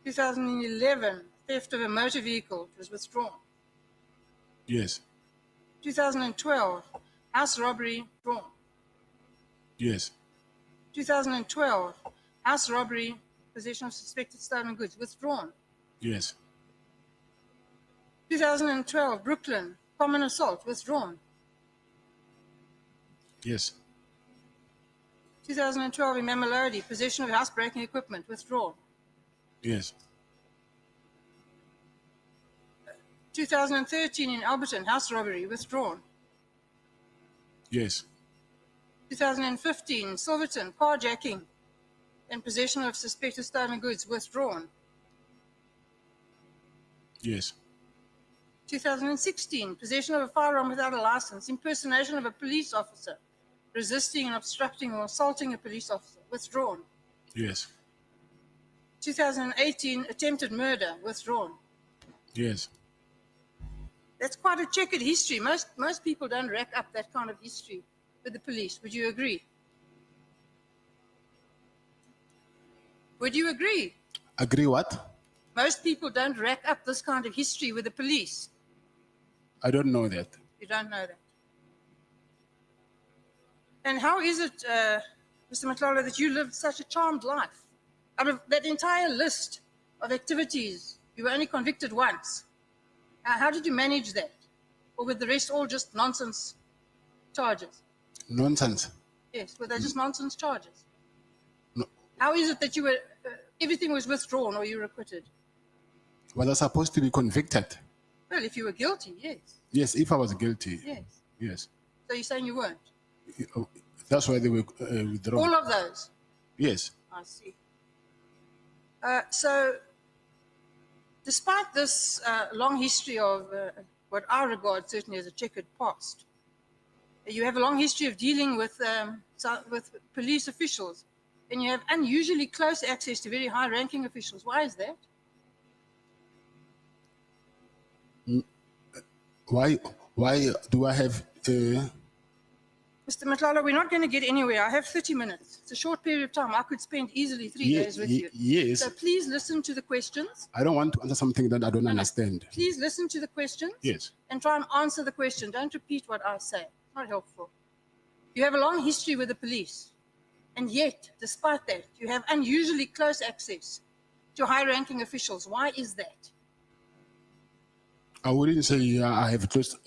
2011, theft of a motor vehicle was withdrawn. Yes. 2012, house robbery withdrawn. Yes. 2012, house robbery, possession of suspected stolen goods withdrawn. Yes. 2012, Brooklyn, common assault withdrawn. Yes. 2012, in Matlala, possession of housebreaking equipment withdrawn. Yes. 2013, in Alberton, house robbery withdrawn. Yes. 2015, Silverton, carjacking and possession of suspected stolen goods withdrawn. Yes. 2016, possession of a firearm without a license, impersonation of a police officer, resisting and obstructing or assaulting a police officer withdrawn. Yes. 2018, attempted murder withdrawn. Yes. That's quite a checkered history. Most people don't rack up that kind of history with the police. Would you agree? Would you agree? Agree what? Most people don't rack up this kind of history with the police. I don't know that. You don't know that. And how is it, Mr. Matlala, that you lived such a charmed life? Out of that entire list of activities, you were only convicted once. How did you manage that? Or were the rest all just nonsense charges? Nonsense. Yes, were they just nonsense charges? No. How is it that you were, everything was withdrawn or you were acquitted? Was I supposed to be convicted? Well, if you were guilty, yes. Yes, if I was guilty. Yes. Yes. So you're saying you weren't? That's why they were withdrawn. All of those? Yes. I see. So, despite this long history of what I regard certainly as a checkered past, you have a long history of dealing with police officials, and you have unusually close access to very high-ranking officials. Why is that? Why do I have... Mr. Matlala, we're not going to get anywhere. I have 30 minutes. It's a short period of time. I could spend easily 3 days with you. Yes. So please listen to the questions. I don't want to answer something that I don't understand. Please listen to the questions. Yes. And try and answer the question. Don't repeat what I say. It's not helpful. You have a long history with the police. And yet, despite that, you have unusually close access to high-ranking officials. Why is that? I wouldn't say I have close.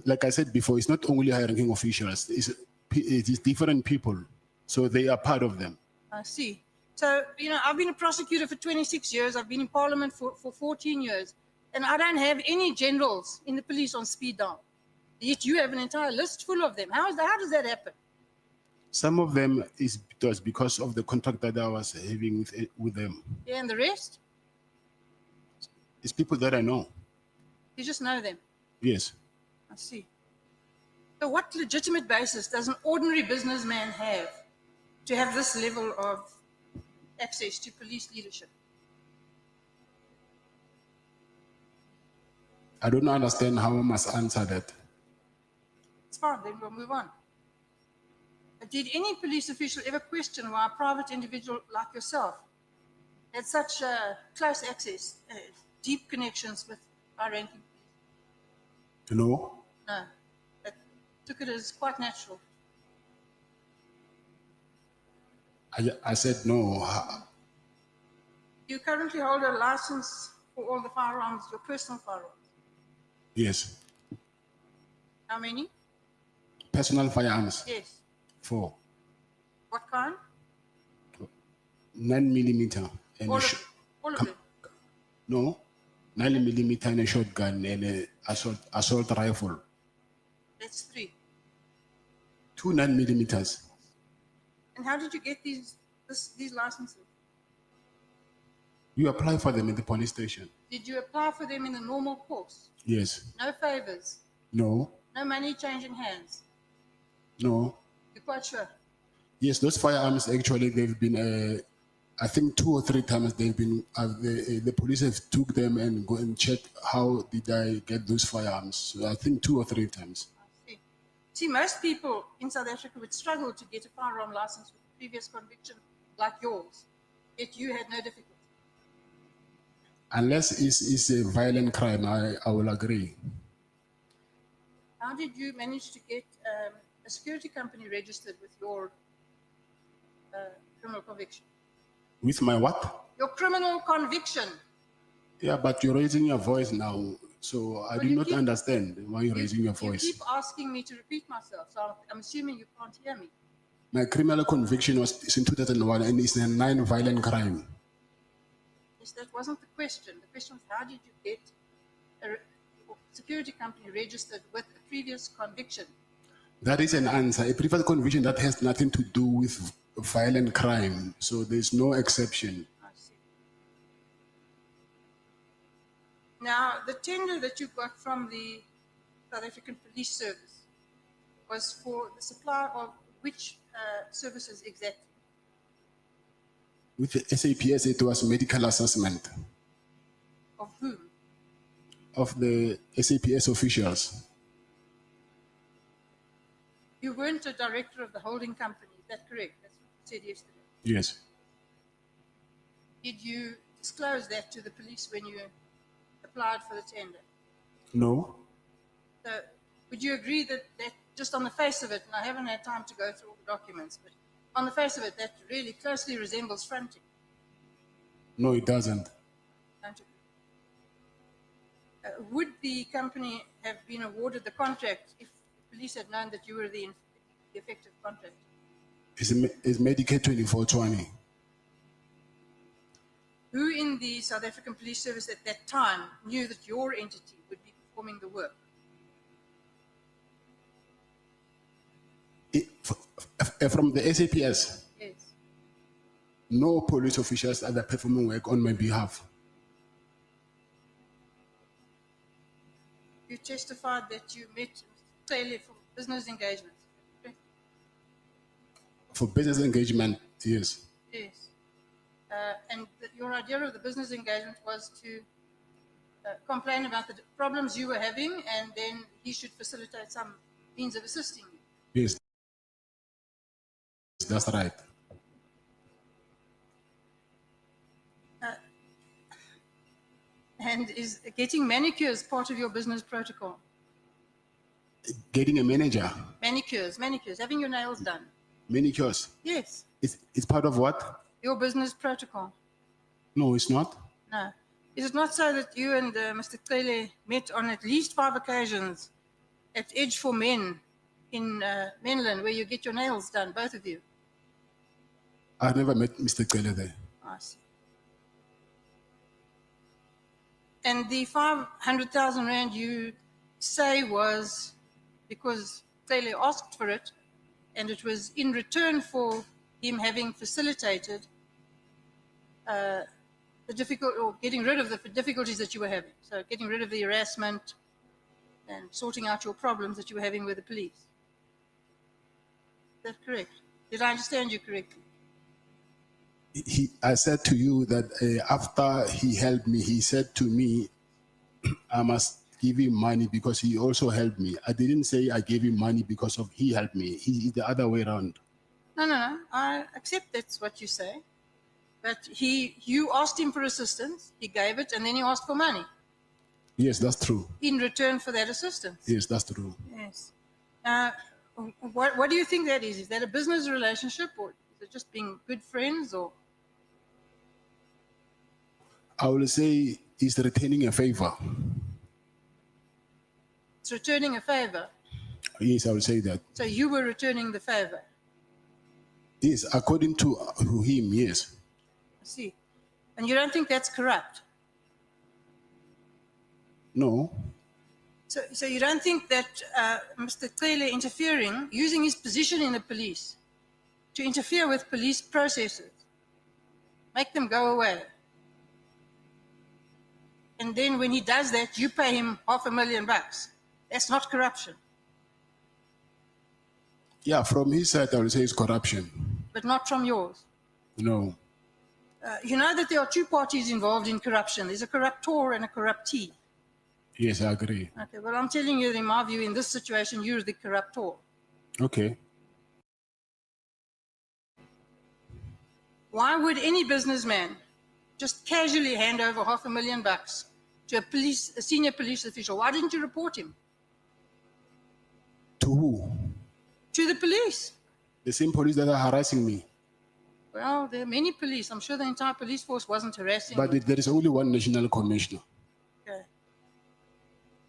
Like I said before, it's not only high-ranking officials. It is different people, so they are part of them. I see. So, I've been a prosecutor for 26 years. I've been in Parliament for 14 years. And I don't have any generals in the police on speed dial. Yet you have an entire list full of them. How does that happen? Some of them it was because of the contract that I was having with them. Yeah, and the rest? It's people that I know. You just know them? Yes. I see. So what legitimate basis does an ordinary businessman have to have this level of access to police leadership? I don't understand how I must answer that. It's fine, then we'll move on. Did any police official ever question why a private individual like yourself had such close access, deep connections with high-ranking police? No. No. They took it as quite natural. I said no. You currently hold a license for all the firearms, your personal firearms? Yes. How many? Personal firearms? Yes. 4. What kind? 9mm. And all of them? No. 9mm and a shotgun and an assault rifle. That's 3. 2 9mm. And how did you get these licenses? You apply for them in the police station. Did you apply for them in the normal course? Yes. No favors? No. No money changing hands? No. You're quite sure? Yes, those firearms actually, they've been, I think 2 or 3 times they've been, the police have took them and go and check how did I get those firearms. So I think 2 or 3 times. I see. See, most people in South Africa would struggle to get a firearm license with a previous conviction like yours, yet you had no difficulty. Unless it's a violent crime, I will agree. How did you manage to get a security company registered with your criminal conviction? With my what? Your criminal conviction. Yeah, but you're raising your voice now, so I do you not keep- understand why you're raising your You voice. keep asking me to repeat myself, so I'm assuming you can't hear me. My criminal conviction is in 2001 and it's a non-violent crime. Yes, that wasn't the question. The question was, how did you get a security company registered with a previous conviction? That is an answer. A previous conviction that has nothing to do with violent crime, so there's no exception. I see. Now, the tender that you got from the South African Police Service was for the supply of which services exactly? With the SAPS, it was medical assessment Of whom? of the SAPS officials. You weren't a director of the holding company, is that correct? That's what you said yesterday. Yes. Did you disclose that to the police when you applied for the tender? No. So would you agree that just on the face of it, and I haven't had time to go through all the documents, but on the face of it, that really closely resembles fronting? No, it doesn't. Don't you? Would the company have been awarded the contract if the police had known that you were the effective contractor? It's Medicare 2420. Who in the South African Police Service at that time knew that your entity would be performing the work? From the SAPS, Yes. no police officials are performing work on my behalf. You testified that you met Mr. Taylor for business engagements. Correct? For business engagement, yes. Yes. And your idea of the business engagement was to complain about the problems you were having, and then he should facilitate some means of assisting you. Yes. That's right. And is getting manicures part of your business protocol? Getting a manager. Manicures, having your nails done. Manicures. Yes. It's part of what? Your business protocol. No, it's not. No. Is it not so that you and Mr. Taylor met on at least 5 occasions at Edge for Men in Menlyn, where you get your nails done, both of you? I've never met Mr. Taylor there. I see. And the 500,000 Rand you say was because Taylor asked for it, and it was in return for him having facilitated getting rid of the difficulties that you were having. So getting rid of the harassment and sorting out your problems that you were having with the police. Is that correct? Did I understand you correctly? I said to you that after he helped me, he said to me, I must give him money because he also helped me. I didn't say I gave him money because of he helped me. He's the other way around. No. I accept that's what you say. But you asked him for assistance, he gave it, and then he asked for money. Yes, that's true. In return for that assistance. Yes, that's true. Yes. What do you think that is? Is that a business relationship, or is it just being good friends, or? I will say he's returning a favor. It's returning a favor. Yes, I will say that. So you were returning the favor. Yes, according to him, yes. I see. And you don't think that's corrupt? No. So you don't think that Mr. Taylor interfering, using his position in the police to interfere with police processes, make them go away, and then when he does that, you pay him $500,000. That's not corruption. Yeah, from his side, I will say it's corruption. But not from yours. No. You know that there are two parties involved in corruption. There's a corruptor and a corruptee. Yes, I agree. Okay, well, I'm telling you, in my view, in this situation, you're the corruptor. Okay. Why would any businessman just casually hand over $500,000 to a senior police official? Why didn't you report him? To who? To the police. The same police that are harassing me. Well, there are many police. I'm sure the entire police force wasn't harassing But you. there is only one national commissioner. Okay.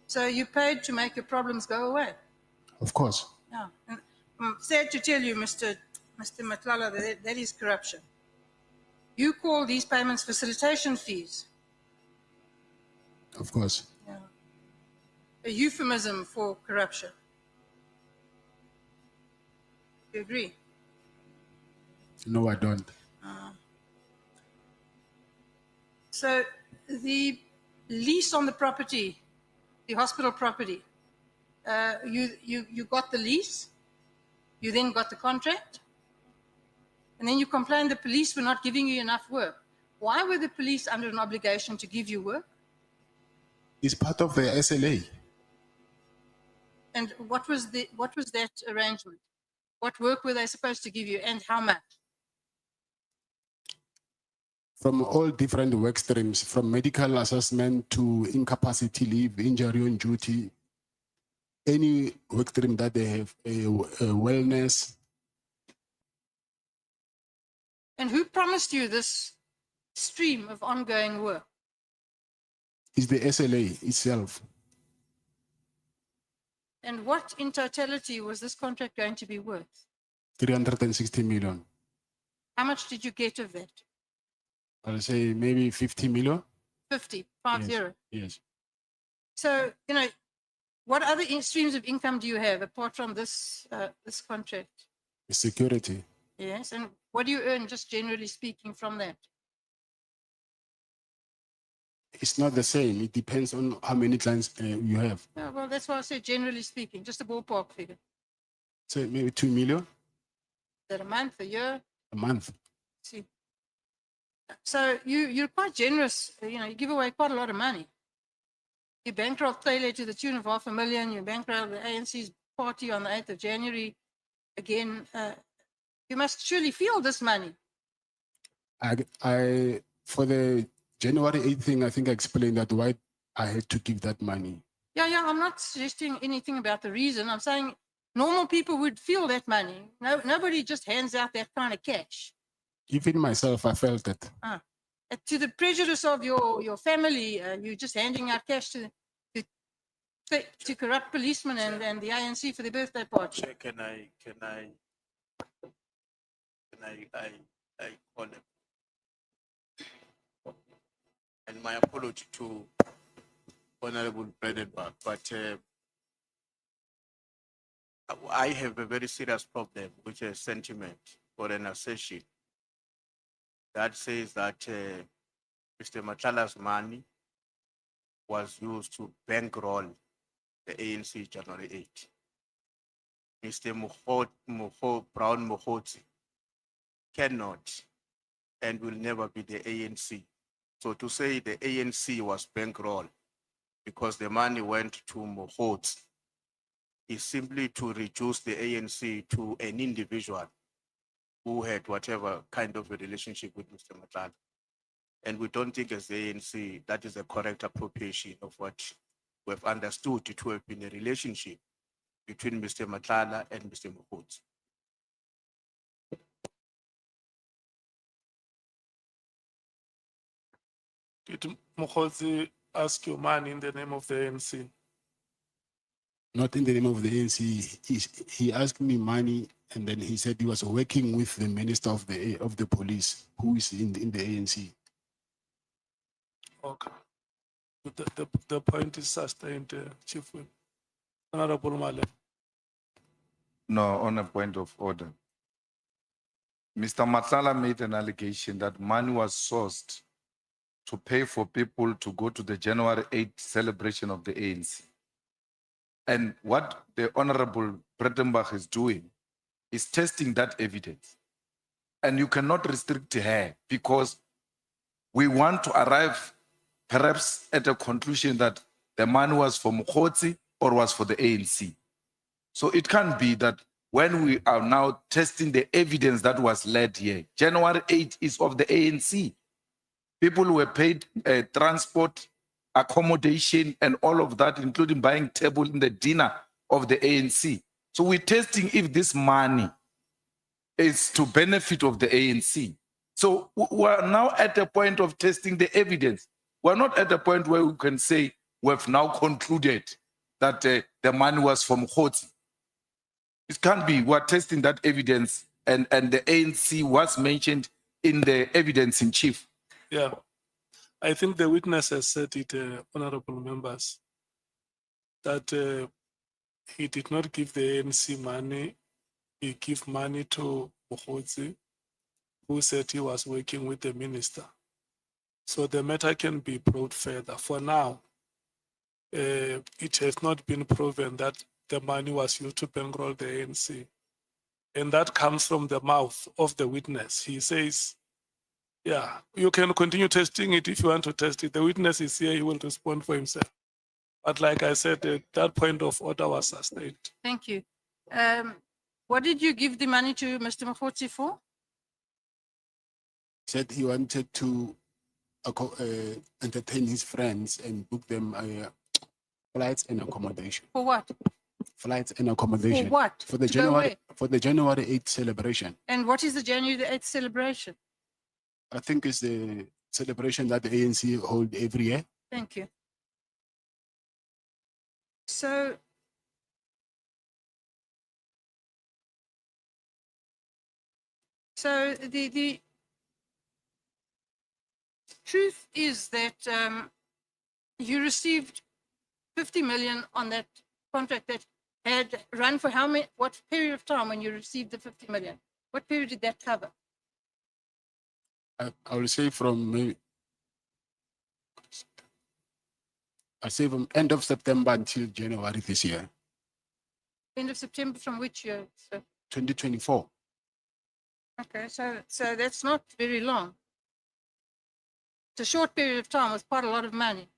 So you paid to make your problems go away. Of course. Yeah. And I'm sad to tell you, Mr. Matlala, that is corruption. You call these payments facilitation fees. Of course. Yeah. A euphemism for corruption. You agree? No, I don't. So the lease on the property, the hospital property, you got the lease, you then got the contract, and then you complained the police were not giving you enough work. Why were the police under an obligation to give you work? It's part of the SLA. And what was that arrangement? What work were they supposed to give you, and how much? From all different work streams, from medical assessment to incapacity leave, injury on duty, any work stream that they have, a wellness. And who promised you this stream of ongoing work? Is the SLA itself. And what in totality was this contract going to be worth? 360 million. How much did you get of that? I'll say maybe 50 million. 50. Yes. So, you know, what other streams of income do you have apart from this this contract? Security. Yes, and what do you earn, just generally speaking, from that? It's not the same. It depends on how many clients you have. Yeah, well, that's why I said generally speaking, just a ballpark figure. So maybe 2 million. Is that a month, a year? A month. See. So you're quite generous. You know, you give away quite a lot of money. You bankrolled Taylor to the tune of $500,000. You bankrolled the ANC's party on the 8th of January. Again, you must surely feel this money. I for the January 8th thing, I think I explained that why I had to give that money. Yeah, I'm not suggesting anything about the reason. I'm saying normal people would feel that money. No, nobody just hands out that kind of cash. Even myself, I felt it. To the prejudice of your family, you're just handing out cash to corrupt policemen and the ANC for the birthday party. Chair, can I call him? And my apology to Honorable Bredenbach, but I have a very serious problem with a sentiment or an assertion that says that Mr. Matlala's money was used to bankroll the ANC January 8. Mr. Brown Mohoti cannot and will never be the ANC. So to say the ANC was bankrolled because the money went to Mohoti is simply to reduce the ANC to an individual who had whatever kind of a relationship with Mr. Matlala. And we don't think as the ANC that is a correct appropriation of what we've understood to have been a relationship between Mr. Matlala and Mr. Mohoti. Did Mohoti ask your money in the name of the ANC? Not in the name of the ANC. He asked me money, and then he said he was working with the minister of the police, who is in the ANC. Okay. The point is sustained, Chief Whip. Honorable Male. No, on a point of order. Mr. Matlala made an allegation that money was sourced to pay for people to go to the January 8th celebration of the ANC. And what the Honorable Bredenbach is doing is testing that evidence. And you cannot restrict her because we want to arrive perhaps at a conclusion that the money was for Mohoti or was for the ANC. So it can't be that when we are now testing the evidence that was led here, January 8th is of the ANC. People were paid transport, accommodation, and all of that, including buying table in the dinner of the ANC. So we're testing if this money is to benefit of the ANC. So we're now at a point of testing the evidence. We're not at a point where we can say we've now concluded that the money was from Khotsi. It can't be. We're testing that evidence, and the ANC was mentioned in the evidence in chief. Yeah, I think the witness has said it, honorable members, that he did not give the ANC money. He gave money to Mokgotsi, who said he was working with the minister. So the matter can be brought further. For now, it has not been proven that the money was used to bankroll the ANC. And that comes from the mouth of the witness. He says, yeah, you can continue testing it if you want to test it. The witness is here, he will respond for himself. But like I said, that point of order was sustained. Thank you. What did you give the money to Mr. Mokgotsi for? Said he wanted to entertain his friends and book them flights and accommodation. For what? Flights and accommodation. For what? For the To go where? January 8th celebration. And what is the January the 8th celebration? I think it's the celebration that the ANC hold every year. Thank you. So, the truth is that you received 50 million on that contract that had run for how many, what period of time when you received the 50 million? What period did that cover? I will say from maybe, I say from end of September until January this year, End of September from which year? So, 2024. okay, so that's not very long. It's a short period of time with quite a lot of money.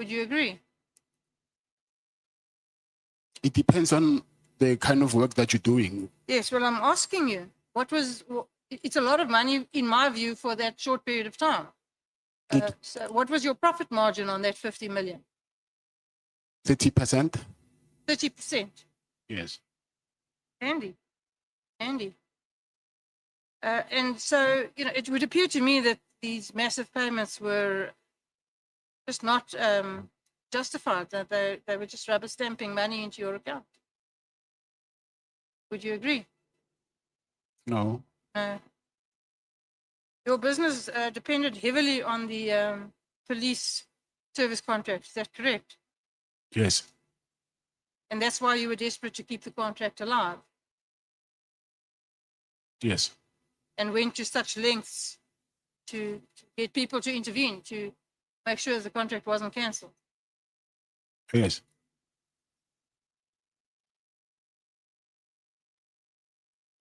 Would you agree? It depends on the kind of work that you're doing. Yes, well, I'm asking you, it's a lot of money, in my view, for that short period of time. So what was your profit margin on that 50 million? 30%? 30%. Yes. Handy. And so, it would appear to me that these massive payments were just not justified, that they were just rubber stamping money into your account. Would you agree? No. Your business depended heavily on the police service contract, is that correct? Yes. And that's why you were desperate to keep the contract alive Yes. and went to such lengths to get people to intervene to make sure the contract wasn't cancelled. Yes.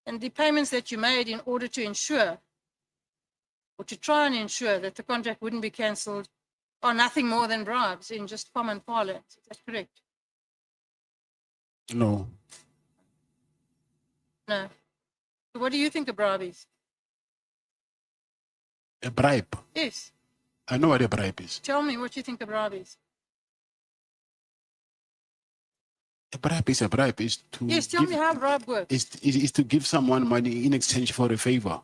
And the payments that you made in order to ensure or to try and ensure that the contract wouldn't be cancelled are nothing more than bribes in just common parlance. Is that correct? No. No. So what do you think a bribe is? A bribe. Yes. I know what a bribe is. Tell me what you think a bribe is. A bribe is a bribe. Is to Yes, tell me how a bribe works. Is to give someone money in exchange for a favor.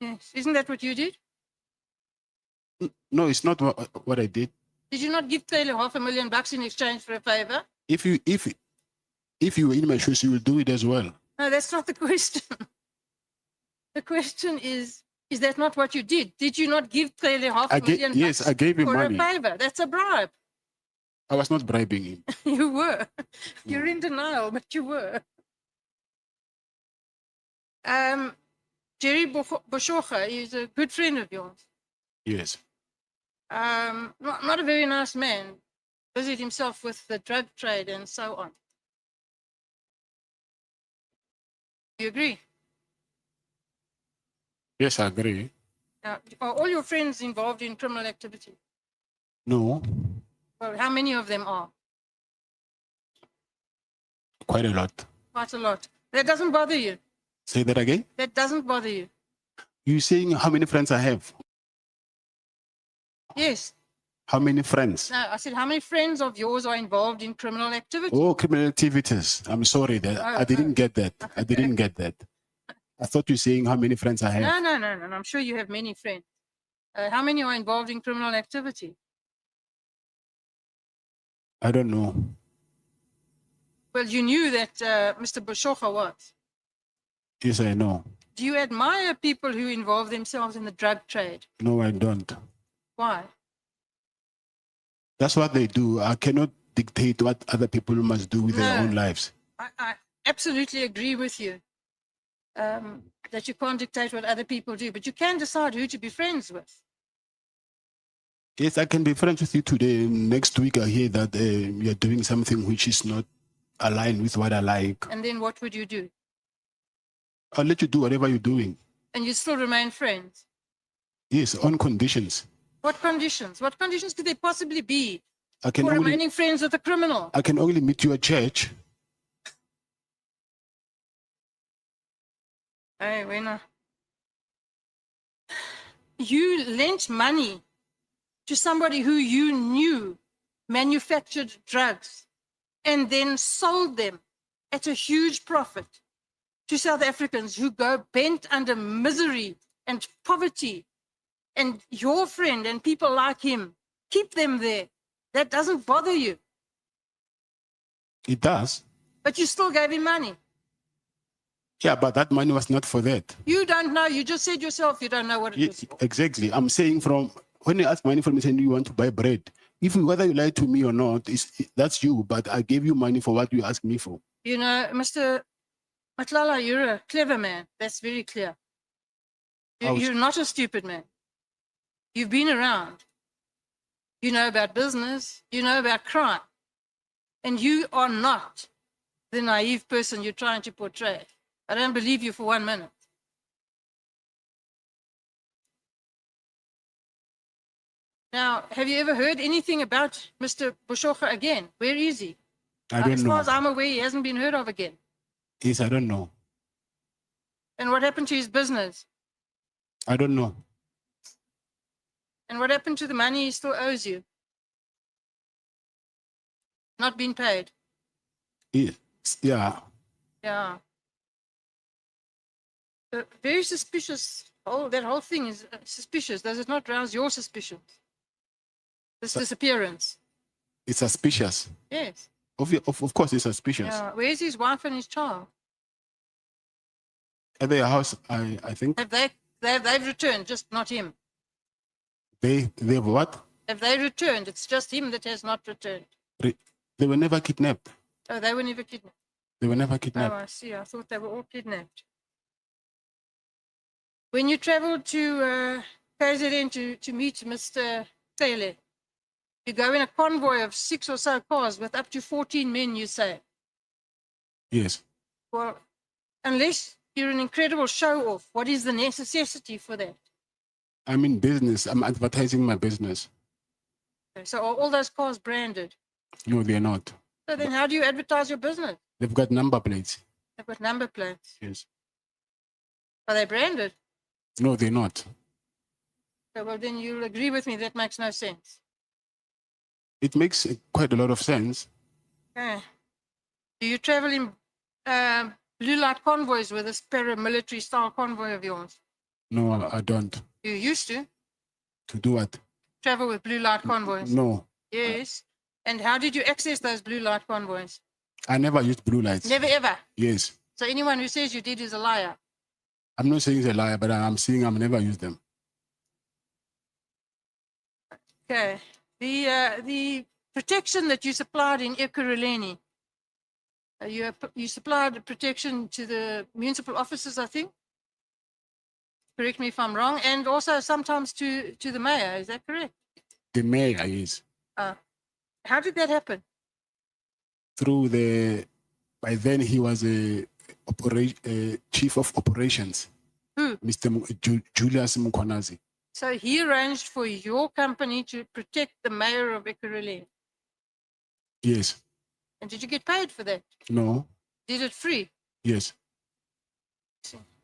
Yes. Isn't that what you did? No, it's not what I did. Did you not give Taylor $500,000 in exchange for a favor? If you were in my shoes, you will do it as well. No, that's not the question. The question is that not what you did? Did you not give Taylor $500,000 Yes, I gave him for money. a favor? That's a bribe. I was not bribing him. You were. You're in denial, but you were. Jerry Boshocha is a good friend of yours. Yes. Not a very nice man. Busied himself with the drug trade and so on. You agree? Yes, I agree. Now, are all your friends involved in criminal activity? No, Well, how many of them are? quite a lot. Quite a lot. That doesn't bother you. Say that again. That doesn't bother you. You saying how many friends I have? Yes. How many friends? No, I said, how many friends of yours are involved in criminal activity? Oh, criminal activities. I'm sorry that I didn't get that. I didn't get that. I thought you were saying how many friends I have. No. I'm sure you have many friends. How many are involved in criminal activity? I don't know. Well, you knew that Mr. Boshoga was. Yes, I know. Do you admire people who involve themselves in the drug trade? No, I don't. Why? That's what they do. I cannot dictate what other people must do with their No. own lives. I absolutely agree with you that you can't dictate what other people do, but you can decide who to be friends with. Yes, I can be friends with you today. Next week, I hear that you're doing something which is not aligned with what I like. And then what would you do? I'll let you do whatever you're doing. And you still remain friends. Yes, on conditions. What conditions? What conditions could there possibly be I can for only remaining friends with a criminal? meet you at church. Hey, Wena. You lent money to somebody who you knew manufactured drugs and then sold them at a huge profit to South Africans who go bent under misery and poverty. And your friend and people like him, keep them there. That doesn't bother you, It does. but you still gave him money. Yeah, but that money was not for that. You don't know. You just said yourself you don't know what it was for. Exactly. I'm saying from when you ask money from me saying you want to buy bread, even whether you lie to me or not, that's you. But I gave you money for what you asked me for. You know, Mr. Matlala, you're a clever man. That's very clear. You're not a stupid man. You've been around. You know about business. You know about crime. And you are not the naive person you're trying to portray. I don't believe you for 1 minute. Now, have you ever heard anything about Mr. Boshoga again? Where is he? I don't As know. far as I'm aware, he hasn't been heard of again. Yes, I don't know. And what happened to his business? I don't know. And what happened to the money he still owes you? Not been paid. Yeah. Yeah. Very suspicious. That whole thing is suspicious. Does it not rouse your suspicions? This disappearance. It's suspicious. Yes. Of course, it's suspicious. Yeah. Where's his wife and his child? At their house, I think They've returned, just not him. they've what? Have they returned? It's just him that has not returned. They were never kidnapped. Oh, they were never kidnapped. They were never Oh, kidnapped. I see. I thought they were all kidnapped. When you traveled to KZN to meet Mr. Taylor, you go in a convoy of 6 or so cars with up to 14 men, you say. Yes. Well, unless you're an incredible show-off, what is the necessity for that? I'm in business. I'm advertising my business. Okay, so are all those cars branded? No, they're not. So then how do you advertise your business? They've got number plates. They've got number plates. Yes. Are they branded? No, they're not. So, well, then you'll agree with me that makes no sense. It makes quite a lot of sense. Okay. Do you travel in blue light convoys with this paramilitary style convoy of yours? No, I don't. You used to To do what? travel with blue light convoys. No. Yes. And how did you access those blue light convoys? I never used blue lights. Never ever. Yes. So anyone who says you did is a liar. I'm not saying he's a liar, but I'm saying I've never used them. Okay. The protection that you supplied in Ekurhuleni, you supplied protection to the municipal officers, I think. Correct me if I'm wrong, and also sometimes to the mayor. Is that correct? The mayor is How did that happen? through by then he was a chief of operations. Who? Mr. Julius Mkhwanazi. So he arranged for your company to protect the mayor of Ekurhuleni. Yes. And did you get paid for that? No. Did it free? Yes.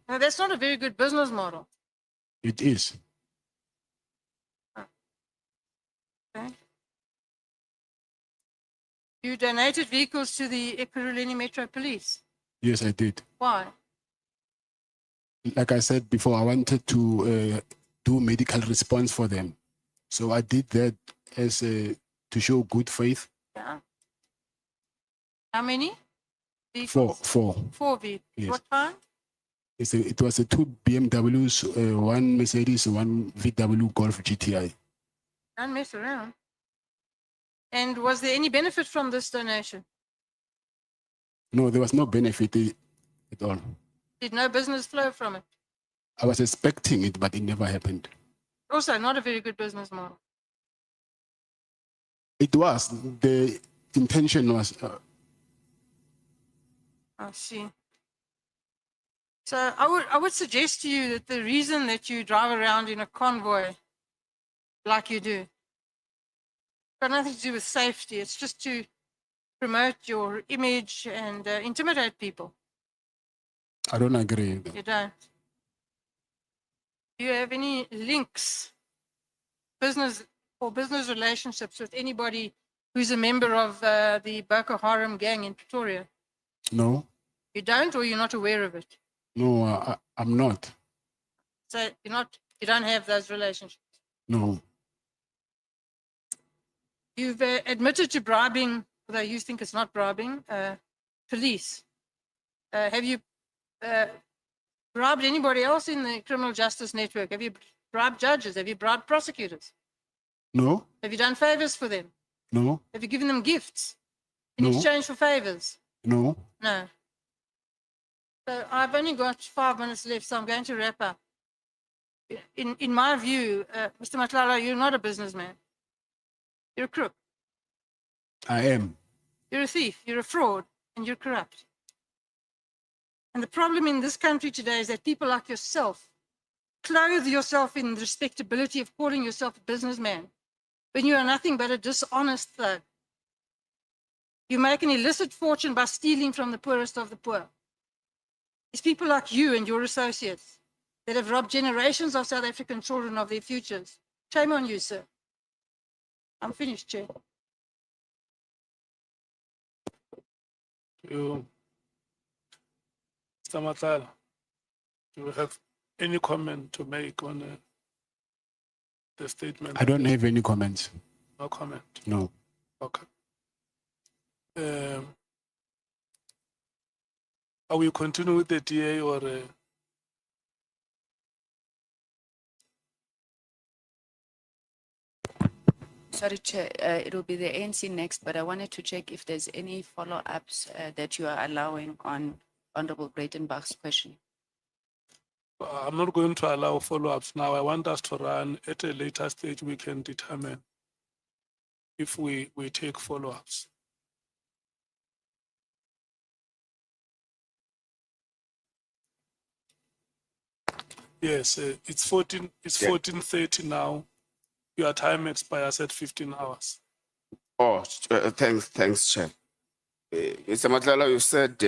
Now, that's not a very good business model. It is. You donated vehicles to the Ekurhuleni Metro Police. Yes, I did. Why? Like I said before, I wanted to do medical response for them. So I did that as to show good faith. Yeah. How many vehicles? Four. 4 vehicles. Yes. What kind? It was a 2 BMWs, 1 Mercedes, 1 VW Golf GTI. Don't mess around. And was there any benefit from this donation? No, there was no benefit at all. Did no business flow from it? I was expecting it, but it never happened. Also, not a very good business model. It was. The intention was, I see. So I would suggest to you that the reason that you drive around in a convoy like you do got nothing to do with safety. It's just to promote your image and intimidate people. I don't agree. You don't. Do you have any links, business relationships with anybody who's a member of the Boko Haram gang in Pretoria? No, You don't, or you're not aware of it? no, I'm not. So you don't have those relationships. No, You've admitted to bribing, although you think it's not bribing, police. Have you bribed anybody else in the criminal justice network? Have you bribed judges? Have you bribed prosecutors? no, Have you done favors for them? no, Have you given them gifts in No. exchange for favors? no. No. So I've only got 5 minutes left, so I'm going to wrap up. In my view, Mr. Matlala, you're not a businessman. You're a crook. I am. You're a thief. You're a fraud, and you're corrupt. And the problem in this country today is that people like yourself clothe yourself in the respectability of calling yourself a businessman when you are nothing but a dishonest thug. You make an illicit fortune by stealing from the poorest of the poor. It's people like you and your associates that have robbed generations of South African children of their futures. Shame on you, sir. I'm finished, Chair. You, Mr. Matlala, do you have any comment to make on the statement? I don't have any comments. No comment. No. Okay. Are we continue with the DA or? Sorry, Chair, it will be the ANC next, but I wanted to check if there's any follow-ups that you are allowing on Honorable Breitenbach's question. I'm not going to allow follow-ups now. I want us to run at a later stage. We can determine if we take follow-ups. Yes, it's 14:30 now. Your time expires at 15 hours. Oh, thanks, Chair. Mr. Matlala, you said,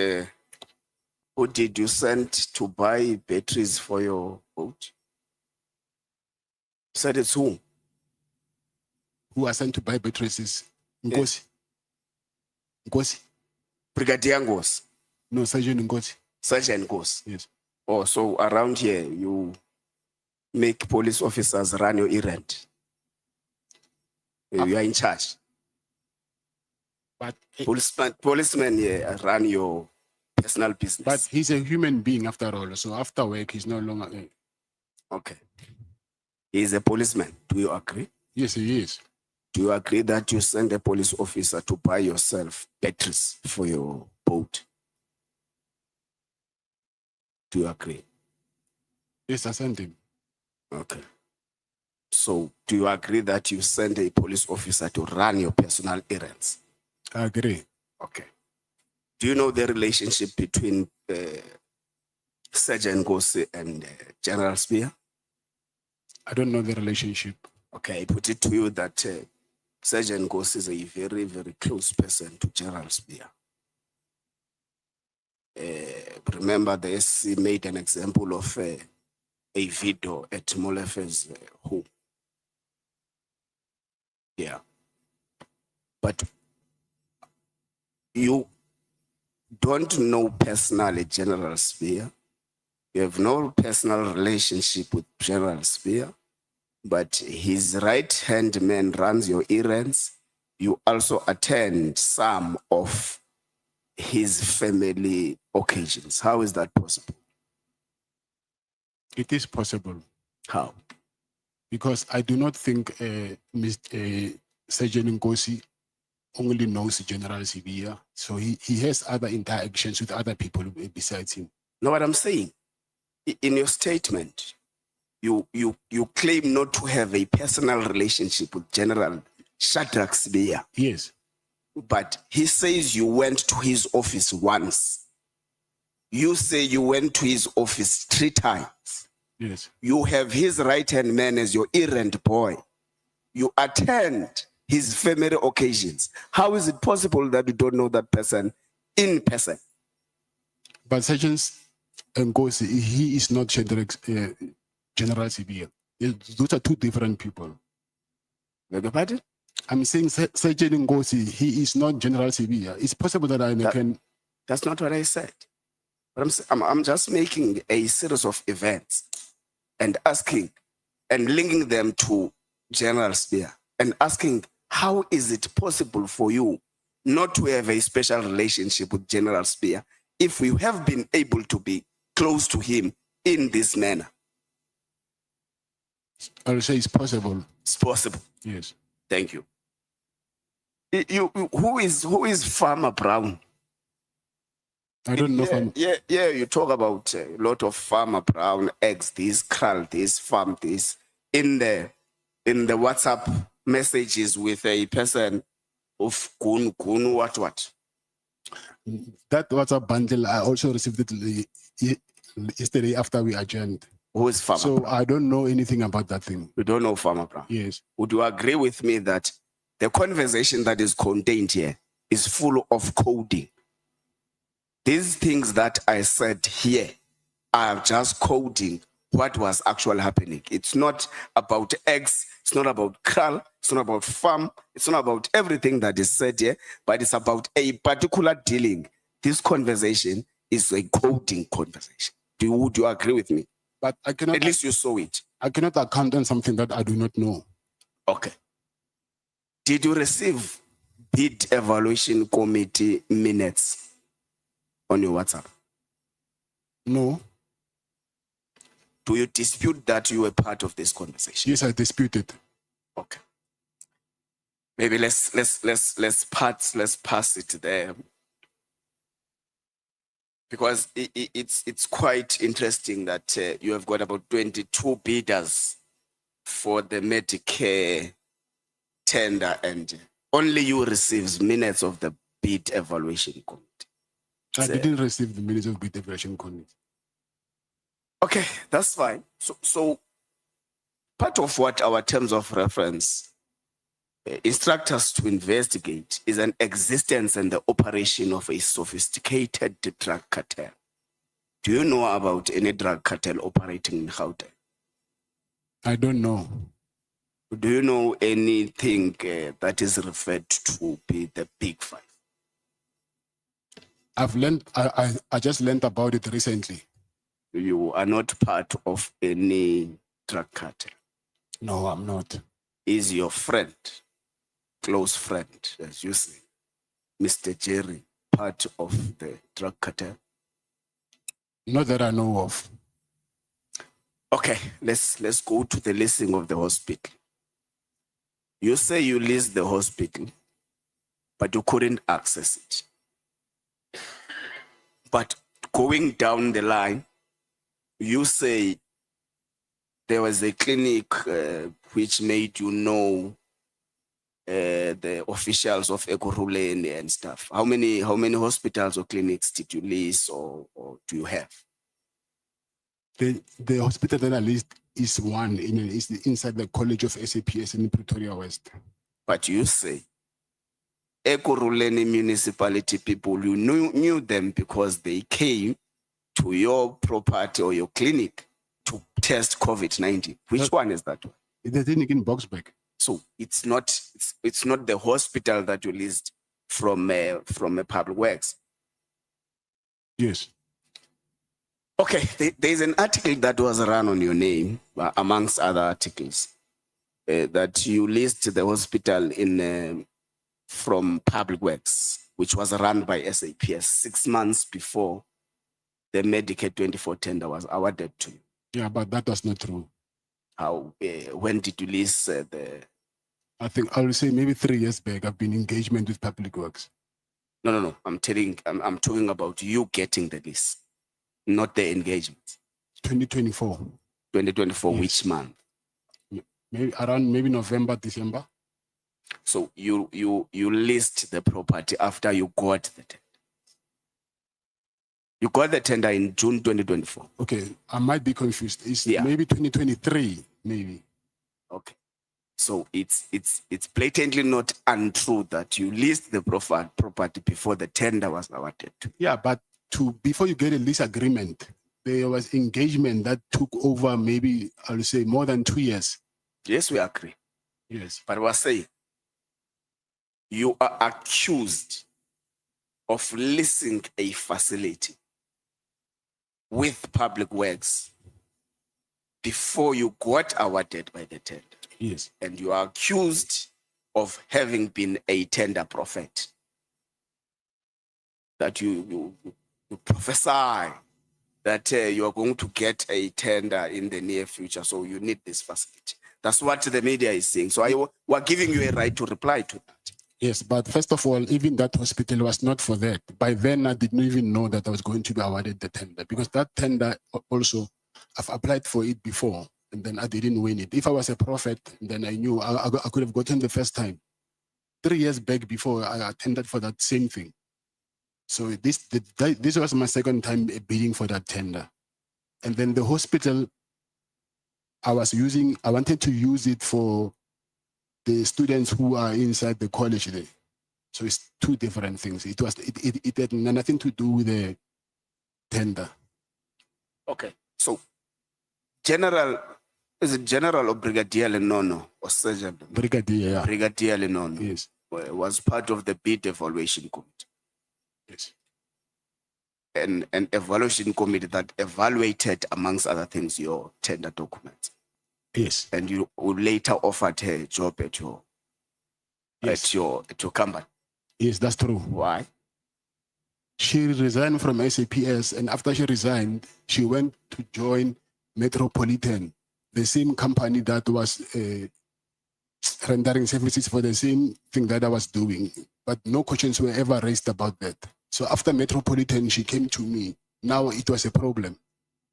who did you send to buy batteries for your boat? You said it's whom? Who are sent to buy batteries is Nkosi. Nkosi. Brigadier Ngos, No, Sergeant Nkosi. Sergeant Ngos. Yes. Oh, so around here, you make police officers run your errand. You are in charge. But Policemen here run your personal business. but he's a human being after all. So after work, he's no longer. Okay. He is a policeman. Do you agree? Yes, he is. Do you agree that you send a police officer to buy yourself batteries for your boat? Do you agree? Yes, I sent him. Okay. So do you agree that you send a police officer to run your personal errands? I agree. Okay. Do you know the relationship between Sergeant Ngosi and General Spear? I don't know the relationship. Okay, I put it to you that Sergeant Ngosi is a very, very close person to General Spear. Remember, the SC made an example of a video at Molefe's home. Yeah. But you don't know personally General Spear. You have no personal relationship with General Spear, but his right-hand man runs your errands. You also attend some of his family occasions. How is that possible? It is possible How? because I do not think Sergeant Nkosi only knows General Sibia. So he has other interactions with other people besides him. Know what I'm saying? In your statement, you claim not to have a personal relationship with General Shadrach Sibia, Yes. but he says you went to his office once. You say you went to his office 3 times. Yes. You have his right-hand man as your errand boy. You attend his family occasions. How is it possible that you don't know that person in person? But Sergeant Nkosi, he is not General Sibia. Those are 2 different people. Beg your pardon? I'm saying Sergeant Nkosi, he is not General Sibia. It's possible that I can. That's not what I said. But I'm just making a series of events and asking and linking them to General Spear and asking, how is it possible for you not to have a special relationship with General Spear if we have been able to be close to him in this manner? I'll say it's possible. It's possible. Yes. Thank you. Who is Farmer Brown? I don't know if I'm. Yeah, you talk about a lot of Farmer Brown, eggs, this, krall, this, farm, this, in the WhatsApp messages with a person of Kun, what. That WhatsApp bundle, I also received it yesterday after we adjourned. Who is Farmer So Brown? I don't know anything about that thing. You don't know Farmer Brown? Yes. Would you agree with me that the conversation that is contained here is full of coding? These things that I said here are just coding what was actually happening. It's not about eggs. It's not about krall. It's not about farm. It's not about everything that is said here, but it's about a particular dealing. This conversation is a coding conversation. Would you agree with me? But I cannot. At least you saw it. I cannot account on something that I do not know. Okay. Did you receive bid evaluation committee minutes on your WhatsApp? No. Do you dispute that you were part of this conversation? Yes, I dispute it. Okay. Maybe let's pass it there. Because it's quite interesting that you have got about 22 bidders for the Medicare tender and only you receives minutes of the bid evaluation committee. I didn't receive the minutes of bid evaluation committee. Okay, that's fine. So part of what our terms of reference instruct us to investigate is an existence and the operation of a sophisticated drug cartel. Do you know about any drug cartel operating in Gauteng? I don't know. Do you know anything that is referred to be the Big Five? I've learned. I just learned about it recently. You are not part of any drug cartel. No, I'm not. Is your friend, close friend, as you say, Mr. Jerry, part of the drug cartel? Not that I know of. Okay, let's go to the listing of the hospital. You say you leased the hospital, but you couldn't access it. But going down the line, you say there was a clinic which made you know the officials of Ekurhuleni and stuff. How many hospitals or clinics did you lease or do you have? The hospital that I leased is one is inside the College of SAPS in Pretoria West. But you say Ekurhuleni municipality people, you knew them because they came to your property or your clinic to test COVID-19. Which one is that one? The clinic in Boxburg. So it's not the hospital that you leased. from Public Works. Yes. Okay, there's an article that was run on your name, amongst other articles, that you list the hospital in from Public Works, which was run by SAPS 6 months before the Medicare 24 tender was awarded to you. Yeah, but that was not true. How? When did you list the? I think I will say maybe 3 years back, I've been in engagement with Public Works. No. I'm talking about you getting the list, not the engagement. 2024. 2024, Yes. which month? Maybe around maybe November, December. So you list the property after you got the tender. You got the tender in June 2024. Okay, I might be confused. It's Yeah. maybe 2023, maybe. Okay. So it's blatantly not untrue that you list the property before the tender was awarded. Yeah, but before you get a lease agreement, there was engagement that took over maybe I'll say more than 2 years. Yes, we agree. Yes. But we're saying you are accused of leasing a facility with Public Works before you got awarded by the tender. Yes. And you are accused of having been a tender prophet. That you prophesy that you are going to get a tender in the near future, so you need this facility. That's what the media is saying. So we're giving you a right to reply to that. Yes, but first of all, even that hospital was not for that. By then, I didn't even know that I was going to be awarded the tender, because that tender also, I've applied for it before, and then I didn't win it. If I was a prophet, then I knew I could have gotten the first time. 3 years back before, I attended for that same thing. So this was my second time bidding for that tender. And then the hospital, I wanted to use it for the students who are inside the college there. So it's two different things. It had nothing to do with the tender. Okay. So is it General or Brigadier Lenono or Sergeant? Brigadier, yeah. Brigadier Lenono. Yes. Was part of the bid evaluation committee. Yes. An evaluation committee that evaluated, amongst other things, your tender documents. Yes. And you later offered her a job at your company. Yes, that's true. Why? She resigned from SAPS, and after she resigned, she went to join Metropolitan, the same company that was rendering services for the same thing that I was doing. But no questions were ever raised about that. So after Metropolitan, she came to me. Now it was a problem.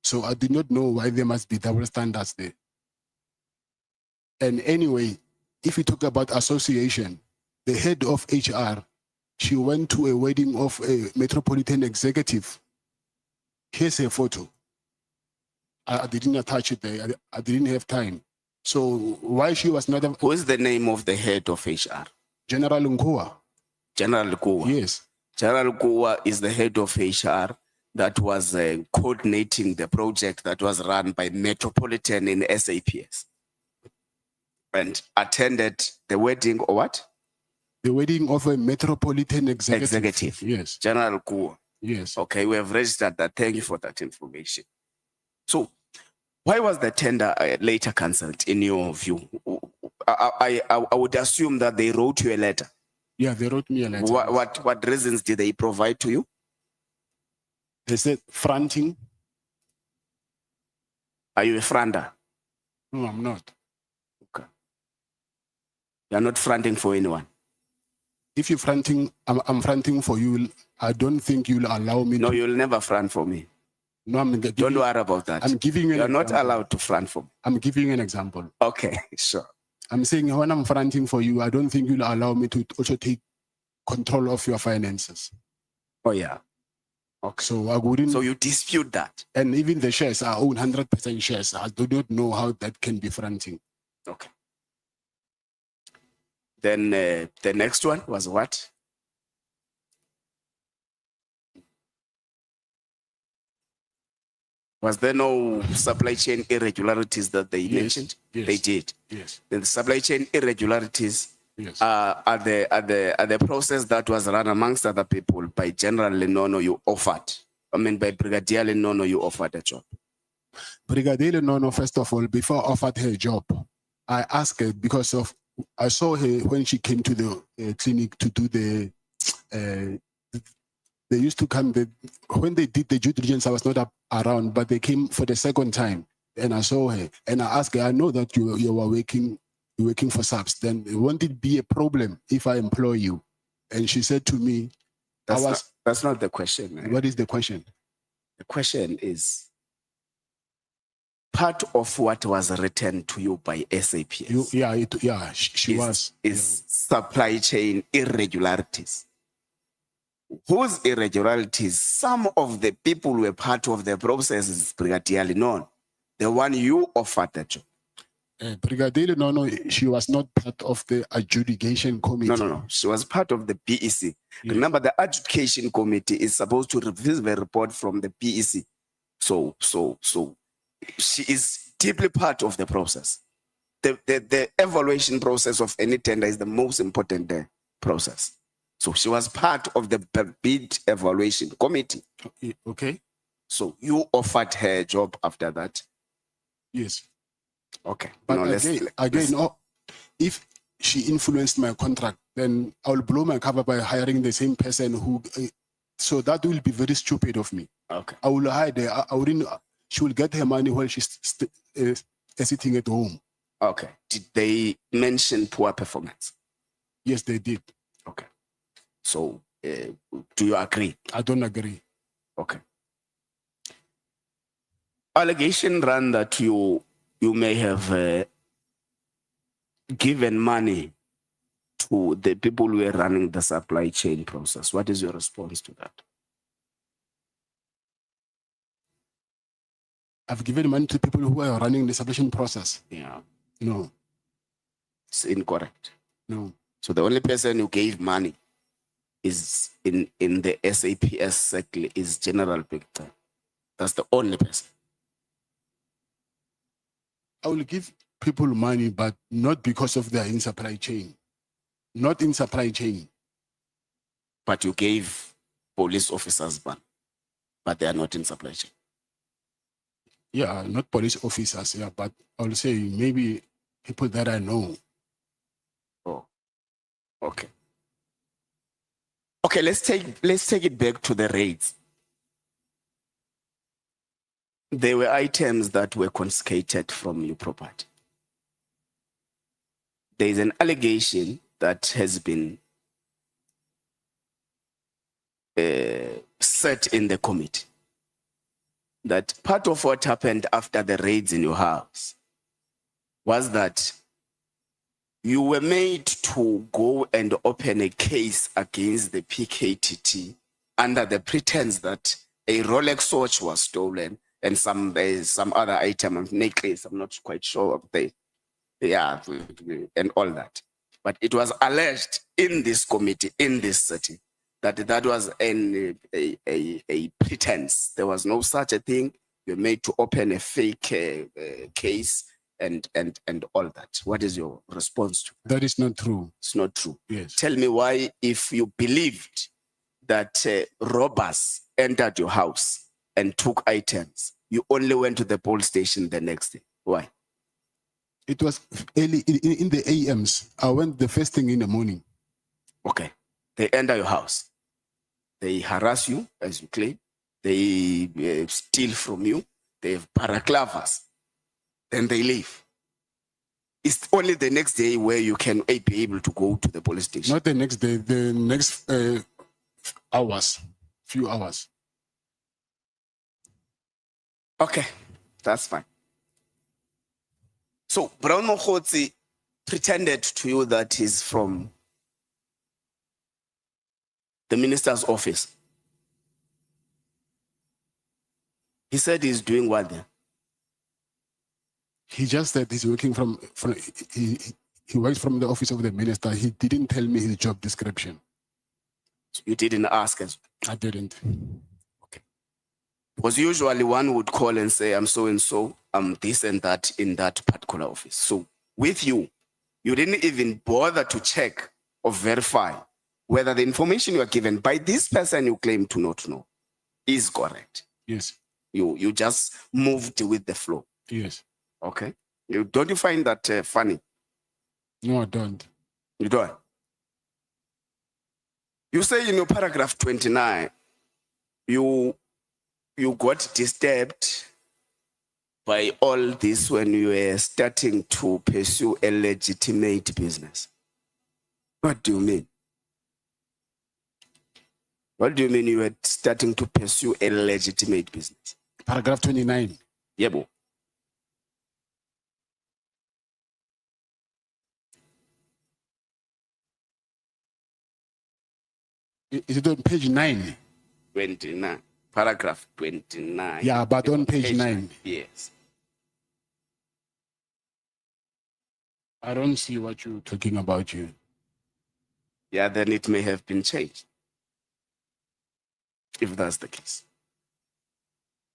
So I did not know why there must be double standards there. And anyway, if you talk about association, the head of HR, she went to a wedding of a Metropolitan executive. Here's her photo. I didn't attach it there. I didn't have time. So why she was not... Who is the name of the head of HR? General Nkua. General Nkua. Yes. General Nkua is the head of HR that was coordinating the project that was run by Metropolitan in SAPS. And attended the wedding or what? The wedding of a Metropolitan executive. Yes. General Nkua. Yes. Okay, we have registered that. Thank you for that information. So, why was the tender later cancelled, in your view? I would assume that they wrote you a letter. Yeah, they wrote me a letter. What reasons did they provide to you? They said fronting. Are you a fronter? No, I'm not. Okay. You're not fronting for anyone. If you're fronting, I'm fronting for you. I don't think you'll allow me. No, to. you'll never front for me. No, don't worry about that. I'm giving you. You're not allowed to front for me. I'm giving you an example. Okay, sure. I'm saying when I'm fronting for you, I don't think you'll allow me to also take control of your finances. Oh yeah. Okay. So I wouldn't. So you dispute that. And even the shares, I own 100% shares. I do not know how that can be fronting. Okay. Then the next one was what? Was there no supply chain irregularities that they mentioned? Yes. They did. Yes. Then the supply chain irregularities Yes. At the process that was run amongst other people by General Lenono, you offered. I mean, by Brigadier Lenono, you offered a job. Brigadier Nono, first of all, before I offered her a job, I asked her because of I saw her when she came to the clinic to do the. They used to come. When they did the due diligence, I was not around, but they came for the second time, and I saw her, and I asked her, I know that you were working for SAPS. Then won't it be a problem if I employ you? And she said to me, That's not the question. What is the question? The question is part of what was written to you by SAPS. She was. Is supply chain irregularities. Whose irregularities? Some of the people were part of the process is Brigadier Lenono, the one you offered the job. Brigadier Nono, she was not part of the adjudication committee. No. She was part of the PEC. Yes. Remember, the adjudication committee is supposed to review the report from the PEC. So she is deeply part of the process. The evaluation process of any tender is the most important process. So she was part of the bid evaluation committee. Okay. So you offered her a job after that. Yes. Okay. But Now again, if she influenced my contract, then I will blow my cover by hiring the same person who. So that will be very stupid of me. Okay. I will hide her. I wouldn't. She will get her money while she's sitting at home. Okay. Did they mention poor performance? Yes, they did. Okay. So do you agree? I don't agree. Okay. Allegation ran that you may have given money to the people who were running the supply chain process. What is your response to that? I've given money to people who are running the supply chain process. Yeah. No. It's incorrect. No. So the only person who gave money is in the SAPS circle is General Victor. That's the only person. I will give people money, but not because of their in supply chain. Not in supply chain. But you gave police officers money, but they are not in supply chain. Yeah, not police officers, yeah, but I will say maybe people that I know. Oh, okay. Okay, let's take it back to the raids. There were items that were confiscated from your property. There is an allegation that has been set in the committee that part of what happened after the raids in your house was that you were made to go and open a case against the PKTT under the pretense that a Rolex watch was stolen and some other item, necklace, I'm not quite sure of and all that. But it was alleged in this committee, in this setting, that was a pretense. There was no such a thing. You were made to open a fake case and all that. What is your response to that? That is not true. It's not true. Yes. Tell me why, if you believed that robbers entered your house and took items, you only went to the police station the next day. Why? It was early in the AMs. I went the first thing in the morning. Okay. They enter your house. They harass you, as you claim. They steal from you. They have paraclavas. Then they leave. It's only the next day where you can be able to go to the police station. Not the next day, the next few hours. Okay, that's fine. So Brown Mokgotsi pretended to you that he's from the minister's office. He said he's doing what there? He just said he's working from he works from the office of the minister. He didn't tell me his job description. So you didn't ask us? I didn't. Okay. Because usually one would call and say, I'm so and so, I'm this and that in that particular office. So with you, You didn't even bother to check or verify whether the information you are given by this person you claim to not know is correct. Yes. You just moved with the flow. Yes. Okay. Don't you find that funny? No, I don't. You don't. You say in your paragraph 29, you got disturbed by all this when you were starting to pursue a legitimate business. What do you mean? What do you mean you were starting to pursue a legitimate business? Paragraph 29. Yebo. Is it on page 9? 29. Paragraph 29. Yeah, but on page 9. Yes. I don't see what you're talking about. You. Yeah, then it may have been changed. If that's the case.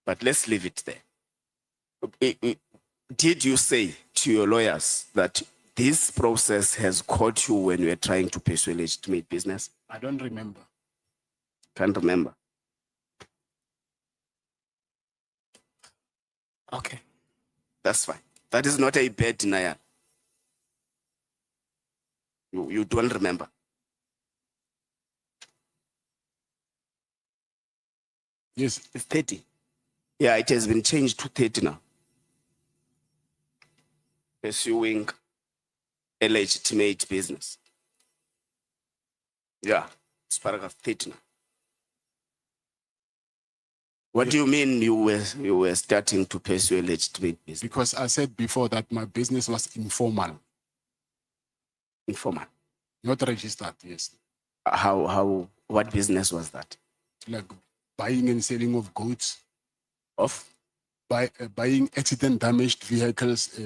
But let's leave it there. Did you say to your lawyers that this process has caught you when you were trying to pursue a legitimate business? I don't remember. Can't remember. Okay. That's fine. That is not a bad denial. You don't remember. Yes. It's 30. Yeah, it has been changed to 30 now. Pursuing a legitimate business. Yeah, it's paragraph 30 now. What do you mean you were starting to pursue a legitimate business? Because I said before that my business was informal, Informal. not registered. Yes. What business was that? Like buying and selling of goods, Of? buying accident damaged vehicles,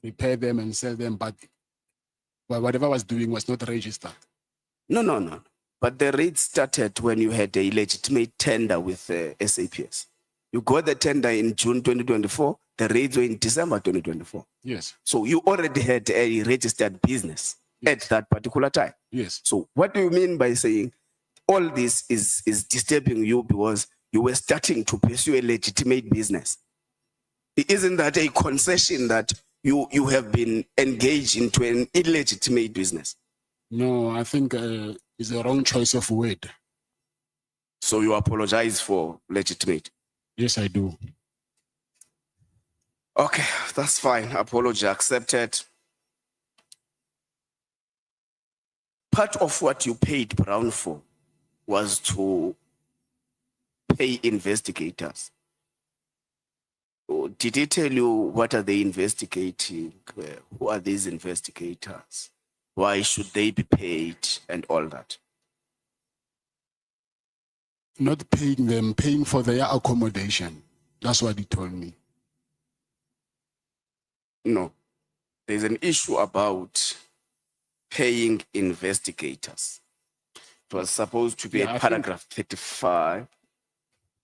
repair them and sell them. But whatever I was doing was not registered. No. But the raid started when you had a legitimate tender with SAPS. You got the tender in June 2024. The raids were in December 2024. Yes. So you already had a registered business at that particular time. Yes. So what do you mean by saying all this is disturbing you because you were starting to pursue a legitimate business? Isn't that a concession that you have been engaged into an illegitimate business? No, I think it's a wrong choice of word. So you apologize for legitimate? Yes, I do. Okay, that's fine. Apology accepted. Part of what you paid Brown for was to pay investigators. Did he tell you what are they investigating? Who are these investigators? Why should they be paid and all that? Not paying them, paying for their accommodation. That's what he told me. No, there's an issue about paying investigators. It was supposed to be Yeah, I a paragraph 35.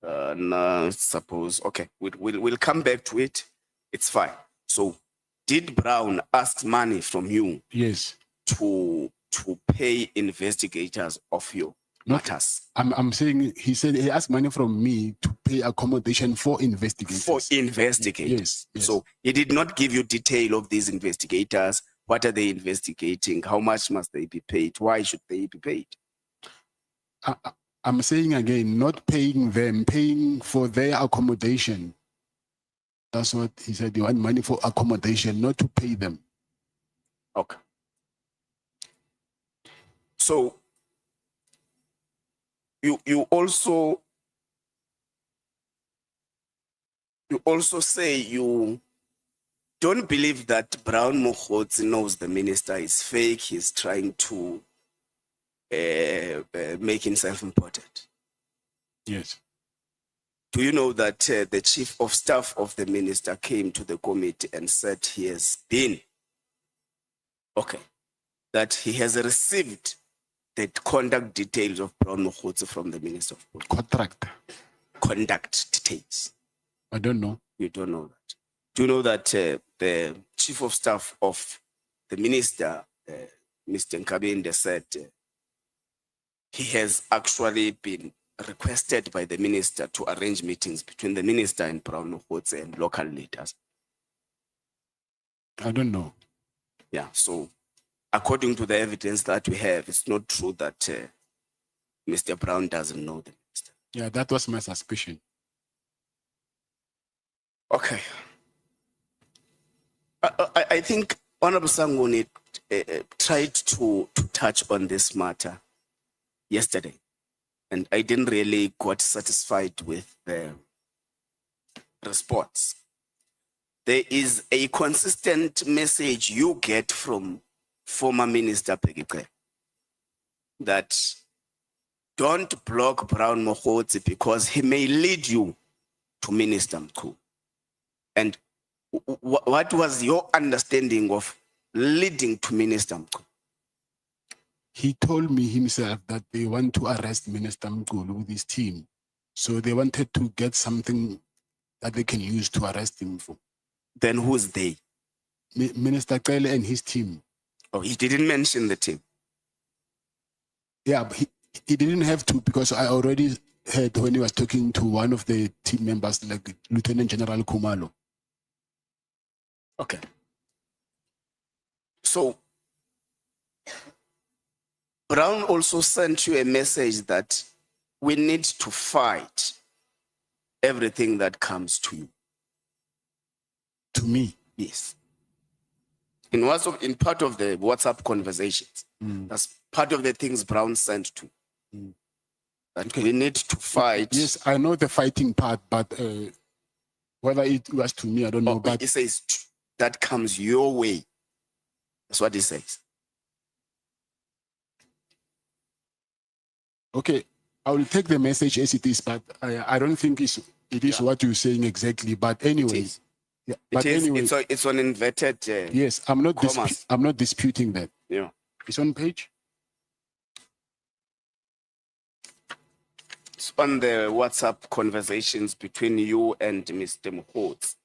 No, it's supposed, okay, we'll come back to it. It's fine. So did Brown ask money from you Yes. to pay investigators of your matters? I'm saying he said he asked money from me to pay accommodation for investigators. For investigators. Yes. So he did not give you detail of these investigators. What are they investigating? How much must they be paid? Why should they be paid? I'm saying again, not paying them, paying for their accommodation. That's what he said. You want money for accommodation, not to pay them. Okay. So you also say you don't believe that Brown Mokhotsi knows the minister is fake. He's trying to make himself important. Yes. Do you know that the chief of staff of the minister came to the committee and said he has been, that he has received the conduct details of Brown Mokhotsi from the minister of police? Contract. Conduct details. I don't know. You don't know that. Do you know that the chief of staff of the minister, Mr. Nkabinde, said he has actually been requested by the minister to arrange meetings between the minister and Brown Mohotse and local leaders. I don't know. Yeah, so according to the evidence that we have, it's not true that Mr. Brown doesn't know the minister. Yeah, that was my suspicion. Okay. I think Honorable Sangoni tried to touch on this matter yesterday, and I didn't really got satisfied with the response. There is a consistent message you get from former Minister Peggy Cele that don't block Brown Mohotse because he may lead you to Minister Mkulu. And what was your understanding of leading to Minister Mkulu? He told me himself that they want to arrest Minister Mkulu with his team. So they wanted to get something that they can use to arrest him for. Then who's they? Minister Cele and his team. Oh, he didn't mention the team. Yeah, but he didn't have to, because I already heard when he was talking to one of the team members, like Lieutenant General Kumalo. Okay. So Brown also sent you a message that we need to fight everything that comes to you. To me. Yes. In part of the WhatsApp conversations, that's part of the things Brown sent to. That we need to fight. Yes, I know the fighting part, but whether it was to me, I don't know. But he says that comes your way. That's what he says. Okay, I will take the message as it is, but I don't think it is what you're saying exactly. But anyway, yeah. But anyway, it's on inverted. Yes, I'm not commas. I'm not disputing that. Yeah, it's on page. It's on the WhatsApp conversations between you and Mr. Mohotse.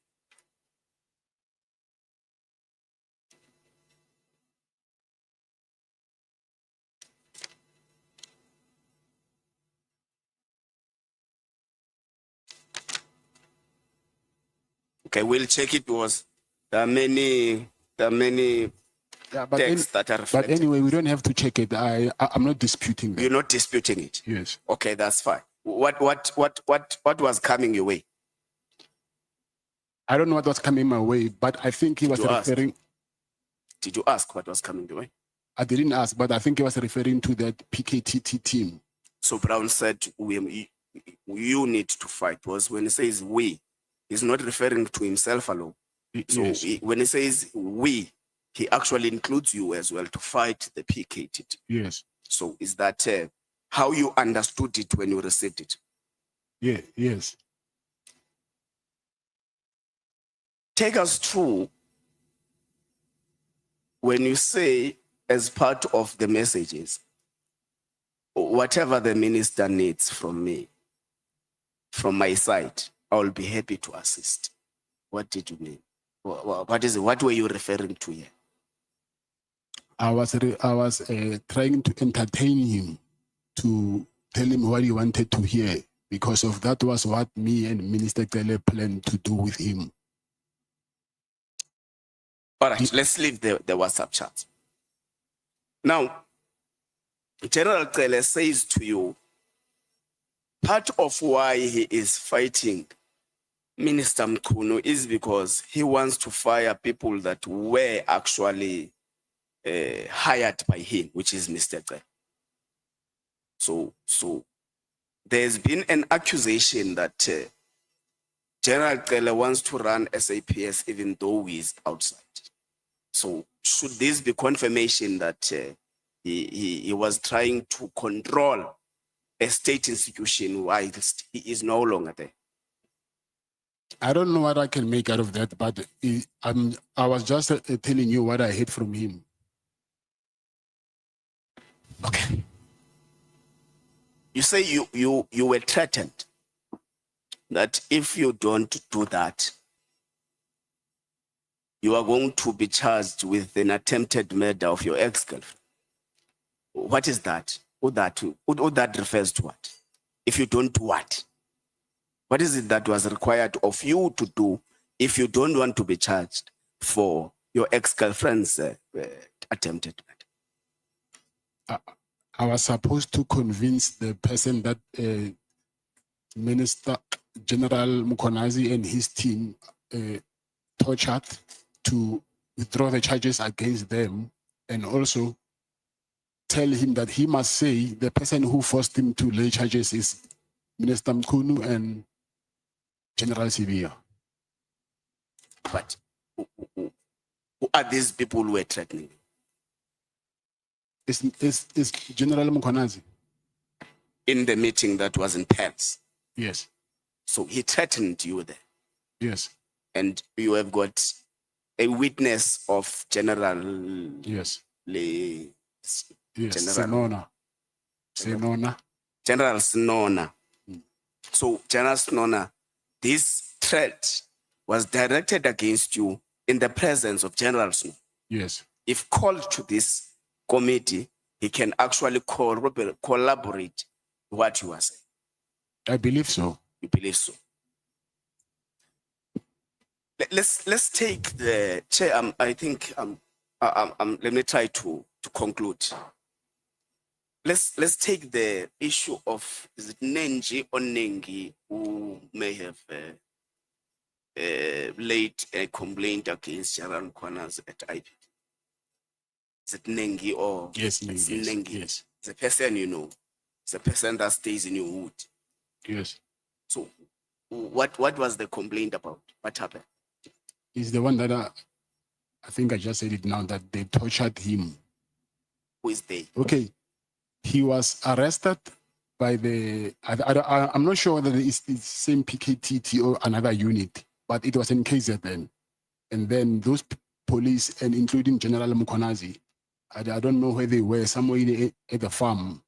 Okay, we'll check it because there are many Yeah, but, texts that are but reflected. anyway, we don't have to check it. I'm not disputing that. You're not disputing it. Yes. Okay, that's fine. What was coming your way? I don't know what was coming my way, but I think he was Did you ask? referring. Did you ask what was coming your way? I didn't ask, but I think he was referring to that PKTT team. So Brown said, you need to fight. Because when he says we, he's not referring to himself alone. So Yes. when he says we, he actually includes you as well to fight the PKTT. Yes. So is that how you understood it when you received it? Yeah. Yes. Take us through when you say, as part of the messages, whatever the minister needs from me, from my side, I will be happy to assist. What did you mean? What were you referring to here? I was trying to entertain him, to tell him what he wanted to hear, because of that was what me and Minister Cele planned to do with him. All right, let's leave the WhatsApp chat. Now, General Cele says to you, part of why he is fighting Minister Mkulu is because he wants to fire people that were actually hired by him, which is Mr. Cele. So there's been an accusation that General Cele wants to run SAPS even though he is outside. So should this be confirmation that he was trying to control a state institution whilst he is no longer there? I don't know what I can make out of that, but I was just telling you what I heard from him. Okay. You say you were threatened that if you don't do that, you are going to be charged with an attempted murder of your ex-girlfriend. What is that? What that refers to what? If you don't do what? What is it that was required of you to do if you don't want to be charged for your ex-girlfriend's attempted murder? I was supposed to convince the person that Minister General Mukonazi and his team tortured to withdraw the charges against them, and also tell him that he must say the person who forced him to lay charges is Minister Mkunu and General Sibia. But who are these people who were threatening you? It's General Mukonazi. In the meeting that was in Paris? Yes, So he threatened you there. yes, And you have got a witness of General yes, Le, yes. General, Senona. General Snona. So General Snona, this threat was directed against you in the presence of General Snona. Yes, If called to this committee, he can actually collaborate what you are saying. I believe so. You believe so? Let's take the chair. I think let me try to conclude. Let's take the issue of, is it Nengi or Nengi, who may have laid a complaint against Sharon Kwanas at IP. Is it Nengi or? Yes, it's yes, Nengi? yes, It's a person you know. It's a person that stays in your wood. yes. So what was the complaint about? What happened? He's the one that I think I just said it now, that they tortured him. Who is they? Okay, he was arrested by the, I'm not sure whether it's the same PKTT or another unit, but it was in KZN. And then those police, and including General Mukonazi, I don't know where they were, somewhere at the farm.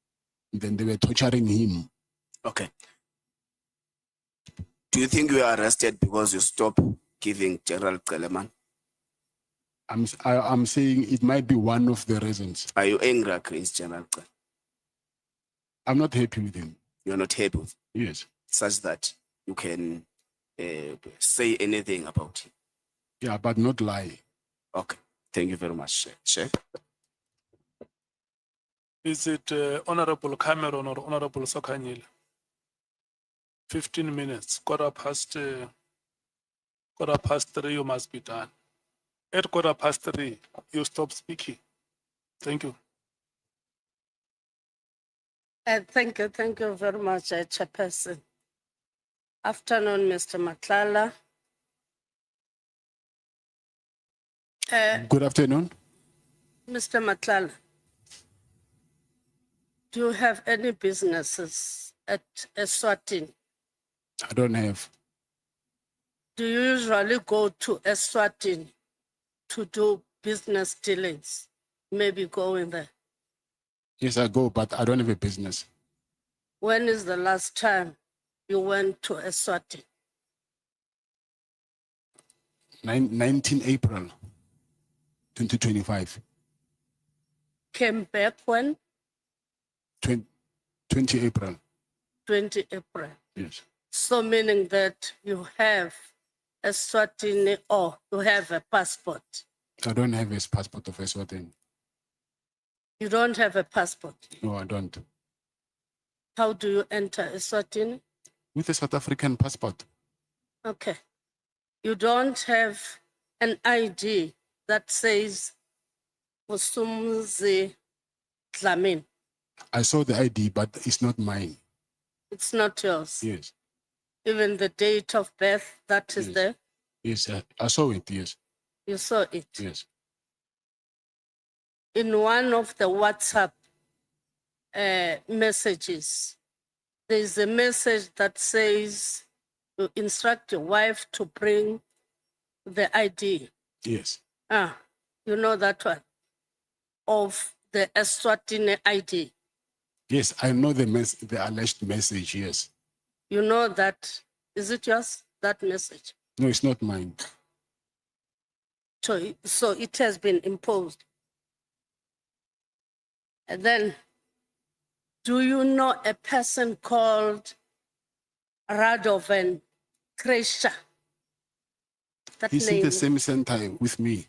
And then they were torturing him. Okay. Do you think you were arrested because you stopped giving General Keleman? I'm saying it might be one of the reasons. Are you angry against General Keleman? I'm not happy with him. You're not happy with him, Yes. such that you can say anything about him? Yeah, but not lie. Okay. Thank you very much, Chair. Is it Honorable Cameron or Honorable Sokanyile? 15 minutes, quarter past 3, you must be done. At 3:15, you stop speaking. Thank you. Thank you very much, Chairperson. Afternoon, Mr. Matlala. Good afternoon. Mr. Matlala, do you have any businesses at Eswatini? I don't have. Do you usually go to Eswatini to do business dealings? Maybe go in there. Yes, I go, but I don't have a business. When is the last time you went to Eswatini? 19 April 2025. Came back when? 20 April. 20 April. Yes. So meaning that you have Eswatini or you have a passport. I don't have a passport of Eswatini. You don't have a passport. No, I don't. How do you enter Eswatini? With a South African passport. Okay. You don't have an ID that says Vusimuzi Dlamini. I saw the ID, but it's not mine. It's not yours. Yes. Even the date of birth that is Yes. there, Yes, I saw it. Yes. you saw it. Yes. In one of the WhatsApp messages, there's a message that says you instruct your wife to bring the ID. Yes. You know that one of the Eswatini ID. Yes, I know the alleged message. Yes. You know that, is it yours, that message? No, it's not mine. So it has been imposed. And then, do you know a person called Radovan Kresha? That He's in name. the same center with me.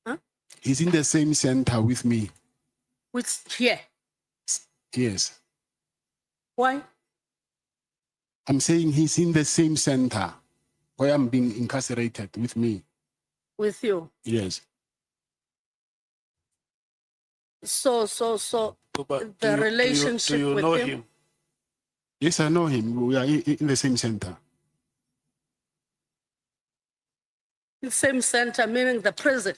Huh? He's in the same center with me. Which here? Yes. Why? I'm saying he's in the same center where I'm being incarcerated with me. With you. Yes. So But the do you relationship with know him. him? Yes, I know him. We are in the same center. The same center, meaning the prison.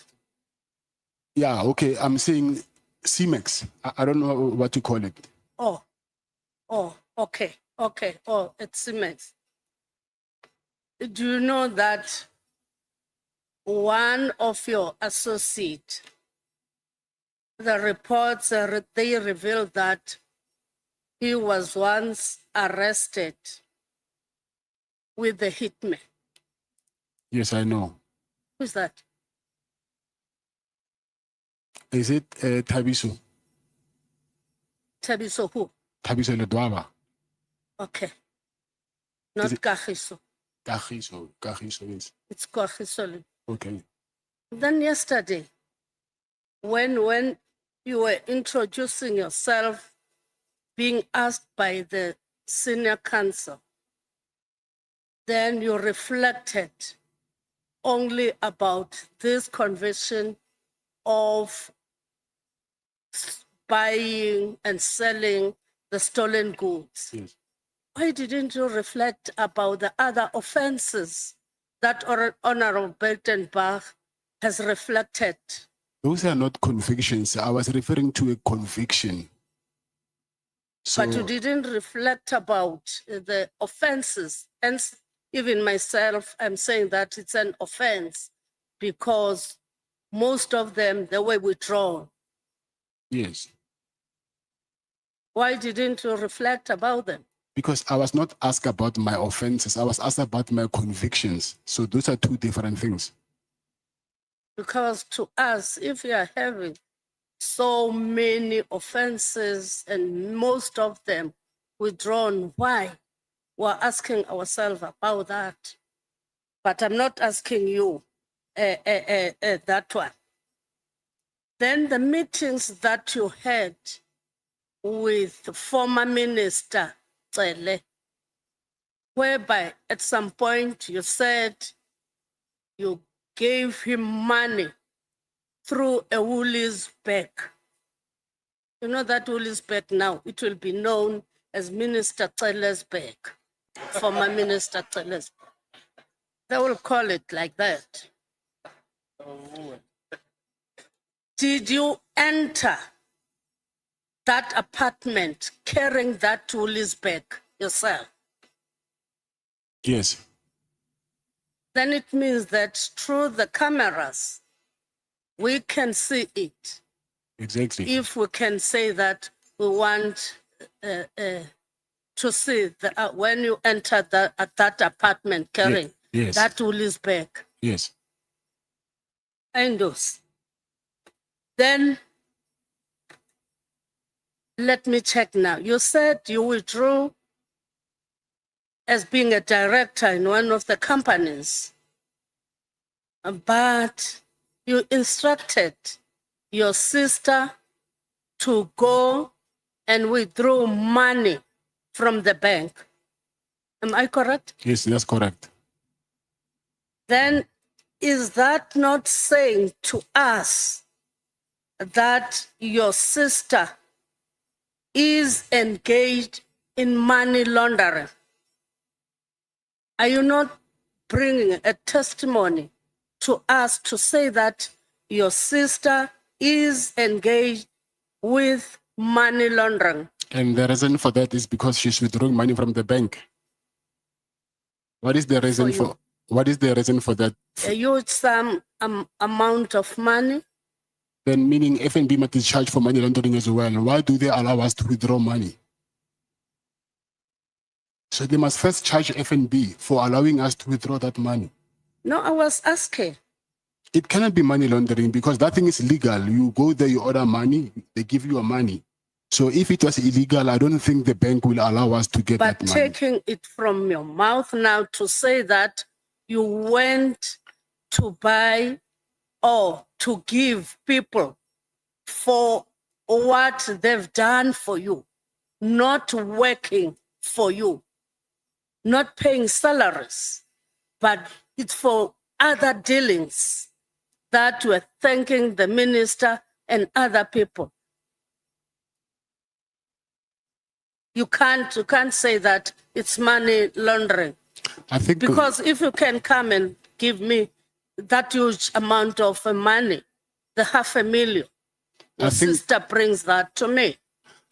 Yeah, okay. I'm saying CMEX. I don't know what to call it. Oh, okay. Oh, it's immense. Do you know that one of your associates, the reports, they revealed that he was once arrested with the hitman. Yes, I know. Who's that? Is it Tabiso? Tabiso who? Tabiso Ledwaba. Okay. Not it- Kagiso. Kagiso, yes. It's Kagiso. Okay. Then yesterday, when you were introducing yourself, being asked by the senior counsel, then you reflected only about this conviction of buying and selling the stolen goods. Yes. Why didn't you reflect about the other offenses that Honorable Bertenbach has reflected? Those are not convictions. I was referring to a conviction. So, But you didn't reflect about the offenses. And even myself, I'm saying that it's an offense because most of them, they were withdrawn. yes. Why didn't you reflect about them? Because I was not asked about my offenses. I was asked about my convictions. So those are two different things. Because to us, if we are having so many offenses and most of them withdrawn, why? We're asking ourselves about that. But I'm not asking you that one. Then the meetings that you had with the former minister, Cele, whereby at some point you said you gave him money through a Woolies bag. You know that Woolies bag now, it will be known as Minister Cele's bag, former Minister Cele's bag. They will call it like that. Did you enter that apartment carrying that Woolies bag yourself? Yes. Then it means that through the cameras, we can see it. Exactly. If we can say that we want to see when you enter that apartment carrying Yes. that Woolies bag. Yes. And those. Then let me check now. You said you withdrew as being a director in one of the companies, but you instructed your sister to go and withdraw money from the bank. Am I correct? Yes, that's correct. Then is that not saying to us that your sister is engaged in money laundering? Are you not bringing a testimony to us to say that your sister is engaged with money laundering? And the reason for that is because she's withdrawing money from the bank. What is the reason you. for what is the reason for that? A huge sum amount of money? Then meaning FNB must be charged for money laundering as well. Why do they allow us to withdraw money? So they must first charge FNB for allowing us to withdraw that money. No, I was asking. It cannot be money laundering because that thing is legal. You go there, you order money, they give you your money. So if it was illegal, I don't think the bank will allow us to get But that money. taking it from your mouth now to say that you went to buy or to give people for what they've done for you, not working for you, not paying salaries, but it's for other dealings that we're thanking the minister and other people. You can't say that it's money laundering. I think Because if you can come and give me that huge amount of money, the 500,000, your I think- sister brings that to me.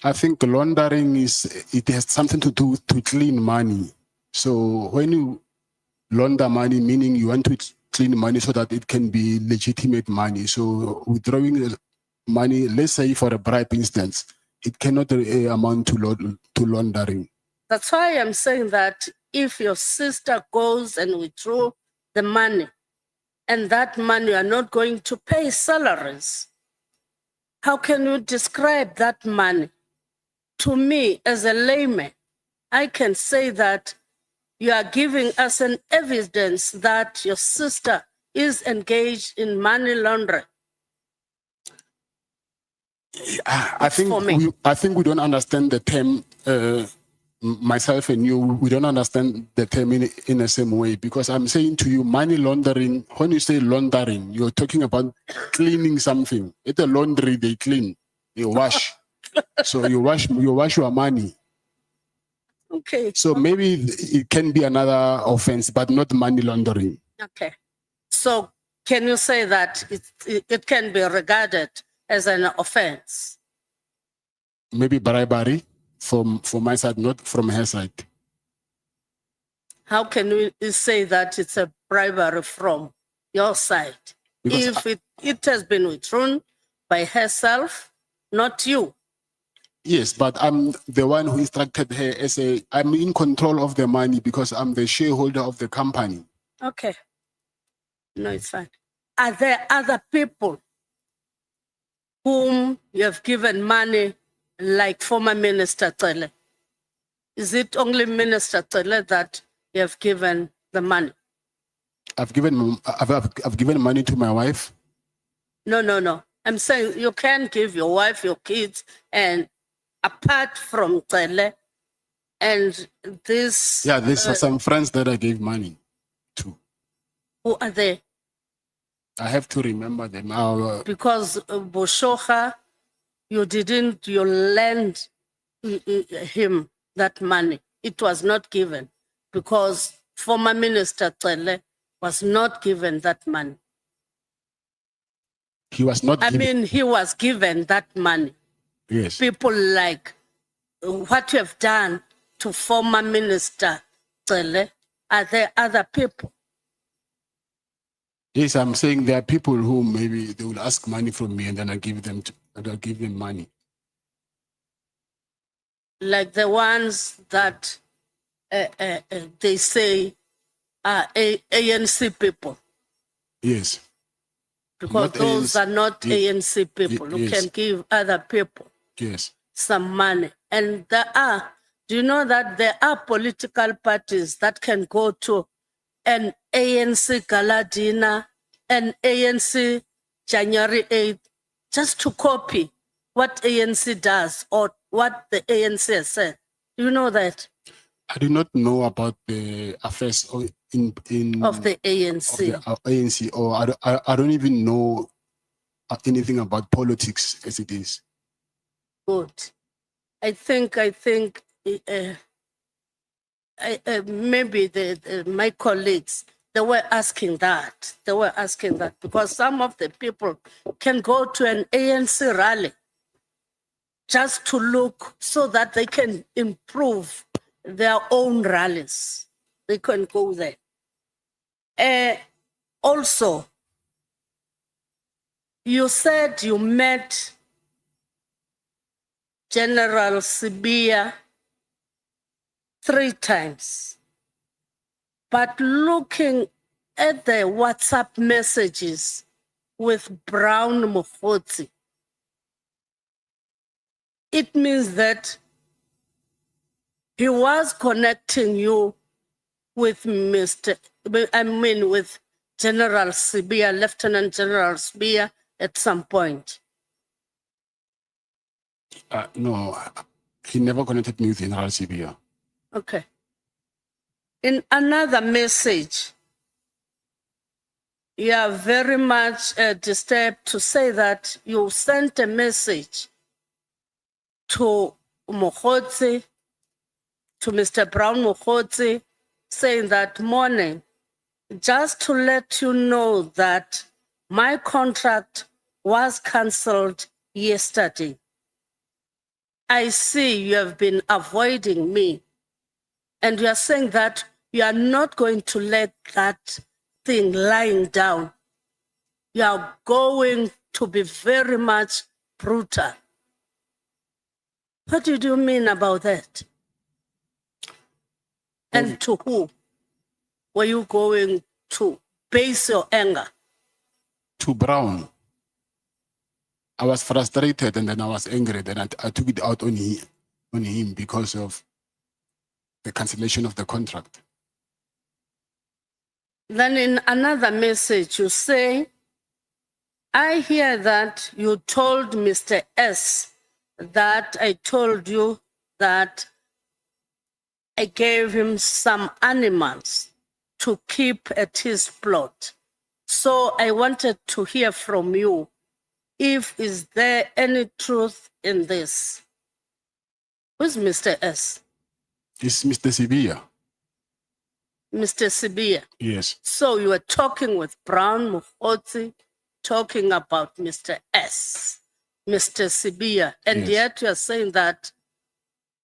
I think laundering it has something to do to clean money. So when you launder money, meaning you want to clean money so that it can be legitimate money. So withdrawing the money, let's say for a bribe instance, it cannot amount to laundering. That's why I'm saying that if your sister goes and withdraw the money, and that money are not going to pay salaries, how can you describe that money? To me, as a layman, I can say that you are giving us an evidence that your sister is engaged in money laundering. I think for me. we don't understand the term. Myself and you, we don't understand the term in the same way because I'm saying to you, money laundering. When you say laundering, you're talking about cleaning something. It's a laundry they clean, they wash. So you wash your money. Okay. So maybe it can be another offense, but not money laundering. Okay. So can you say that it can be regarded as an offense? Maybe bribery from my side, not from her side. How can we say that it's a bribery from your side? Because If it has been withdrawn by herself, not you. Yes, but I'm the one who instructed her I'm in control of the money because I'm the shareholder of the company. Okay. No, it's fine. Are there other people whom you have given money, like former Minister Tele? Is it only Minister Tele that you have given the money? I've given money to my wife. No. I'm saying you can give your wife, your kids, and apart from Tele, and this. Yeah, there's some friends that I gave money to. Who are they? I have to remember them. Because Boshocha, you lend him that money. It was not given because former Minister Tele was not given that money. He was not. He was given that money. Yes. People like what you have done to former Minister Tele, are there other people? Yes, I'm saying there are people who maybe they will ask money from me and then I'll give them money. Like the ones that they say are ANC people. Yes. Because Not those ANC. are not ANC people who Yes. can give other people Yes. some money. And do you know that there are political parties that can go to an ANC gala dinner, an ANC January 8th, just to copy what ANC does or what the ANC has said? Do you know that? I do not know about the affairs Of the ANC. of the ANC, or I don't even know anything about politics as it is. Good. I think maybe my colleagues, they were asking that. They were asking that because some of the people can go to an ANC rally just to look so that they can improve their own rallies. They can go there. Also, you said you met General Sibia 3 times. But looking at the WhatsApp messages with Brown Mokgotsi, it means that he was connecting you with with General Sibia, Lieutenant General Sibia at some point. No, he never connected me with General Sibia. Okay. In another message, you are very much disturbed to say that you sent a message to Mokgotsi, to Mr. Brown Mokgotsi, saying that morning, just to let you know that my contract was cancelled yesterday. I see you have been avoiding me, and you are saying that you are not going to let that thing lying down. You are going to be very much brutal. What did you mean about that? And to who were you going to base your anger? To Brown. I was frustrated and then I was angry. Then I took it out on him because of the cancellation of the contract. Then in another message, you say, I hear that you told Mr. S that I told you that I gave him some animals to keep at his plot. So I wanted to hear from you if is there any truth in this. Who's Mr. S? It's Mr. Sibia. Mr. Sibia. Yes. So you were talking with Brown Mokgotsi, talking about Mr. S, Mr. Sibia, and Yes. yet you're saying that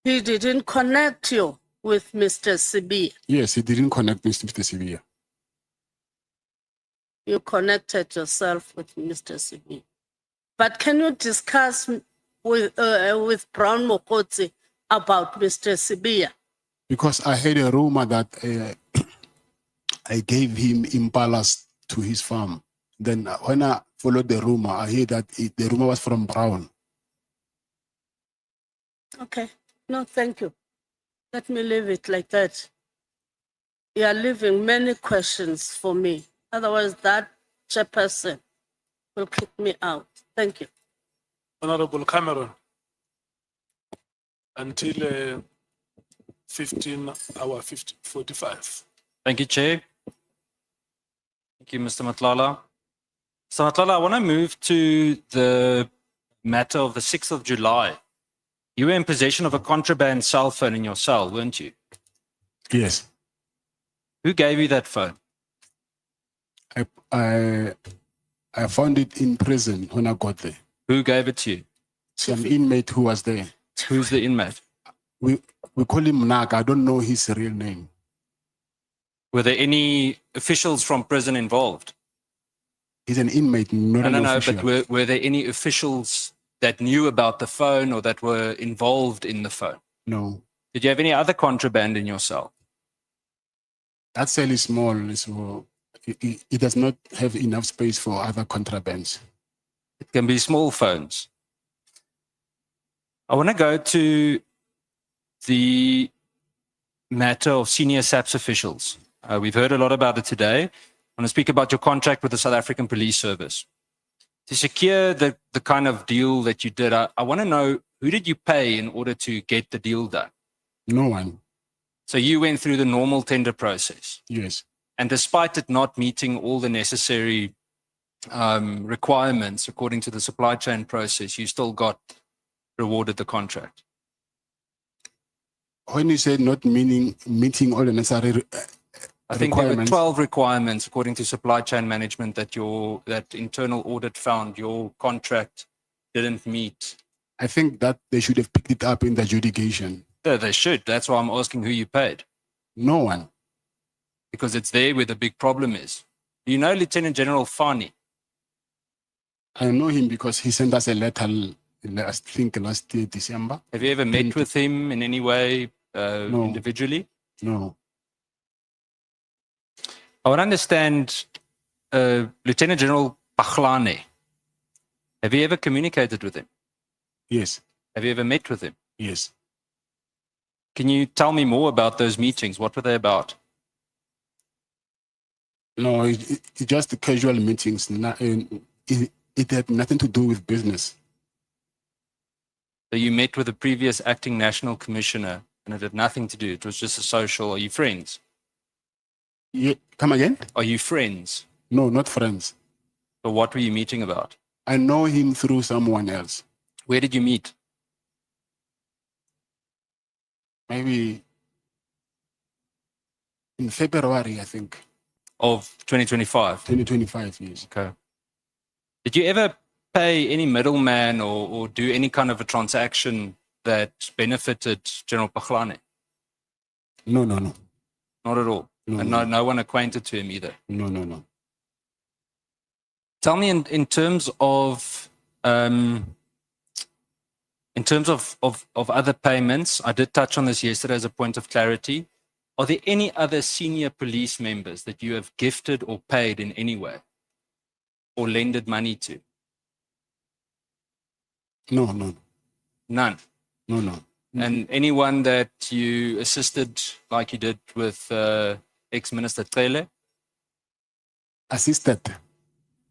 he didn't connect you with Mr. Sibia. Yes, he didn't connect me to Mr. Sibia. You connected yourself with Mr. Sibia. But can you discuss with Brown Mokgotsi about Mr. Sibia? Because I heard a rumor that I gave him impalas to his farm. Then when I followed the rumor, I heard that the rumor was from Brown. Okay. No, thank you. Let me leave it like that. You are leaving many questions for me. Otherwise, that chairperson will kick me out. Thank you. Honorable Cameron, until 15:45. Thank you, Chair. Thank you, Mr. Matlala. So, Matlala, I want to move to the matter of the 6th of July. You were in possession of a contraband cell phone in your cell, weren't you? Yes. Who gave you that phone? I found it in prison when I got there. Who gave it to you? Some inmate who was there. Who's the inmate? We call him Nak. I don't know his real name. Were there any officials from prison involved? He's an inmate, not an official. But were there any officials that knew about the phone or that were involved in the phone? No. Did you have any other contraband in your cell? That cell is small, so it does not have enough space for other contrabands. It can be small phones. I want to go to the matter of senior SAPS officials. We've heard a lot about it today. I want to speak about your contract with the South African Police Service. To secure the kind of deal that you did, I want to know, who did you pay in order to get the deal done? No one. So you went through the normal tender process. Yes. And despite it not meeting all the necessary requirements according to the supply chain process, you still got rewarded the contract. When you say not meeting all the necessary I think there were requirements, 12 requirements according to supply chain management that that internal audit found your contract didn't meet. I think that they should have picked it up in the adjudication. Yeah, they should. That's why I'm asking who you paid, No one. because it's there where the big problem is. You know Lieutenant General Fani? I know him because he sent us a letter, I think last year, December. Have you ever met with him in any way No. individually? No. I would understand Lieutenant General Paglane. Have you ever communicated with him? Yes, Have you ever met with him? yes. Can you tell me more about those meetings? What were they about? No, it's just the casual meetings. It had nothing to do with business. So you met with the previous acting national commissioner and it had nothing to do. It was just a social. Are you friends? Yeah, come again? Are you friends? No, not friends. But what were you meeting about? I know him through someone else. Where did you meet? Maybe in February, I think, Of 2025? 2025, yes. Okay. Did you ever pay any middleman or do any kind of a transaction that benefited General Paglane? No. Not at all. No, And no one acquainted to him either. No. Tell me in terms of other payments, I did touch on this yesterday as a point of clarity. Are there any other senior police members that you have gifted or paid in any way or lended money to? No. None. No. And anyone that you assisted like you did with ex-minister Tele? Assisted.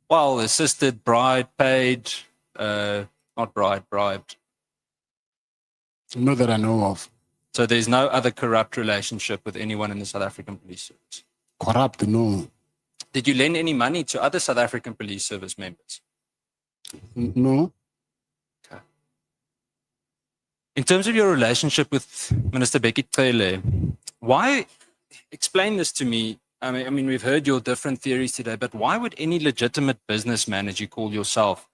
Well, assisted, bribed, paid, not bribed. Not that I know of. So there's no other corrupt relationship with anyone in the South African Police Service. Corrupt, no. Did you lend any money to other South African Police Service members? No. Okay. In terms of your relationship with Minister Becky Cele, why, explain this to me. I mean, we've heard your different theories today, but why would any legitimate businessman, as you call yourself,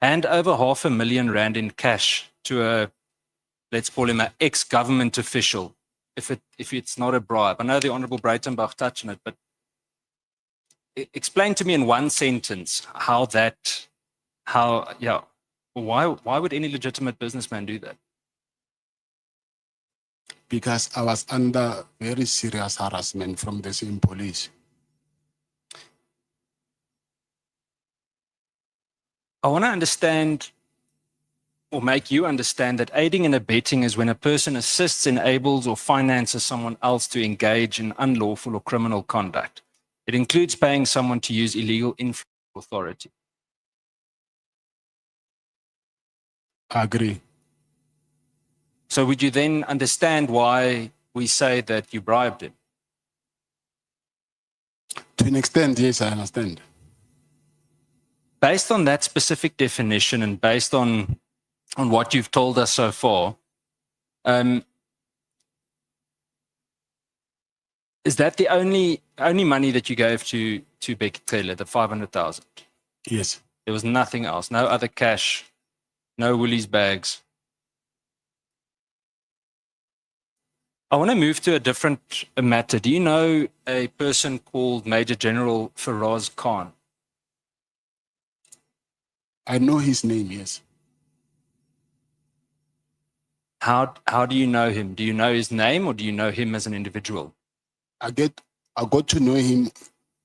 hand over R500,000 in cash to a, let's call him an ex-government official, if it's not a bribe? I know the Honorable Breitenbach touched on it, but explain to me in one sentence why would any legitimate businessman do that? Because I was under very serious harassment from the same police. I want to understand or make you understand that aiding and abetting is when a person assists, enables, or finances someone else to engage in unlawful or criminal conduct. It includes paying someone to use illegal influence or authority. I agree. So would you then understand why we say that you bribed him? To an extent, yes, I understand. Based on that specific definition and based on what you've told us so far, is that the only money that you gave to Becky Taylor, the 500,000? Yes. There was nothing else, no other cash, no Woolies bags. I want to move to a different matter. Do you know a person called Major General Faraz Khan? I know his name, yes. How do you know him? Do you know his name or do you know him as an individual? I got to know him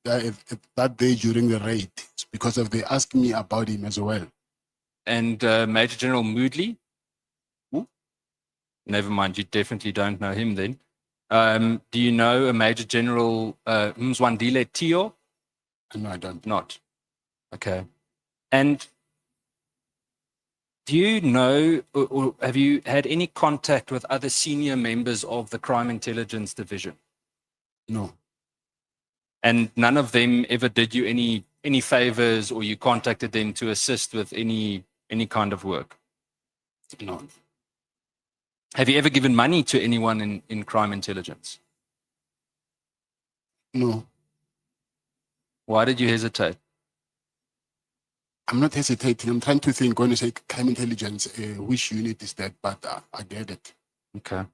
that day during the raid because of they asked me about him as well. And Major General Moodley? Who? Never mind, you definitely don't know him then. Do you know a Major General Mzwandile Tio? No, I don't. Not. Okay. And do you know or have you had any contact with other senior members of the Crime Intelligence Division? No. And none of them ever did you any favors or you contacted them to assist with any kind of work? No. Have you ever given money to anyone in crime intelligence? No. Why did you hesitate? I'm not hesitating. I'm trying to think when you say crime intelligence, which unit is that? But I get it. Okay.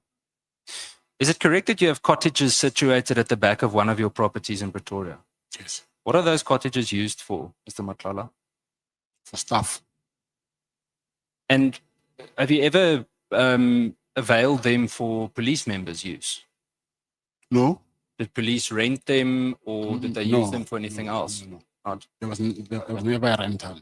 Is it correct that you have cottages situated at the back of one of your properties in Pretoria? Yes. What are those cottages used for, Mr. Matlala? For staff. And have you ever availed them for police members' use? No. Did police rent them or did they No. use them for anything else? No. There was never a rental.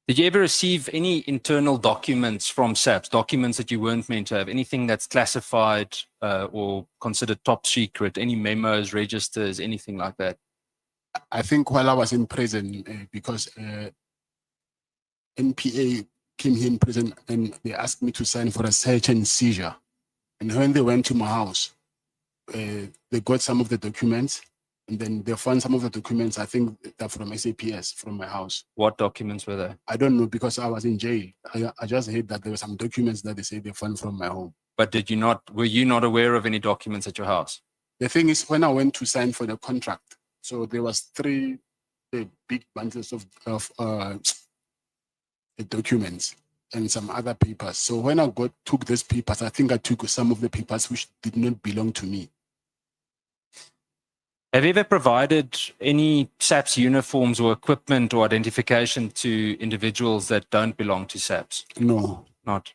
Did you ever receive any internal documents from SAPS, documents that you weren't meant to have, anything that's classified or considered top secret, any memos, registers, anything like that? I think while I was in prison, because NPA came here in prison and they asked me to sign for a search and seizure. And when they went to my house, they got some of the documents, and then they found some of the documents, I think they're from SAPS, from my house. What documents were they? I don't know, because I was in jail. I just heard that there were some documents that they say they found from my home. But were you not aware of any documents at your house? The thing is, when I went to sign for the contract, so there was three big bundles of the documents and some other papers. So when I took these papers, I think I took some of the papers which did not belong to me. Have you ever provided any SAPS uniforms or equipment or identification to individuals that don't belong to SAPS? No. Not.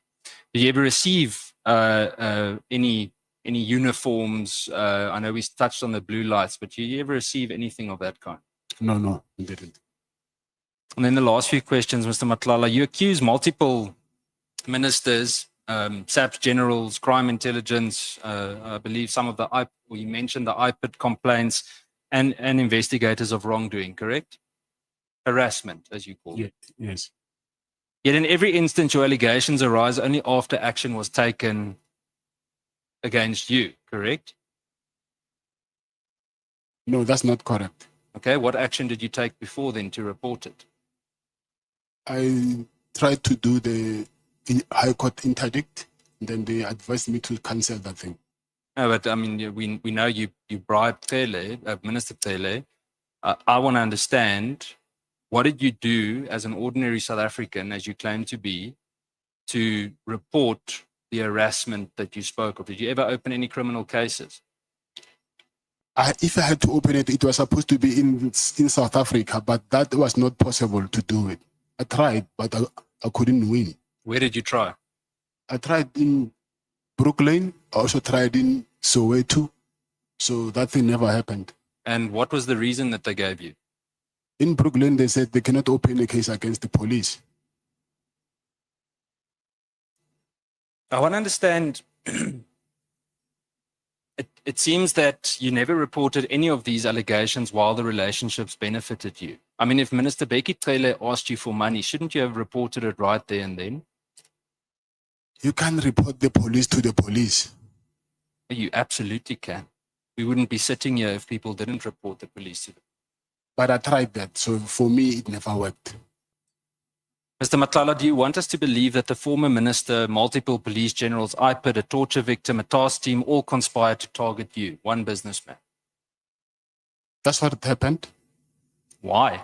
Did you ever receive any uniforms? I know we touched on the blue lights, but did you ever receive anything of that kind? No, I didn't. And then the last few questions, Mr. Matlala, you accuse multiple ministers, SAPS generals, crime intelligence, I believe some of you mentioned the IPID complaints and investigators of wrongdoing, correct? Harassment, as you call it. Yes. Yet in every instance, your allegations arise only after action was taken against you, correct? No, that's not correct. Okay, what action did you take before then to report it? I tried to do the High Court interdict, and then they advised me to cancel that thing. No, but I mean, we know you bribed Tele, Minister Tele. I want to understand, what did you do as an ordinary South African, as you claim to be, to report the harassment that you spoke of? Did you ever open any criminal cases? If I had to open it, it was supposed to be in South Africa, but that was not possible to do it. I tried, but I couldn't win. Where did you try? I tried in Brooklyn. I also tried in Soweto. So that thing never happened. And what was the reason that they gave you? In Brooklyn, they said they cannot open a case against the police. I want to understand, it seems that you never reported any of these allegations while the relationships benefited you. I mean, if Minister Becky Cele asked you for money, shouldn't you have reported it right there and then? You can't report the police to the police. You absolutely can. We wouldn't be sitting here if people didn't report the police to them. But I tried that. So for me, it never worked. Mr. Matlala, do you want us to believe that the former minister, multiple police generals, IPID, a torture victim, a task team, all conspired to target you, one businessman? That's what happened. Why?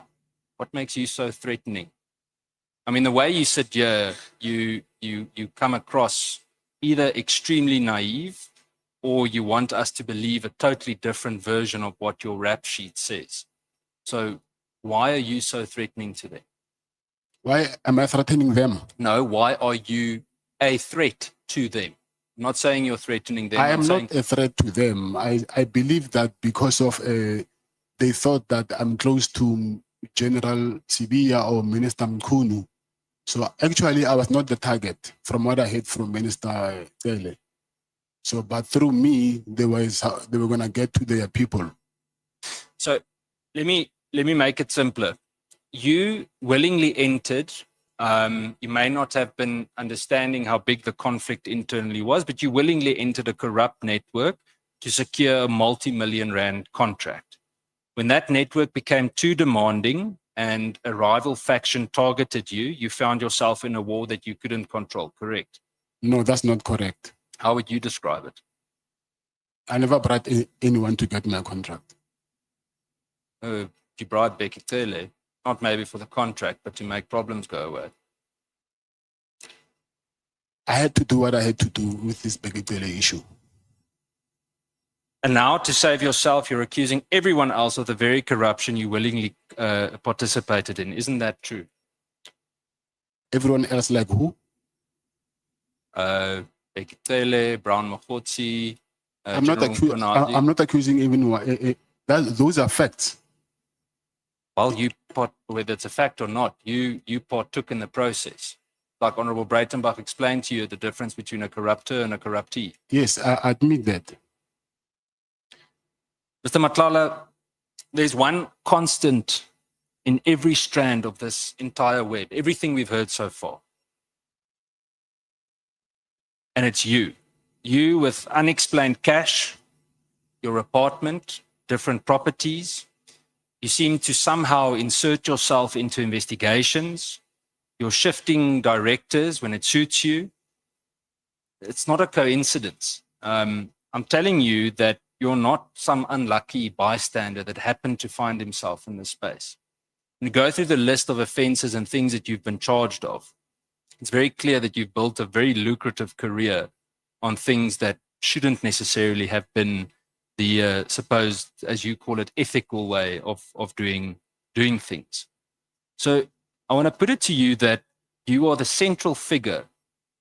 What makes you so threatening? I mean, the way you sit here, you come across either extremely naive or you want us to believe a totally different version of what your rap sheet says. So why are you so threatening to them? Why am I threatening them? No, why are you a threat to them? I'm not saying you're threatening them. I am not a threat to them. I believe that because of they thought that I'm close to General Sibiya or Minister Mkhunu. So actually, I was not the target from what I heard from Minister Tele. So, but through me, they were going to get to their people. So let me make it simpler. You willingly entered. You may not have been understanding how big the conflict internally was, but you willingly entered a corrupt network to secure a multi-million rand contract. When that network became too demanding and a rival faction targeted you, you found yourself in a war that you couldn't control, correct? No, that's not correct. How would you describe it? I never brought anyone to get my contract. You bribed Becky Tele, not maybe for the contract, but to make problems go away. I had to do what I had to do with this Becky Tele issue. And now, to save yourself, you're accusing everyone else of the very corruption you willingly participated in. Isn't that true? Everyone else like who? Becky Tele, Brown Mogotsi. I'm not accusing even those are facts. well, whether it's a fact or not, you partook in the process. Like Honorable Breitenbach explained to you the difference between a corruptor and a corruptee. Yes, I admit that. Mr. Matlala, there's one constant in every strand of this entire web, everything we've heard so far. And it's you. You with unexplained cash, your apartment, different properties. You seem to somehow insert yourself into investigations. You're shifting directors when it suits you. It's not a coincidence. I'm telling you that you're not some unlucky bystander that happened to find himself in this space. And go through the list of offenses and things that you've been charged of. It's very clear that you've built a very lucrative career on things that shouldn't necessarily have been the supposed, as you call it, ethical way of doing things. So I want to put it to you that you are the central figure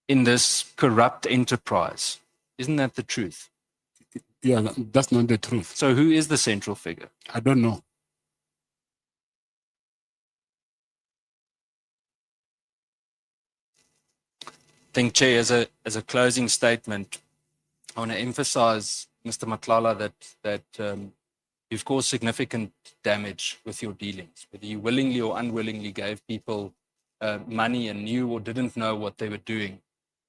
in this corrupt enterprise. Isn't that the truth? Yeah, that's not the truth. So who is the central figure? I don't know. I think, Chair, as a closing statement, I want to emphasize, Mr. Matlala, that you've caused significant damage with your dealings, whether you willingly or unwillingly gave people money and knew or didn't know what they were doing.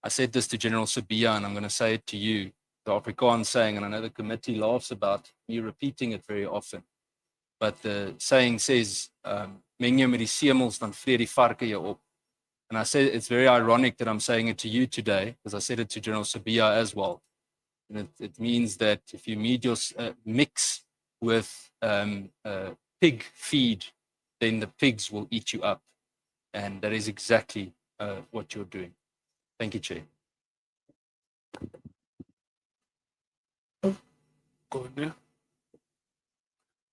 I said this to General Sibiya, and I'm going to say it to you. The Afrikaans saying, and I know the committee laughs about me repeating it very often, but the saying says, "Meng jou met die semels, dan vreet die varke jou op." And I said it's very ironic that I'm saying it to you today, because I said it to General Sibiya as well. And it means that if you mix with pig feed, then the pigs will eat you up. And that is exactly what you're doing. Thank you, Chair. Good.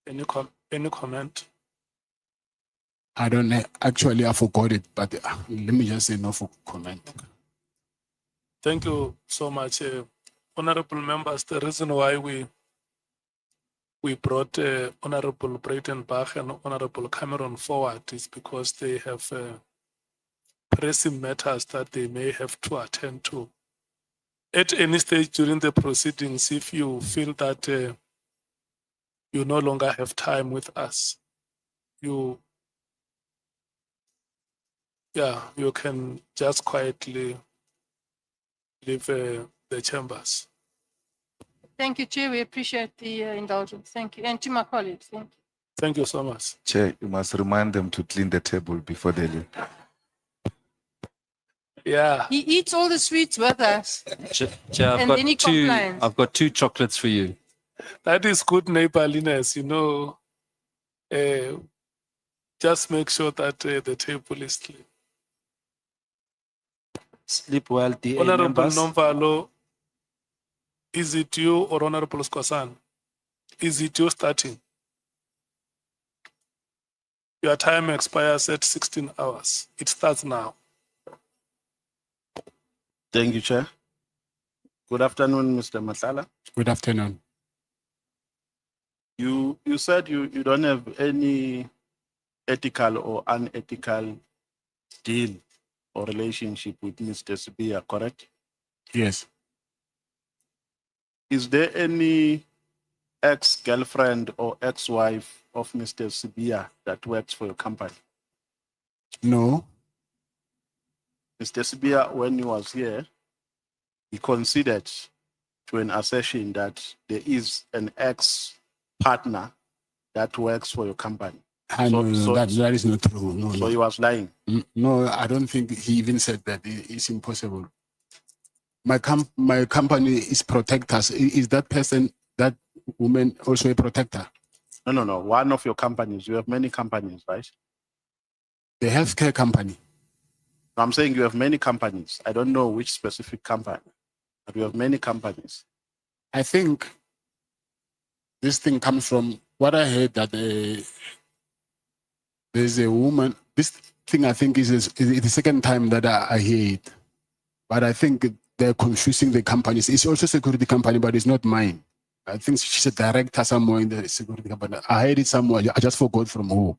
Any comment? I don't know. Actually, I forgot it, but let me just say no for comment. Thank you so much, honorable members. The reason why we brought Honorable Breitenbach and Honorable Cameron forward is because they have pressing matters that they may have to attend to. At any stage during the proceedings, if you feel that you no longer have time with us, you can just quietly leave the chambers. Thank you, Chair. We appreciate the indulgence. Thank you. And to my colleagues, thank you. Thank you so much. Chair, you must remind them to clean the table before they leave. Yeah. He eats all the sweets with us. Chair, And then he complains. I've got 2 chocolates for you. That is good neighborliness, just make sure that the table is clean. Sleep well, DA Honorable members. Nomvalo, is it you or Honorable Skosan? Is it you starting? Your time expires at 16 hours. It starts now. Thank you, Chair. Good afternoon, Mr. Matlala. Good afternoon. You said you don't have any ethical or unethical deal or relationship with Mr. Sibiya, correct? Yes. Is there any ex-girlfriend or ex-wife of Mr. Sibiya that works for your company? No. Mr. Sibiya, when he was here, he conceded to an assertion that there is an ex-partner that works for your company. That is not true. No, So he was lying. no, I don't think he even said that. It's impossible. My company is protectors. Is that person, that woman, also a protector? No. One of your companies. You have many companies, right? The healthcare company. I'm saying you have many companies. I don't know which specific company, but you have many companies. I think this thing comes from what I heard, that there's a woman. This thing, I think, is the second time that I hear it. But I think they're confusing the companies. It's also a security company, but it's not mine. I think she's a director somewhere in the security company. I heard it somewhere. I just forgot from who.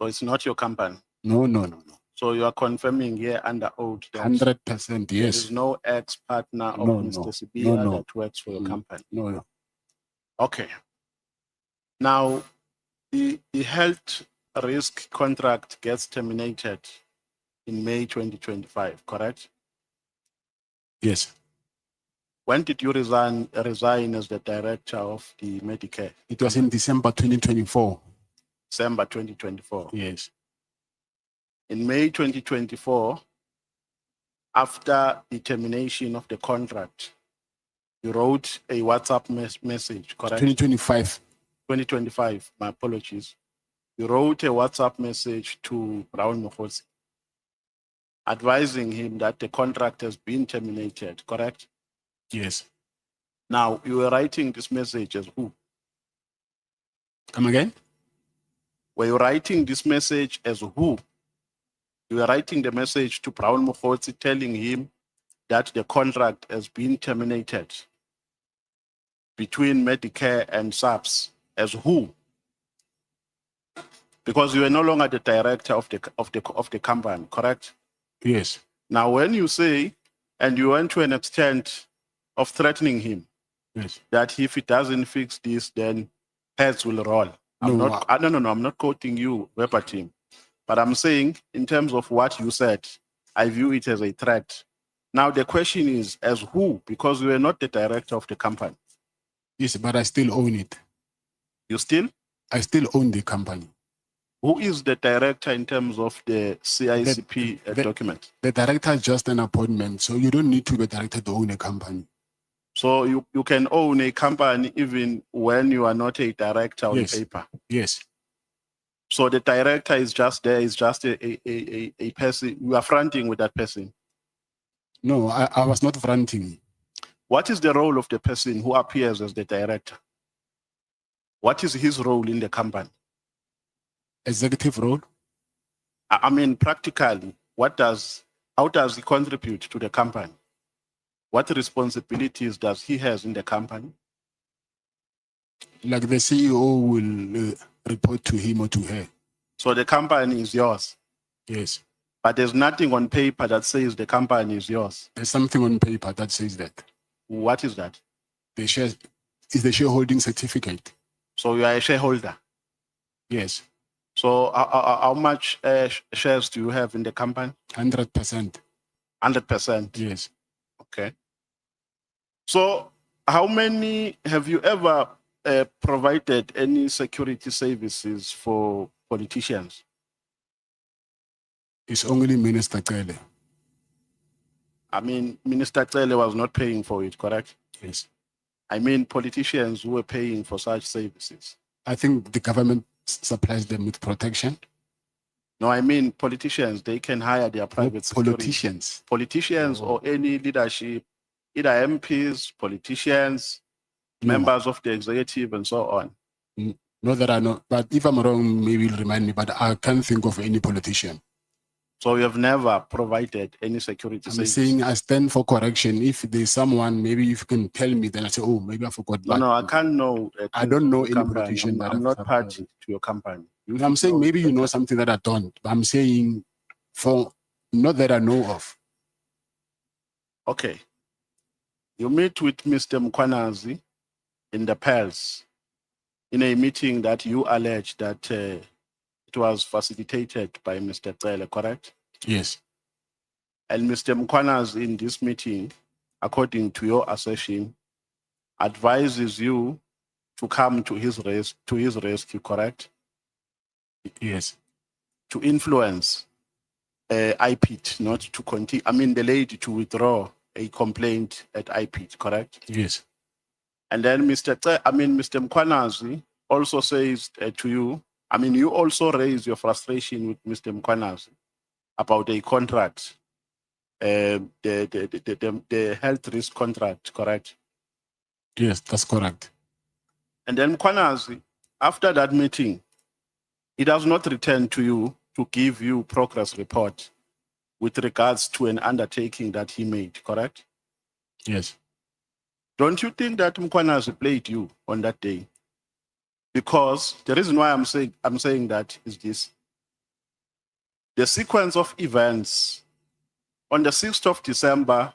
So it's not your company. No, no, no, no. So you are confirming here under oath that 100%, there yes. is no ex-partner of No, Mr. no, Sibia no. that works for your company. No, no. Okay. Now, the health risk contract gets terminated in May 2025, correct? Yes. When did you resign as the director of the Medicare? It was in December 2024. December 2024. Yes. In May 2024, after the termination of the contract, you wrote a WhatsApp message, correct? 2025. 2025, my apologies. You wrote a WhatsApp message to Brown Mohosi advising him that the contract has been terminated, correct? Yes. Now, you were writing this message as who? Come again? Were you writing this message as who? You were writing the message to Brown Mohosi telling him that the contract has been terminated between Medicare and SAPS as who? Because you are no longer the director of the company, correct? Yes. Now, when you say, and you went to an extent of threatening him, Yes. that if he doesn't fix this, then heads will roll. No, I'm not quoting you verbatim, but I'm saying in terms of what you said, I view it as a threat. Now, the question is, as who? Because you are not the director of the company. Yes, but I still own it. You still? I still own the company. Who is the director in terms of the CICP document? The director is just an appointment, so you don't need to be a director to own a company. So you can own a company even when you are not a director on Yes. paper. Yes. So the director is just there, is just a person. You are fronting with that person. No, I was not fronting. What is the role of the person who appears as the director? What is his role in the company? Executive role? I mean, practically, how does he contribute to the company? What responsibilities does he has in the company? Like the CEO will report to him or to her. So the company is yours, Yes. but there's nothing on paper that says the company is yours. There's something on paper that says that. What is that? The shares is the shareholding certificate. So you are a shareholder. Yes. So how much shares do you have in the company? 100%. 100%. Yes. Okay. So how many have you ever provided any security services for politicians? It's only Minister Kele. I mean, Minister Tele was not paying for it, correct? Yes. I mean, politicians who were paying for such services. I think the government supplies them with protection. No, I mean, politicians, they can hire their private security. Politicians. Politicians or any leadership, either MPs, politicians, No. members of the executive and so on. Not that I know, but if I'm wrong, maybe you'll remind me, but I can't think of any politician. So you have never provided any security I'm services? saying I stand for correction. If there's someone, maybe if you can tell me, then I say, oh, maybe I forgot. No, I can't know. I don't know any company. politician that I'm not I've party to your company. You I'm should saying know maybe you know better. something that I don't, but I'm saying for not that I know of. Okay. You meet with Mr. Mkwanazi in the Pels in a meeting that you allege that it was facilitated by Mr. Tsele, correct? Yes. And Mr. Mkwanazi in this meeting, according to your assertion, advises you to come to his rescue, correct? Yes. To influence IPIT, not to continue. I mean, the lady to withdraw a complaint at IPIT, correct? Yes. And then Mr. Mkwanazi also says to you, I mean, you also raise your frustration with Mr. Mkwanazi about a contract, the health risk contract, correct? Yes, that's correct. And then Mkwanazi, after that meeting, he does not return to you to give you progress report with regards to an undertaking that he made, correct? Yes. Don't you think that Mkwanazi played you on that day? Because the reason why I'm saying that is this. the sequence of events, on the 6th of December,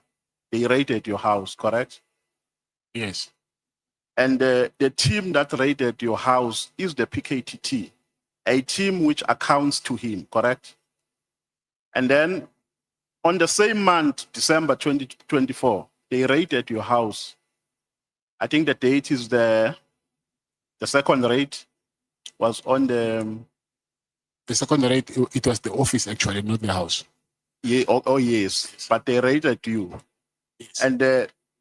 they raided your house, correct? Yes. And the team that raided your house is the PKTT, a team which accounts to him, correct? And then on the same month, December 2024, they raided your house. I think the date is the second raid was on the, The second raid, it was the office actually, not the house. yeah, oh yes, but they raided you. Yes. And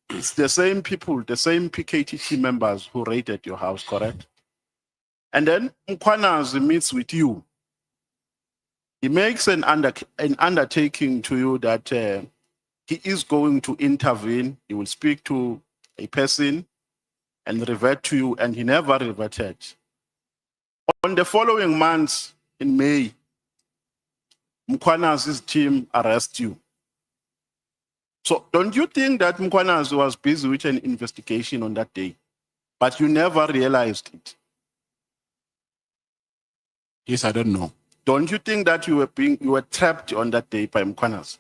it's the same people, the same PKTT members who raided your house, correct? And then Mkwanazi meets with you. He makes an undertaking to you that he is going to intervene. He will speak to a person and revert to you, and he never reverted. On the following months, in May, Mkwanazi's team arrest you. So don't you think that Mkwanazi was busy with an investigation on that day, but you never realized it? Yes, I don't know. Don't you think that you were trapped on that day by Mkwanazi?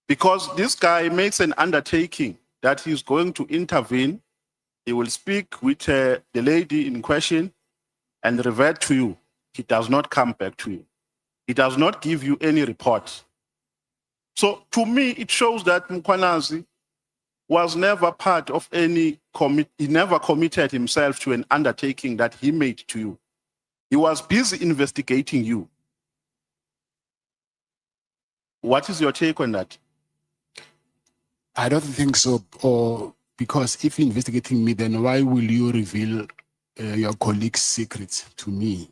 Because this guy makes an undertaking that he's going to intervene. He will speak with the lady in question and revert to you. He does not come back to you. He does not give you any report. So to me, it shows that Mkwanazi was never part of any he never committed himself to an undertaking that he made to you. He was busy investigating you. What is your take on that? I don't think so. Or because if you're investigating me, then why will you reveal your colleague's secrets to me?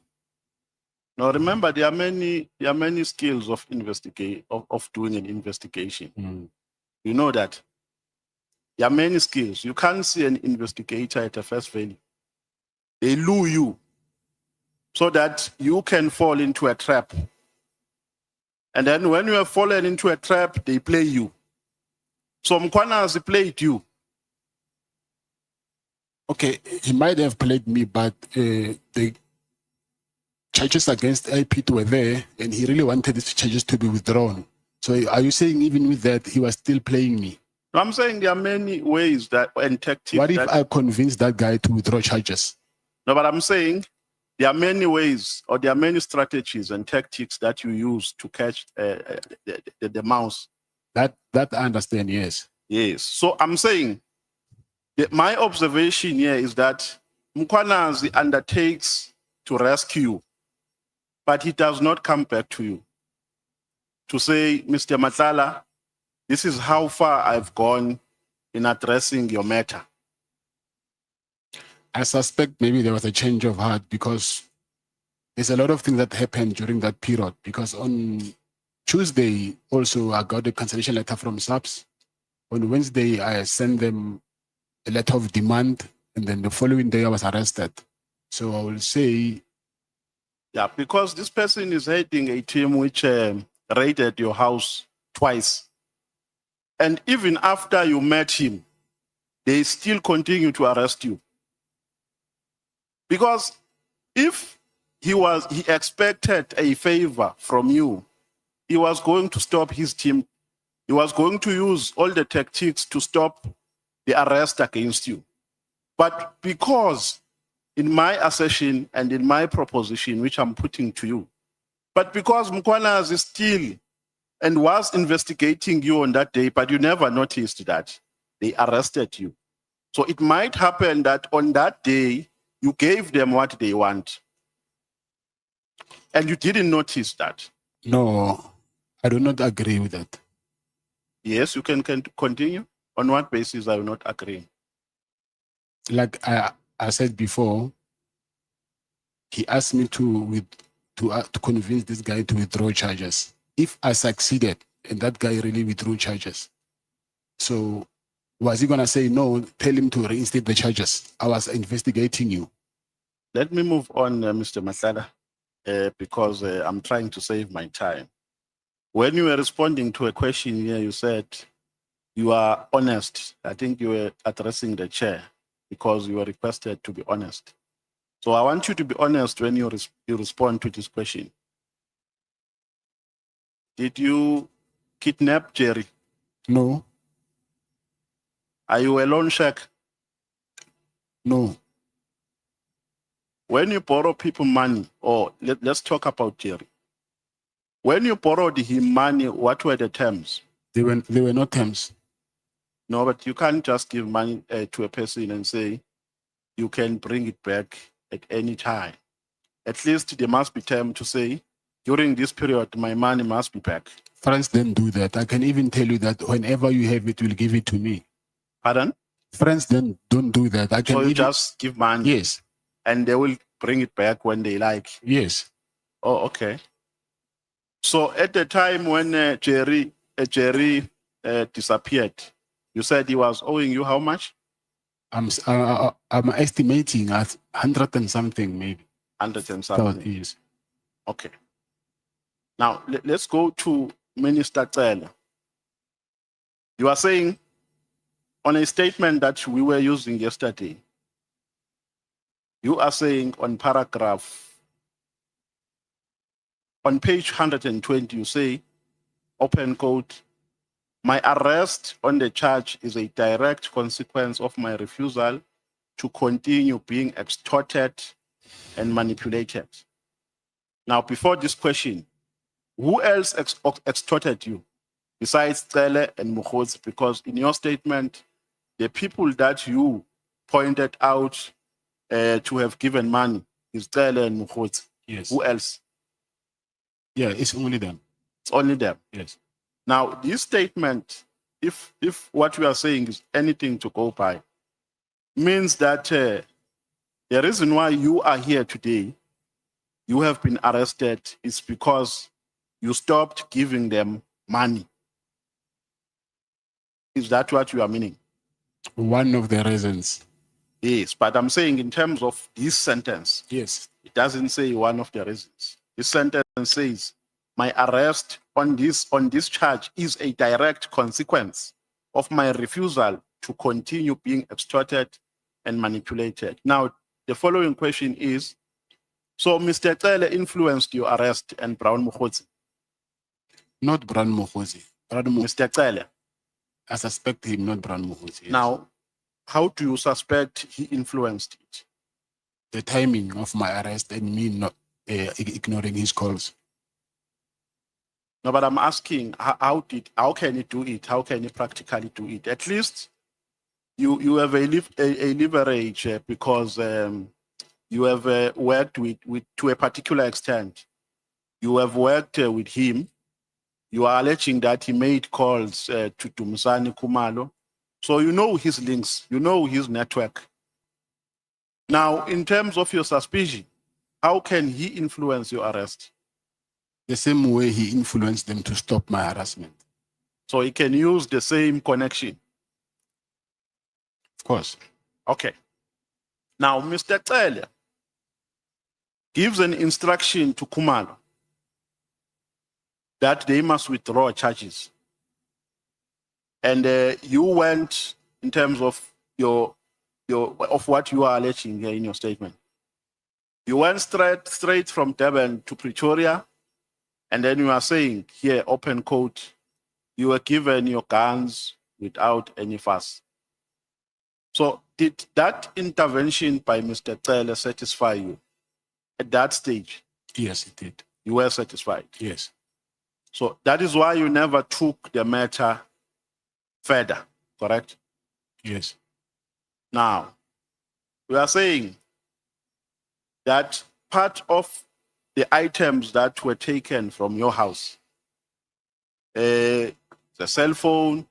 Now remember, there are many skills of doing an investigation. Mm. You know that. There are many skills. You can't see an investigator at a first value. They lure you so that you can fall into a trap. And then when you have fallen into a trap, they play you. So Mkwanazi played you. Okay, he might have played me, but the charges against IP were there, and he really wanted these charges to be withdrawn. So are you saying even with that, he was still playing me? No, I'm saying there are many ways that and tactics. What if I convince that guy to withdraw charges? No, but I'm saying there are many ways or there are many strategies and tactics that you use to catch the mouse. That I understand, yes. Yes. So I'm saying that my observation here is that Mkwanazi undertakes to rescue you, but he does not come back to you to say, Mr. Matlala, this is how far I've gone in addressing your matter. I suspect maybe there was a change of heart because there's a lot of things that happened during that period. Because on Tuesday, also, I got a cancellation letter from SAPS. On Wednesday, I sent them a letter of demand, and then the following day, I was arrested. So I will say, yeah, because this person is heading a team which raided your house twice. And even after you met him, they still continue to arrest you. Because if he expected a favor from you, he was going to stop his team. He was going to use all the tactics to stop the arrest against you. But because in my assertion and in my proposition, which I'm putting to you, but because Mkwanazi is still and was investigating you on that day, but you never noticed that they arrested you. So it might happen that on that day, you gave them what they want. And you didn't notice that. no, I do not agree with that. Yes, you can continue. On what basis are you not agreeing? Like I said before, he asked me to convince this guy to withdraw charges. If I succeeded and that guy really withdrew charges, so was he going to say, no, tell him to reinstate the charges? I was investigating you. Let me move on, Mr. Matlala, because I'm trying to save my time. When you were responding to a question here, you said you are honest. I think you were addressing the chair because you were requested to be honest. So I want you to be honest when you respond to this question. Did you kidnap Jerry? No, Are you a loan shark? no. When you borrow people money, or let's talk about Jerry. When you borrowed him money, what were the terms? There were no terms. No, but you can't just give money to a person and say you can bring it back at any time. At least there must be term to say during this period, my money must be back. France didn't do that. I can even tell you that whenever you have it, will give it to me. Pardon? France then don't do that. I can So you even, just give money yes, and they will bring it back when they like. yes. Oh, okay. So at the time when Jerry disappeared, you said he was owing you how much? I'm estimating at 100 and something, maybe. 100 and So, something. yes. Okay. Now let's go to Minister Tsele. You are saying on a statement that we were using yesterday, you are saying on paragraph, on page 120, you say, open quote, my arrest on the charge is a direct consequence of my refusal to continue being extorted and manipulated. Now, before this question, who else extorted you besides Tsele and Mukhozi? Because in your statement, the people that you pointed out to have given money is Tsele and Mukhozi. Yes. Who else? Yeah, it's only them. It's only them. Yes. Now, this statement, if what we are saying is anything to go by, means that the reason why you are here today, you have been arrested, is because you stopped giving them money. Is that what you are meaning? One of the reasons. Yes, but I'm saying in terms of this sentence, Yes. it doesn't say one of the reasons. This sentence says, my arrest on this charge is a direct consequence of my refusal to continue being extorted and manipulated. Now, the following question is, so Mr. Tsele influenced your arrest and Brown Mukhozi? Not Brown Mukhozi. Mr. Tsele. I suspect him, not Brown Mukhozi. Yes. Now, how do you suspect he influenced it? The timing of my arrest and me not ignoring his calls. No, but I'm asking, how can he do it? How can he practically do it? At least you have a leverage because you have worked with to a particular extent. You have worked with him. You are alleging that he made calls to Dumisani Kumalo. So you know his links, you know his network. Now, in terms of your suspicion, how can he influence your arrest? The same way he influenced them to stop my harassment. So he can use the same connection. Of course. Okay. Now, Mr. Tsele gives an instruction to Kumalo that they must withdraw charges. And you went in terms of of what you are alleging here in your statement. You went straight from Durban to Pretoria, and then you are saying here, open quote, you were given your guns without any fuss. So did that intervention by Mr. Tsele satisfy you at that stage? Yes, it did. You were satisfied. Yes. So that is why you never took the matter further, correct? Yes. Now, we are saying that part of the items that were taken from your house, the cell phone,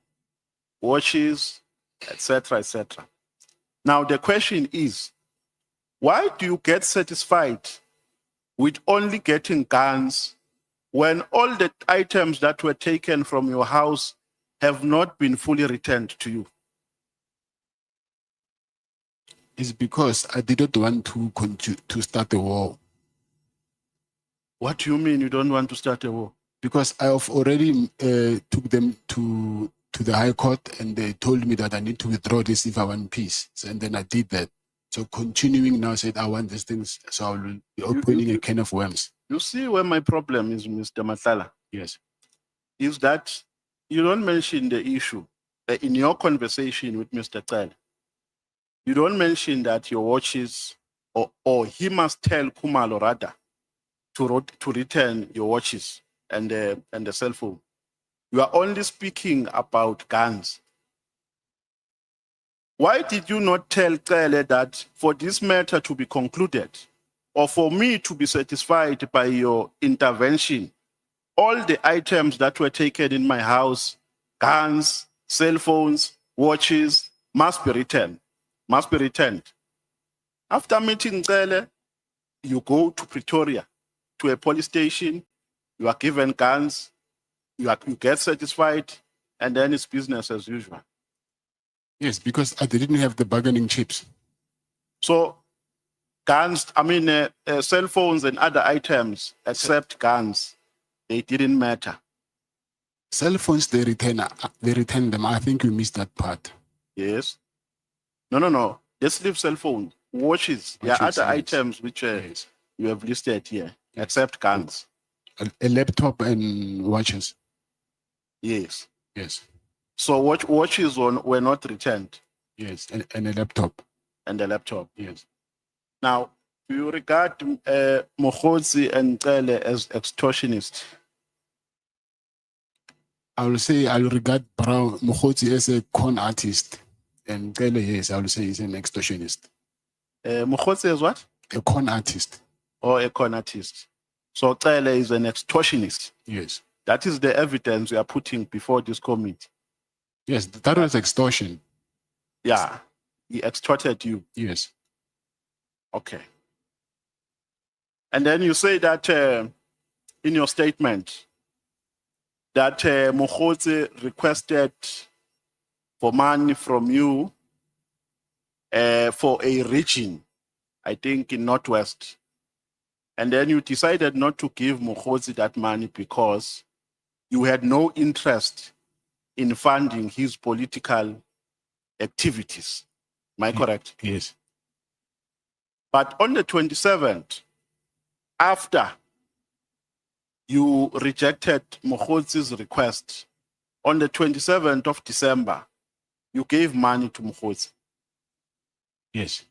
watches, etc., etc. Now, the question is, why do you get satisfied with only getting guns when all the items that were taken from your house have not been fully returned to you? It's because I didn't want to start a war. What do you mean you don't want to start a war? Because I have already took them to the High Court, and they told me that I need to withdraw this if I want peace. So, and then I did that. So continuing now, said I want these things, so I will be opening a can of worms. You see where my problem is, Mr. Matlala? Yes. is that you don't mention the issue in your conversation with Mr. Tel. You don't mention that your watches, or he must tell Kumalo rather to return your watches and the cell phone. You are only speaking about guns. Why did you not tell Kele that for this matter to be concluded, or for me to be satisfied by your intervention, all the items that were taken in my house, guns, cell phones, watches, must be returned. After meeting Kele, you go to Pretoria, to a police station, you are given guns, you get satisfied, and then it's business as usual. Yes, because I didn't have the bargaining chips. So guns, cell phones and other items, except guns, they didn't matter. Cell phones, they return them. I think you missed that part. Yes. No. Just leave cell phone. Watches. There are Watches, other yes. items which Yes. you have listed here, except guns. A laptop and watches. Yes. Yes. So watches were not returned, Yes. And a laptop. and the laptop. Yes. Now, do you regard Mokhozi and Kele as extortionists? I will say I will regard Brown Mokhozi as a con artist. And Kele, yes, I will say he's an extortionist. Mokhozi is what? A con artist. Or a con artist. So Kele is an extortionist. Yes. That is the evidence we are putting before this committee. Yes, that was extortion. Yeah, he extorted you. Yes. Okay. And then you say that in your statement that Mokhozi requested for money from you for a region, I think in Northwest. And then you decided not to give Mokhozi that money because you had no interest in funding his political activities. Am I correct? Yes. But on the 27th, after you rejected Mokhozi's request, on the 27th of December, you gave money to Mokhozi. Yes.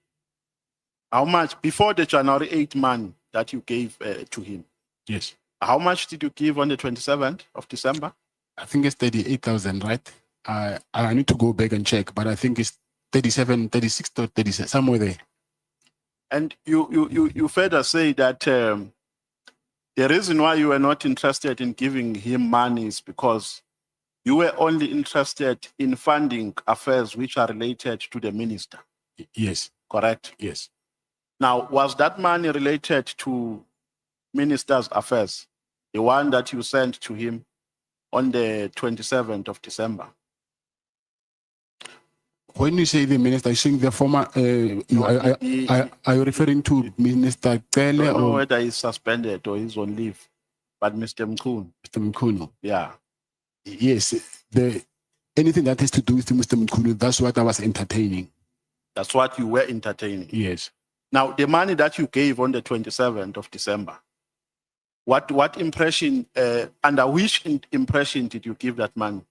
How much? Before the January 8th money that you gave to him. Yes. How much did you give on the 27th of December? I think it's 38,000, right? I need to go back and check, but I think it's 37, 36 or 37, somewhere there. And you further say that the reason why you were not interested in giving him money is because you were only interested in funding affairs which are related to the minister. Yes. Correct? Yes. Now, was that money related to minister's affairs? The one that you sent to him on the 27th of December? When you say the minister, I think the former, are you referring to Minister I Kele don't know or whether he's suspended or he's on leave, but Mr. Mkhunu, Mr. Mkhunu? yeah. Yes. Anything that has to do with Mr. Mkhunu, that's what I was entertaining. That's what you were entertaining. Yes. Now, the money that you gave on the 27th of December, what impression, under which impression did you give that money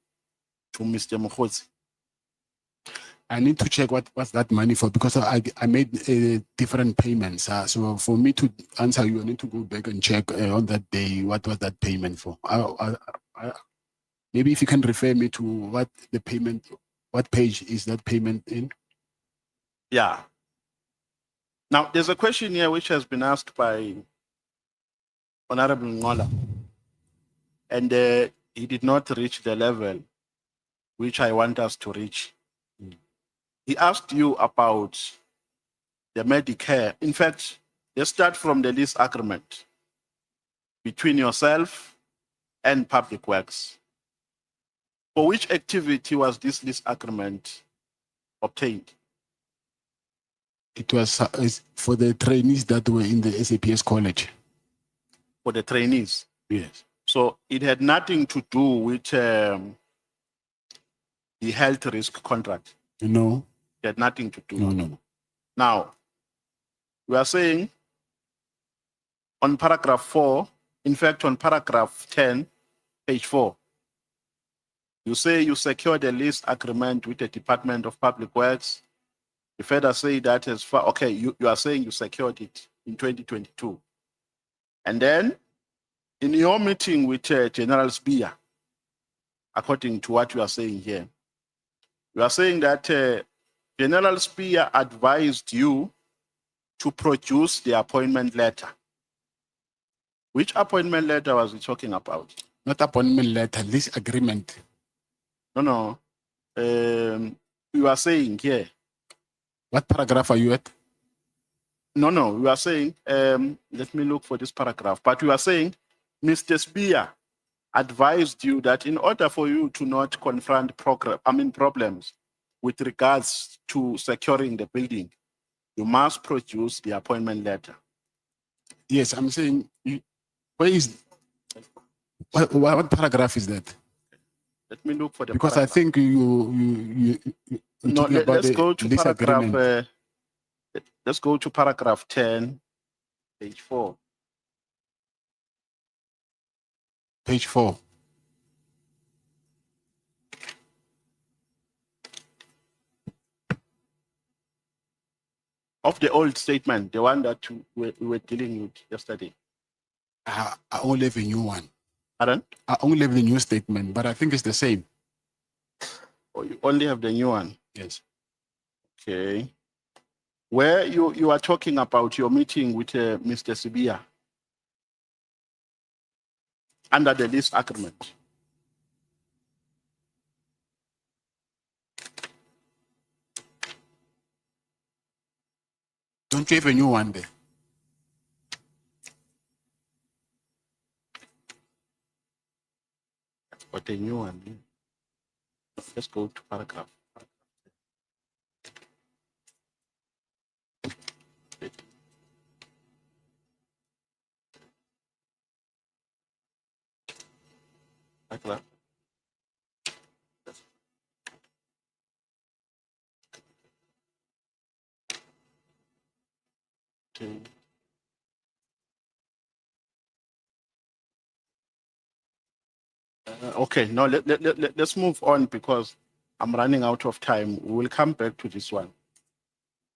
to Mr. Mokhozi? I need to check what was that money for, because I made different payments. So for me to answer you, I need to go back and check on that day what was that payment for. Maybe if you can refer me to what the payment, what page is that payment in? Yeah. Now, there's a question here which has been asked by Honorable Ngola, and he did not reach the level which I want us to reach. He asked you about the Medicare. In fact, let's start from the lease agreement between yourself and Public Works. For which activity was this lease agreement obtained? It was for the trainees that were in the SAPS college. For the trainees. Yes. So it had nothing to do with the health risk contract. No. It had nothing to do. No. Now, we are saying on paragraph 4, in fact, on paragraph 10, page 4, You say you secured a lease agreement with the Department of Public Works. You further say that as far, okay, you are saying you secured it in 2022. And then in your meeting with General Spear, according to what you are saying here, you are saying that General Spear advised you to produce the appointment letter. Which appointment letter was he talking about? Not appointment letter, lease agreement. No. You are saying here. What paragraph are you at? No. You are saying, let me look for this paragraph. But you are saying, Mr. Spear advised you that in order for you to not confront problems with regards to securing the building, you must produce the appointment letter. Yes, I'm saying, where is, what paragraph is that? Let me look for the Because paragraph. I think you're No, talking about let's the go to lease agreement. paragraph. Let's go to paragraph 10, page 4. Page 4. Of the old statement, the one that we were dealing with yesterday. I only have a new one. Pardon? I only have the new statement, but I think it's the same. Or you only have the new one? Yes. Okay. Where you are talking about your meeting with Mr. Sibia under the lease agreement. Don't you have a new one there? But the new one. Let's go to paragraph. Paragraph. Okay. Okay, no, let's move on because I'm running out of time. We will come back to this one.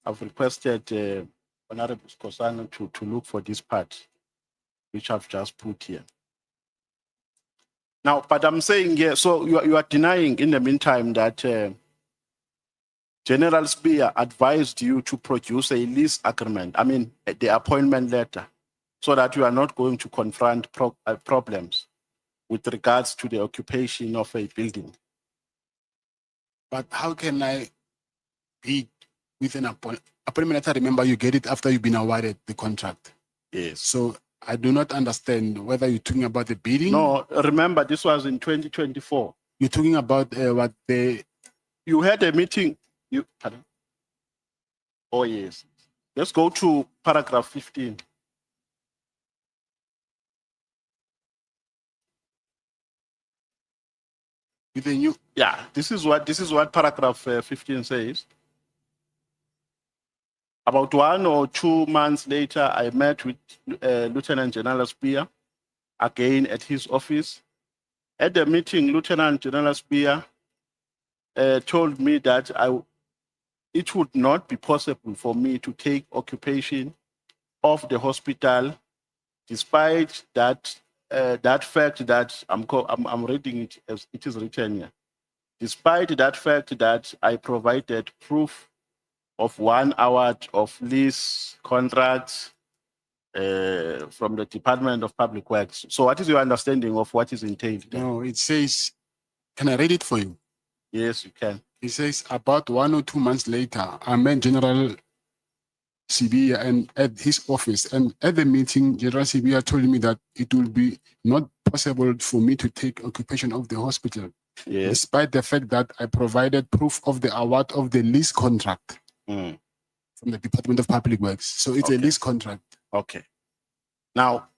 I've requested Honorable Skosana to look for this part, which I've just put here. Now, but I'm saying here, so you are denying in the meantime that General Spear advised you to produce a lease agreement, the appointment letter, so that you are not going to confront problems with regards to the occupation of a building. But how can I be with an appointment letter? Remember, you get it after you've been awarded the contract. Yes. So I do not understand whether you're talking about the bidding. No, remember, this was in 2024. You're talking about what the. You had a meeting. Pardon? Oh, yes. Let's go to paragraph 15. With the new. Yeah, this is what paragraph 15 says. About 1 or 2 months later, I met with Lieutenant General Spear again at his office. At the meeting, Lieutenant General Spear told me that it would not be possible for me to take occupation of the hospital, despite that fact that I'm reading it as it is written here. Despite that fact that I provided proof of 1 hour of lease contracts from the Department of Public Works. So what is your understanding of what is entailed there? No, it says, can I read it for you? Yes, you can. It says about 1 or 2 months later, I met General Sibia and at his office, and at the meeting, General Sibia told me that it will be not possible for me to take occupation of the hospital, Yes. despite the fact that I provided proof of the award of the lease contract from the Department of Public Works. So it's a lease contract. Okay. Now,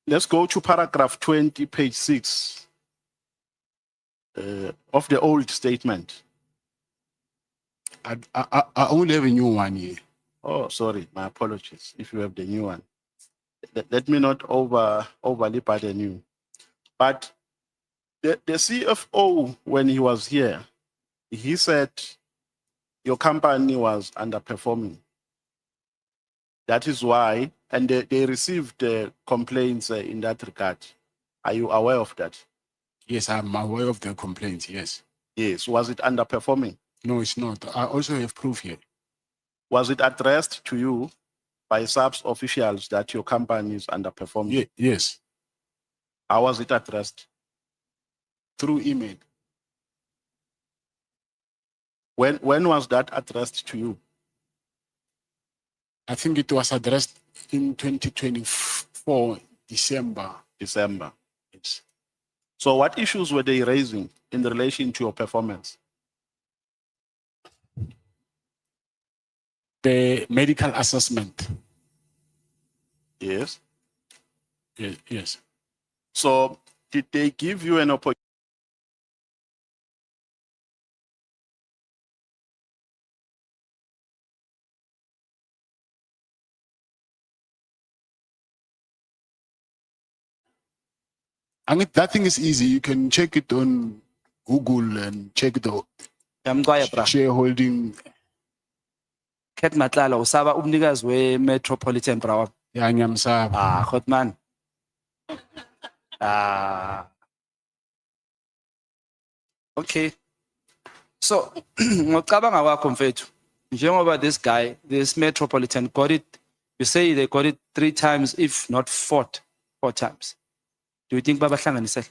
let's go to paragraph 20, page 6 of the old statement. I only have a new one here. Oh, sorry, my apologies if you have the new one. Let me not overly burden you. But The CFO, when he was here, he said your company was underperforming. That is why, and they received complaints in that regard. Are you aware of that? Yes, I'm aware of the complaints. Yes. Yes. Was it underperforming? No, it's not. I also have proof here. Was it addressed to you by SAPS officials that your company is underperforming? Yes, How was it addressed? through email. When was that addressed to you? I think it was addressed in 2024, December. December. Yes. So what issues were they raising in relation to your performance? The medical assessment. Yes. Yes, yes. So did they give you an opportunity? I mean, that thing is easy. You can check it on Google and check the shareholding. Ket Matlala usaba umnikazi we-Metropolitan bra. Yeah, ngiyamsaba. Khotman. Okay. So ngocabanga kwakho mfethu njengoba this guy this Metropolitan got it, you say they got it 3 times if not 4 times. Do you think babahlanganisele?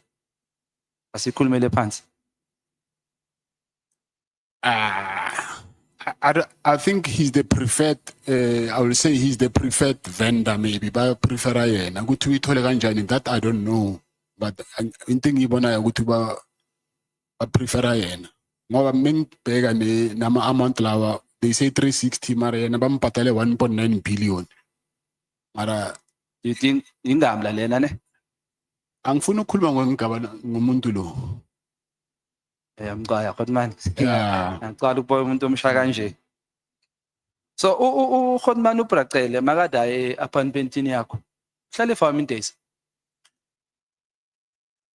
Asikhulumele phansi. I think he's the preferred, I will say he's the preferred vendor maybe, but prefer yena. Ukuthi uyithole kanjani, that I don't know. But into ngibona ukuthi ba prefer yena. Ngoba mengibheka nama amount lawa, they say 360 mara yena bampatale 1.9 billion. Mara Do you think ingamla lena ne? angifuni ukukhuluma ngomuntu lo. Mqaya Khotman. Yeah. Ngicela ukubona umuntu omsha kanje. So uKhotman uBracele makada apartmentini yakho. Uhlale for how many days?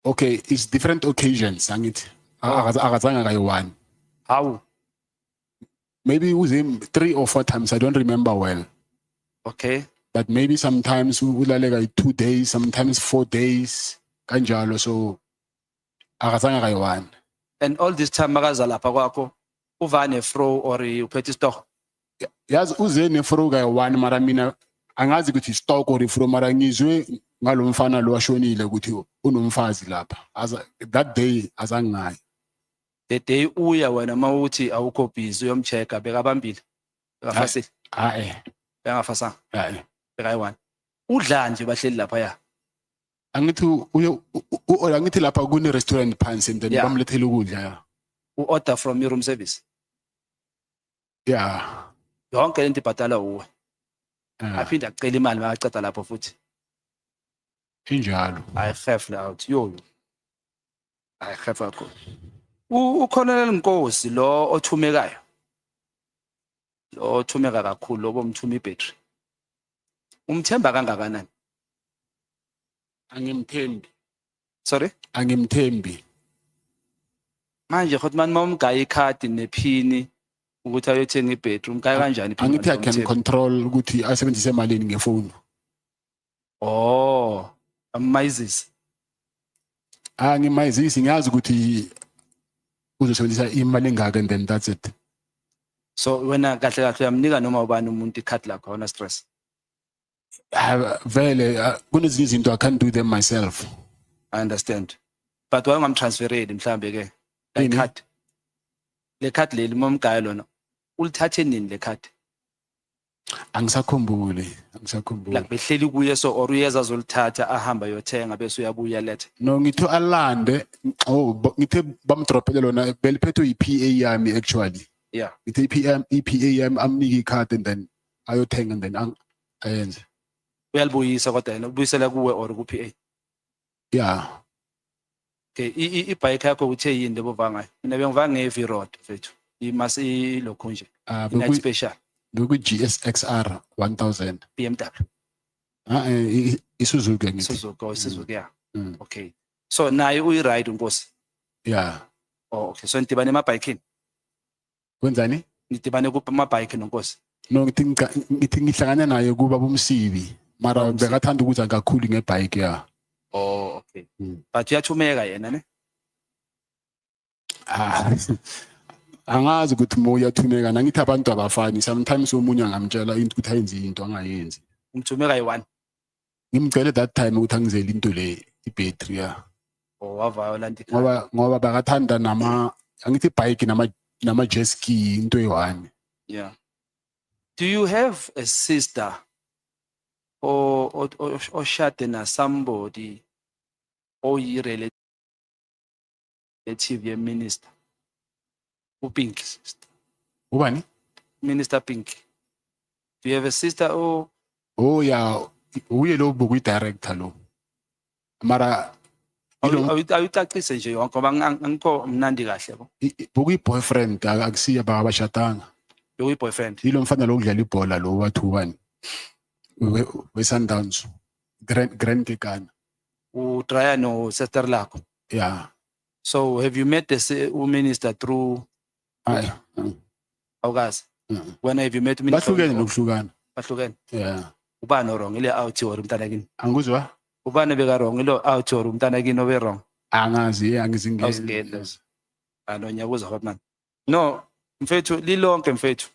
Okay, it's different occasions, angithi. Akazange kayi-1. How? Maybe it was him 3 or 4 times, I don't remember well. Okay. But maybe sometimes ulale kayi 2 days, sometimes 4 days, kanjalo, so akazange kayi-1. And all this time makaza lapha kwakho uvane fro or uphethe stock. Yazi uze nefro kayi-1 mara mina angazi ukuthi stock or ifro mara ngizwe ngalomfana lo washonile ukuthi unomfazi lapha. That day azange ngayi. The day uya wena mawuthi awukho busy uyomchecka bekabambile. Bekafasile. Bengafasanga. Bekayi1. Udla nje bahleli lapha ya. Angithi angithi lapha kune restaurant phansi and then bamlethele ukudla ya. Order from your room service. Yeah. Yonke lento ibhadala uwe. Aphinda acela imali makaceda lapho futhi. Injalo. I have out yo. I have akho. Ukhonela Nkosi lo othumekayo. Lo othumeka kakhulu lo bomthuma ibattery. Umthemba kangakanani? Angimthembi. Sorry? Angimthembi. Manje Khotman mawumgaya ikhadi nephini ukuthi ayothenga ibhetri umgaya kanjani iphini? Angithi I can control ukuthi asebenzise malini ngefoni. Oh, amazes. Ngimazisi ngiyazi ukuthi uzosebenzisa imali engaka and then that's it. So wena kahle kahle uyamnika noma ubani umuntu ikhadi lakho ona stress. Vele kunezinye izinto I can't do them myself. I understand. But why ungamtransfereli mhlambe ke? Le card. Le card leli momgaya lona. Ulithathe nini le card? Angisakhumbuli. Like behleli kuye so or uyeza zolithatha ahamba yothenga bese uyabuya lethe. No, ngitho alande ngithe bamdropele lona beliphethe iPA yami actually. Yeah. Ngithe iPA yami amniki icard and then ayothenga and then ayenze. Uyalibuyisa kodwa yena ubuyisela kuwe or ku PA. Yeah. Okay, ibike yakho uthe yini lebova ngayo? Mina bengiva ngevi road mfethu. Imasi lokho nje. Night special. Beku GSXR 1000. BMW. Isuzuki ngithi. Suzuki, yeah. Okay. So naye uyiride unkosi. Yeah. Oh, okay. So nitibane emabhayikini. Kwenzani? Nitibane kuphi amabhayiki nonkosi. No, ngithi ngihlangane naye kuba bomsibi. Mara Ubaba uMsibi. bekathanda ukuthi kakhulu ngebike ya. Oh, okay. Mm. But uyathumeka yena ne? Ah. Angazi ukuthi moya thumeka nangithi abantu abafani. Sometimes omunye angamtshela into ukuthi ayenze into angayenzi. Umthumeka yi-1. Ngimcela that time ukuthi angizele into le ibattery ya. Oh, waviolent ikhaya. Ngoba bakathanda angithi bike nama jet ski into eyi-1. Yeah. Do you have a sister or shade na somebody or relative ye-minister? Pink sister. Ubani? Minister Pink. Do you have a sister or Oh yeah, uye lo buku director lo. Mara awucacise nje yonke ngoba angikho mnandi kahle bo. buku boyfriend akusiya abashatanga. Boyfriend. Yilo mfana lo udlala ibhola lo wathi ubani? We Sundowns. Grand Kekana. Utraya no sister lakho. Yeah. So have you met the minister through Ay. awukazi? When have you met minister? Bahlukene nokuhlukana. Bahlukene. Yeah. Ubani wrong ile out or umntana kini? Anguzwa? Ubani beka wrong ile out or umntana kini obe wrong? Angazi angizingeni. Awuzingeni. Nonyabuza Hotman. No, mfethu lilonke mfethu.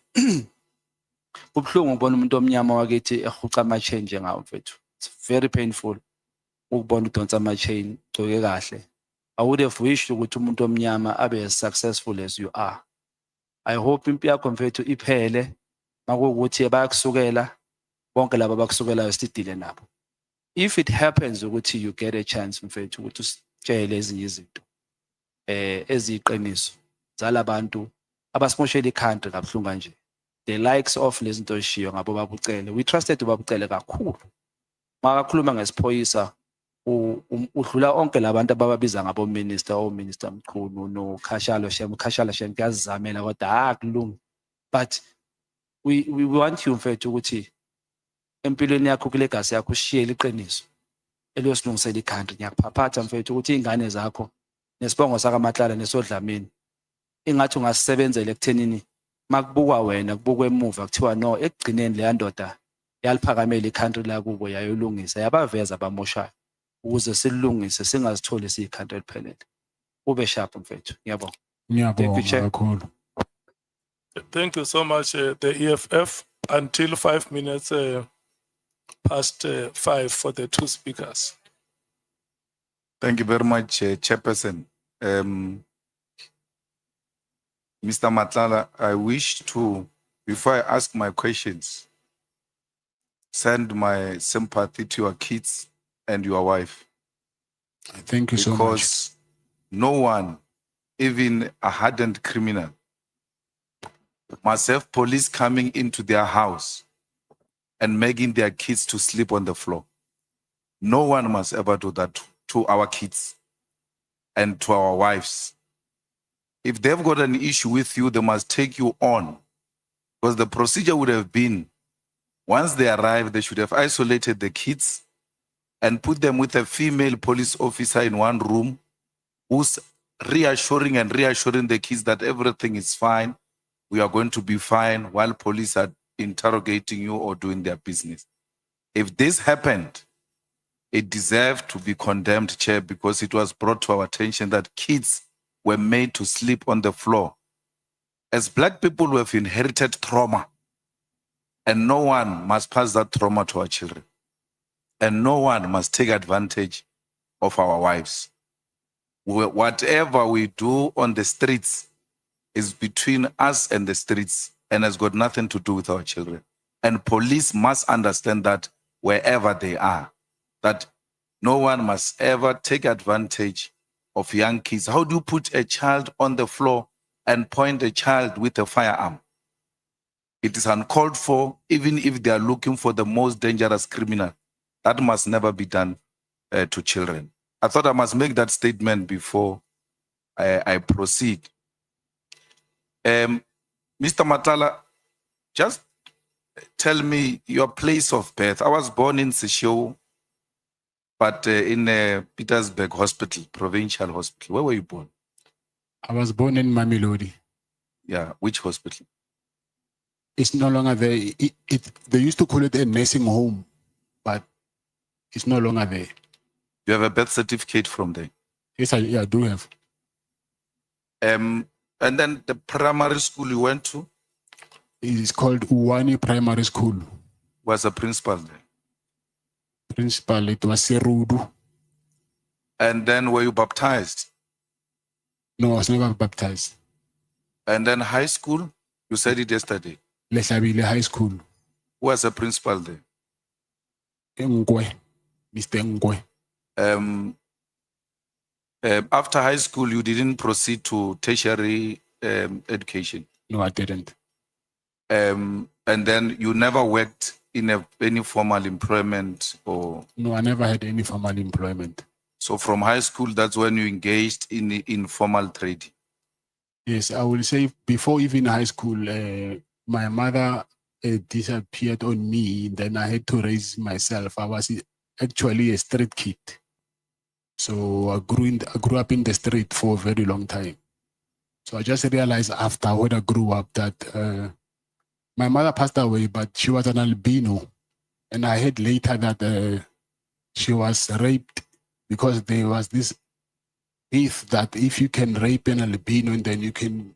Kubhlungu ukubona umuntu omnyama wakithi ehuca ama change ngawo mfethu. It's very painful ukubona udonsa ama chain gcoke kahle. I would have wished ukuthi umuntu omnyama abe as successful as you are. I hope impilo yakho mfethu iphele makuwukuthi bayakusukela bonke laba bakusukelayo sidile nabo. If it happens ukuthi you get a chance mfethu ukuthi usitshele ezinye izinto eziqiniso zalabantu abasimoshela iCountry kabuhlungu kanje. The likes of lezinto eshiyo ngabo babucele. We trusted babucele kakhulu. Makakhuluma ngesiphoyisa udlula onke labantu abababiza ngabo minister o minister mkhulu no Khashalo Shem kuyazizamela kodwa akulungi. But we want you mfethu ukuthi empilweni yakho kule gasi yakho ushiye iqiniso eliyosilungisela iCountry. Ngiyakuphaphatha mfethu ukuthi izingane zakho nesibongo saka Matlala nesodlamini ingathi ungasebenzele ekuthenini makubukwa wena kubukwe emuva kuthiwa no ekugcineni le ndoda yaliphakamela iCountry la kubo yayolungisa yabaveza abamoshayo ukuze silungise singazitholi siyiCountry eliphelele. Ube sharp mfethu. Ngiyabonga. Ngiyabonga kakhulu. Thank you so much, the EFF, until 5 minutes past 5 for the two speakers. Thank you very much, Chairperson. Mr. Matlala, I wish to, before I ask my questions, send my sympathy to your kids and your wife. Thank you so much. Because no one, even a hardened criminal, must have police coming into their house and making their kids to sleep on the floor. No one must ever do that to our kids and to our wives. If they've got an issue with you, they must take you on. Because the procedure would have been, once they arrive, they should have isolated the kids and put them with a female police officer in one room who's reassuring the kids that everything is fine. We are going to be fine while police are interrogating you or doing their business. If this happened, it deserved to be condemned, Chair, because it was brought to our attention that kids were made to sleep on the floor. As Black people, we have inherited trauma, and no one must pass that trauma to our children. And no one must take advantage of our wives. Whatever we do on the streets is between us and the streets and has got nothing to do with our children. And police must understand that wherever they are, that no one must ever take advantage of young kids. How do you put a child on the floor and point a child with a firearm? It is uncalled for, even if they are looking for the most dangerous criminal. That must never be done to children. I thought I must make that statement before I proceed. Mr. Matlala, just tell me your place of birth. I was born in Seshou, But in Petersburg Hospital, provincial hospital, where were you born? I was born in Mamelodi. Yeah, which hospital? It's no longer there. They used to call it a nursing home, but it's no longer there. You have a birth certificate from there. Yes, I do have. And then the primary school you went to It's called Uwani Primary School. was a principal there. Principal, it was Serudu. And then were you baptized? No, I was never baptized. And then high school, you said it yesterday. Lesabile High School. Who was a principal there? Ngwe, Mr. Ngwe. After high school, you didn't proceed to tertiary education. No, I didn't. And then you never worked in any formal employment or No, I never had any formal employment. so from high school, that's when you engaged in informal trade. Yes, I will say before even high school, my mother disappeared on me. Then I had to raise myself. I was actually a street kid. So I grew up in the street for a very long time. So I just realized after when I grew up that my mother passed away, but she was an albino. And I heard later that she was raped because there was this myth that if you can rape an albino, then you can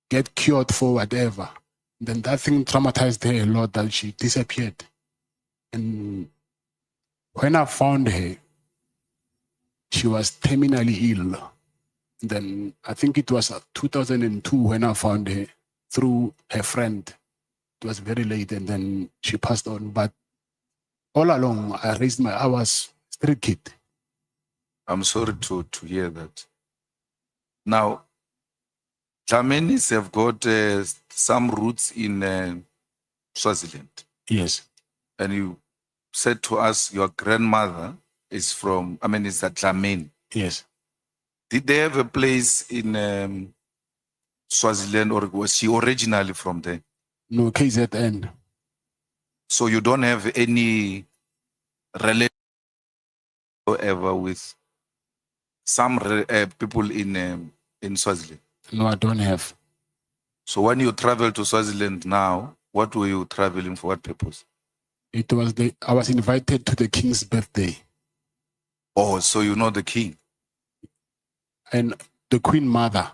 get cured for whatever. Then that thing traumatized her a lot that she disappeared. And when I found her, she was terminally ill. Then I think it was 2002 when I found her through her friend. It was very late and then she passed on. But all along, I was street kid. I'm sorry to hear that. Now, Dlamenis have got some roots in Swaziland. Yes. And you said to us your grandmother is from, is a Dlamini. Yes. Did they have a place in Swaziland or was she originally from there? No, KZN. So you don't have any relation ever with some people in Swaziland? No, I don't have. So when you travel to Swaziland now, what were you traveling for? What purpose? I was invited to the king's birthday. Oh, so you know the king? And the queen mother.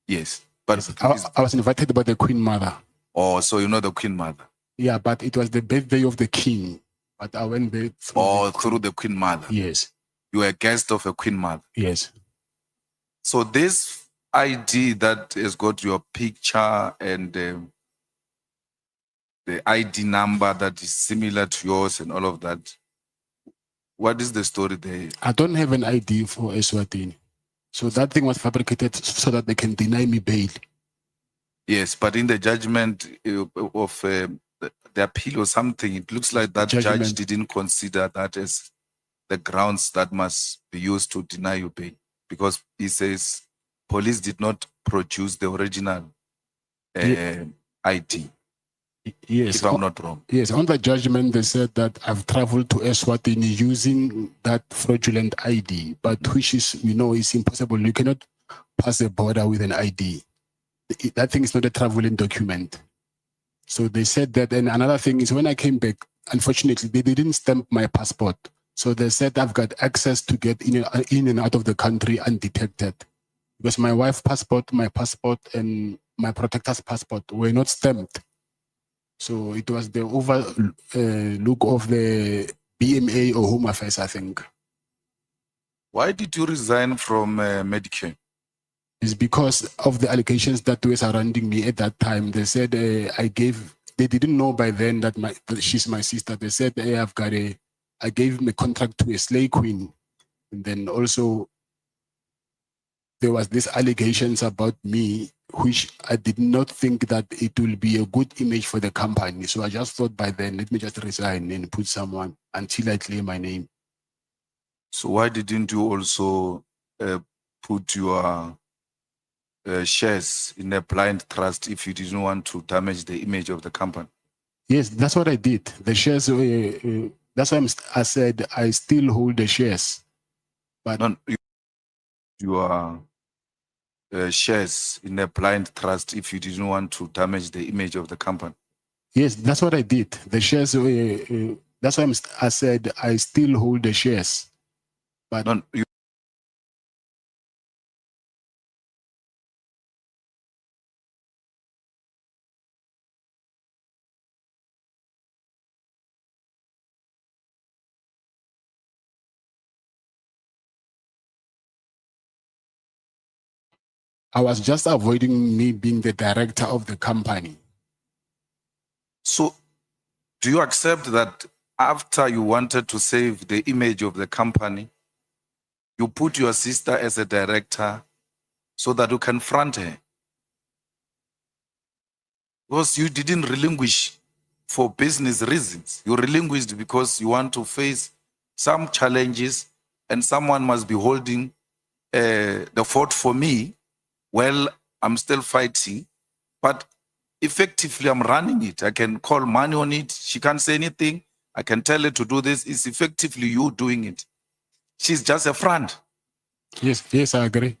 Yes. But I was invited by the queen mother. Oh, so you know the queen mother? Yeah, but it was the birthday of the king. But I went there through the queen mother. Yes. You were a guest of a queen mother. Yes. So this ID that has got your picture and the ID number that is similar to yours and all of that, what is the story there? I don't have an ID for Eswatini. So that thing was fabricated so that they can deny me bail. Yes, but in the judgment of the appeal or something, it looks like that judge didn't consider that as the grounds that must be used to deny you bail, because he says police did not produce the original ID. Yes. If I'm not wrong. Yes, on the judgment, they said that I've traveled to Eswatini using that fraudulent ID, but which is, is impossible. You cannot pass a border with an ID. That thing is not a traveling document. So they said that. And another thing is when I came back, unfortunately, they didn't stamp my passport. So they said I've got access to get in and out of the country undetected. Because my wife's passport, my passport, and my protector's passport were not stamped. So it was the overlook of the BMA or Home Affairs, I think. Why did you resign from Medicare? It's because of the allegations that were surrounding me at that time. They said they didn't know by then that she's my sister. They said I gave him a contract to a slave queen. And then also there was these allegations about me, which I did not think that it will be a good image for the company. So I just thought by then, let me just resign and put someone until I clear my name. So why didn't you also put your shares in a blind trust if you didn't want to damage the image of the company? Yes, that's what I did. The shares That's why I said I still hold the shares. But No, your shares in a blind trust if you didn't want to damage the image of the company. yes, that's what I did. The shares. That's why I said I still hold the shares. But No, I was just avoiding me being the director of the company. so do you accept that after you wanted to save the image of the company, you put your sister as a director so that you can front her? Because you didn't relinquish for business reasons. You relinquished because you want to face some challenges and someone must be holding the fort for me. Well, I'm still fighting, but effectively I'm running it. I can call money on it. She can't say anything. I can tell her to do this. It's effectively you doing it. She's just a friend. Yes, I agree.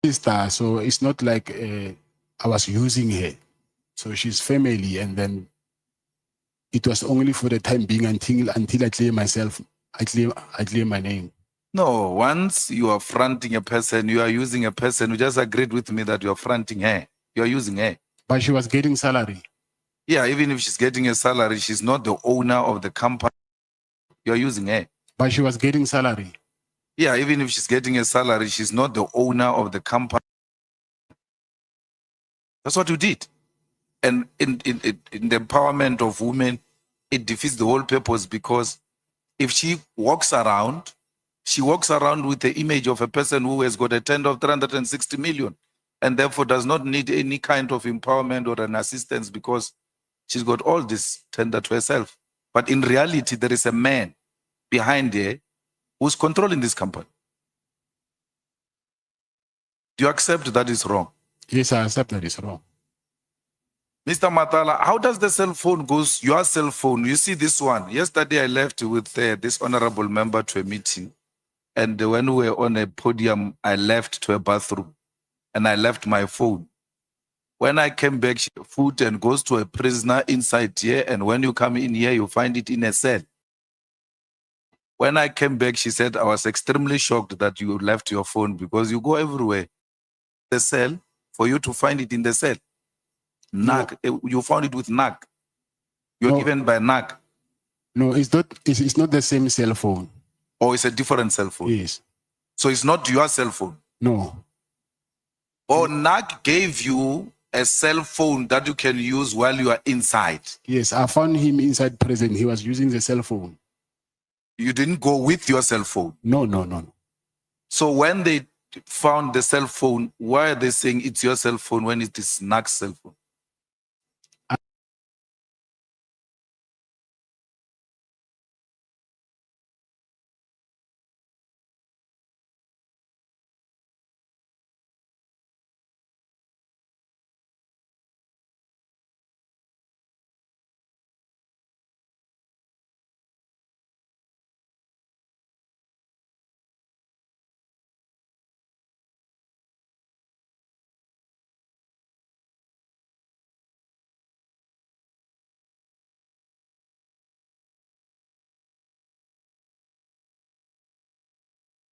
Sister, so it's not like I was using her. So she's family, and then it was only for the time being until I clear myself. I clear my name. No, once you are fronting a person, you are using a person. You just agreed with me that you are fronting her. You are using her. But she was getting salary. Yeah, even if she's getting a salary, she's not the owner of the company. You are using her. But she was getting salary. Yeah, even if she's getting a salary, she's not the owner of the company. That's what you did. And in the empowerment of women, it defeats the whole purpose, because if she walks around with the image of a person who has got a tender of 360 million and therefore does not need any kind of empowerment or an assistance because she's got all this tender to herself. But in reality, there is a man behind her who's controlling this company. Do you accept that is wrong? Yes, I accept that is wrong. Mr. Matlala, how does the cell phone goes, your cell phone, you see this one? Yesterday I left with this honorable member to a meeting, and when we were on a podium, I left to a bathroom and I left my phone. When I came back, she food and goes to a prisoner inside here, and when you come in here, you find it in a cell. When I came back, she said, I was extremely shocked that you left your phone because you go everywhere. The cell, for you to find it in the cell. NAC, you found it with NAC. You're No. given by NAC. No, it's not. It's not the same cell phone. Or it's a different cell phone? Yes. So it's not your cell phone? No. Or NAC gave you a cell phone that you can use while you are inside? Yes, I found him inside prison. He was using the cell phone. You didn't go with your cell phone? No. So when they found the cell phone, why are they saying it's your cell phone when it is NAC's cell phone?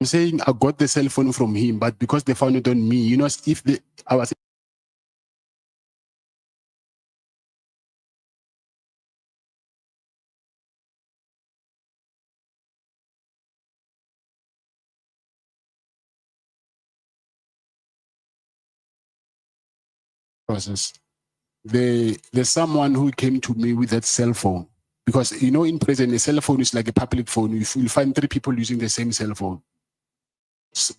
I'm saying I got the cell phone from him, but because they found it on me, you know, if I was process, there's someone who came to me with that cell phone, because you know in prison a cell phone is like a public phone. You'll find 3 people using the same cell phone. So,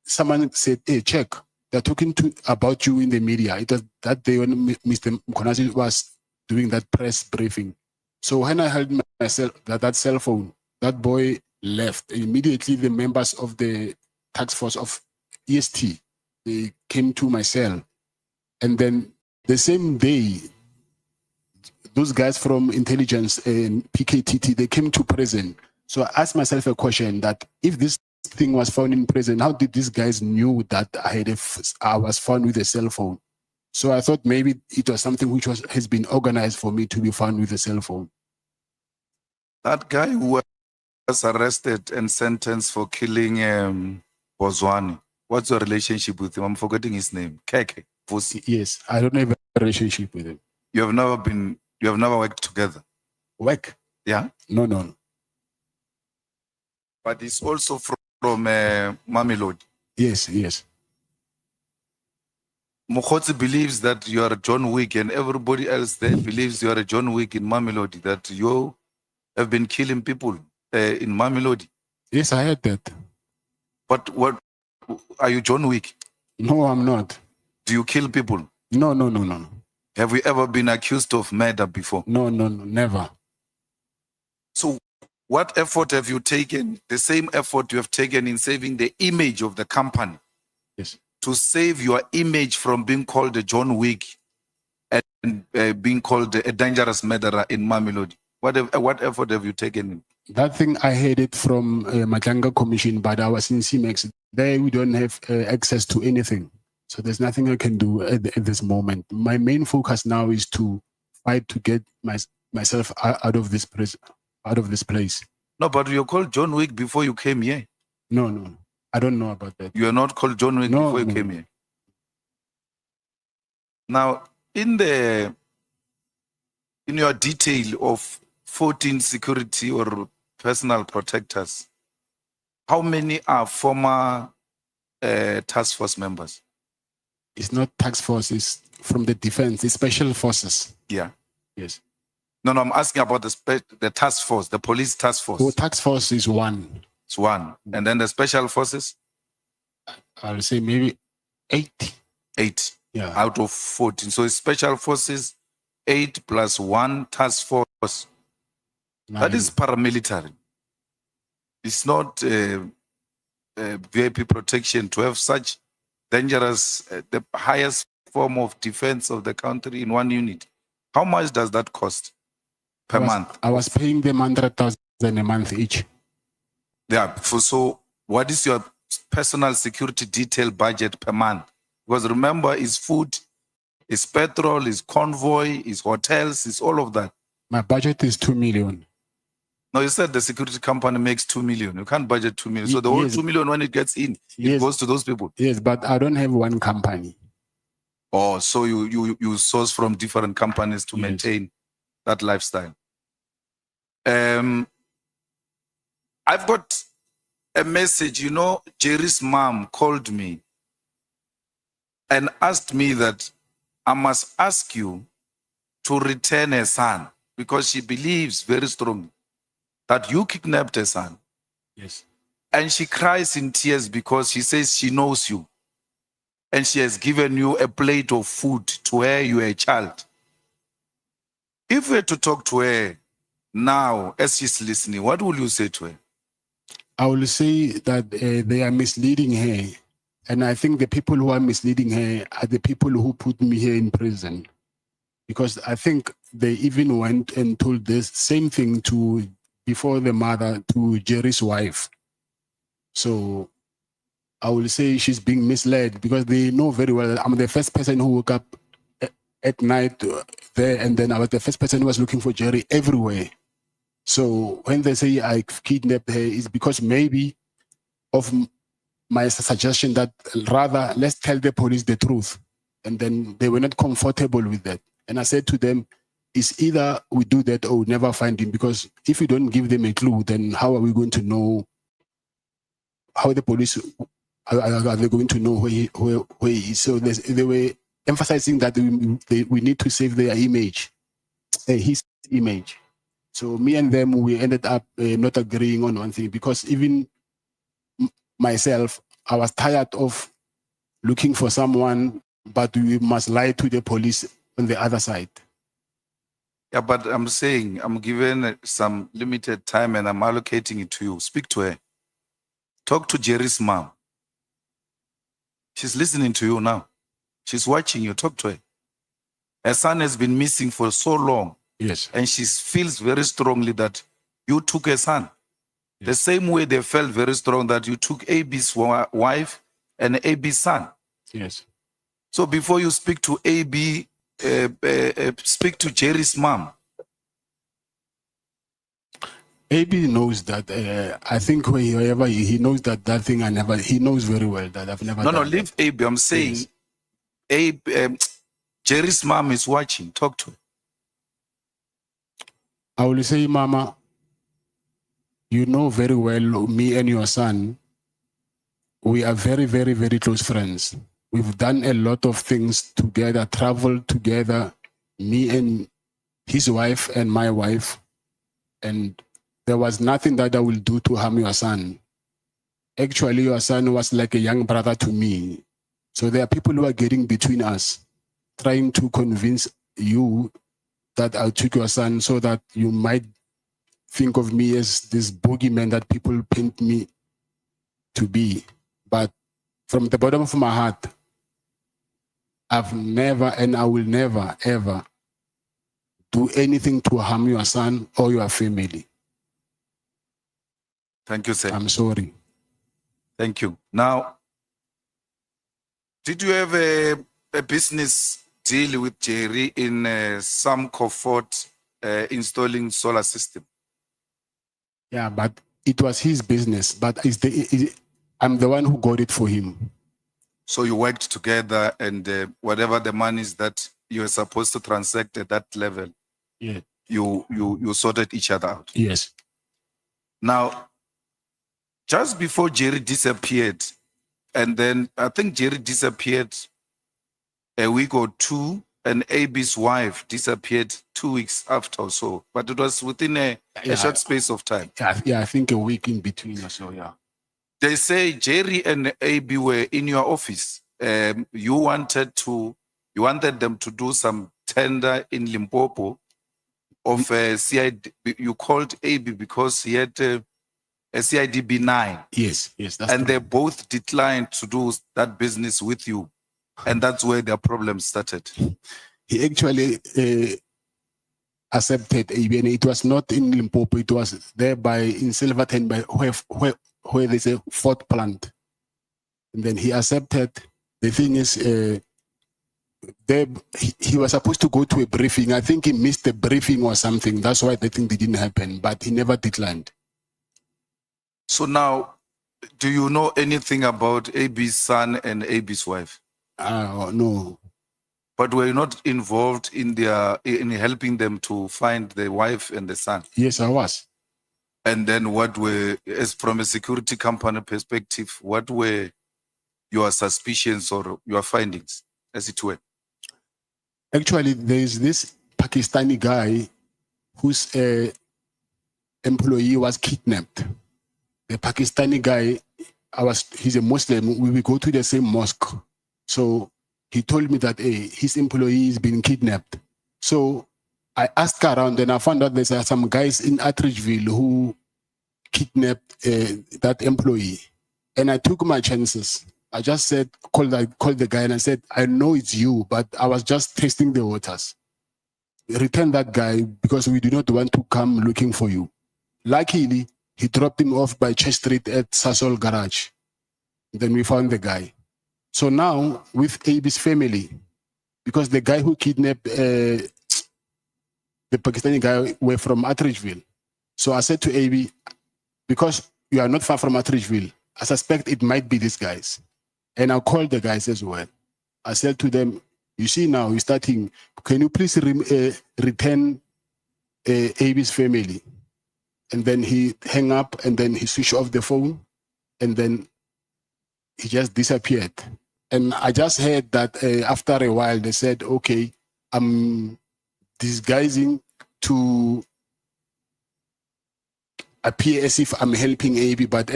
someone said, "Hey, check. They're talking about you in the media." It was that day when Mr. Mkonazi was doing that press briefing. So when I held that cell phone, that boy left. Immediately, the members of the task force of EST, they came to my cell. And then the same day, those guys from intelligence and PKTT, they came to prison. So I asked myself a question that if this thing was found in prison, how did these guys knew that I was found with a cell phone? So I thought maybe it was something which has been organized for me to be found with a cell phone. That guy who was arrested and sentenced for killing Bozwani, what's your relationship with him? I'm forgetting his name. Keke. Vusi. Yes, I don't have a relationship with him. You have never worked together. Work? Yeah. No. But he's also from Mamelodi. Yes. Mokotsi believes that you are John Wick, and everybody else there believes you are a John Wick in Mamelodi, that you have been killing people in Mamelodi. Yes, I heard that. But what are you, John Wick? No, I'm not. Do you kill people? No. Have you ever been accused of murder before? No, never. So what effort have you taken, the same effort you have taken in saving the image of the company? Yes. To save your image from being called a John Wick and being called a dangerous murderer in Mamelodi? What effort have you taken? That thing I heard it from Matlala Commission, but I was in CMEX. There we don't have access to anything. So there's nothing I can do at this moment. My main focus now is to fight to get myself out of this place. No, but you're called John Wick before you came here. No. I don't know about that. You are not called John Wick before you came here. Now, in your detail of 14 security or personal protectors, how many are former task force members? It's not task force, it's from the defense, it's special forces. Yeah. Yes. No, I'm asking about the task force, the police task force. So task force is one. It's one. And then the special forces? I'll say maybe 8. 8. Yeah. Out of 14. So it's special forces, 8 plus 1 task force. 9. That is paramilitary. It's not VIP protection to have such dangerous, the highest form of defense of the country in one unit. How much does that cost per month? I was paying them 100,000 a month each. Yeah. So what is your personal security detail budget per month? Because remember, it's food, it's petrol, it's convoy, it's hotels, it's all of that. My budget is 2 million. No, you said the security company makes 2 million. You can't budget 2 million. So the whole 2 million, when it gets in, it goes to those people. Yes, but I don't have one company. Oh, so you source from different companies to maintain that lifestyle. I've got a message. You know, Jerry's mom called me and asked me that I must ask you to return her son because she believes very strongly that you kidnapped her son. Yes. And she cries in tears because she says she knows you. And she has given you a plate of food to her, you are a child. If we were to talk to her now, as she's listening, what will you say to her? I will say that they are misleading her. And I think the people who are misleading her are the people who put me here in prison. Because I think they even went and told this same thing before the mother to Jerry's wife. So I will say she's being misled because they know very well I'm the first person who woke up at night there, and then I was the first person who was looking for Jerry everywhere. So when they say I kidnapped her, it's because maybe of my suggestion that rather let's tell the police the truth. And then they were not comfortable with that. And I said to them, it's either we do that or we never find him, because if we don't give them a clue, then how are we going to know how the police are they going to know where he is? So they were emphasizing that we need to save their image, his image. So me and them, we ended up not agreeing on one thing, because even myself, I was tired of looking for someone, but we must lie to the police on the other side. Yeah, but I'm saying I'm given some limited time and I'm allocating it to you. Speak to her. Talk to Jerry's mom. She's listening to you now. She's watching you. Talk to her. Her son has been missing for so long, Yes. and she feels very strongly that you took her son. The same way they felt very strong that you took AB's wife and AB's son. Yes. So before you speak to AB, speak to Jerry's mom. AB knows that. I think wherever he knows that thing I never. He knows very well that I've never. No, done leave that. AB. I'm saying Yes. AB, Jerry's mom is watching. Talk to her. I will say, Mama, you know very well me and your son. We are very, very, very close friends. We've done a lot of things together, traveled together, me and his wife and my wife. And there was nothing that I will do to harm your son. Actually, your son was like a young brother to me. So there are people who are getting between us, trying to convince you that I took your son so that you might think of me as this boogeyman that people paint me to be. But from the bottom of my heart, I've never and I will never, ever do anything to harm your son or your family. Thank you, sir. I'm sorry. Thank you. Now, did you have a business deal with Jerry in some comfort installing solar system? Yeah, but it was his business. But I'm the one who got it for him. So you worked together, and whatever the money is that you were supposed to transact at that level, Yeah. you sorted each other out. Yes. Now, just before Jerry disappeared, and then I think Jerry disappeared a week or two, and AB's wife disappeared 2 weeks after or so, but it was within a short space of time. Yeah, I think a week in between or so, yeah. They say Jerry and AB were in your office. You wanted them to do some tender in Limpopo of CID. You called AB because he had a CIDB 9. Yes, that's And true. they both declined to do that business with you. And that's where their problem started. He actually accepted AB, and it was not in Limpopo, it was there in Silverton, by where there's a fourth plant. And then he accepted. The thing is, he was supposed to go to a briefing. I think he missed the briefing or something. That's why the thing didn't happen, but he never declined. So now, do you know anything about AB's son and AB's wife? No. But were you not involved in helping them to find the wife and the son? Yes, I was. And then as from a security company perspective, what were your suspicions or your findings, as it were? Actually, there is this Pakistani guy whose employee was kidnapped. The Pakistani guy, he's a Muslim. We go to the same mosque. So he told me that his employee is being kidnapped. So I asked around and I found out there's some guys in Attridgeville who kidnapped that employee. And I took my chances. I just said, call the guy, and I said, I know it's you, but I was just testing the waters. Return that guy because we do not want to come looking for you. Luckily, he dropped him off by Church Street at Sasol Garage. Then we found the guy. So now with AB's family, because the guy who kidnapped the Pakistani guy were from Attridgeville. So I said to AB, because you are not far from Attridgeville, I suspect it might be these guys. And I called the guys as well. I said to them, you see now, we're starting, can you please return AB's family? And then he hung up and then he switched off the phone and then he just disappeared. And I just heard that after a while, they said, okay, I'm disguising to appear as if I'm helping AB, but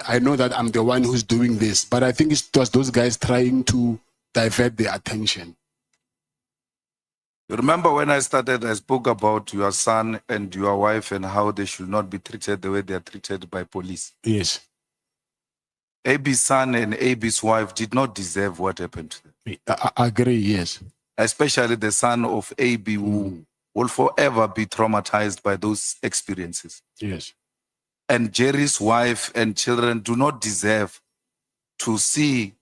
I know that I'm the one who's doing this. But I think it was those guys trying to divert their attention. You remember when I started, I spoke about your son and your wife and how they should not be treated the way they are treated by police. Yes. AB's son and AB's wife did not deserve what happened to them. I agree, yes. especially the son of AB, who will forever be traumatized by those experiences. Yes. And Jerry's wife and children do not deserve to see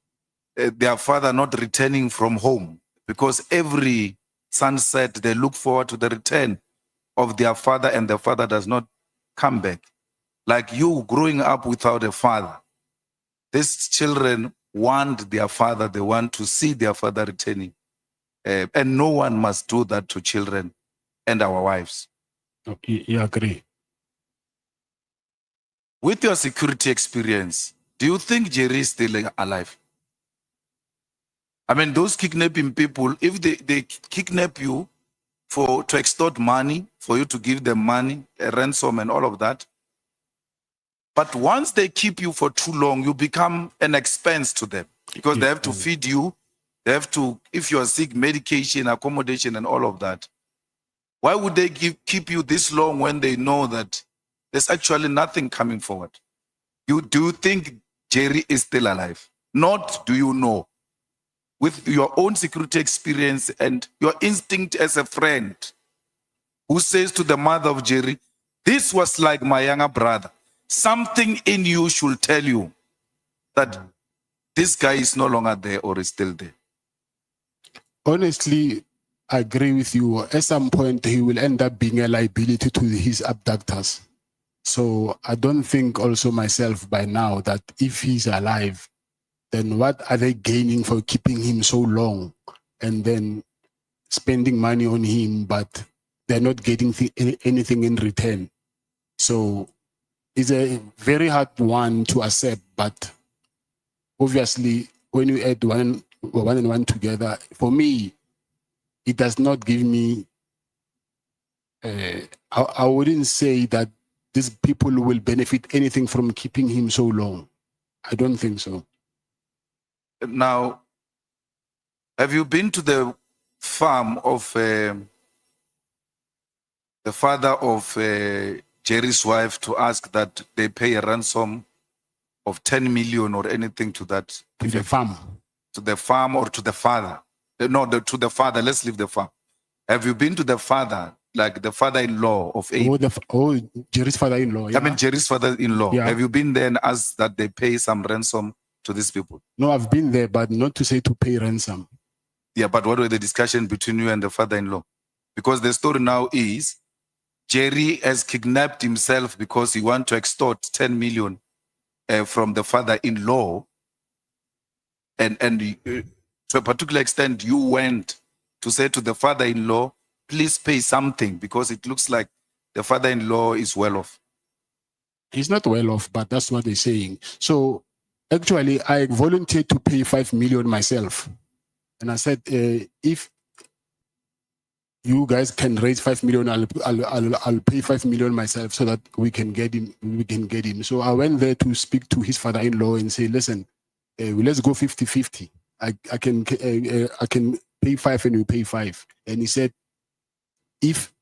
their father not returning from home, because every sunset they look forward to the return of their father, and the father does not come back. Like you growing up without a father, these children want their father, they want to see their father returning. And no one must do that to children and our wives. Okay, you agree. With your security experience, do you think Jerry is still alive? I mean, those kidnapping people, if they kidnap you to extort money, for you to give them money, a ransom and all of that. But once they keep you for too long, you become an expense to them, because they have to feed you. They have to, if you are sick, medication, accommodation, and all of that. Why would they keep you this long when they know that there's actually nothing coming forward? Do you think Jerry is still alive? Not do you know. With your own security experience and your instinct as a friend who says to the mother of Jerry, this was like my younger brother. Something in you should tell you that this guy is no longer there or is still there. Honestly, I agree with you. At some point, he will end up being a liability to his abductors. So I don't think also myself by now that if he's alive, then what are they gaining for keeping him so long and then spending money on him, but they're not getting anything in return? So it's a very hard one to accept, but obviously when you add one and one together, for me, it does not give me, I wouldn't say that these people will benefit anything from keeping him so long. I don't think so. Now, have you been to the farm of the father of Jerry's wife to ask that they pay a ransom of 10 million or anything to that? To the farm. To the farm or to the father? No, to the father. Let's leave the farm. Have you been to the father, like the father-in-law of A? Jerry's father-in-law. Yeah. I mean, Jerry's father-in-law. Yeah. Have you been there and asked that they pay some ransom to these people? No, I've been there, but not to say to pay ransom. Yeah, but what were the discussion between you and the father-in-law? Because the story now is Jerry has kidnapped himself because he wants to extort 10 million from the father-in-law. And to a particular extent, you went to say to the father-in-law, please pay something, because it looks like the father-in-law is well off. He's not well off, but that's what they're saying. So actually, I volunteered to pay 5 million myself. And I said, if you guys can raise 5 million, I'll pay 5 million myself so that we can get him. So I went there to speak to his father-in-law and say, listen, let's go 50-50. I can pay 5 and you pay 5. And he said, if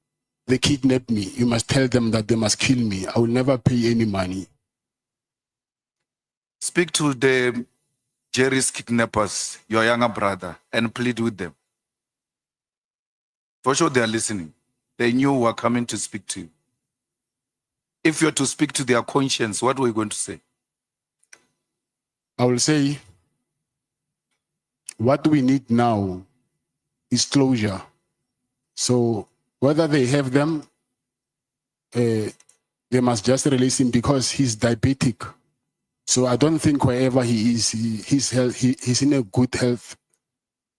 they kidnap me, you must tell them that they must kill me. I will never pay any money. Speak to the Jerry's kidnappers, your younger brother, and plead with them. For sure they are listening. They knew we were coming to speak to you. If you're to speak to their conscience, what were you going to say? I will say, what we need now is closure. So whether they have them, they must just release him because he's diabetic. So I don't think wherever he is, he's in a good health.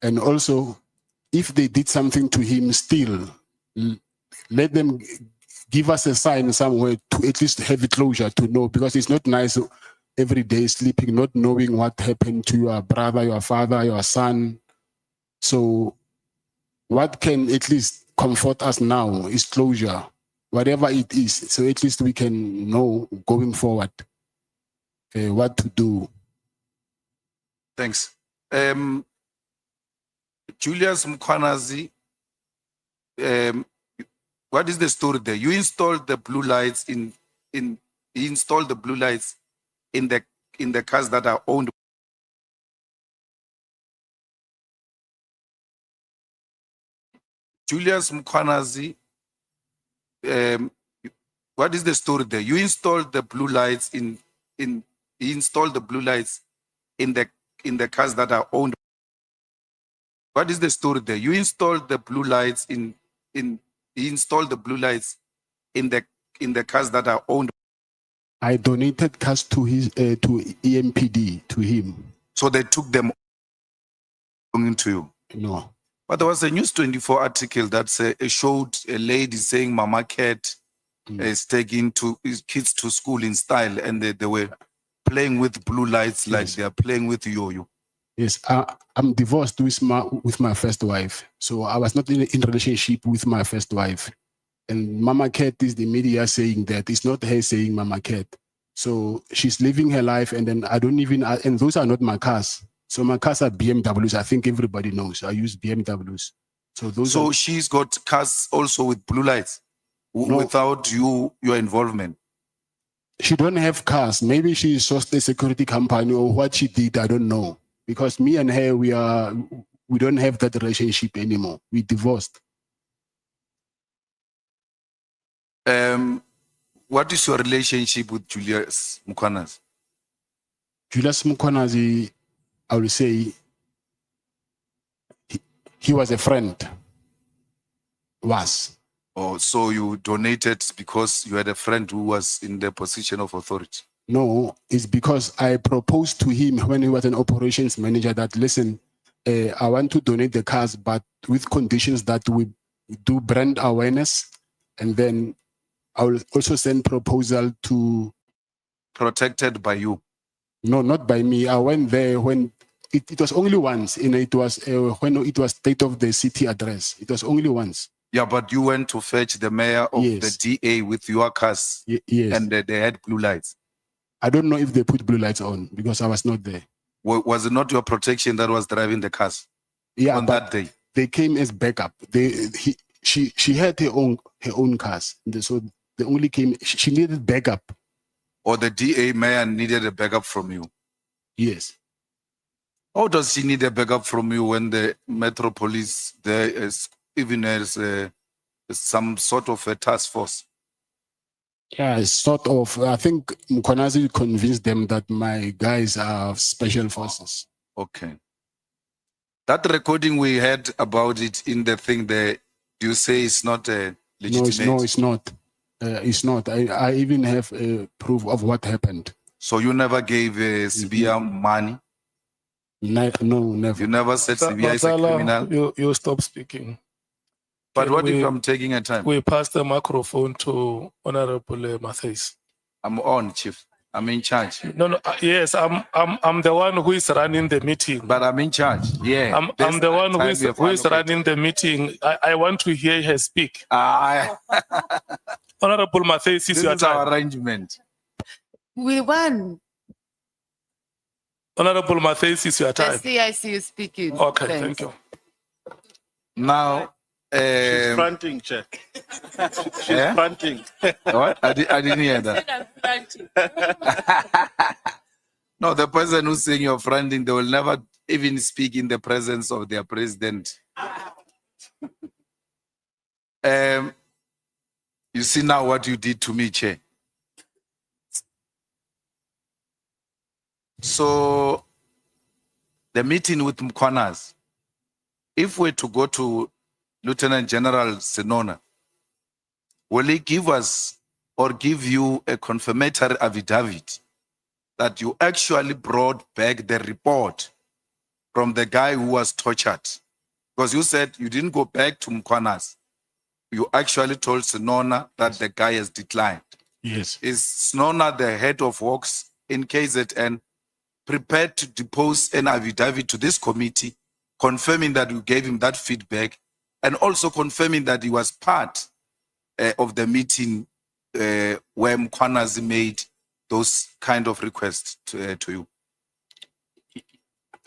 And also, if they did something to him still, let them give us a sign somewhere to at least have a closure to know, because it's not nice every day sleeping, not knowing what happened to your brother, your father, your son. So what can at least comfort us now is closure, whatever it is. So at least we can know going forward what to do. Thanks. Julius Mkwanazi, what is the story there? You installed the blue lights he installed the blue lights in the cars that are owned Julius Mkwanazi, what is the story there? You installed the blue lights he installed the blue lights in the cars that are owned. What is the story there? You installed the blue lights he installed the blue lights in the cars that are owned. I donated cars to his to EMPD to him. So they took them into you. No. But there was a News 24 article that showed a lady saying Mama Cat is taking his kids to school in style, and they were playing with blue lights like Yes. they are playing with yo-yo. Yes, I'm divorced with my first wife, so I was not in relationship with my first wife. And Mama Cat is the media saying that. It's not her saying Mama Cat. So she's living her life, and then I don't even, and those are not my cars. So my cars are BMWs. I think everybody knows. I use BMWs. So those So are, she's got cars also with blue lights No. without your involvement. she don't have cars. Maybe she sourced a security company or what she did. I don't know. Because me and her, we don't have that relationship anymore. We divorced. What is your relationship with Julius Mkwanazi? Julius Mkwanazi, I will say, he was a friend. Was. Oh, so you donated because you had a friend who was in the position of authority? No, it's because I proposed to him when he was an operations manager that, listen, I want to donate the cars, but with conditions that we do brand awareness. And then I will also send proposal to, Protected by you. no, not by me. I went there when it was only once, and it was when it was state of the city address. It was only once. Yeah, but you went to fetch the mayor of Yes. the DA with your cars, Yes. and they had blue lights. I don't know if they put blue lights on because I was not there. Was it not your protection that was driving the cars Yeah, on but that day? they came as backup. She had her own cars. So they only came. She needed backup. Or the DA mayor needed a backup from you? Yes. How does she need a backup from you when the Metro Police there is even as some sort of a task force? Yeah, sort of. I think Mkwanazi convinced them that my guys are special forces. Okay. That recording we heard about it in the thing there, you say it's not legitimate? No, it's not. It's not. I even have proof of what happened. So you never gave Sibia money? No, never. You never said Sibia is a criminal? Matlala, you stop speaking. But Can what if we- I'm taking a time? We pass the microphone to Honorable Matthys. I'm on, Chief. I'm in charge. No, yes, I'm the one who is running the meeting. But I'm in charge. Yeah. I'm That's the one time we have who is allocated. running the meeting. I want to hear her speak. Honorable Matthys, This is your is our time. arrangement. We won. Honorable Matthys, is your I time. see, I see you speaking. Okay, Thanks. thank you. Now, She's fronting, Chair. She's Yeah? fronting. what? I didn't hear that. No, the person who's saying you're fronting, they will never even speak in the presence of their president. You see now what you did to me, Chair. So, the meeting with Mkwanazi, if we're to go to Lieutenant General Senona, will he give us or give you a confirmatory affidavit that you actually brought back the report from the guy who was tortured? Because you said you didn't go back to Mkwanazi. You actually told Senona that the guy has declined. Yes. Is Senona, the head of works in KZN, prepared to depose an affidavit to this committee, confirming that you gave him that feedback and also confirming that he was part of the meeting where Mkwanazi made those kind of requests to you?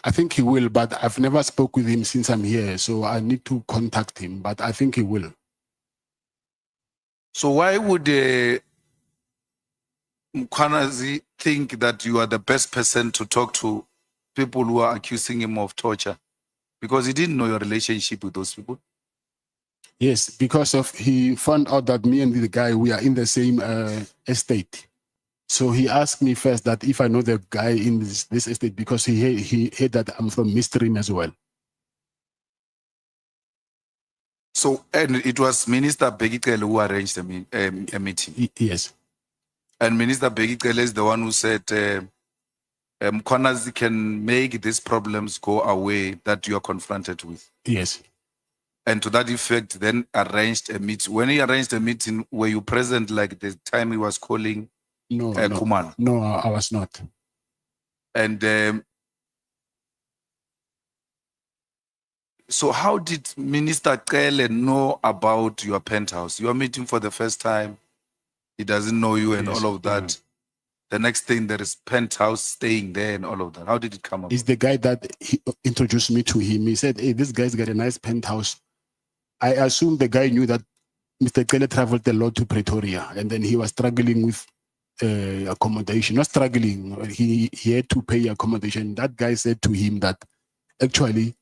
I think he will, but I've never spoke with him since I'm here, so I need to contact him, but I think he will. So why would Mkwanazi think that you are the best person to talk to people who are accusing him of torture? Because he didn't know your relationship with those people. Yes, because of he found out that me and the guy, we are in the same estate. So he asked me first that if I know the guy in this estate, because he heard that I'm from Midstream as well. So, and it was Minister Begitele who arranged a meeting. Yes, And Minister Begitele is the one who said, Mkhwanazi can make these problems go away that you are confronted with. yes. And to that effect, then arranged a meeting. When he arranged a meeting, were you present like the time he was calling No, Kumalo? no, I was not. And so how did Minister Kele know about your penthouse? You are meeting for the first time. He doesn't know you and Yes, all of that. The next thing, there is penthouse staying there and all of that. How did it come up? It's the guy that he introduced me to him. He said, hey, this guy's got a nice penthouse. I assume the guy knew that Mr. Kele traveled a lot to Pretoria, and then he was struggling with accommodation. Not struggling, he had to pay accommodation. That guy said to him that actually,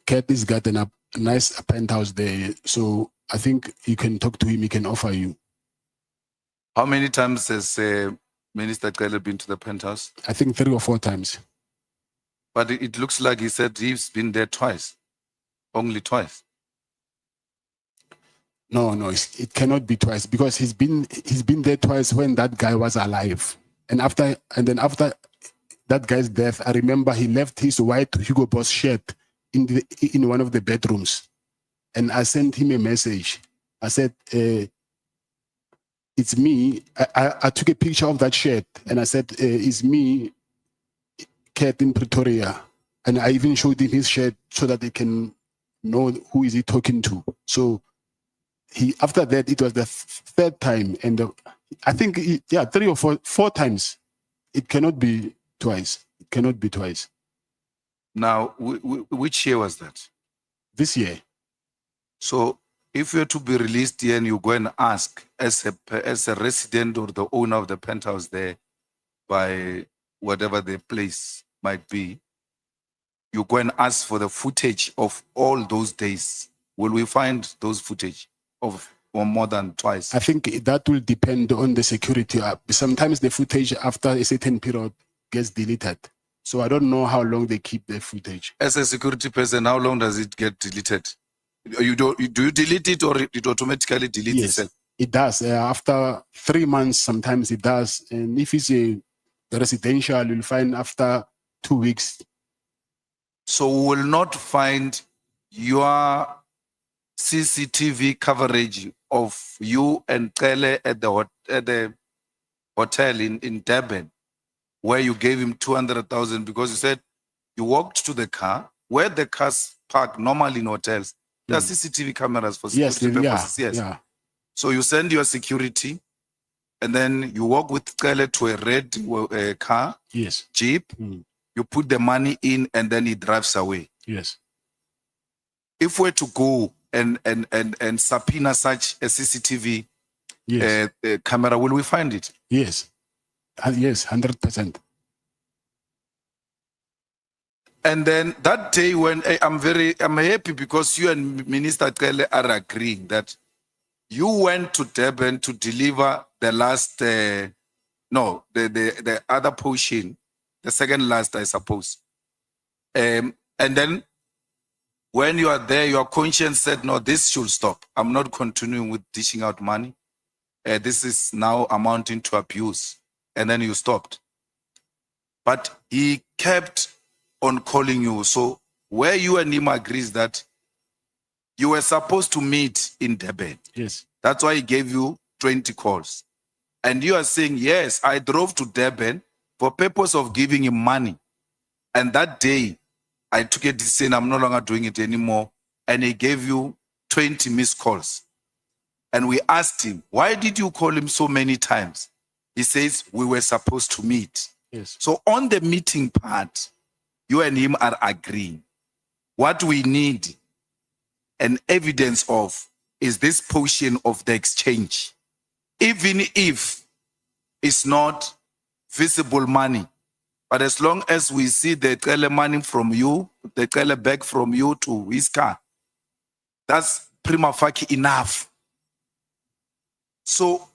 Kathy's got a nice penthouse there. So I think you can talk to him, he can offer you. How many times has Minister Kele been to the penthouse? I think 3 or 4 times. But it looks like he said he's been there twice, only twice. No, it cannot be twice because he's been there twice when that guy was alive. And then after that guy's death, I remember he left his white Hugo Boss shirt in one of the bedrooms. And I sent him a message. I said, it's me. I took a picture of that shirt and I said, it's me, Cat in Pretoria. And I even showed him his shirt so that they can know who is he talking to. So after that, it was the 3rd time. And I think, 3 or 4 times. It cannot be twice. It cannot be twice. Now, which year was that? This year. So if you're to be released here and you go and ask as a resident or the owner of the penthouse there by whatever the place might be, you go and ask for the footage of all those days. Will we find those footage of or more than twice? I think that will depend on the security. Sometimes the footage after a certain period gets deleted. So I don't know how long they keep the footage. As a security person, how long does it get deleted? Do you delete it or it automatically deletes itself? It does. After 3 months, sometimes it does. And if it's a residential, you'll find after 2 weeks. So we will not find your CCTV coverage of you and Kele at the hotel in Durban, where you gave him 200,000 because you said you walked to the car where the cars park normally in hotels. There are CCTV cameras for security purposes. Yes. Yeah. So you send your security, and then you walk with Kele to a red car, Yes. Jeep. You put the money in, and then he drives away. Yes. If we're to go and subpoena such a CCTV Yes. camera, will we find it? Yes. Yes, 100%. And then that day when I'm happy because you and Minister Kele are agreeing that you went to Durban to deliver the last, the other portion, the second last, I suppose. And then when you are there, your conscience said, no, this should stop. I'm not continuing with dishing out money. This is now amounting to abuse. And then you stopped. But he kept on calling you. So where you and him agrees that you were supposed to meet in Durban. Yes. That's why he gave you 20 calls. And you are saying, yes, I drove to Durban for purpose of giving him money. And that day, I took a decision, I'm no longer doing it anymore. And he gave you 20 missed calls. And we asked him, why did you call him so many times? He says, we were supposed to meet. Yes. So on the meeting part, you and him are agreeing. What we need an evidence of is this portion of the exchange. Even if it's not visible money, but as long as we see the Kele money from you, the Kele bag from you to his car, that's prima facie enough. So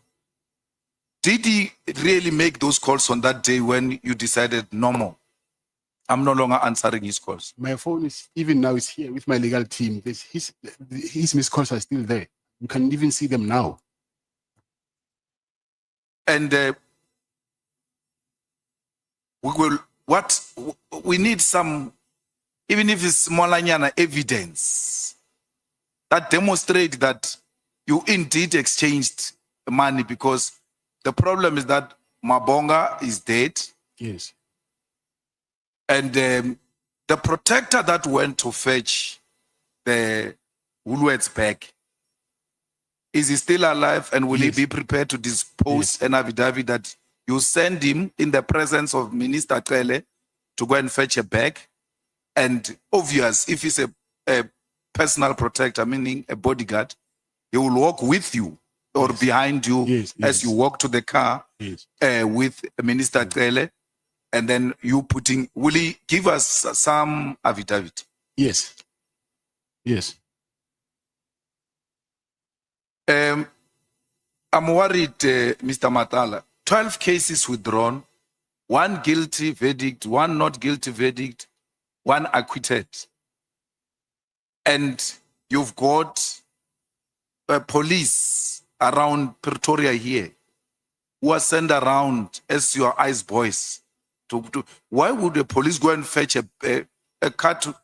did he really make those calls on that day when you decided no more? I'm no longer answering his calls. My phone is even now is here with my legal team. His missed calls are still there. You can even see them now. And we need some, even if it's small evidence that demonstrate that you indeed exchanged money, because the problem is that Mabonga is dead. Yes. And the protector that went to fetch the Woolworths back, is he still alive, and will Yes. he be prepared to dispose Yes. an affidavit that you send him in the presence of Minister Kele to go and fetch a bag? And obvious, if he's a personal protector, meaning a bodyguard, he will walk with you or Yes. behind you Yes, as yes. you walk to the car Yes. with Minister Kele, and then you putting, will he give us some affidavit? Yes. Yes. I'm worried, Mr. Matlala. 12 cases withdrawn, 1 guilty verdict, 1 not guilty verdict, 1 acquitted. And you've got police around Pretoria here who are sent around as your eyes boys. Why would the police go and fetch a car to,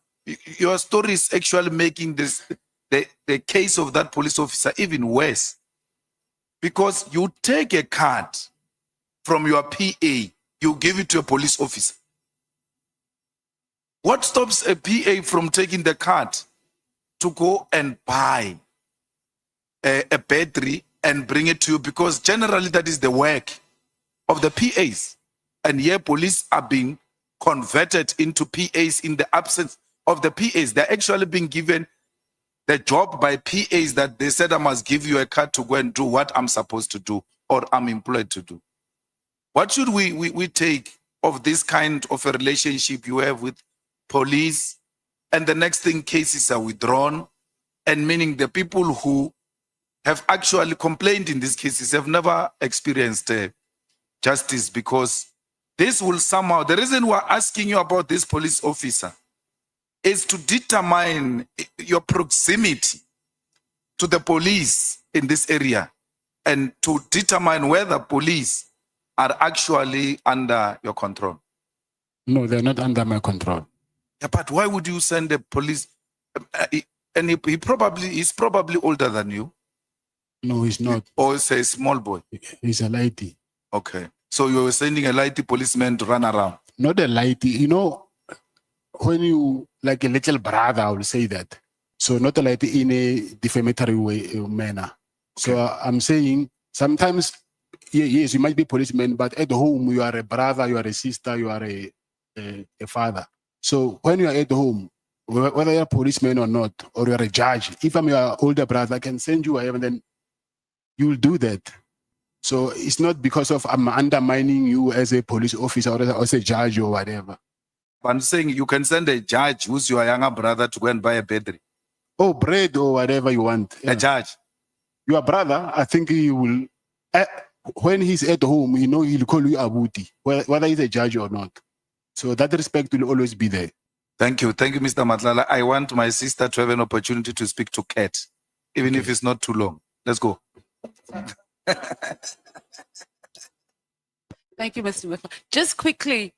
your story is actually making the case of that police officer even worse. Because you take a card from your PA, you give it to a police officer. What stops a PA from taking the card to go and buy a battery and bring it to you? Because generally that is the work of the PAs. And here police are being converted into PAs in the absence of the PAs. They're actually being given the job by PAs that they said, I must give you a card to go and do what I'm supposed to do or I'm employed to do. What should we take of this kind of a relationship you have with police? And the next thing, cases are withdrawn, and meaning the people who have actually complained in these cases have never experienced justice, because this will somehow, the reason we're asking you about this police officer is to determine your proximity to the police in this area and to determine whether police are actually under your control. No, they're not under my control. Yeah, but why would you send the police? And he's probably older than you, No, he's not. or is a small boy. He's a lighty. Okay. So you were sending a lighty policeman to run around. Not a lighty. You know, when you, like a little brother, I will say that. So not a lighty in a defamatory way, manner. So I'm saying sometimes, yes, you might be policeman, but at home, you are a brother, you are a sister, you are a father. So when you are at home, whether you're a policeman or not, or you're a judge, if I'm your older brother, I can send you whatever, then you will do that. So it's not because of I'm undermining you as a police officer or as a judge or whatever. I'm saying you can send a judge who's your younger brother to go and buy a battery. Oh, bread or whatever you want. Yeah. A judge. Your brother, I think he will, when he's at home, you know, he'll call you Abuti, whether he's a judge or not. So that respect will always be there. Thank you. Thank you, Mr. Matlala. I want my sister to have an opportunity to speak to Kat, even if it's not too long. Let's go. Thank you, Mr. Muffa. Just quickly,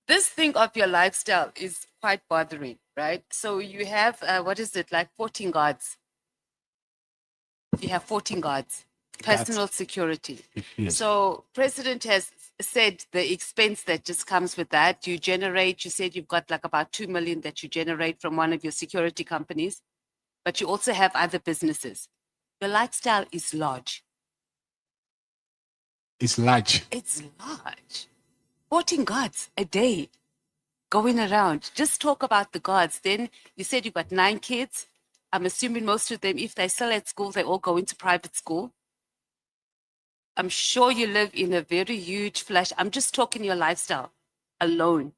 this thing of your lifestyle is quite bothering, right? So you have, what is it, like 14 guards? You have 14 guards, personal security. Yes. So President has said the expense that just comes with that, you generate, you said you've got like about 2 million that you generate from one of your security companies, but you also have other businesses. Your lifestyle is large. It's large. It's large. 14 guards a day going around. Just talk about the guards. Then you said you've got 9 kids. I'm assuming most of them, if they're still at school, they all go into private school. I'm sure you live in a very huge flash. I'm just talking your lifestyle alone.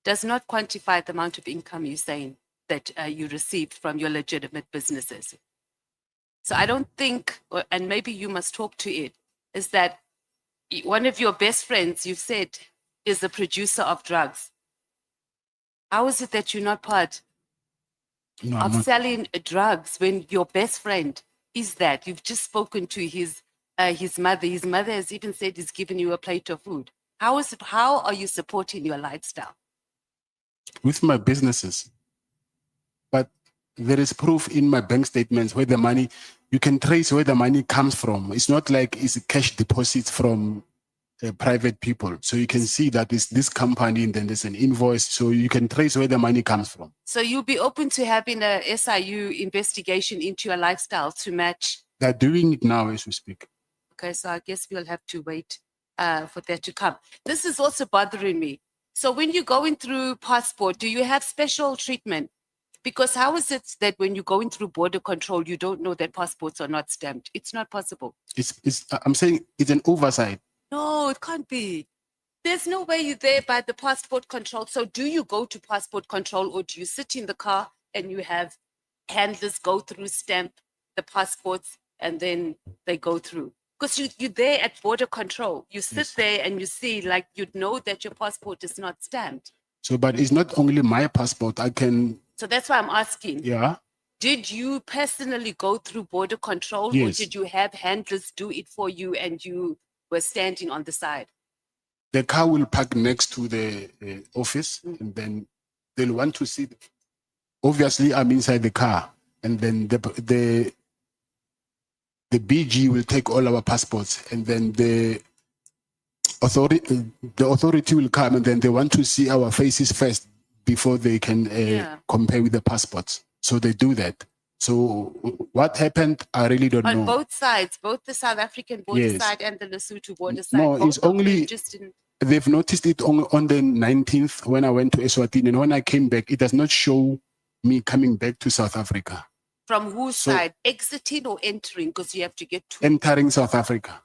Does not quantify the amount of income you're saying. that you received from your legitimate businesses. So I don't think, and maybe you must talk to it, is that one of your best friends, you've said, is the producer of drugs. How is it that you're not part No, I'm of not. selling drugs when your best friend is that? You've just spoken to his mother. His mother has even said he's given you a plate of food. How are you supporting your lifestyle? With my businesses. But there is proof in my bank statements where the money, you can trace where the money comes from. It's not like it's cash deposits from private people. So you can see that it's this company and then there's an invoice. So you can trace where the money comes from. So you'll be open to having a SIU investigation into your lifestyle to match. They're doing it now as we speak. Okay, so I guess we'll have to wait for that to come. This is also bothering me. So when you're going through passport, do you have special treatment? Because how is it that when you're going through border control, you don't know that passports are not stamped? It's not possible. I'm saying it's an oversight. No, it can't be. There's no way you're there by the passport control. So do you go to passport control or do you sit in the car and you have handlers go through, stamp the passports and then they go through? Because you're there at border control. You sit Yes. there and you see, like, you'd know that your passport is not stamped. So, but it's not only my passport. I can, So that's why I'm asking. yeah. Did you personally go through border control or Yes. did you have handlers do it for you and you were standing on the side? The car will park next to the office and then they'll want to see. Obviously, I'm inside the car and then the BG will take all our passports and then the authority will come and then they want to see our faces first before they can compare with the passports. So they do that. So what happened, I really don't On know. both sides, both the South African border Yes. side and the Lesotho border side. No, both it's of them only, just in, they've noticed it on the 19th when I went to Eswatini. And when I came back, it does not show me coming back to South Africa, from whose So- side, exiting or entering, because you have to get to. entering South Africa.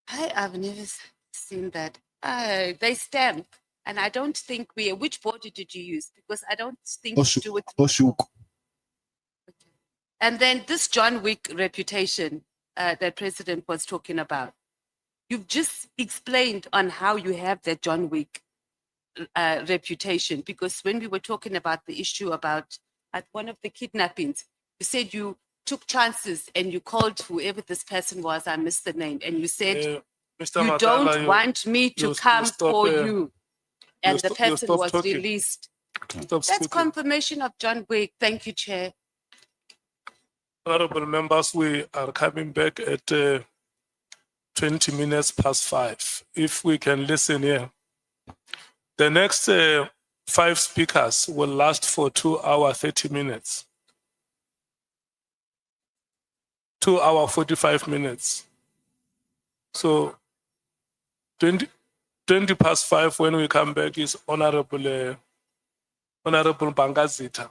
I've never seen that. They stamp, and I don't think which border did you use? Because I don't think you do it. Oshuk. And then this John Wick reputation that President was talking about. You've just explained on how you have that John Wick reputation, because when we were talking about the issue about at one of the kidnappings, you said you took chances and you called whoever this person was, I missed the name, and you said, Mr. you Matlala, don't want me to you come stop, for you. And the you person stop was talking. released. Stop That's speaking. confirmation of John Wick. Thank you, Chair. Honorable members, we are coming back at 20 minutes past 5. If we can listen here. The next 5 speakers will last for 2 hours, 30 minutes. 2 hours, 45 minutes. So 20 past 5 when we come back is Honorable Bangazita.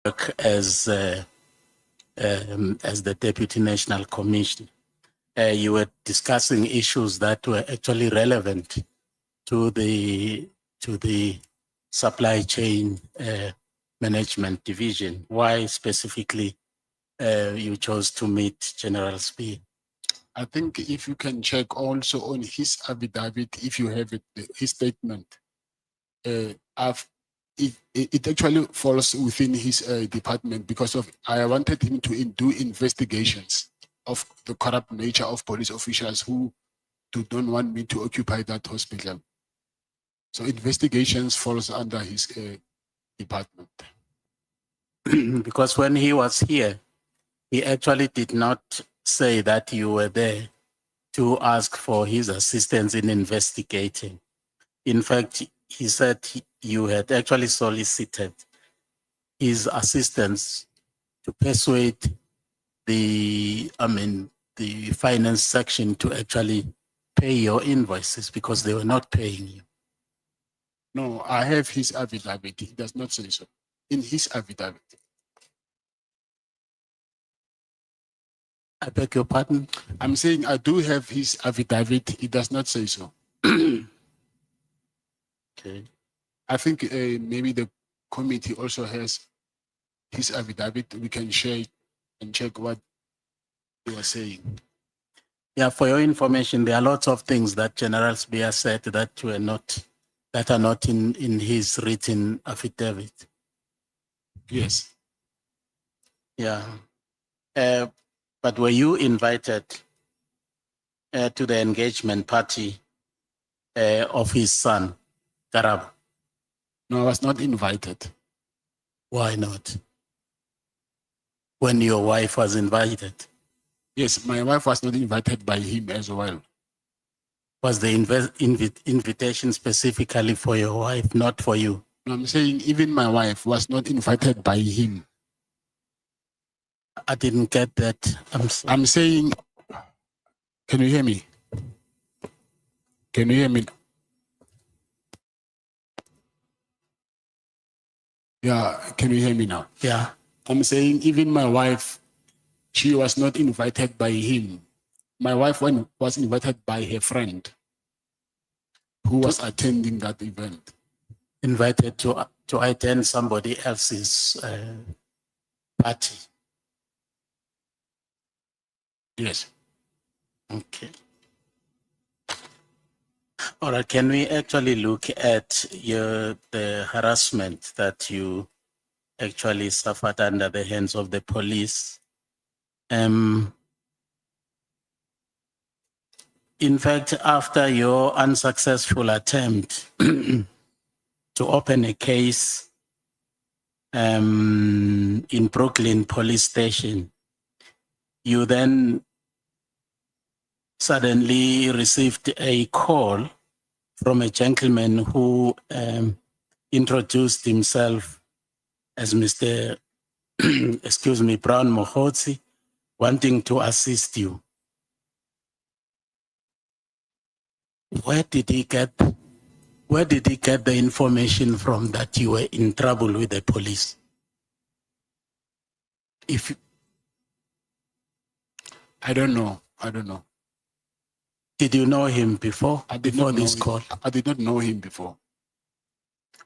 work as the Deputy National Commissioner. You were discussing issues that were actually relevant to the supply chain management division. Why specifically you chose to meet General Spee? I think if you can check also on his affidavit, if you have it, his statement, it actually falls within his department because of I wanted him to do investigations of the corrupt nature of police officials who don't want me to occupy that hospital. So investigations falls under his department. Because when he was here, he actually did not say that you were there to ask for his assistance in investigating. In fact, he said you had actually solicited his assistance to persuade the finance section to actually pay your invoices because they were not paying you. No, I have his affidavit. He does not say so. In his affidavit. I beg your pardon? I'm saying I do have his affidavit. He does not say so. Okay. I think maybe the committee also has his affidavit. We can share it and check what he was saying. Yeah, for your information, there are lots of things that General Spee said that are not in his written affidavit. Yes. Yeah. But were you invited to the engagement party of his son, Karabo? No, I was not invited. Why not? When your wife was invited? Yes, my wife was not invited by him as well. Was the invitation specifically for your wife, not for you? No, I'm saying even my wife was not invited by him. I didn't get that. I'm saying, can you hear me? Can you hear me? Yeah, can you hear me now? Yeah. I'm saying even my wife, she was not invited by him. My wife was invited by her friend who was attending that event. Invited to attend somebody else's party. Yes. Okay. All right. Can we actually look at the harassment that you actually suffered under the hands of the police? In fact, after your unsuccessful attempt to open a case in Brooklyn Police Station, you then suddenly received a call from a gentleman who introduced himself as Mr. excuse me, Brown Mohotsi, wanting to assist you. Where did he get the information from that you were in trouble with the police? I don't know. Did you know him before? I did not know this him. call? I did not know him before.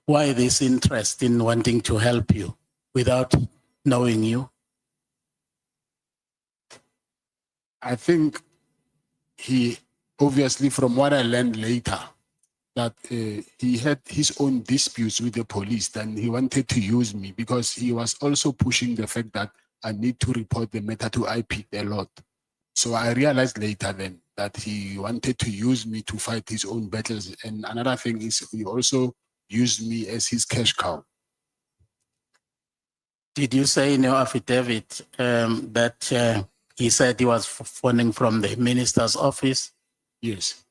Why this interest in wanting to help you without knowing you? I think he, obviously from what I learned later, that he had his own disputes with the police, and he wanted to use me because he was also pushing the fact that I need to report the matter to IP a lot. So I realized later then that he wanted to use me to fight his own battles. And another thing is he also used me as his cash cow. Did you say in your affidavit that he said he was phoning from the minister's office? Yes.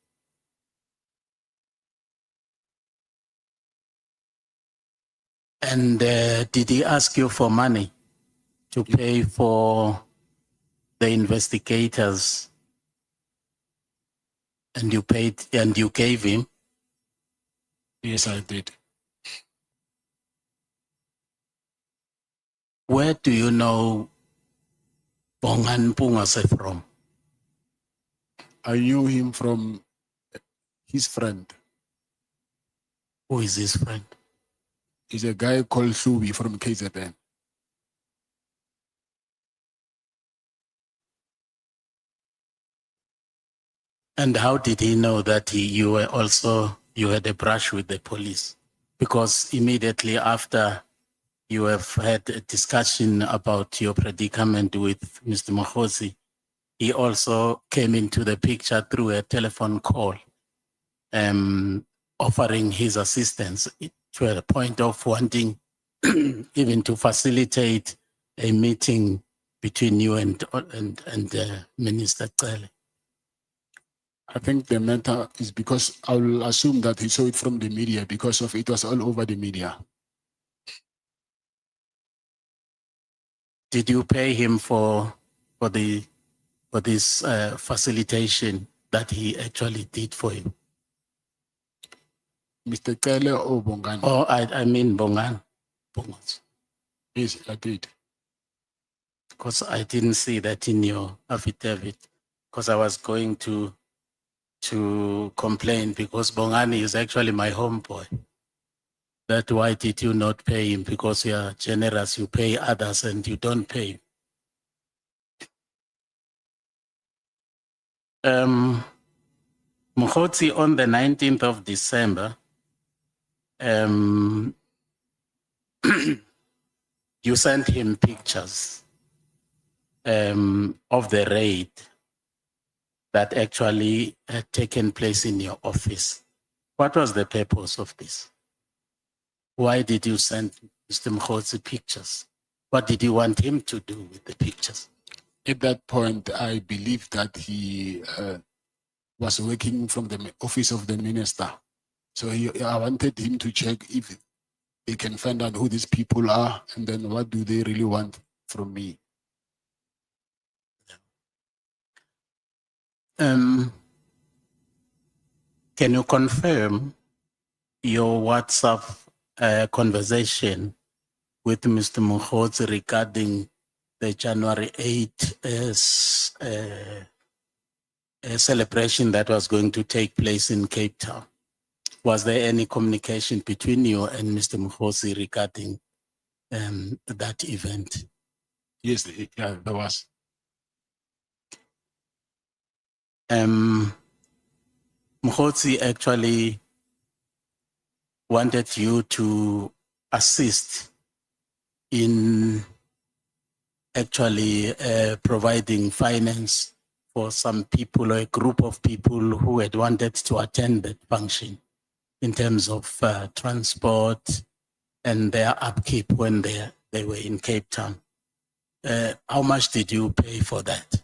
And did he ask you for money to pay for the investigators? And you paid and you gave him? Yes, I did. where do you know Bongan Pungase from? I knew him from his friend. Who is his friend? He's a guy called Shubi from KZN. And how did he know that you had a brush with the police? Because immediately after you have had a discussion about your predicament with Mr. Mohosi, he also came into the picture through a telephone call, offering his assistance to a point of wanting even to facilitate a meeting between you and Minister Cele. I think the matter is because I'll assume that he saw it from the media because of it was all over the media. Did you pay him for this facilitation that he actually did for you? Mr. Cele or Bongan? Oh, I mean Bongan. Bongan. Yes, I did. Because I didn't see that in your affidavit. Because I was going to complain because Bongani is actually my homeboy. That why did you not pay him? Because you are generous, you pay others and you don't pay. Mkhotsi, on the 19th of December, you sent him pictures of the raid that actually had taken place in your office. What was the purpose of this? Why did you send Mr. Mkhotsi pictures? What did you want him to do with the pictures? At that point, I believed that he was working from the office of the minister. So I wanted him to check if they can find out who these people are and then what do they really want from me. Can you confirm your WhatsApp conversation with Mr. Mkhotsi regarding the January 8th celebration that was going to take place in Cape Town? Was there any communication between you and Mr. Mkhotsi regarding that event? Yes, yeah, there was. Mkhotsi actually wanted you to assist in actually providing finance for some people or a group of people who had wanted to attend that function in terms of transport and their upkeep when they were in Cape Town. How much did you pay for that?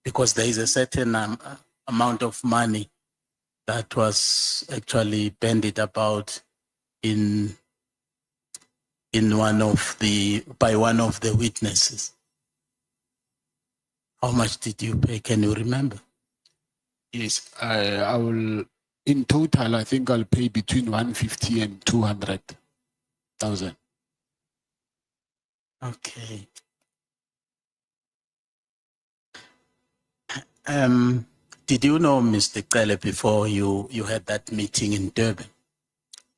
Because there is a certain amount of money that was actually bandied about by one of the witnesses. How much did you pay? Can you remember? Yes, I will. In total, I think I'll pay between 150 and 200,000. Okay. Did you know Mr. Cele before you had that meeting in Durban?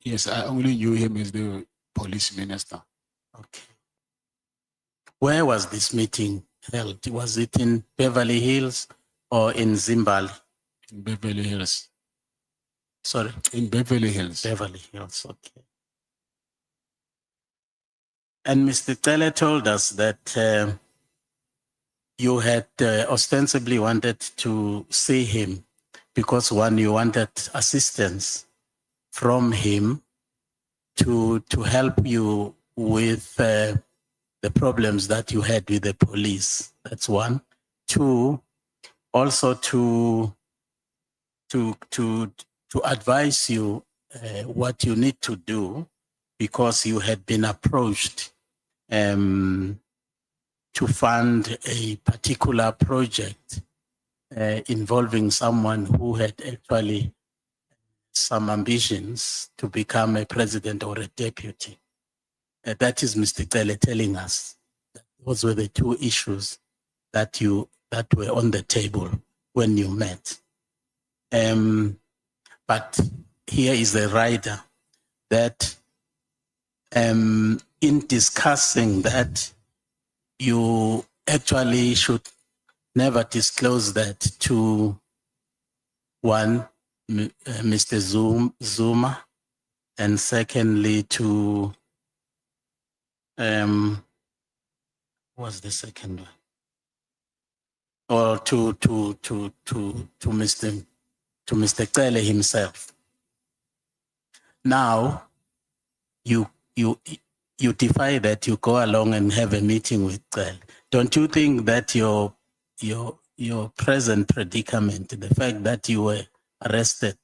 Yes, I only knew him as the police minister. Okay. Where was this meeting held? Was it in Beverly Hills or in Zimbabwe? In Beverly Hills. Sorry? In Beverly Hills. Beverly Hills, okay. And Mr. Cele told us that you had ostensibly wanted to see him because one, you wanted assistance from him to help you with the problems that you had with the police. That's one. Two, also to advise you what you need to do because you had been approached to fund a particular project involving someone who had actually some ambitions to become a president or a deputy. That is Mr. Tele telling us that those were the two issues that were on the table when you met. But here is the rider that in discussing that, you actually should never disclose that to one, Mr. Zuma, and secondly to, what's the second one? Or to Mr. Kele himself. Now, you defy that, you go along and have a meeting with Kele. Don't you think that your present predicament, the fact that you were arrested,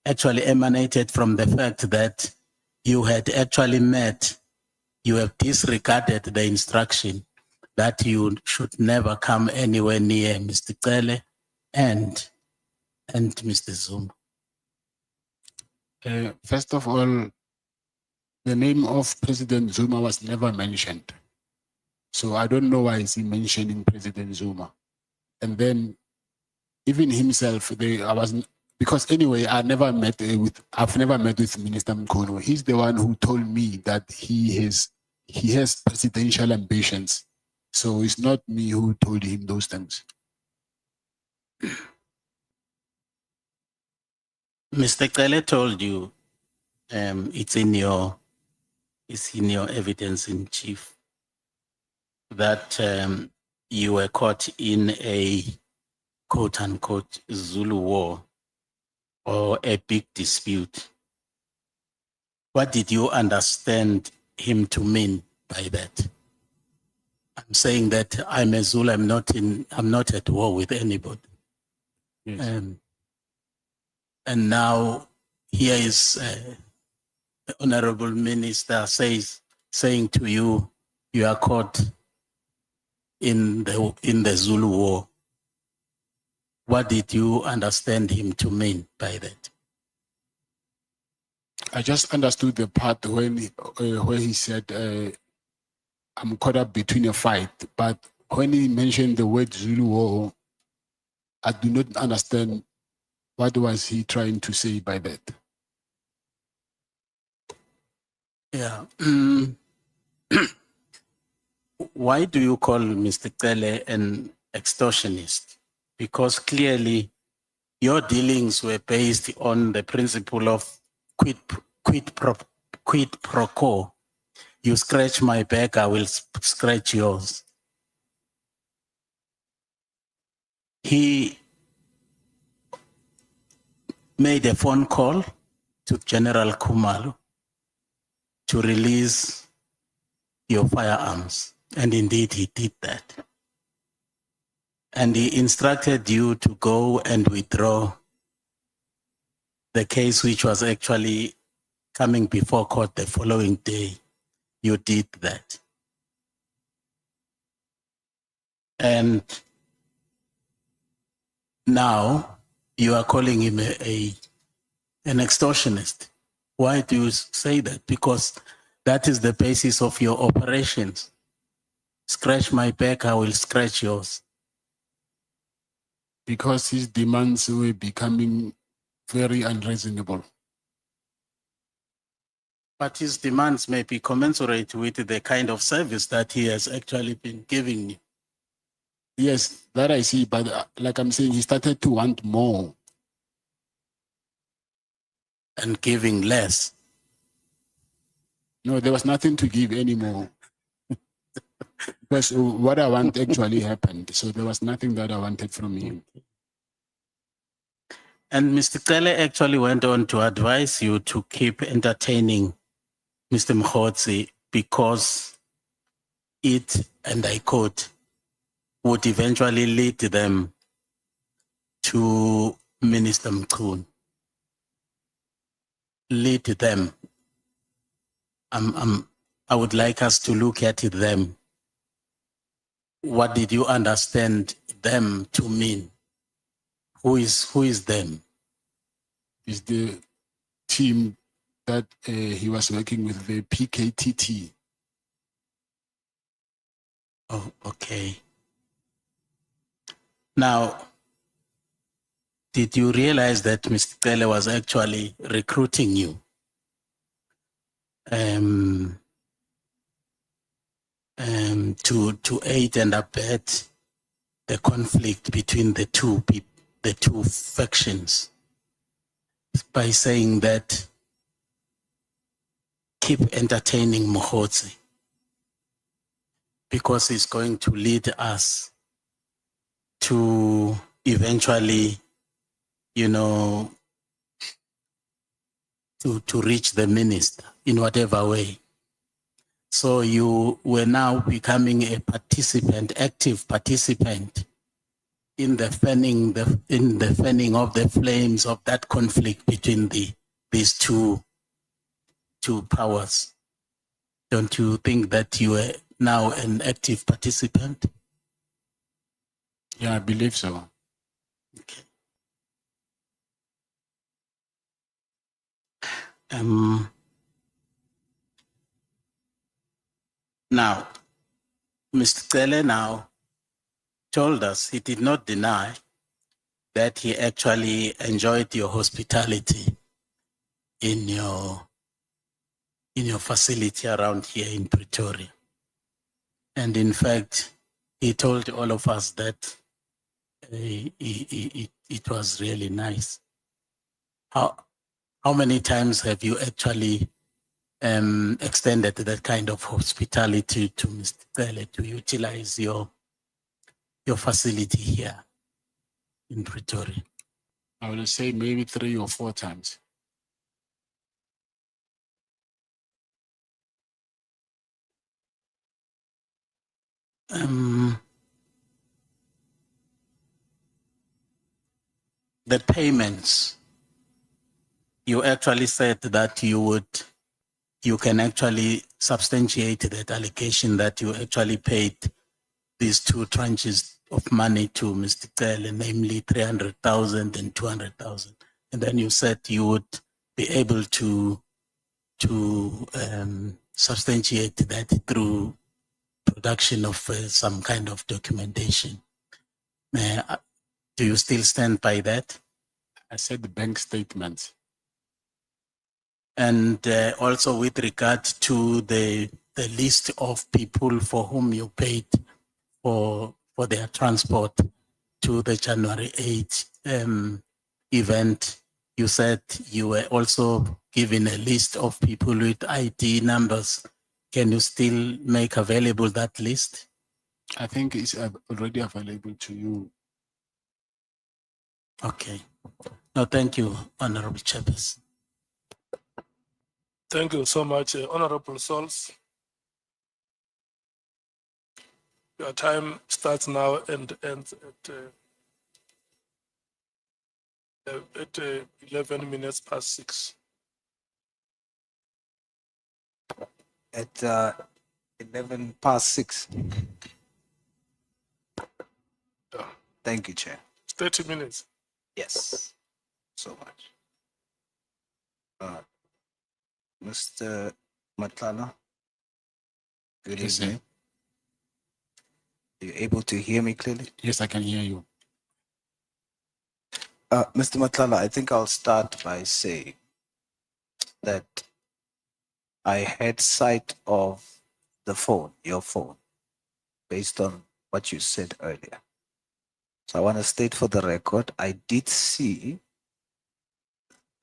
actually emanated from the fact that you had actually met, you have disregarded the instruction that you should never come anywhere near Mr. Kele and Mr. Zuma? First of all, the name of President Zuma was never mentioned. So I don't know why is he mentioning President Zuma. And then even himself, because anyway, I've never met with Minister Mkono. He's the one who told me that he has presidential ambitions. So it's not me who told him those things. Mr. Kele told you, it's in your evidence in chief, that you were caught in a quote unquote Zulu war or a big dispute. What did you understand him to mean by that? I'm saying that I'm a Zulu, I'm not at war with anybody. Yes. And now here is the Honorable Minister saying to you, you are caught in the Zulu war. What did you understand him to mean by that? I just understood the part when he said, I'm caught up between a fight. But when he mentioned the word Zulu war, I do not understand what was he trying to say by that. Yeah. Why do you call Mr. Kele an extortionist? Because clearly your dealings were based on the principle of quid pro quo. You scratch my back, I will scratch yours. He made a phone call to General Kumalo to release your firearms. And indeed, he did that. And he instructed you to go and withdraw the case, which was actually coming before court the following day. You did that. And now you are calling him an extortionist. Why do you say that? Because that is the basis of your operations. Scratch my back, I will scratch yours. Because his demands were becoming very unreasonable. But his demands may be commensurate with the kind of service that he has actually been giving you. Yes, that I see, but like I'm saying, he started to want more. And giving less. No, there was nothing to give anymore. Because what I want actually happened. So there was nothing that I wanted from him. And Mr. Kele actually went on to advise you to keep entertaining Mr. Mkhotsi because it, and I quote, would eventually lead them to Minister Mkhun. Lead them. I would like us to look at them. What did you understand them to mean? Who is them? Is the team that he was working with, the PKTT. Oh, okay. Now, did you realize that Mr. Tele was actually recruiting you? To aid and abet the conflict between the two factions, by saying that keep entertaining Mohotsi because it's going to lead us to eventually, to reach the minister in whatever way. So you were now becoming a participant, active participant in the fanning of the flames of that conflict between these two powers. Don't you think that you are now an active participant? Yeah, I believe so. Okay. Now, Mr. Tele now told us he did not deny that he actually enjoyed your hospitality in your facility around here in Pretoria. And in fact, he told all of us that it was really nice. How many times have you actually extended that kind of hospitality to Mr. Tele to utilize your facility here in Pretoria? I would say maybe 3 or 4 times. The payments, you actually said that you can actually substantiate that allocation that you actually paid these 2 tranches of money to Mr. Tele, namely 300,000 and 200,000. And then you said you would be able to substantiate that through production of some kind of documentation. Do you still stand by that? I said the bank statements. And also with regard to the list of people for whom you paid for their transport to the January 8 event, you said you were also given a list of people with ID numbers. Can you still make available that list? I think it's already available to you. Okay. No, thank you, Honorable Chairperson. Thank you so much, Honorable Sols. Your time starts now and ends at 11 minutes past 6. At 11 past 6. Yeah. Thank you, Chair. 30 minutes. Yes, so much. Mr. Matlala, good Yes, evening. sir. Are you able to hear me clearly? Yes, I can hear you. Mr. Matlala, I think I'll start by saying that I had sight of the phone, your phone, based on what you said earlier. So I want to state for the record, I did see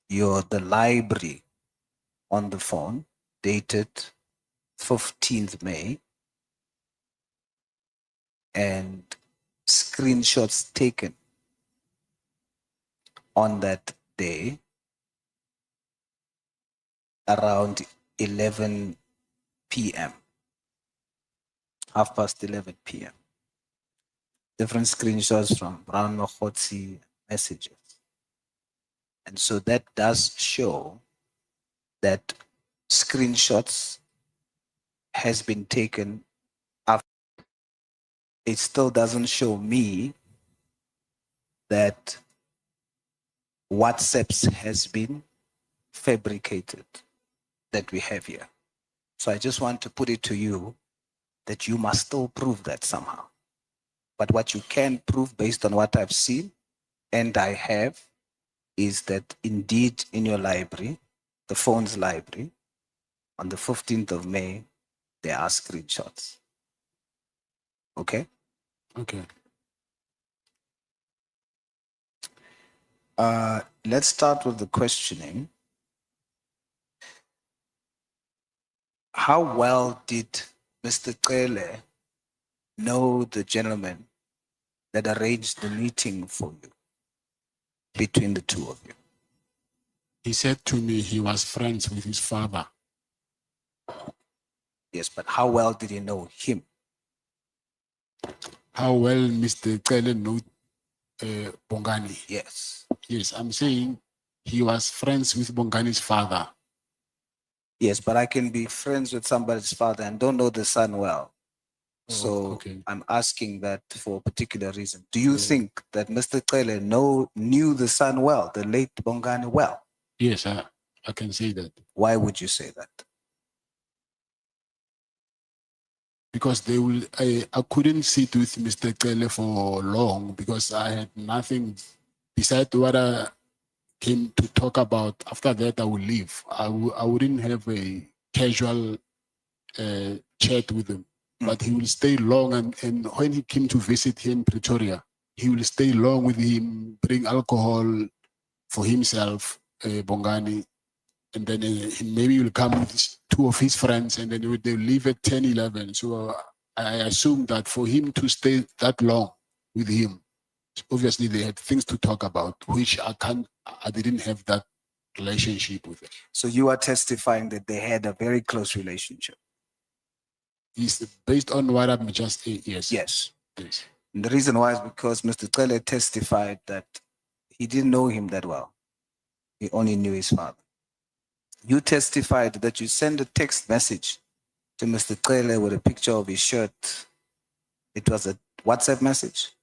the library on the phone dated 15th May and screenshots taken on that day around 11 p.m. 11:30 p.m. Different screenshots from Brown Mohotsi messages. And so that does show that screenshots has been taken after. It still doesn't show me that WhatsApps has been fabricated that we have here. So I just want to put it to you that you must still prove that somehow. But what you can prove based on what I've seen and I have is that indeed in your library, the phone's library, on the 15th of May, there are screenshots. Okay? Okay. Let's start with the questioning. How well did Mr. Cele know the gentleman that arranged the meeting for you between the two of you? He said to me he was friends with his father. Yes, but how well did he know him? How well Mr. Cele knew Bongani? Yes. Yes, I'm saying he was friends with Bongani's father. Yes, but I can be friends with somebody's father and don't know the son well. So okay. I'm asking that for a particular reason. Do you think that Mr. Cele knew the son well, the late Bongani well? Yes, I can say that. Why would you say that? Because I couldn't sit with Mr. Cele for long because I had nothing besides what I came to talk about. After that, I would leave. I wouldn't have a casual chat with him, but he will stay long. And when he came to visit here in Pretoria, he will stay long with him, bring alcohol for himself, Bongani, and then maybe he will come with two of his friends, and then they'll leave at 10, 11. So I assume that for him to stay that long with him, obviously they had things to talk about, which I didn't have that relationship with him. So you are testifying that they had a very close relationship? It's based on what I'm just, yes. Yes. Yes. And the reason why is because Mr. Cele testified that he didn't know him that well. He only knew his father. You testified that you sent a text message to Mr. Cele with a picture of his shirt. It was a WhatsApp message?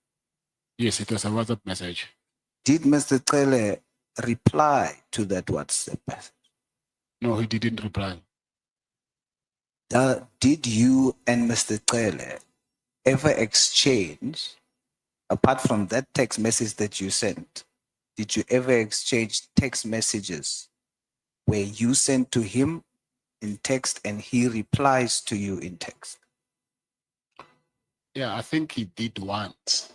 Yes, it was a WhatsApp message. Did Mr. Cele reply to that WhatsApp message? No, he didn't reply. Did you and Mr. Cele ever exchange, apart from that text message that you sent, did you ever exchange text messages where you send to him in text and he replies to you in text? Yeah, I think he did once.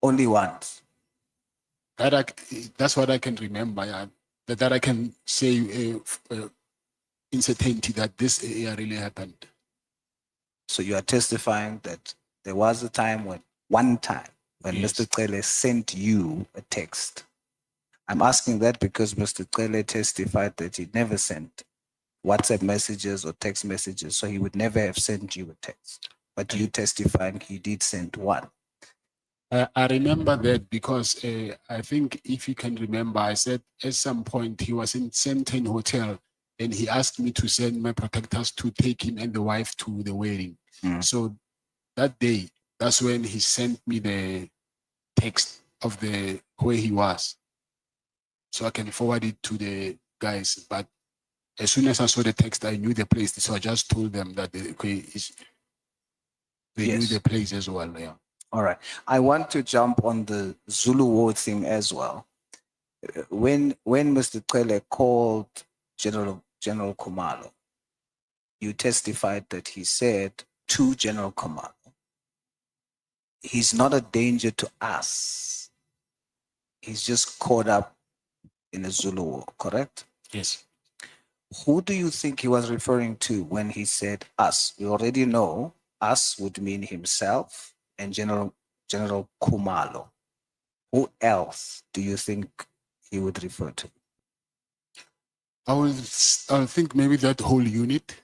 Only once? That's what I can remember. Yeah. That I can say in certainty that this really happened. So you are testifying that there was a time one time when Yes. Mr. Cele sent you a text. I'm asking that because Mr. Cele testified that he never sent WhatsApp messages or text messages, so he would never have sent you a text. But you testifying he did send one. I remember that because I think if you can remember, I said at some point he was in Senten Hotel and he asked me to send my protectors to take him and the wife to the wedding. So that day, that's when he sent me the text of where he was. So I can forward it to the guys. But as soon as I saw the text, I knew the place. So I just told them that they knew the place as well. Yeah. All right. I want to jump on the Zulu war thing as well. When Mr. Cele called General Khumalo, you testified that he said to General Khumalo, he's not a danger to us. He's just caught up in a Zulu war, correct? Yes. Who do you think he was referring to when he said us? We already know us would mean himself and General Khumalo. Who else do you think he would refer to? I'll think maybe that whole unit.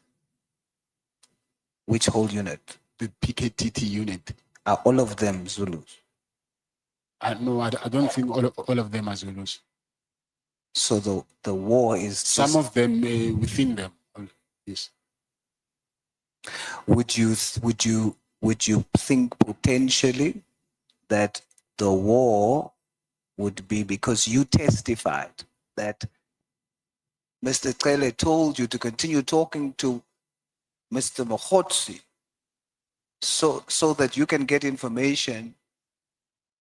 Which whole unit? The PKTT unit. Are all of them Zulus? No, I don't think all of them are Zulus. So the war is some of them within them. Yes. Would you think potentially that the war would be because you testified that Mr. Cele told you to continue talking to Mr. Mohotsi, so that you can get information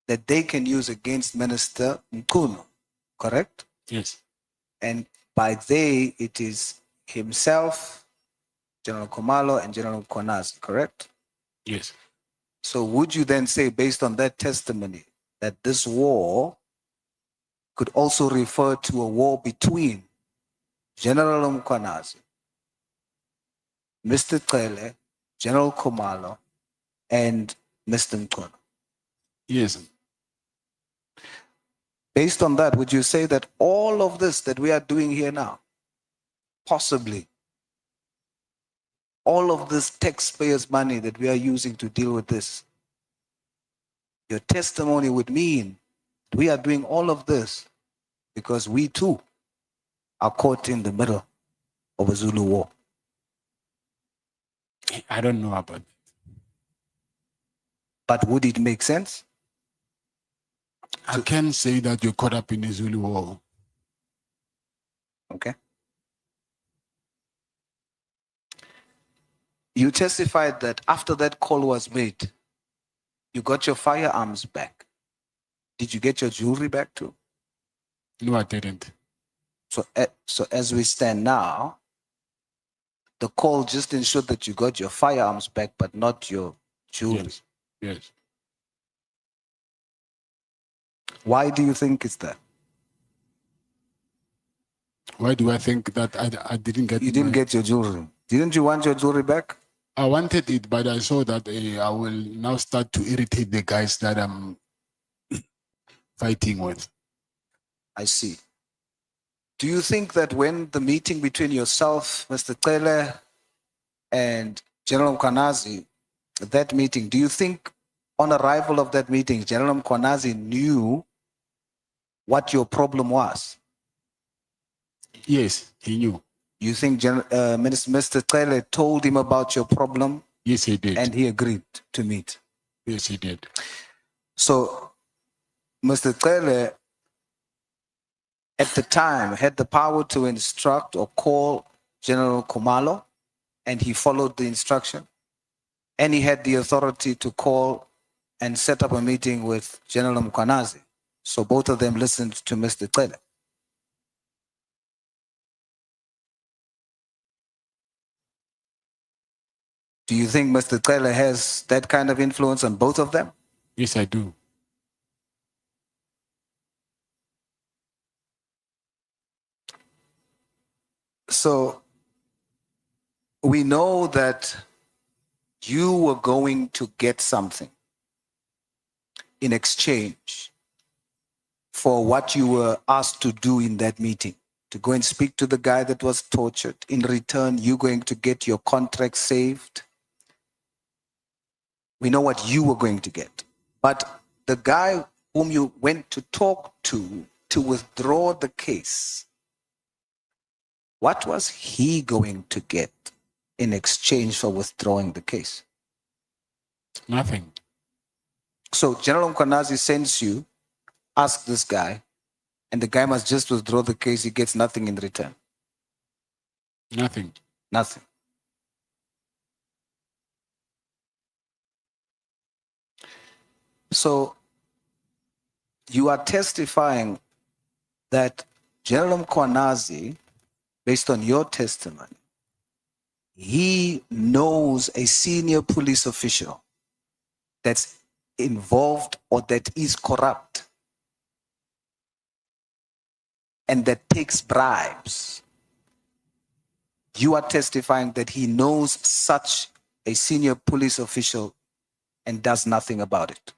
that they can use against Minister Nkunu, correct? Yes. And by they, it is himself, General Komalo, and General Konas, correct? Yes. So would you then say, based on that testimony, that this war could also refer to a war between General Mkwanazi, Mr. Tele, General Komalo, and Mr. Nkunu? Yes. Based on that, would you say that all of this that we are doing here now, possibly, all of this taxpayers' money that we are using to deal with this, your testimony would mean we are doing all of this because we too are caught in the middle of a Zulu war? I don't know about that. But would it make sense? I can say that you're caught up in the Zulu war. Okay. You testified that after that call was made, you got your firearms back. Did you get your jewelry back too? No, I didn't. So as we stand now, the call just ensured that you got your firearms back, but not your jewelry. Yes. Yes. Why do you think it's that? Why do I think that I didn't get You didn't get your jewelry. Didn't you want your jewelry back? I wanted it, but I saw that I will now start to irritate the guys that I'm fighting with. I see. Do you think that when the meeting between yourself, Mr. Tele, and General Mkwanazi, that meeting, do you think on arrival of that meeting, General Mkwanazi knew what your problem was? Yes, he knew. You think Mr. Tele told him about your problem? Yes, he did. And he agreed to meet? Yes, he did. So, Mr. Tele, at the time, had the power to instruct or call General Komalo, and he followed the instruction. And he had the authority to call and set up a meeting with General Mkwanazi. So both of them listened to Mr. Tele. Do you think Mr. Tele has that kind of influence on both of them? Yes, I do. So we know that you were going to get something in exchange for what you were asked to do in that meeting, to go and speak to the guy that was tortured. In return, you're going to get your contract saved. We know what you were going to get. But the guy whom you went to talk to withdraw the case, what was he going to get in exchange for withdrawing the case? Nothing. So General Mkwanazi sends you, ask this guy, and the guy must just withdraw the case. He gets nothing in return. Nothing. Nothing. So you are testifying that General Mkwanazi, based on your testimony, he knows a senior police official that's involved or that is corrupt and that takes bribes. You are testifying that he knows such a senior police official and does nothing about it.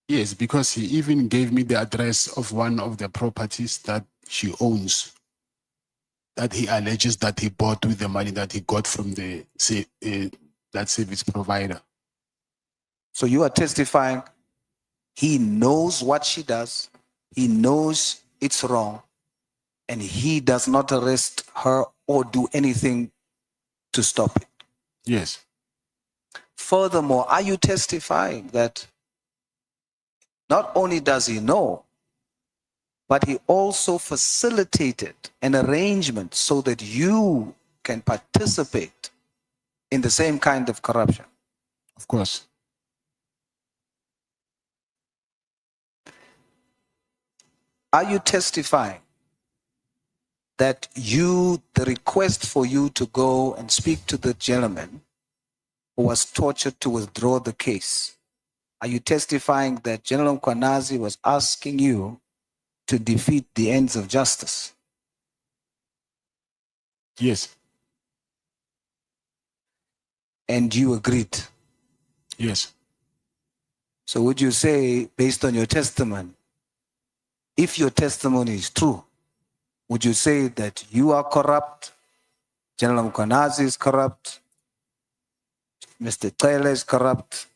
Yes, because he even gave me the address of one of the properties that she owns, that he alleges that he bought with the money that he got from the that service provider. So you are testifying he knows what she does, he knows it's wrong, and he does not arrest her or do anything to stop it. Yes. Furthermore, are you testifying that not only does he know, but he also facilitated an arrangement so that you can participate in the same kind of corruption. Of course. Are you testifying that the request for you to go and speak to the gentleman who was tortured to withdraw the case, are you testifying that General Kwanazi was asking you to defeat the ends of justice? Yes. And you agreed? Yes. So would you say, based on your testimony, if your testimony is true, would you say that you are corrupt, General Kwanazi is corrupt, Mr. Taylor is corrupt?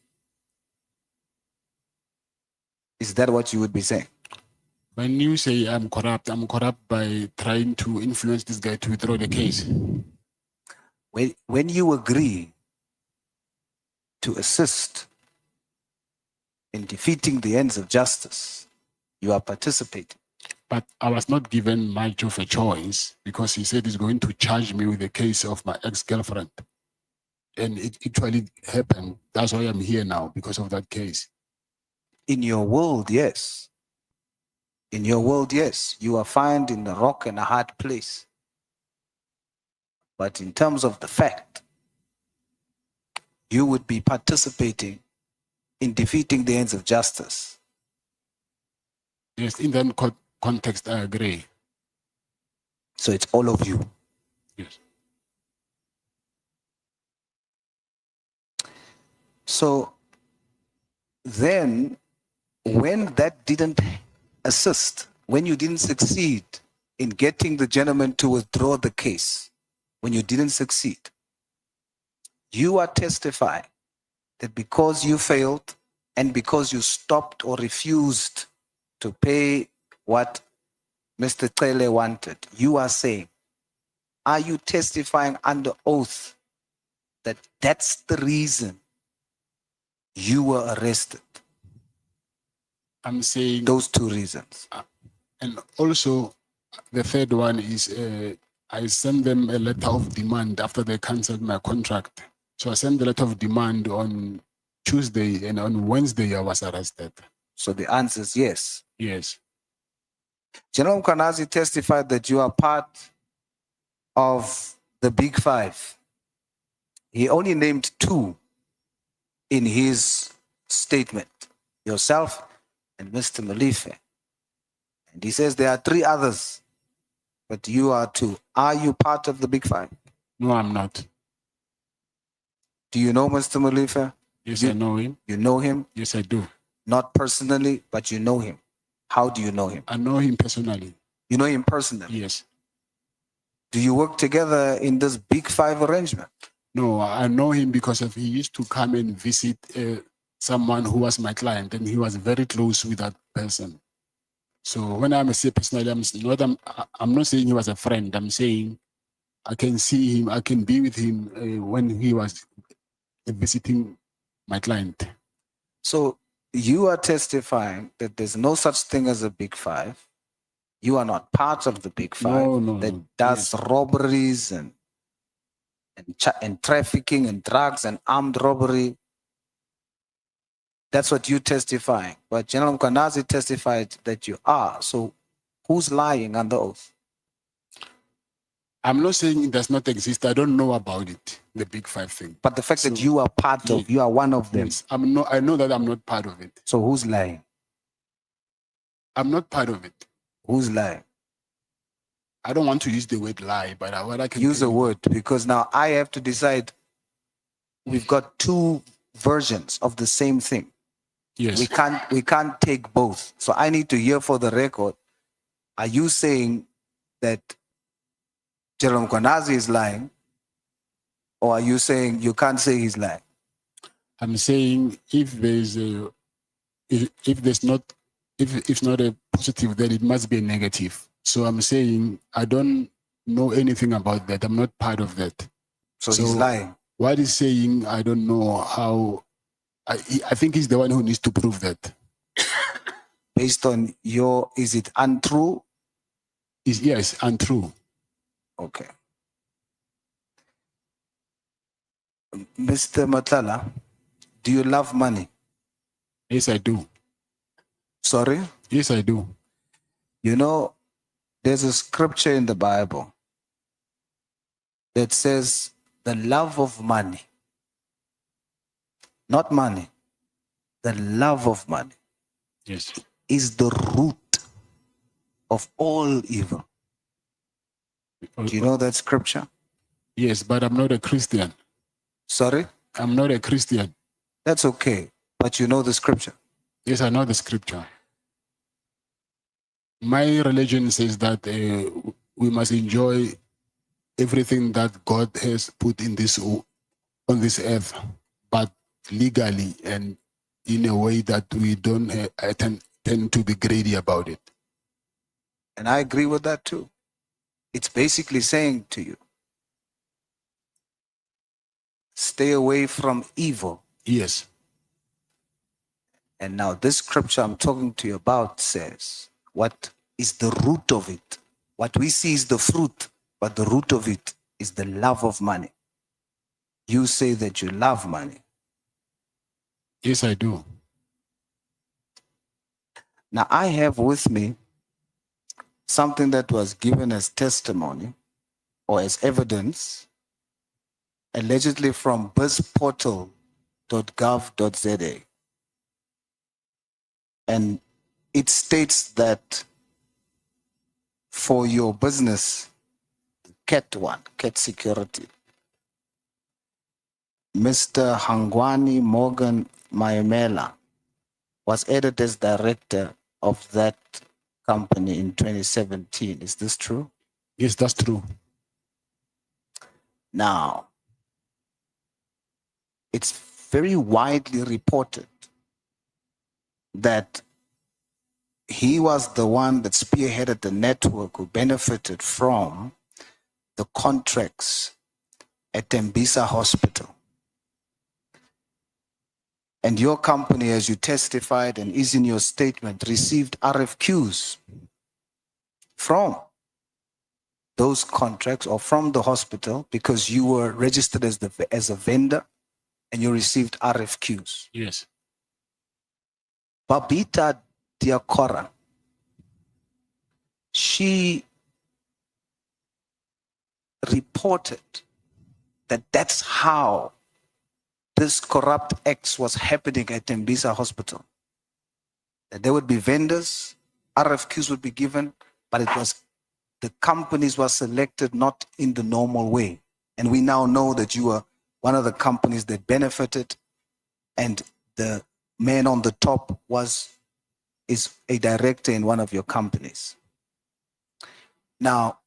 Is that what you would be saying? When you say I'm corrupt by trying to influence this guy to withdraw the case. When you agree to assist in defeating the ends of justice, you are participating. But I was not given much of a choice because he said he's going to charge me with the case of my ex-girlfriend. And it actually happened. That's why I'm here now, because of that case. In your world, yes. In your world, yes. You are found in a rock and a hard place. But in terms of the fact, you would be participating in defeating the ends of justice. Yes, in that context, I agree. So it's all of you. Yes. So then, when that didn't assist, when you didn't succeed in getting the gentleman to withdraw the case, when you didn't succeed, you are testifying that because you failed and because you stopped or refused to pay what Mr. Tele wanted, you are saying, are you testifying under oath that that's the reason you were arrested? I'm saying those two reasons. And also, the third one is I sent them a letter of demand after they canceled my contract. So I sent the letter of demand on Tuesday, and on Wednesday I was arrested. So the answer is yes. Yes. General Kwanazi testified that you are part of the Big Five. He only named two in his statement, yourself and Mr. Malife. And he says there are three others, but you are two. Are you part of the Big Five? No, I'm not. Do you know Mr. Malife? Yes, I know him. You know him? Yes, I do. Not personally, but you know him. How do you know him? I know him personally. You know him personally? Yes. Do you work together in this Big Five arrangement? No, I know him because he used to come and visit someone who was my client, and he was very close with that person. So when I say personally, I'm not saying he was a friend. I'm saying I can see him, I can be with him when he was visiting my client. So you are testifying that there's no such thing as a Big Five. You are not part of the Big Five that does robberies and trafficking and drugs and armed robbery. That's what you testifying. But General Kwanazi testified that you are. So who's lying under oath? I'm not saying it does not exist. I don't know about it, the Big Five thing. But the fact that you are part of, you are one of them. Yes, I know that I'm not part of it. So who's lying? I'm not part of it. Who's lying? I don't want to use the word lie, but what I can use a word, because now I have to decide. We've got two versions of the same thing. Yes. We can't take both. So I need to hear for the record. Are you saying that General Kwanazi is lying, or are you saying you can't say he's lying? I'm saying if it's not a positive, then it must be a negative. So I'm saying I don't know anything about that. I'm not part of that. So he's lying. What he's saying, I don't know how. I think he's the one who needs to prove that. Based on is it untrue? Yes, untrue. Okay. Mr. Matlala, do you love money? Yes, I do. Sorry? Yes, I do. You know, there's a scripture in the Bible that says the love of money, not money, the love of money Yes. is the root of all evil. Do you know that scripture? Yes, but I'm not a Christian. Sorry? I'm not a Christian. That's okay, but you know the scripture. Yes, I know the scripture. My religion says that we must enjoy everything that God has put in this on this earth, but legally and in a way that we don't tend to be greedy about it. And I agree with that too. It's basically saying to you, stay away from evil. Yes. And now this scripture I'm talking to you about says, what is the root of it? What we see is the fruit, but the root of it is the love of money. You say that you love money. Yes, I do. Now I have with me something that was given as testimony or as evidence, allegedly from bizportal.gov.za. And it states that for your business, Cat Security, Mr. Hangwani Morgan Maimela was added as director of that company in 2017. Is this true? Yes, that's true. Now, it's very widely reported that he was the one that spearheaded the network who benefited from the contracts at Tembisa Hospital. And your company, as you testified and is in your statement, received RFQs from those contracts or from the hospital because you were registered as a vendor and you received RFQs. Yes. Babita Diakora, she reported that that's how this corrupt acts was happening at Tembisa Hospital. That there would be vendors, RFQs would be given, but it was the companies were selected not in the normal way. And we now know that you are one of the companies that benefited, and the man on the top is a director in one of your companies. Now,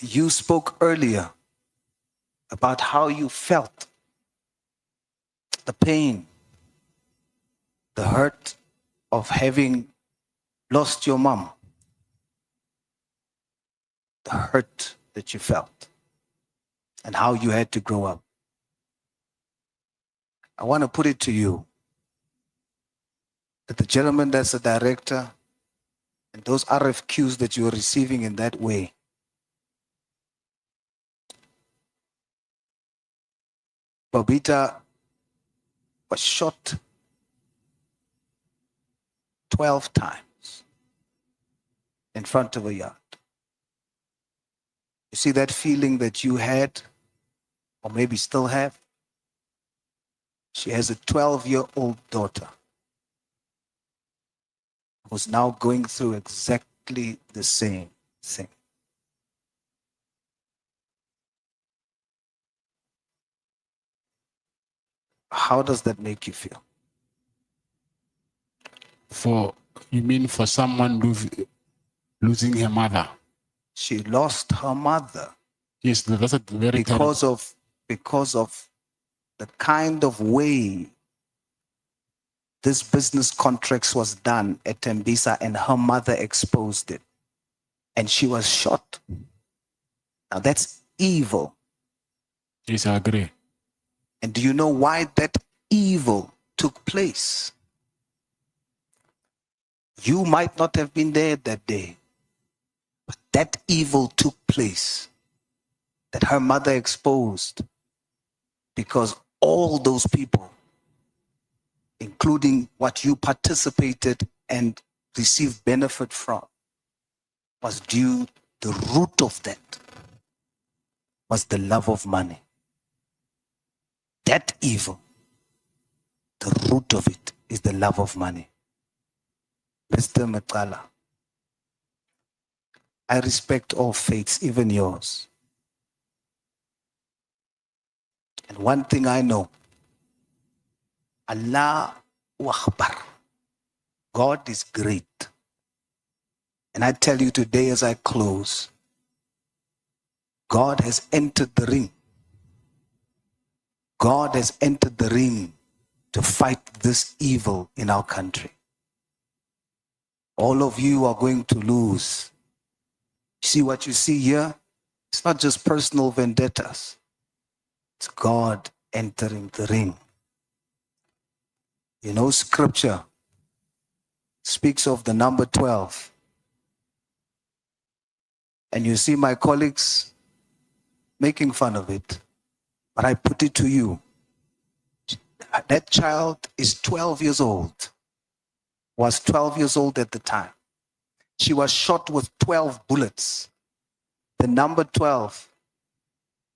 you spoke earlier about how you felt the pain, the hurt of having lost your mom, the hurt that you felt, and how you had to grow up. I want to put it to you that the gentleman that's a director and those RFQs that you're receiving in that way, Babita was shot 12 times in front of a yard. You see that feeling that you had, or maybe still have? She has a 12-year-old daughter who's now going through exactly the same thing. How does that make you feel? You mean for someone losing her mother? She lost her mother. Yes, that's a very because of the kind of way this business contracts was done at Tembisa, and her mother exposed it. And she was shot. Now that's evil. Yes, I agree. And do you know why that evil took place? You might not have been there that day, but that evil took place that her mother exposed, because all those people, including what you participated and received benefit from, was due, the root of that was the love of money. That evil, the root of it is the love of money. Mr. Matlala, I respect all faiths, even yours. And one thing I know, Allah Akbar, God is great. And I tell you today as I close, God has entered the ring. God has entered the ring to fight this evil in our country. All of you are going to lose. See what you see here? It's not just personal vendettas. It's God entering the ring. You know, scripture speaks of the number 12. And you see my colleagues making fun of it. But I put it to you. That child is 12 years old. Was 12 years old at the time. She was shot with 12 bullets. The number 12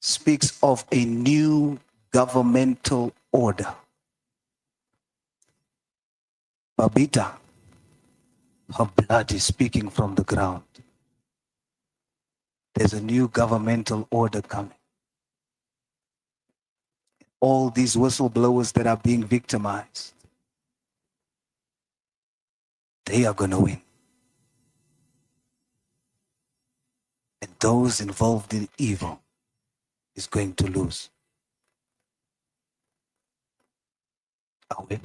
speaks of a new governmental order. Babita, her blood is speaking from the ground. There's a new governmental order coming. All these whistleblowers that are being victimized, they are going to win. And those involved in evil is going to lose. Are we?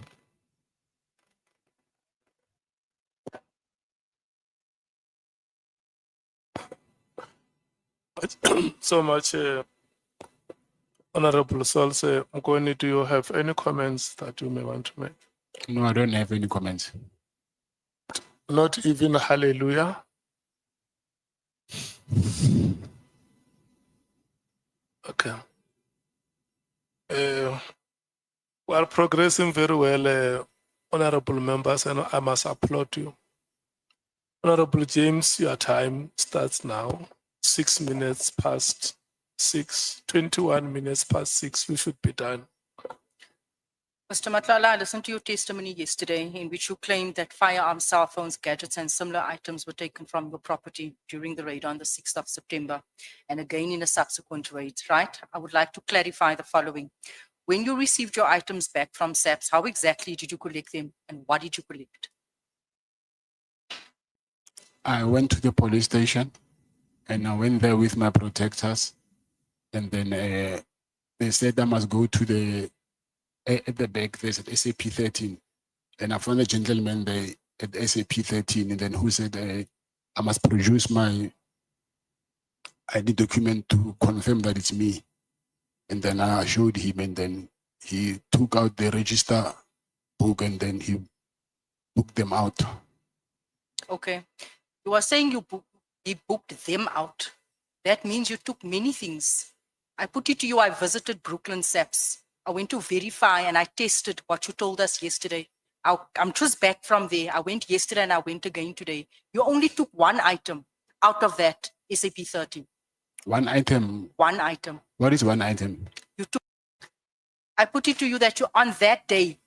So much, Honorable Solse. Mkweni, do you have any comments that you may want to make? No, I don't have any comments. Not even hallelujah. Okay. We are progressing very well, honorable members, and I must applaud you. Honorable James, your time starts now. 6 minutes past 6, 21 minutes past 6, we should be done. Mr. Matlala, I listened to your testimony yesterday in which you claimed that firearms, cell phones, gadgets, and similar items were taken from your property during the raid on the 6th of September and again in a subsequent raid, right? I would like to clarify the following. When you received your items back from SAPS, how exactly did you collect them and what did you collect? I went to the police station and I went there with my protectors. And then they said I must go to the, at the back, there's an SAP 13. And I found a gentleman there at the SAP 13 and then who said I must produce my ID document to confirm that it's me. And then I showed him and then he took out the register book and then he booked them out. Okay. You are saying he booked them out. That means you took many things. I put it to you, I visited Brooklyn SAPS. I went to verify and I tested what you told us yesterday. I'm just back from there. I went yesterday and I went again today. You only took one item out of that SAP 13. One item. One item. What is one item? You took. I put it to you that you on that day,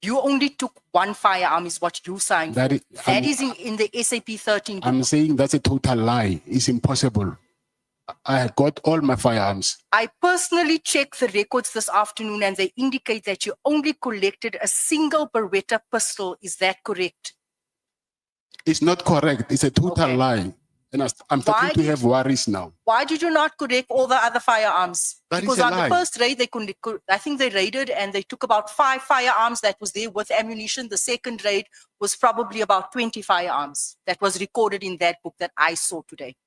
you only took one firearm is what you signed. That is in the SAP 13 book. I'm saying that's a total lie. It's impossible. I had got all my firearms. I personally checked the records this afternoon and they indicate that you only collected a single Beretta pistol. Is that correct? It's not correct. It's a total lie. And I'm starting to have worries now. Why did you not collect all the other firearms? That because is a on lie. the first raid, I think they raided and they took about 5 firearms that was there with ammunition. The second raid was probably about 20 firearms that was recorded in that book that I saw today.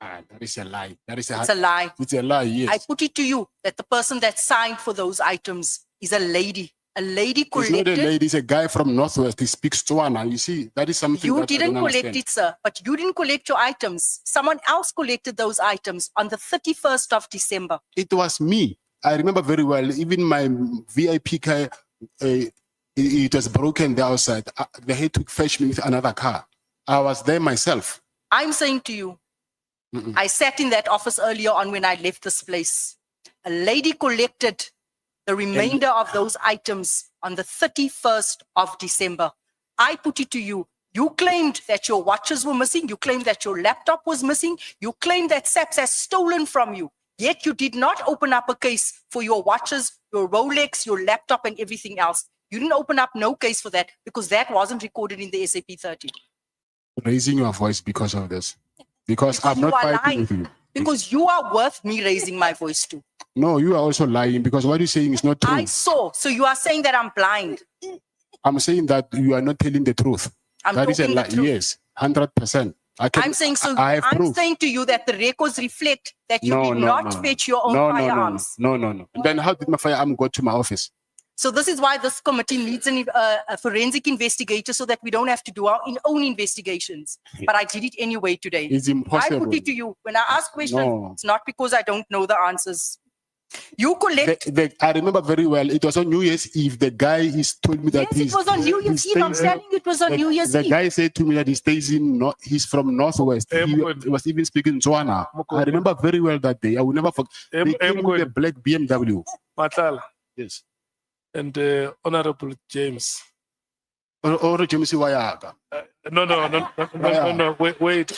That is a lie. It's a lie. It's a lie, yes. I put it to you that the person that signed for those items is a lady A lady He's not a collected. lady, he's a guy from Northwest. He speaks Tswana. You see, that is something You that I didn't don't collect understand. it, sir, but you didn't collect your items. Someone else collected those items on the 31st of December. It was me. I remember very well. Even my VIP car, it was broken there outside. They had to fetch me with another car. I was there myself. I'm saying to you, I sat in that office earlier on when I left this place. A lady collected the remainder of those items on the 31st of December. I put it to you. You claimed that your watches were missing. You claimed that your laptop was missing. You claimed that SAPS has stolen from you. Yet you did not open up a case for your watches, your Rolex, your laptop, and everything else. You didn't open up no case for that because that wasn't recorded in the SAP 30. Raising your voice because of this. Because I'm you not are fighting lying. with you. Because you are worth me raising my voice to. No, you are also lying because what you're saying is not true. I saw. So you are saying that I'm blind. I'm saying that you are not telling the truth. I'm That is a talking the lie. truth. Yes, 100%. I'm saying so. I have I'm proof. saying to you that the records reflect that you did not fetch your own firearms. No. Then how did my firearm go to my office? So this is why this committee needs a forensic investigator so that we don't have to do our own investigations. But I did it anyway today. It's impossible. I put it to you. When I ask questions, No. it's not because I don't know the answers. You collect. I remember very well. It was on New Year's Eve. The guy told me that Yes, it was on New Year's Eve. I'm telling you, it was on New Year's The Eve. guy said to me that he stays he's from Northwest. He was even speaking Tswana. I remember very well that day. I will never forget. They came with a black BMW. Matlala Yes. and Honorable James. Or James Wayaga. No, wait,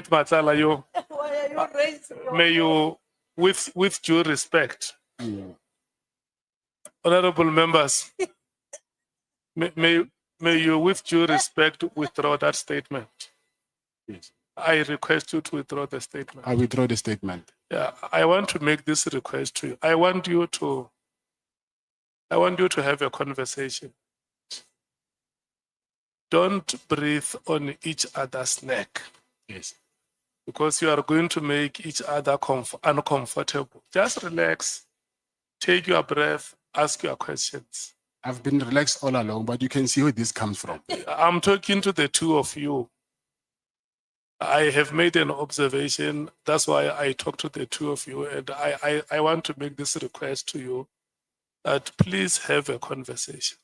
Matlala, you. Why are you raising your May you, with due respect, honorable members, may you, with due respect, withdraw that statement. Yes. I request you to withdraw the statement. I withdraw the statement. Yeah, I want to make this request to you. I want you to have a conversation. Don't breathe on each other's neck. Yes. Because you are going to make each other uncomfortable. Just relax, take your breath, ask your questions. I've been relaxed all along, but you can see where this comes from. I'm talking to the two of you. I have made an observation. That's why I talk to the two of you. And I want to make this request to you that please have a conversation.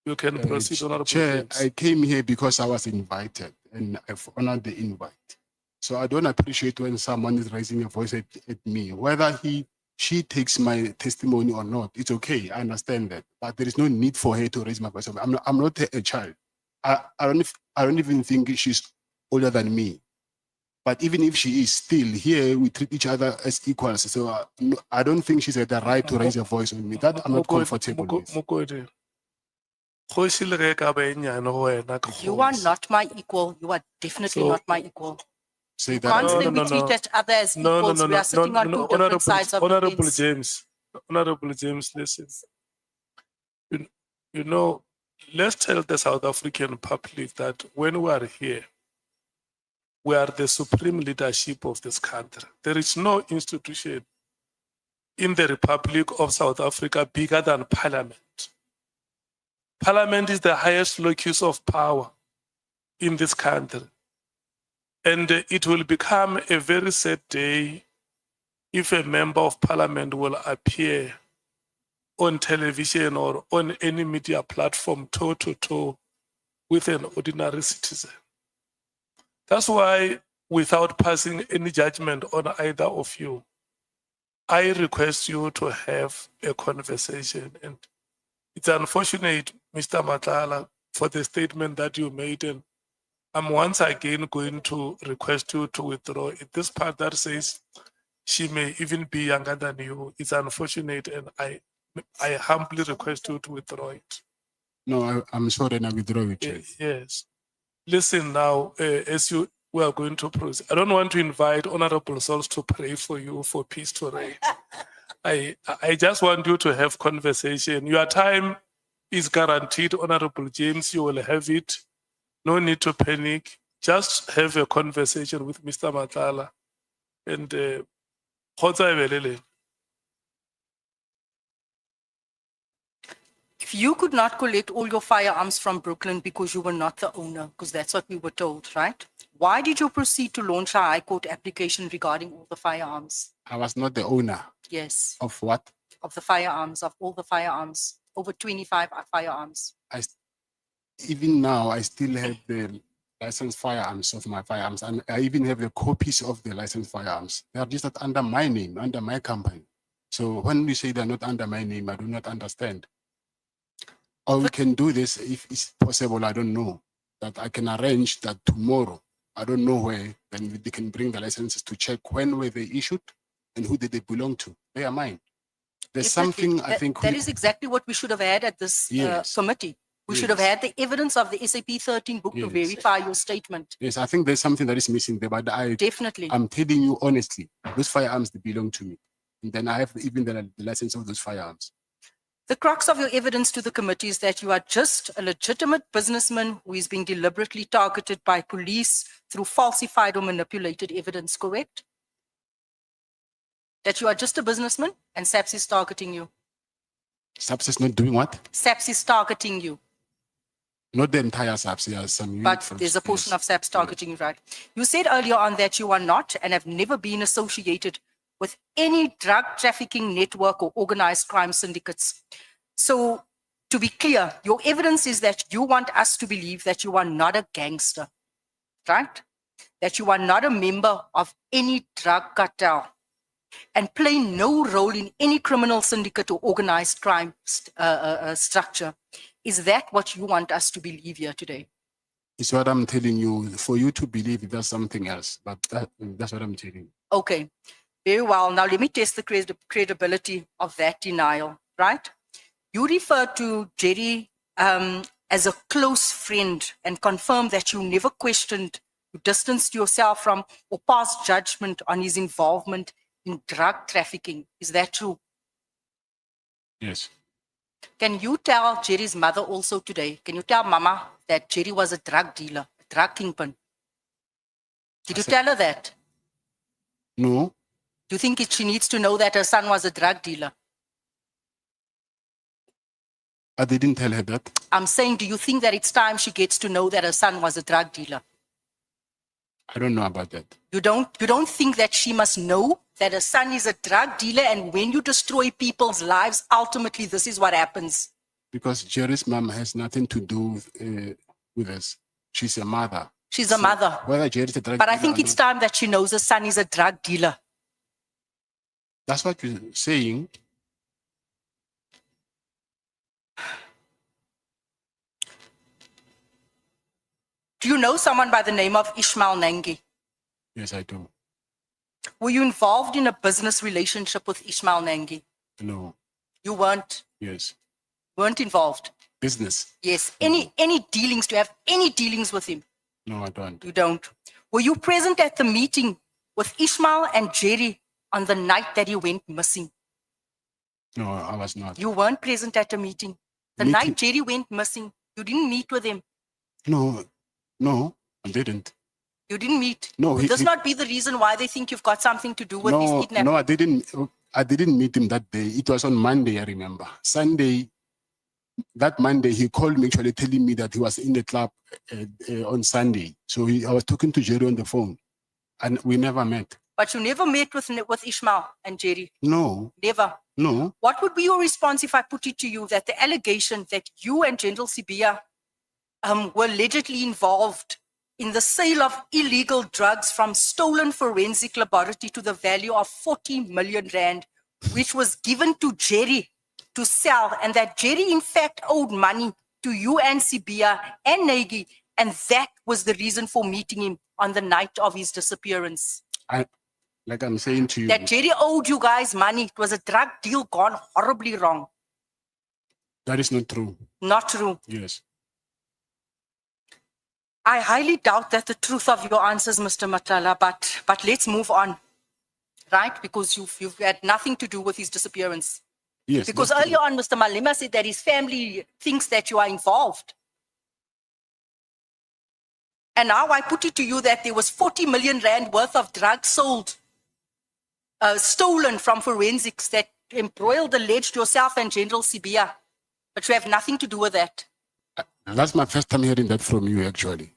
You can proceed, Honorable Chair, James. I came here because I was invited and I've honored the invite. So I don't appreciate when someone is raising a voice at me, whether she takes my testimony or not. It's okay. I understand that, but there is no need for her to raise my voice. I'm not a child. I don't even think she's older than me. But even if she is, still here we treat each other as equals. So I don't think she's at the right to raise a voice on me. That I'm not comfortable with. Mokodi. You are not my equal. You are definitely not my equal. Say You that. can't say we treat each other as equals. We are sitting on two different sides of the Honorable fence. James, Honorable James, listen. You know, let's tell the South African public that when we are here, we are the supreme leadership of this country. There is no institution in the Republic of South Africa bigger than Parliament. Parliament is the highest locus of power in this country. And it will become a very sad day if a member of Parliament will appear on television or on any media platform toe to toe with an ordinary citizen. That's why, without passing any judgment on either of you, I request you to have a conversation. And it's unfortunate, Mr. Matlala, for the statement that you made. And I'm once again going to request you to withdraw it. This part that says she may even be younger than you, it's unfortunate, and I humbly request you to withdraw it. No, I'm sorry, and I withdraw it. Chair. Yes. Listen now, as we are going to proceed. I don't want to invite honorable souls to pray for you for peace to reign. I just want you to have conversation. Your time is guaranteed, Honorable James. You will have it. No need to panic. Just have a conversation with Mr. Matlala. And If you could not collect all your firearms from Brooklyn because you were not the owner, because that's what we were told, right? Why did you proceed to launch a High Court application regarding all the firearms? I was not the owner Yes, of what? of the firearms, of all the firearms, over 25 firearms. Even now, I still have the licensed firearms of my firearms, and I even have the copies of the licensed firearms. They are just not under my name, under my company. So when you say they're not under my name, I do not understand. Or we can do this if it's possible, I don't know, that I can arrange that tomorrow. I don't know where, then they can bring the licenses to check when were they issued and who did they belong to. They are mine. There's Definitely. something I think that is exactly what we should have had at this Yes. committee. We should have Yes. had the evidence of the SAP 13 book to Yes. verify your statement. Yes, I think there's something that is missing there, but Definitely. I'm telling you honestly, those firearms, they belong to me. And then I have even the license of those firearms. The crux of your evidence to the committee is that you are just a legitimate businessman who is being deliberately targeted by police through falsified or manipulated evidence, correct? That you are just a businessman and SAPS is targeting you. SAPS is not doing what? SAPS is targeting you, Not the entire SAPS, yeah, some unit but from- there's a portion yes. of SAPS targeting you, right? You said earlier on that you are not and have never been associated with any drug trafficking network or organized crime syndicates. So to be clear, your evidence is that you want us to believe that you are not a gangster, right? That you are not a member of any drug cartel and play no role in any criminal syndicate or organized crime structure. Is that what you want us to believe here today? It's what I'm telling you. For you to believe that's something else, but that's what I'm telling you. Okay, very well. Now let me test the credibility of that denial, right? You refer to Jerry as a close friend and confirm that you never questioned, you distanced yourself from or passed judgment on his involvement in drug trafficking. Is that true? Yes. Can you tell Jerry's mother also today, can you tell Mama that Jerry was a drug dealer, a drug kingpin? Did you tell her that? No, Do you think she needs to know that her son was a drug dealer? I didn't tell her that. I'm saying, do you think that it's time she gets to know that her son was a drug dealer? I don't know about that. You don't think that she must know that her son is a drug dealer, and when you destroy people's lives, ultimately this is what happens. Because Jerry's mom has nothing to do with us. She's a mother. She's a mother. Whether Jerry's a drug But I dealer think or it's not, time that she knows her son is a drug dealer. that's what you're saying. Do you know someone by the name of Ishmael Nangi? Yes, I do. Were you involved in a business relationship with Ishmael Nangi? No. You weren't Yes. involved. Business. Yes. Any dealings? Do you have any dealings with him? No, I don't. You don't. Were you present at the meeting with Ishmael and Jerry on the night that he went missing? No, I was not. You weren't present at the meeting. The Meeting? night Jerry went missing, you didn't meet with him. No, I didn't. You didn't meet. No, Would this not be the reason why they think you've got something to do with his kidnapping? No, I didn't. I didn't meet him that day. It was on Monday, I remember. Sunday, that Monday, he called me actually telling me that he was in the club on Sunday. So I was talking to Jerry on the phone, and we never met. But you never met with Ishmael and Jerry? No, Never. no. What would be your response if I put it to you that the allegation that you and General Sibia were allegedly involved in the sale of illegal drugs from stolen forensic laboratory to the value of 40 million rand, which was given to Jerry to sell, and that Jerry in fact owed money to you and Sibia and Nagy, and that was the reason for meeting him on the night of his disappearance? Like I'm saying to you, That Jerry owed you guys money. It was a drug deal gone horribly wrong. that is not true. Not true. Yes. I highly doubt that the truth of your answers, Mr. Matlala, but let's move on, right? Because you've had nothing to do with his disappearance. Yes. Because that's earlier true. on, Mr. Malema said that his family thinks that you are involved. And now I put it to you that there was 40 million rand worth of drugs sold, stolen from forensics that embroiled, alleged yourself and General Sibia. But you have nothing to do with that. That's my first time hearing that from you, actually.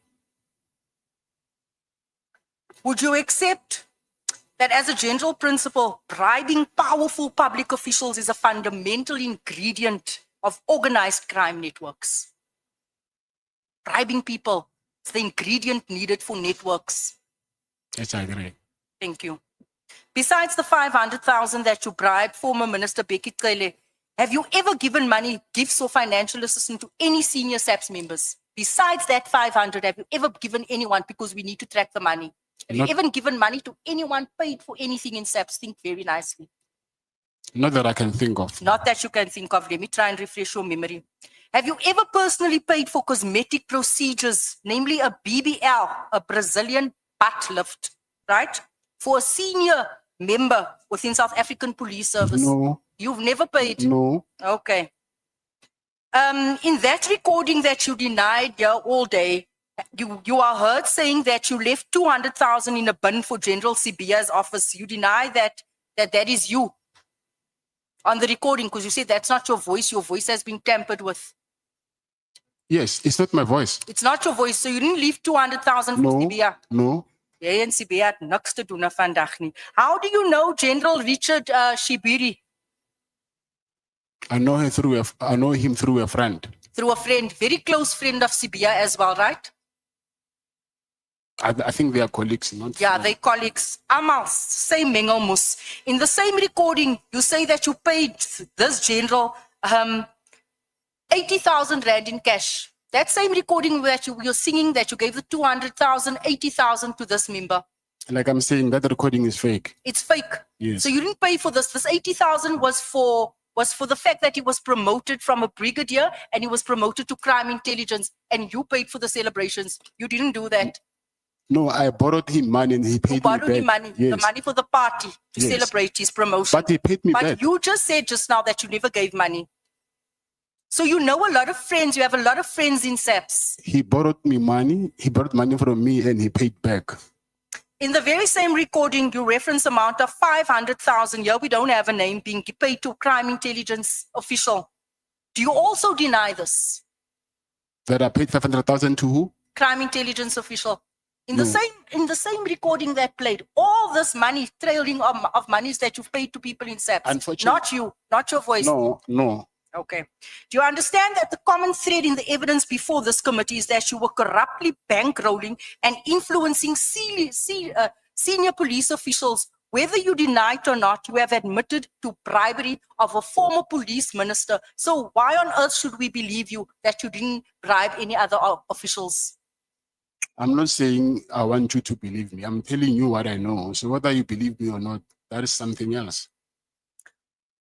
Would you accept that as a general principle, bribing powerful public officials is a fundamental ingredient of organized crime networks? Bribing people is the ingredient needed for networks. Yes, I agree. Thank you. Besides the 500,000 that you bribed former Minister Becky Cele, have you ever given money, gifts or financial assistance to any senior SAPS members? Besides that 500, have you ever given anyone, because we need to track the money? Have Not- you ever given money to anyone, paid for anything in SAPS? Think very nicely. Not that I can think of. Not that you can think of. Let me try and refresh your memory. Have you ever personally paid for cosmetic procedures, namely a BBL, a Brazilian butt lift, right? For a senior member within South African Police Service? No, You've never paid? no. Okay. In that recording that you denied here all day, you are heard saying that you left 200,000 in a bin for General Sibia's office. You deny that is you on the recording, because you said that's not your voice. Your voice has been tampered with. Yes, it's not my voice. It's not your voice, so you didn't leave 200,000 for No, Sibia. no. Jy en Sibia het niks te doen vandag nie. How do you know General Richard Shibiri? I know him through a friend. Through a friend, very close friend of Sibia as well, right? I think they are colleagues, not. Yeah, they colleagues. Amal, same mengelmoes. In the same recording, you say that you paid this general 80,000 rand in cash. That same recording that you're singing that you gave the 200,000, 80,000 to this member. Like I'm saying, that recording is fake. It's fake. Yes. So you didn't pay for this. This 80,000 was for the fact that he was promoted from a brigadier and he was promoted to crime intelligence, and you paid for the celebrations. You didn't do that. No, I borrowed him money and he paid You me borrowed back. him money, Yes. the money for the party to Yes. celebrate his promotion. But he paid me But back. you just said just now that you never gave money. So you know a lot of friends. You have a lot of friends in SAPS. He borrowed me money. He borrowed money from me and he paid back. In the very same recording, you reference amount of 500,000. Here we don't have a name being paid to a crime intelligence official. Do you also deny this? That I paid 500,000 to who? Crime intelligence official. In No. the same recording that played, all this money, trailing of monies that you've paid to people in SAPS. Unfortunately- Not you, not your voice. No, no. Okay. Do you understand that the common thread in the evidence before this committee is that you were corruptly bankrolling and influencing senior police officials? Whether you deny it or not, you have admitted to bribery of a former police minister. So why on earth should we believe you that you didn't bribe any other officials? I'm not saying I want you to believe me. I'm telling you what I know. So whether you believe me or not, that is something else.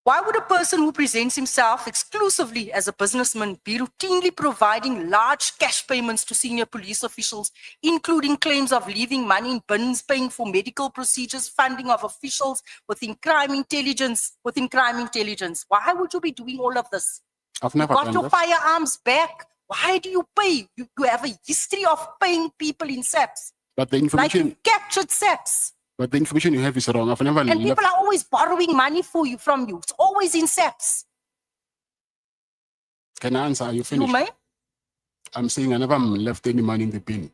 Why would a person who presents himself exclusively as a businessman be routinely providing large cash payments to senior police officials, including claims of leaving money in bins, paying for medical procedures, funding of officials within crime intelligence? Why would you be doing all of this? I've You never got done your that. firearms back. Why do you pay? You have a history of paying people in SAPS. But the Like information, you captured SAPS. but the information you have is wrong. I've never And left. people are always borrowing money from you. It's always in SAPS. Can I answer? Are you You finished? may. I'm saying I never left any money in the bin.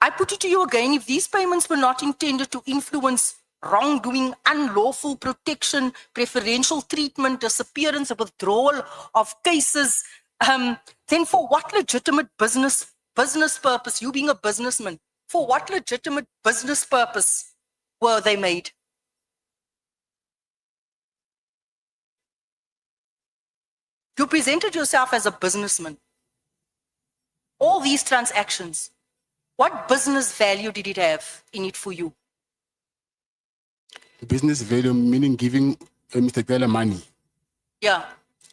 I put it to you again, if these payments were not intended to influence wrongdoing, unlawful protection, preferential treatment, disappearance, or withdrawal of cases, then for what legitimate business purpose, you being a businessman, for what legitimate business purpose were they made? You presented yourself as a businessman. All these transactions, what business value did it have in it for you? Business value meaning giving Mr. Taylor money. Yeah,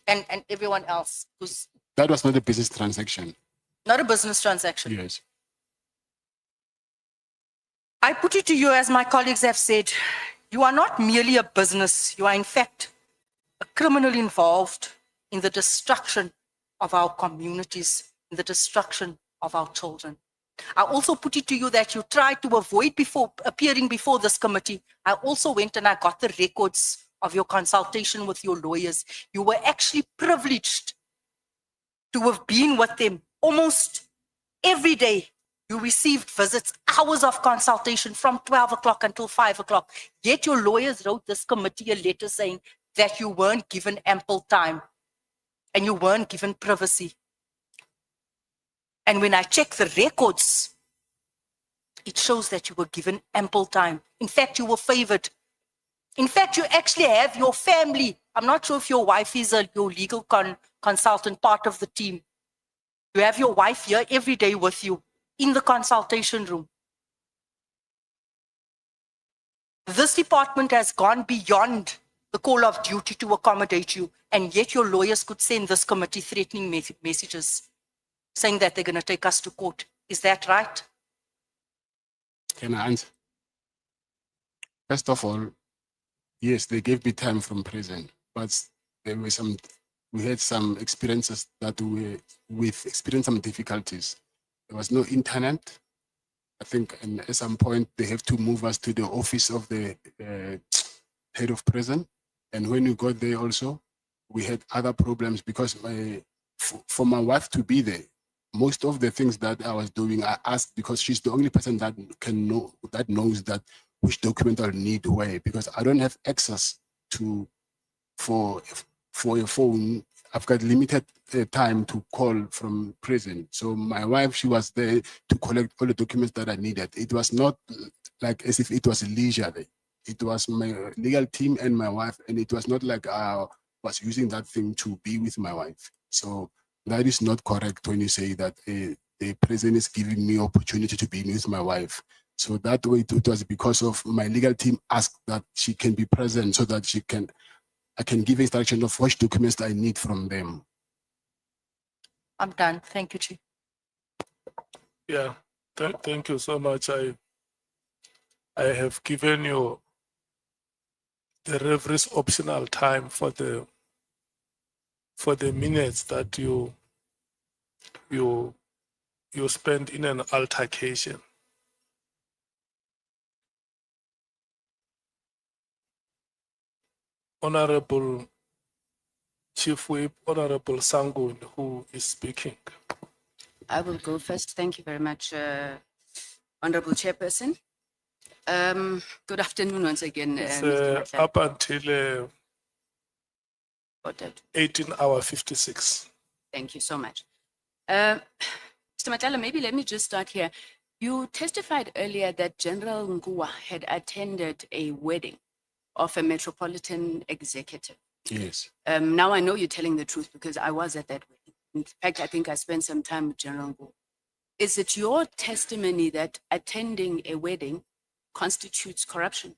and everyone else who's That was not a business transaction. not a business transaction. Yes. I put it to you, as my colleagues have said, you are not merely a business. You are, in fact, a criminal involved in the destruction of our communities, in the destruction of our children. I also put it to you that you tried to avoid appearing before this committee. I also went and I got the records of your consultation with your lawyers, you were actually privileged to have been with them almost every day. You received visits, hours of consultation from 12 o'clock until 5 o'clock. Yet your lawyers wrote this committee a letter saying that you weren't given ample time and you weren't given privacy. And when I check the records, it shows that you were given ample time. In fact, you were favored. In fact, you actually have your family. I'm not sure if your wife is your legal consultant, part of the team. You have your wife here every day with you in the consultation room. This department has gone beyond the call of duty to accommodate you, and yet your lawyers could send this committee threatening messages saying that they're going to take us to court. Is that right? Can I answer? First of all, yes, they gave me time from prison, but there were we had some experiences that we've experienced some difficulties. There was no internet. I think at some point they have to move us to the office of the head of prison. And when we got there also, we had other problems because for my wife to be there, most of the things that I was doing, I asked because she's the only person that knows that which document I'll need where, because I don't have access to for a phone. I've got limited time to call from prison. So my wife, she was there to collect all the documents that I needed. It was not like as if it was a leisure day. It was my legal team and my wife, and it was not like I was using that thing to be with my wife. So that is not correct when you say that the prison is giving me opportunity to be with my wife. So that way it was because of my legal team asked that she can be present so that I can give instruction of which documents I need from them. I'm done. Thank you, Chief. Yeah, thank you so much. I have given you the referee's optional time for the minutes that you spend in an altercation. Honorable Chief Whip, Honorable Sangun, who is speaking. I will go first. Thank you very much, Honorable Chairperson. Good afternoon once again, It's Mr. Matlala. up until About that. 18:56. Thank you so much. Mr. Matlala, maybe let me just start here. You testified earlier that General Nguwa had attended a wedding of a metropolitan executive. Yes. Now I know you're telling the truth because I was at that wedding. In fact, I think I spent some time with General Nguwa. Is it your testimony that attending a wedding constitutes corruption?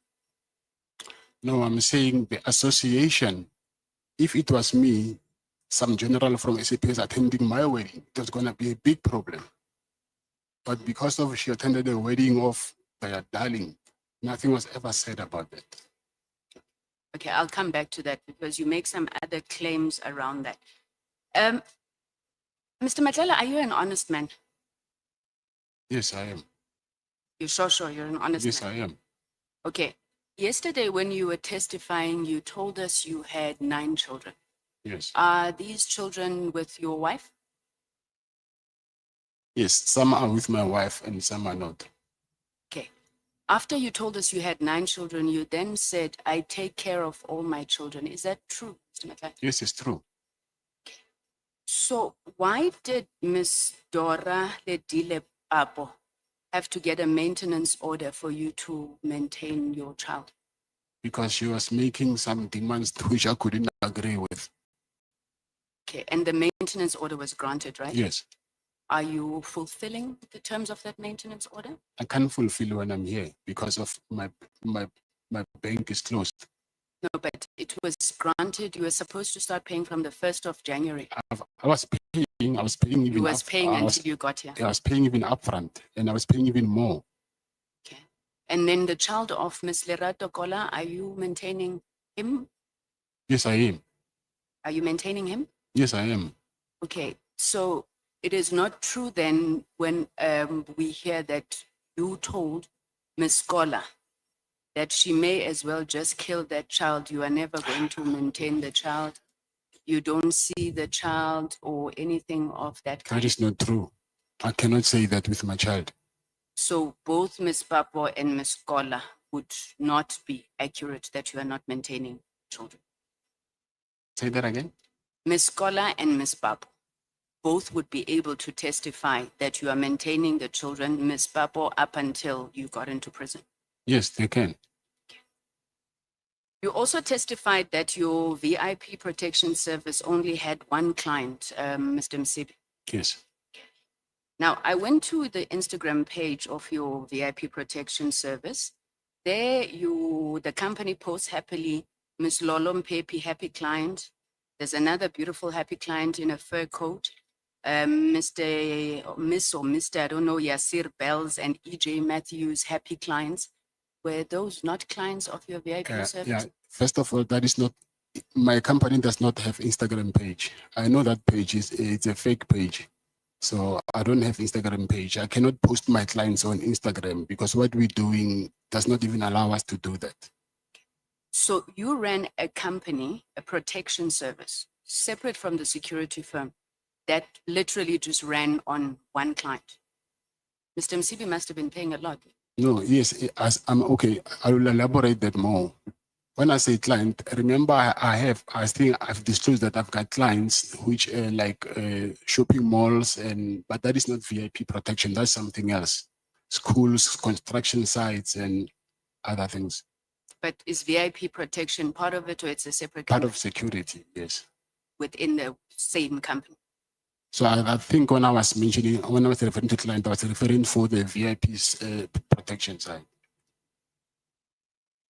No, I'm saying the association. If it was me, some general from SAPS attending my wedding, it was going to be a big problem. But because of she attended the wedding of their darling, nothing was ever said about that. Okay, I'll come back to that because you make some other claims around that. Mr. Matlala, are you an honest man? Yes, I am. You're sure you're an honest Yes, man? I am. Okay. Yesterday when you were testifying, you told us you had 9 children. Yes. Are these children with your wife? Yes, some are with my wife and some are not. Okay. After you told us you had 9 children, you then said, I take care of all my children. Is that true, Mr. Matlala? Yes, it's true. So why did Miss Dora Ledile Papo have to get a maintenance order for you to maintain your child? Because she was making some demands which I couldn't agree with. Okay, and the maintenance order was granted, right? Yes. Are you fulfilling the terms of that maintenance order? I can't fulfill when I'm here because of my bank is closed. No, but it was granted. You were supposed to start paying from the 1st of January. I was paying even You was paying until you got here. I was paying even upfront and I was paying even more. Okay. And then the child of Miss Lerato Kola, are you maintaining him? Yes, I am. Are you maintaining him? Yes, I am. Okay. So it is not true then when we hear that you told Miss Kola that she may as well just kill that child. You are never going to maintain the child. You don't see the child or anything of that kind. That is not true. I cannot say that with my child. So both Ms. Papo and Ms. Kola would not be accurate that you are not maintaining children. Say that again. Ms. Kola and Ms. Papo both would be able to testify that you are maintaining the children, Ms. Papo, up until you got into prison. Yes, they can. You also testified that your VIP protection service only had one client, Mr. Msibi. Yes. Now, I went to the Instagram page of your VIP protection service. There, the company posts happily, Miss Lolo Mpepi, happy client. There's another beautiful happy client in a fur coat. Miss or Mr., I don't know, Yasir Bells and EJ Matthews, happy clients. Were those not clients of your VIP service? Yeah. First of all, that is not, my company does not have Instagram page. I know that page it's a fake page. So I don't have Instagram page. I cannot post my clients on Instagram because what we're doing does not even allow us to do that. So you ran a company, a protection service, separate from the security firm, that literally just ran on one client. Mr. Msibi must have been paying a lot. No, yes, as I'm okay. I will elaborate that more. When I say client, remember I think I've disclosed that I've got clients which are like shopping malls, but that is not VIP protection. That's something else. Schools, construction sites, and other things. But is VIP protection part of it, or it's a separate Part company of security, yes. within the same company? So I think when I was referring to client, I was referring for the VIP's protection side.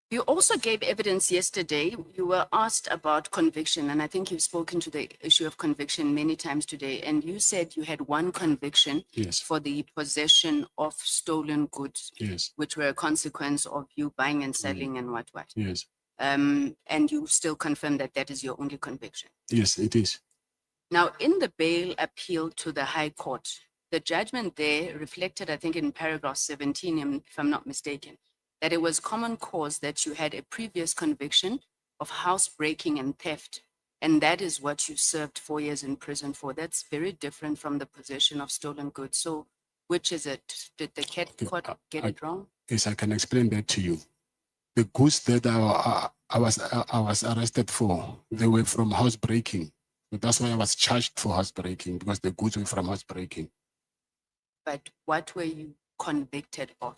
You also gave evidence yesterday. You were asked about conviction, and I think you've spoken to the issue of conviction many times today. And you said you had one conviction Yes. for the possession of stolen goods, Yes. which were a consequence of you buying and selling and what. Yes. And you still confirm that that is your only conviction. Yes, it is. Now, in the bail appeal to the High Court, the judgment there reflected, I think in paragraph 17, if I'm not mistaken, that it was common cause that you had a previous conviction of housebreaking and theft. And that is what you served 4 years in prison for. That's very different from the possession of stolen goods. So which is it? Did the court get it wrong? Yes, I can explain that to you. The goods that I was arrested for, they were from housebreaking. So that's why I was charged for housebreaking, because the goods were from housebreaking. But what were you convicted of?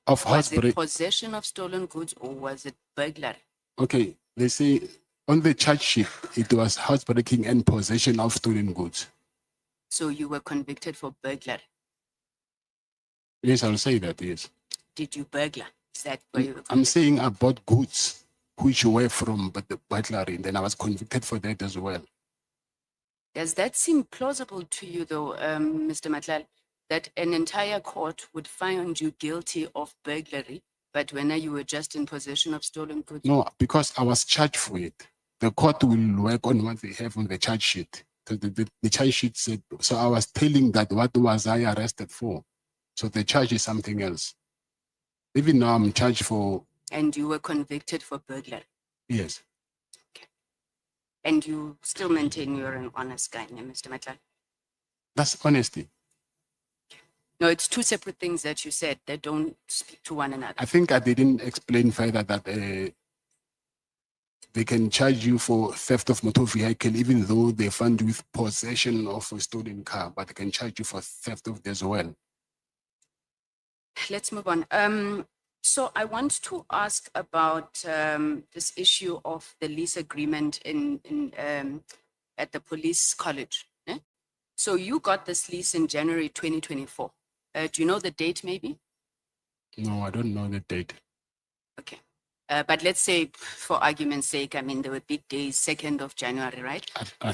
Of Was housebreaking. it possession of stolen goods or was it burglary? Okay, they say on the charge sheet, it was housebreaking and possession of stolen goods. So you were convicted for burglary. Yes, I'll say that, yes. Did you burglar? Is that where you were I'm convicted? saying I bought goods which were from the burglary, and then I was convicted for that as well. Does that seem plausible to you though, Mr. Matlala, that an entire court would find you guilty of burglary, but when you were just in possession of stolen goods? No, because I was charged for it. The court will work on what they have on the charge sheet. The charge sheet said, so I was telling that what was I arrested for? So the charge is something else. Even now I'm charged for, And you were convicted for burglary. yes. And you still maintain you're an honest guy, Mr. Matlala? That's honesty. No, it's two separate things that you said that don't speak to one another. I think I didn't explain further that they can charge you for theft of motor vehicle, even though they find you with possession of a stolen car, but they can charge you for theft of this as well. Let's move on. So I want to ask about this issue of the lease agreement at the police college. Eh? So you got this lease in January 2024. Do you know the date maybe? No, I don't know the date. Okay. But let's say for argument's sake, I mean, there were big days, 2nd of January, right?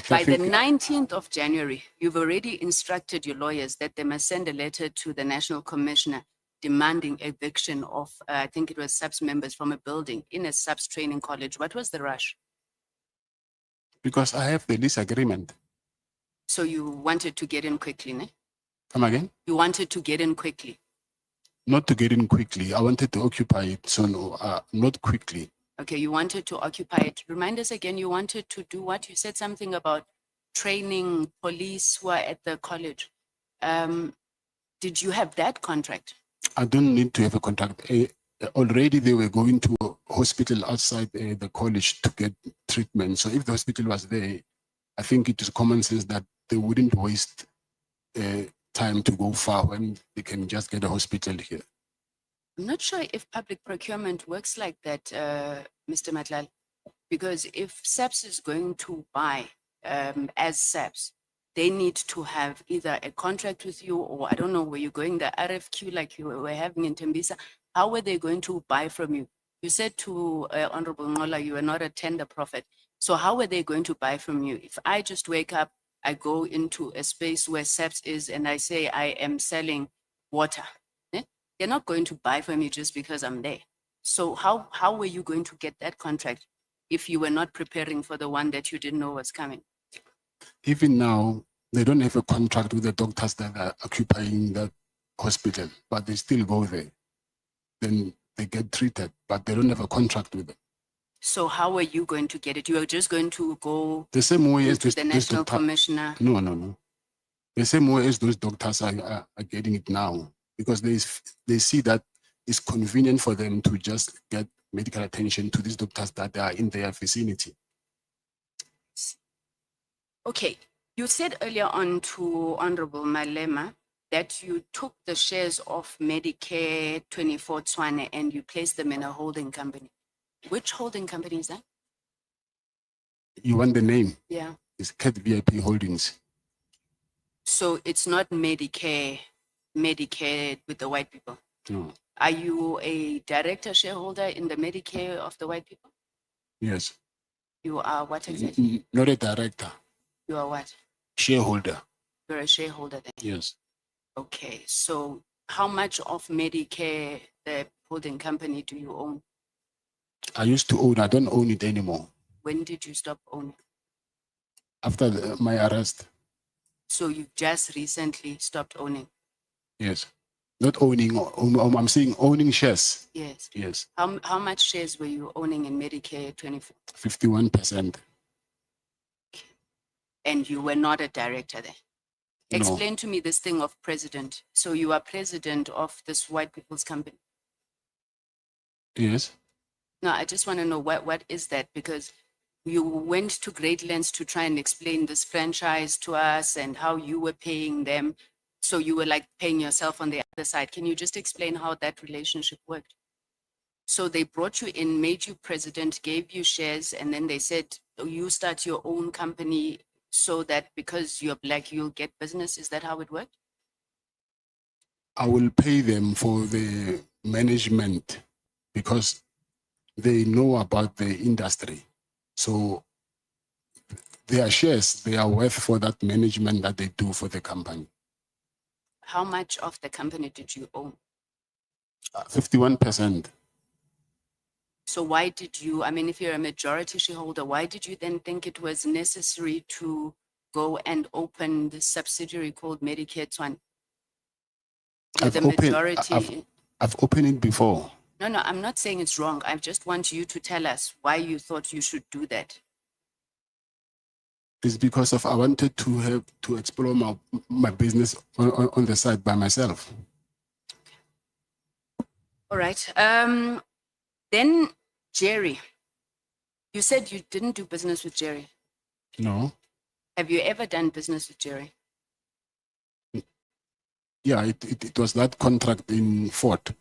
By the 19th of January, you've already instructed your lawyers that they must send a letter to the National Commissioner demanding eviction of, I think it was SAPS members from a building in a SAPS training college. What was the rush? Because I have the lease agreement. So you wanted to get in quickly, ne? Come again? You wanted to get in quickly. not to get in quickly. I wanted to occupy it, so no, not quickly. Okay, you wanted to occupy it. Remind us again, you wanted to do what? You said something about training police who are at the college. Did you have that contract? I don't need to have a contract. Already they were going to a hospital outside the college to get treatment. So if the hospital was there, I think it is common sense that they wouldn't waste time to go far when they can just get a hospital here. I'm not sure if public procurement works like that, Mr. Matlala, because if SAPS is going to buy as SAPS, they need to have either a contract with you or I don't know, were you going the RFQ like you were having in Tembisa? How were they going to buy from you? You said to Honorable Ngola, you are not a tender prophet. So how were they going to buy from you? If I just wake up, I go into a space where SAPS is and I say I am selling water, they're not going to buy from you just because I'm there. So how were you going to get that contract if you were not preparing for the one that you didn't know was coming? Even now, they don't have a contract with the doctors that are occupying that hospital, but they still go there. Then they get treated, but they don't have a contract with them. So how are you going to get it? You are just going to go The same way as to the national doctor- commissioner. No. The same way as those doctors are getting it now, because they see that it's convenient for them to just get medical attention to these doctors that are in their vicinity. Okay, you said earlier on to Honorable Malema that you took the shares of Medicare 24 Tswane and you placed them in a holding company. Which holding company is that? You want the name? Yeah. It's Cat VIP Holdings. So it's not Medicare with the white people. No. Are you a director shareholder in the Medicare of the white people? Yes. You are what exactly? Not a director. You are what? Shareholder. You're a shareholder then. Yes. Okay, so how much of Medicare, the holding company, do you own? I used to own. I don't own it anymore. When did you stop owning? After my arrest. So you just recently stopped owning? Yes. Not owning. I'm saying owning shares. Yes. Yes. How much shares were you owning in Medicare 24? 51%. And you were not a director there? No. Explain to me this thing of president. So you are president of this white people's company? Yes. No, I just want to know what is that? Because you went to great lengths to try and explain this franchise to us and how you were paying them. So you were like paying yourself on the other side. Can you just explain how that relationship worked? So they brought you in, made you president, gave you shares, and then they said, oh, you start your own company so that because you're black, you'll get business. Is that how it worked? I will pay them for the management because they know about the industry. So their shares, they are worth for that management that they do for the company. How much of the company did you own? 51%. So why did you, I mean, if you're a majority shareholder, why did you then think it was necessary to go and open the subsidiary called Medicare Tswane? I've opened it before. No, I'm not saying it's wrong. I just want you to tell us why you thought you should do that. It's because of I wanted to have to explore my business on the side by myself. All right. Then Jerry, you said you didn't do business with Jerry. No. Have you ever done business with Jerry? Yeah, it was that contract in Fort,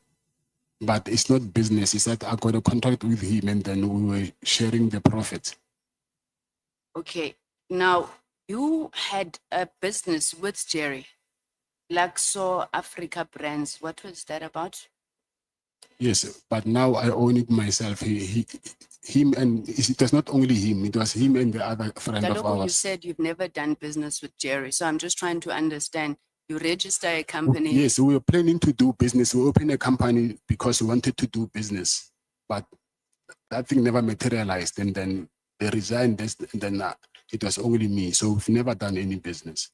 but it's not business. It's that I got a contract with him and then we were sharing the profits. Okay. Now, you had a business with Jerry, Laxo Africa Brands. What was that about? Yes, but now I own it myself. Him, and it was not only him, it was him and the other friend of Talogo, you ours. said you've never done business with Jerry. So I'm just trying to understand. You register a company. Yes, we were planning to do business. We opened a company because we wanted to do business, but that thing never materialized. And then they resigned, and then it was only me. So we've never done any business.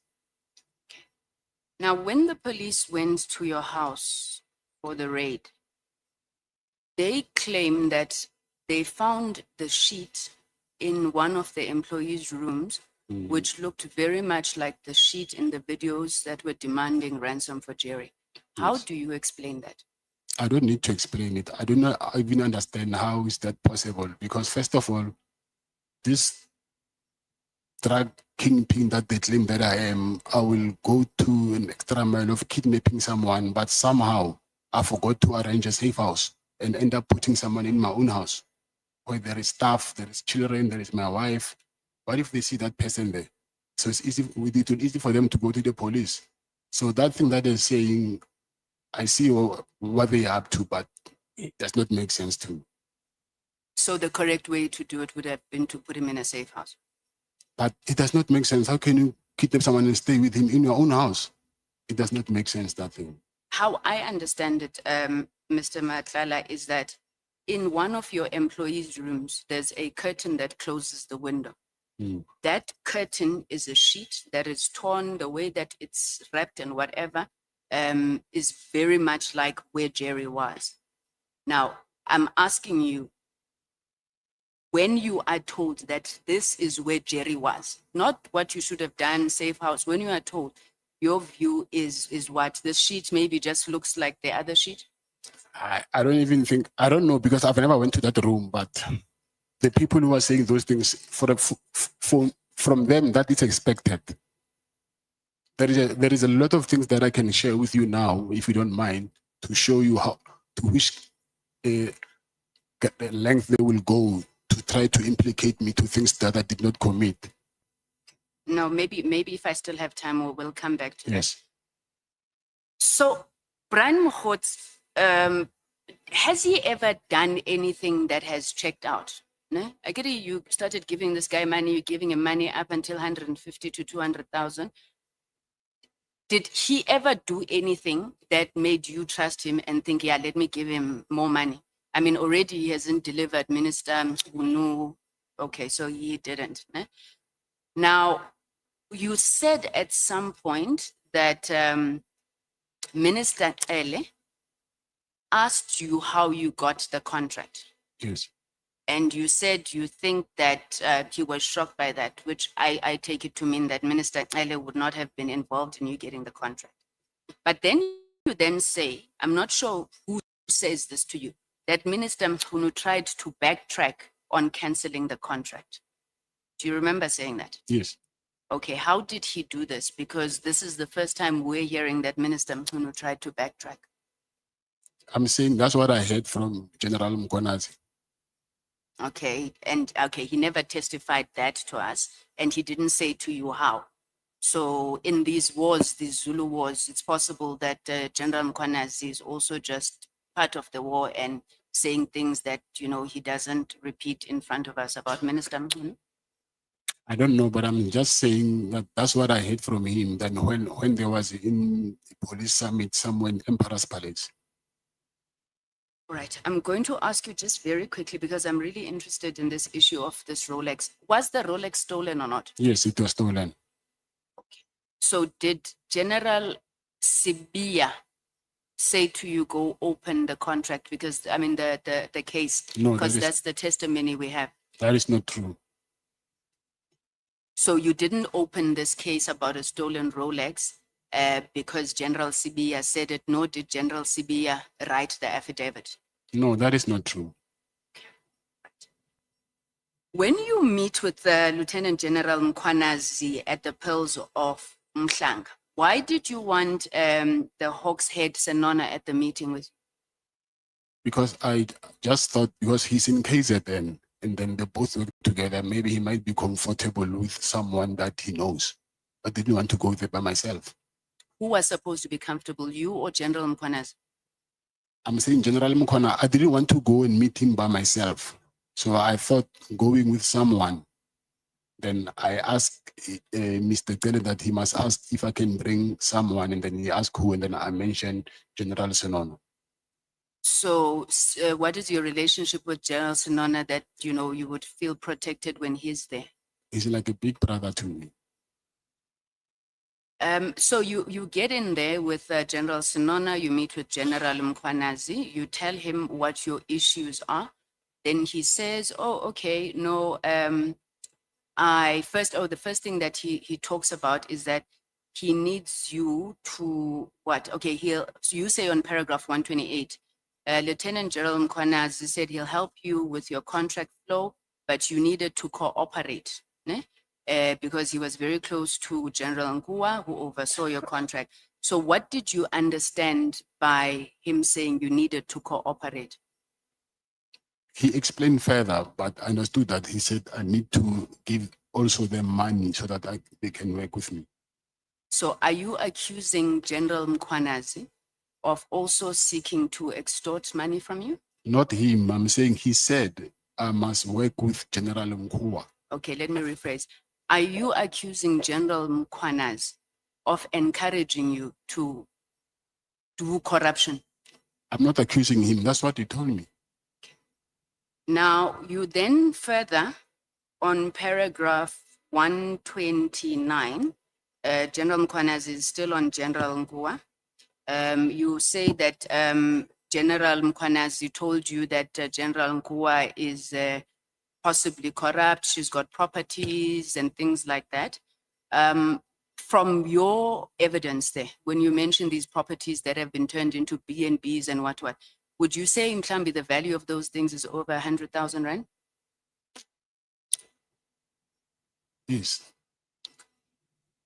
Now, when the police went to your house for the raid, they claim that they found the sheet in one of the employees' rooms, which looked very much like the sheet in the videos that were demanding ransom for Jerry. How Yes. do you explain that? I don't need to explain it. I do not even understand how is that possible. Because first of all, this drug kingpin that they claim that I am, I will go to an extra mile of kidnapping someone, but somehow I forgot to arrange a safe house and end up putting someone in my own house where there is staff, there is children, there is my wife. What if they see that person there? So it's easy, it will easy for them to go to the police. So that thing that they're saying, I see what they are up to, but it does not make sense to me. So the correct way to do it would have been to put him in a safe house. But it does not make sense. How can you kidnap someone and stay with him in your own house? It does not make sense, that thing. How I understand it, Mr. Matlala, is that in one of your employees' rooms, there's a curtain that closes the window. That curtain is a sheet that is torn, the way that it's wrapped and whatever, is very much like where Jerry was. Now, I'm asking you, when you are told that this is where Jerry was, not what you should have done, safe house, when you are told, your view is what? This sheet maybe just looks like the other sheet? I don't even think, I don't know, because I've never went to that room, but the people who are saying those things, from them, that is expected. There is a lot of things that I can share with you now, if you don't mind, to show you how, to which length they will go to try to implicate me to things that I did not commit. No, maybe if I still have time, we'll come back to that. Yes. So, Brian Mohotz, has he ever done anything that has checked out? No? I get it, you started giving this guy money, you're giving him money up until 150 to 200,000. Did he ever do anything that made you trust him and think, yeah, let me give him more money? I mean, already he hasn't delivered, Minister Unu. Okay, so he didn't. Ne? Now, you said at some point that Minister Ele asked you how you got the contract. Yes. And you said you think that he was shocked by that, which I take it to mean that Minister Ele would not have been involved in you getting the contract. But then you then say, I'm not sure who says this to you, that Minister Mkhunu tried to backtrack on cancelling the contract. Do you remember saying that? Yes. Okay, how did he do this? Because this is the first time we're hearing that Minister Mkhunu tried to backtrack. I'm saying that's what I heard from General Mkonazi. Okay, and okay, he never testified that to us, and he didn't say to you how. So in these wars, these Zulu wars, it's possible that General Mkonazi is also just part of the war and saying things that, you know, he doesn't repeat in front of us about Minister Mkhunu. I don't know, but I'm just saying that that's what I heard from him. That when there was in the police summit somewhere in Emperor's Palace. Right. I'm going to ask you just very quickly because I'm really interested in this issue of this Rolex. Was the Rolex stolen or not? Yes, it was stolen. So did General Sibia say to you, go open the contract? Because, I mean, the case, No, because that is- that's the testimony we have. That is not true. So you didn't open this case about a stolen Rolex because General Sibia said it, nor did General Sibia write the affidavit. No, that is not true. When you meet with Lieutenant General Mkwanazi at the Pearls of Mhlanga, why did you want the Hawks head Senona at the meeting with you? Because I just thought, because he's in KZN and then they both work together, maybe he might be comfortable with someone that he knows. I didn't want to go there by myself. Who was supposed to be comfortable, you or General Mkwanazi? I'm saying General Mukwana, I didn't want to go and meet him by myself. So I thought going with someone. Then I asked Mr. Tele that he must ask if I can bring someone, and then he asked who, and then I mentioned General Senona. So what is your relationship with General Senona that, you know, you would feel protected when he's there? He's like a big brother to me. So you get in there with General Sinona, you meet with General Mkwanazi, you tell him what your issues are. Then he says, oh, okay, no, the first thing that he talks about is that he needs you to what? Okay, so you say on paragraph 128, Lieutenant General Mkwanazi said he'll help you with your contract flow, but you needed to cooperate, ne? Because he was very close to General Nkua, who oversaw your contract. So what did you understand by him saying you needed to cooperate? He explained further, but I understood that he said I need to give also them money so that they can work with me. So are you accusing General Mkwanazi of also seeking to extort money from you? Not him. I'm saying he said I must work with General Nkua. Okay, let me rephrase. Are you accusing General Mkwanazi of encouraging you to do corruption? I'm not accusing him. That's what he told me. Now, you then further on paragraph 129, General Mkwanazi is still on General Nkua. You say that General Mkwanazi told you that General Nkua is possibly corrupt, she's got properties and things like that. From your evidence there, when you mention these properties that have been turned into B&Bs and what, would you say in Mhlambi the value of those things is over 100,000 rand? Yes.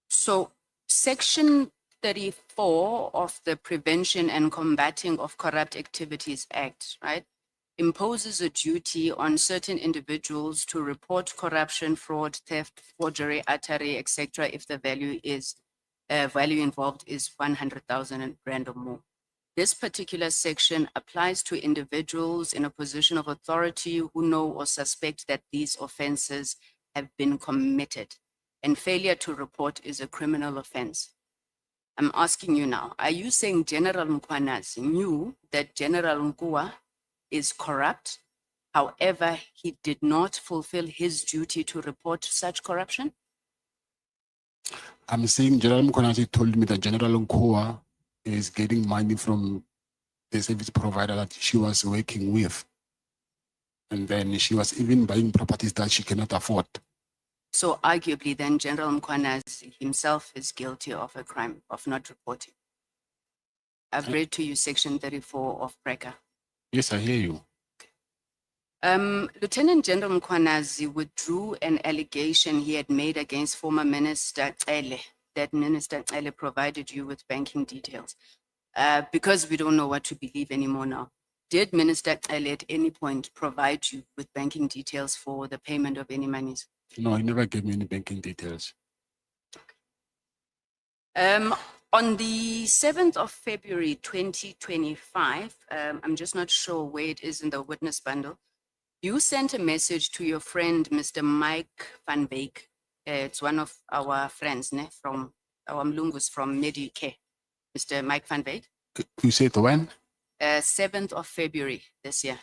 So section 34 of the Prevention and Combating of Corrupt Activities Act, right, imposes a duty on certain individuals to report corruption, fraud, theft, forgery, artery, etc. if the value involved is 100,000 rand or more. This particular section applies to individuals in a position of authority who know or suspect that these offenses have been committed, and failure to report is a criminal offense. I'm asking you now, are you saying General Mkwanazi knew that General Nkua is corrupt? However, he did not fulfill his duty to report such corruption? I'm saying General Mkwanazi told me that General Nkua is getting money from the service provider that she was working with. And then she was even buying properties that she cannot afford. So arguably then General Mkwanazi himself is guilty of a crime of not reporting. I've read to you section 34 of PRECA. Yes, I hear you. Lieutenant General Mkwanazi withdrew an allegation he had made against former Minister Cele, that Minister Cele provided you with banking details. Because we don't know what to believe anymore now. Did Minister Cele at any point provide you with banking details for the payment of any monies? No, he never gave me any banking details. On the 7th of February 2025, I'm just not sure where it is in the witness bundle, you sent a message to your friend, Mr. Mike Van Beek. It's one of our friends from our Mlungus from Medicare, Mr. Mike Van Beek. You said when? 7th of February this year.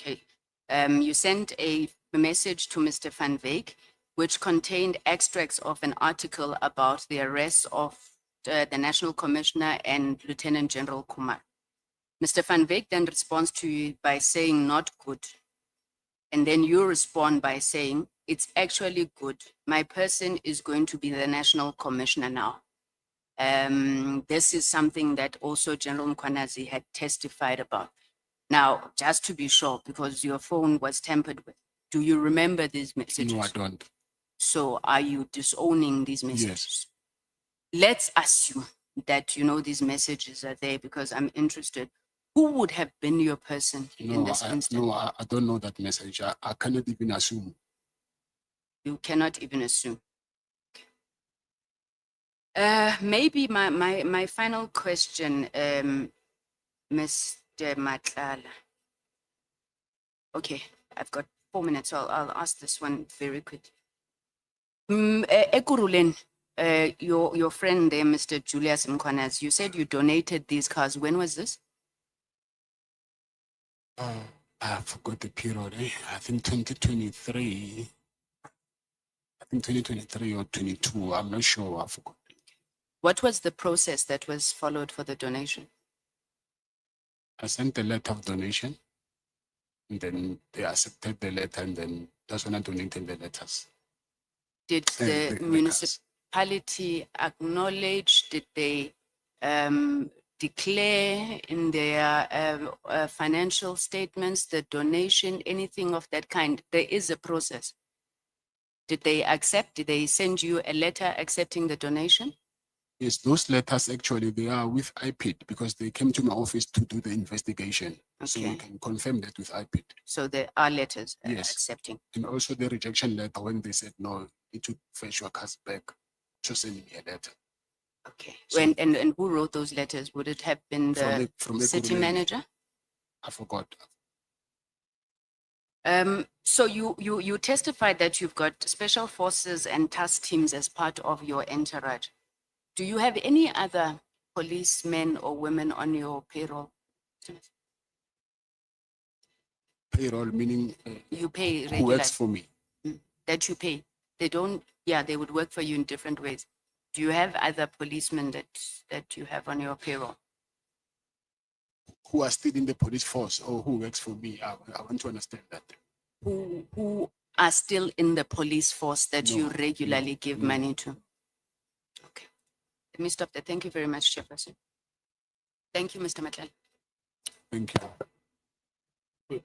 Okay. You sent a message to Mr. Van Beek, which contained extracts of an article about the arrest of the National Commissioner and Lieutenant General Kumar. Mr. Van Beek then responds to you by saying not good. And then you respond by saying, it's actually good. My person is going to be the National Commissioner now. This is something that also General Mkwanazi had testified about. Now, just to be sure, because your phone was tampered with, do you remember these messages? No, I don't. So are you disowning these messages? Yes. Let's assume that you know these messages are there because I'm interested. Who would have been your person in this instance? No, I don't know that message. I cannot even assume. You cannot even assume. Maybe my final question, Mr. Matlala. Okay, I've got 4 minutes, so I'll ask this one very quick. Ekurulen, your friend there, Mr. Julius Mkwanazi, you said you donated these cars. When was this? I forgot the period. I think 2023. I think 2023 or 22. I'm not sure. I forgot. What was the process that was followed for the donation? I sent a letter of donation, and then they accepted the letter, and then that's when I donated the letters. Did And the the cars. municipality acknowledge? Did they declare in their financial statements the donation, anything of that kind? There is a process. Did they accept? Did they send you a letter accepting the donation? Yes, those letters actually, they are with IPID because they came to my office to do the investigation. So we Okay. can confirm that with IPID. So there are letters Yes. accepting. And also the rejection letter when they said, no, you need to fetch your cars back, to send me a letter. Okay. So- And who wrote those letters? Would it have been the From city Ekurhuleni. manager? I forgot. So you testified that you've got special forces and task teams as part of your entourage. Do you have any other policemen or women on your payroll? Payroll meaning You pay who regular, works for me. that you pay. They don't, yeah, they would work for you in different ways. Do you have other policemen that you have on your payroll? Who are still in the police force or who works for me. I want to understand that. Who are still in the police force that you No, regularly give no. money to? Okay. Let me stop there. Thank you very much, Chairperson. Thank you, Mr. Matlala. Thank you.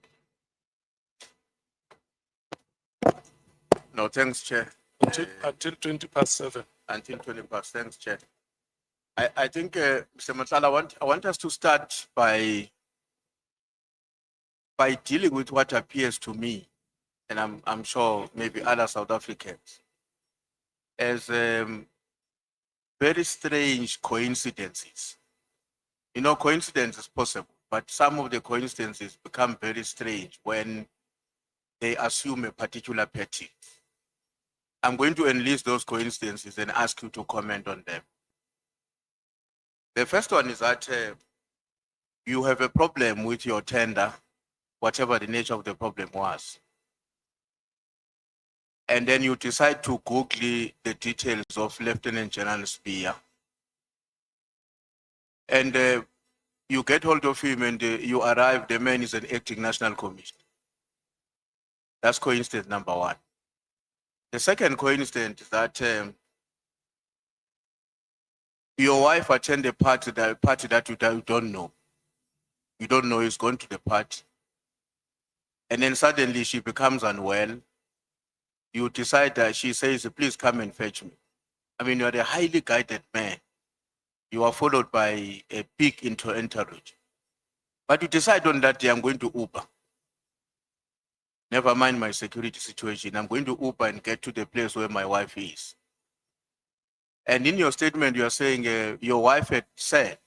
No, thanks, Chair. Until 20 past 7. Until 20 past. Thanks, Chair. I think, Mr. Matlala, I want us to start by dealing with what appears to me, and I'm sure maybe other South Africans, as very strange coincidences. You know, coincidence is possible, but some of the coincidences become very strange when they assume a particular pattern. I'm going to enlist those coincidences and ask you to comment on them. The first one is that you have a problem with your tender, whatever the nature of the problem was. And then you decide to Google the details of Lieutenant General Spear. And you get hold of him and you arrive, the man is an acting national commissioner. That's coincidence number one. The second coincidence is that your wife attended a party that you don't know. You don't know he's going to the party. And then suddenly she becomes unwell. You decide that she says, please come and fetch me. I mean, you're a highly guided man. You are followed by a big entourage. But you decide on that day, I'm going to Uber. Never mind my security situation. I'm going to Uber and get to the place where my wife is. And in your statement, you are saying your wife had said,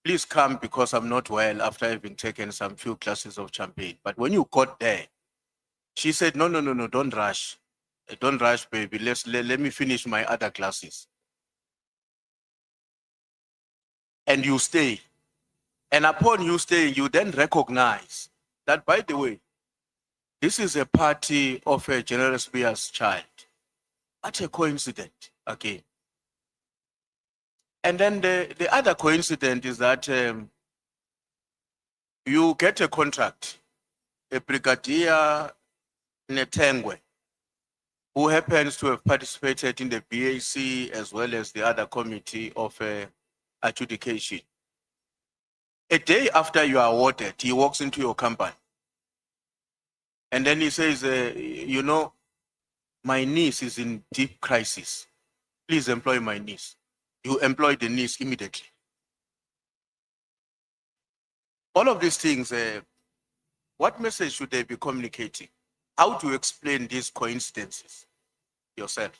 please come because I'm not well after having taken some few glasses of champagne. But when you got there, she said, no, don't rush. Don't rush, baby. Let me finish my other glasses. And you stay. And upon you staying, you then recognize that, by the way, this is a party of a General Spear's child. What a coincidence, again. And then the other coincidence is that you get a contract, a Brigadier Netengwe, who happens to have participated in the BAC as well as the other committee of adjudication. A day after you are awarded, he walks into your company. And then he says, you know, my niece is in deep crisis. Please employ my niece. You employ the niece immediately. All of these things, what message should they be communicating? How to explain these coincidences yourself?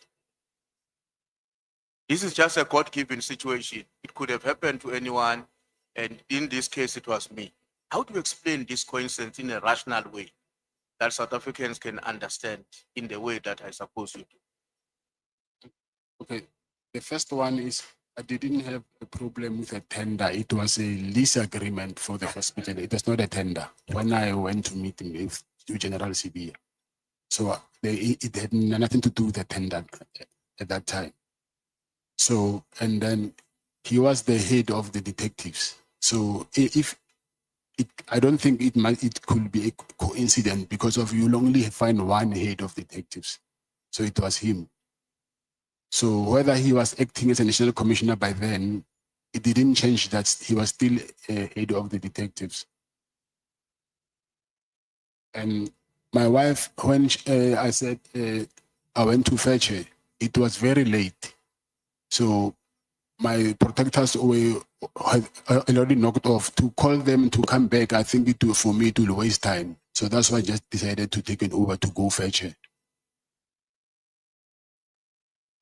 This is just a God-given situation. It could have happened to anyone, and in this case, it was me. How to explain this coincidence in a rational way that South Africans can understand in the way that I suppose you do? Okay, the first one is I didn't have a problem with a tender. It was a lease agreement for the hospital. It was not a tender. When I went to meet with General CB, so it had nothing to do with the tender at that time. So, and then he was the head of the detectives. So if it, I don't think it could be a coincidence because of you'll only find one head of detectives. So it was him. So whether he was acting as a national commissioner by then, it didn't change that he was still head of the detectives. And my wife, when I said I went to fetch her, it was very late. So my protectors had already knocked off. To call them to come back, I think for me it will waste time. So that's why I just decided to take an Uber to go fetch her.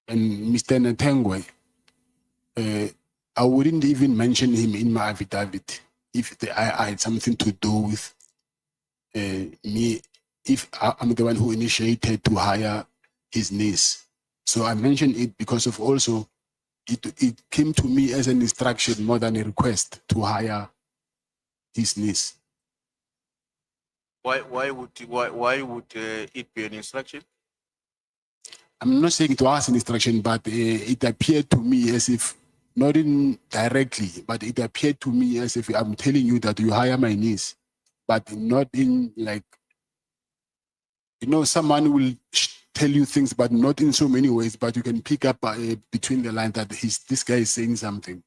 And Mr. Natengwe, I wouldn't even mention him in my affidavit if I had something to do with me, if I'm the one who initiated to hire his niece. So I mentioned it because of also, it came to me as an instruction more than a request to hire his niece. Why would it be an instruction? I'm not saying it was an instruction, but it appeared to me as if, not in directly, but it appeared to me as if I'm telling you that you hire my niece, but not in like, someone will tell you things, but not in so many ways, but you can pick up between the lines that this guy is saying something.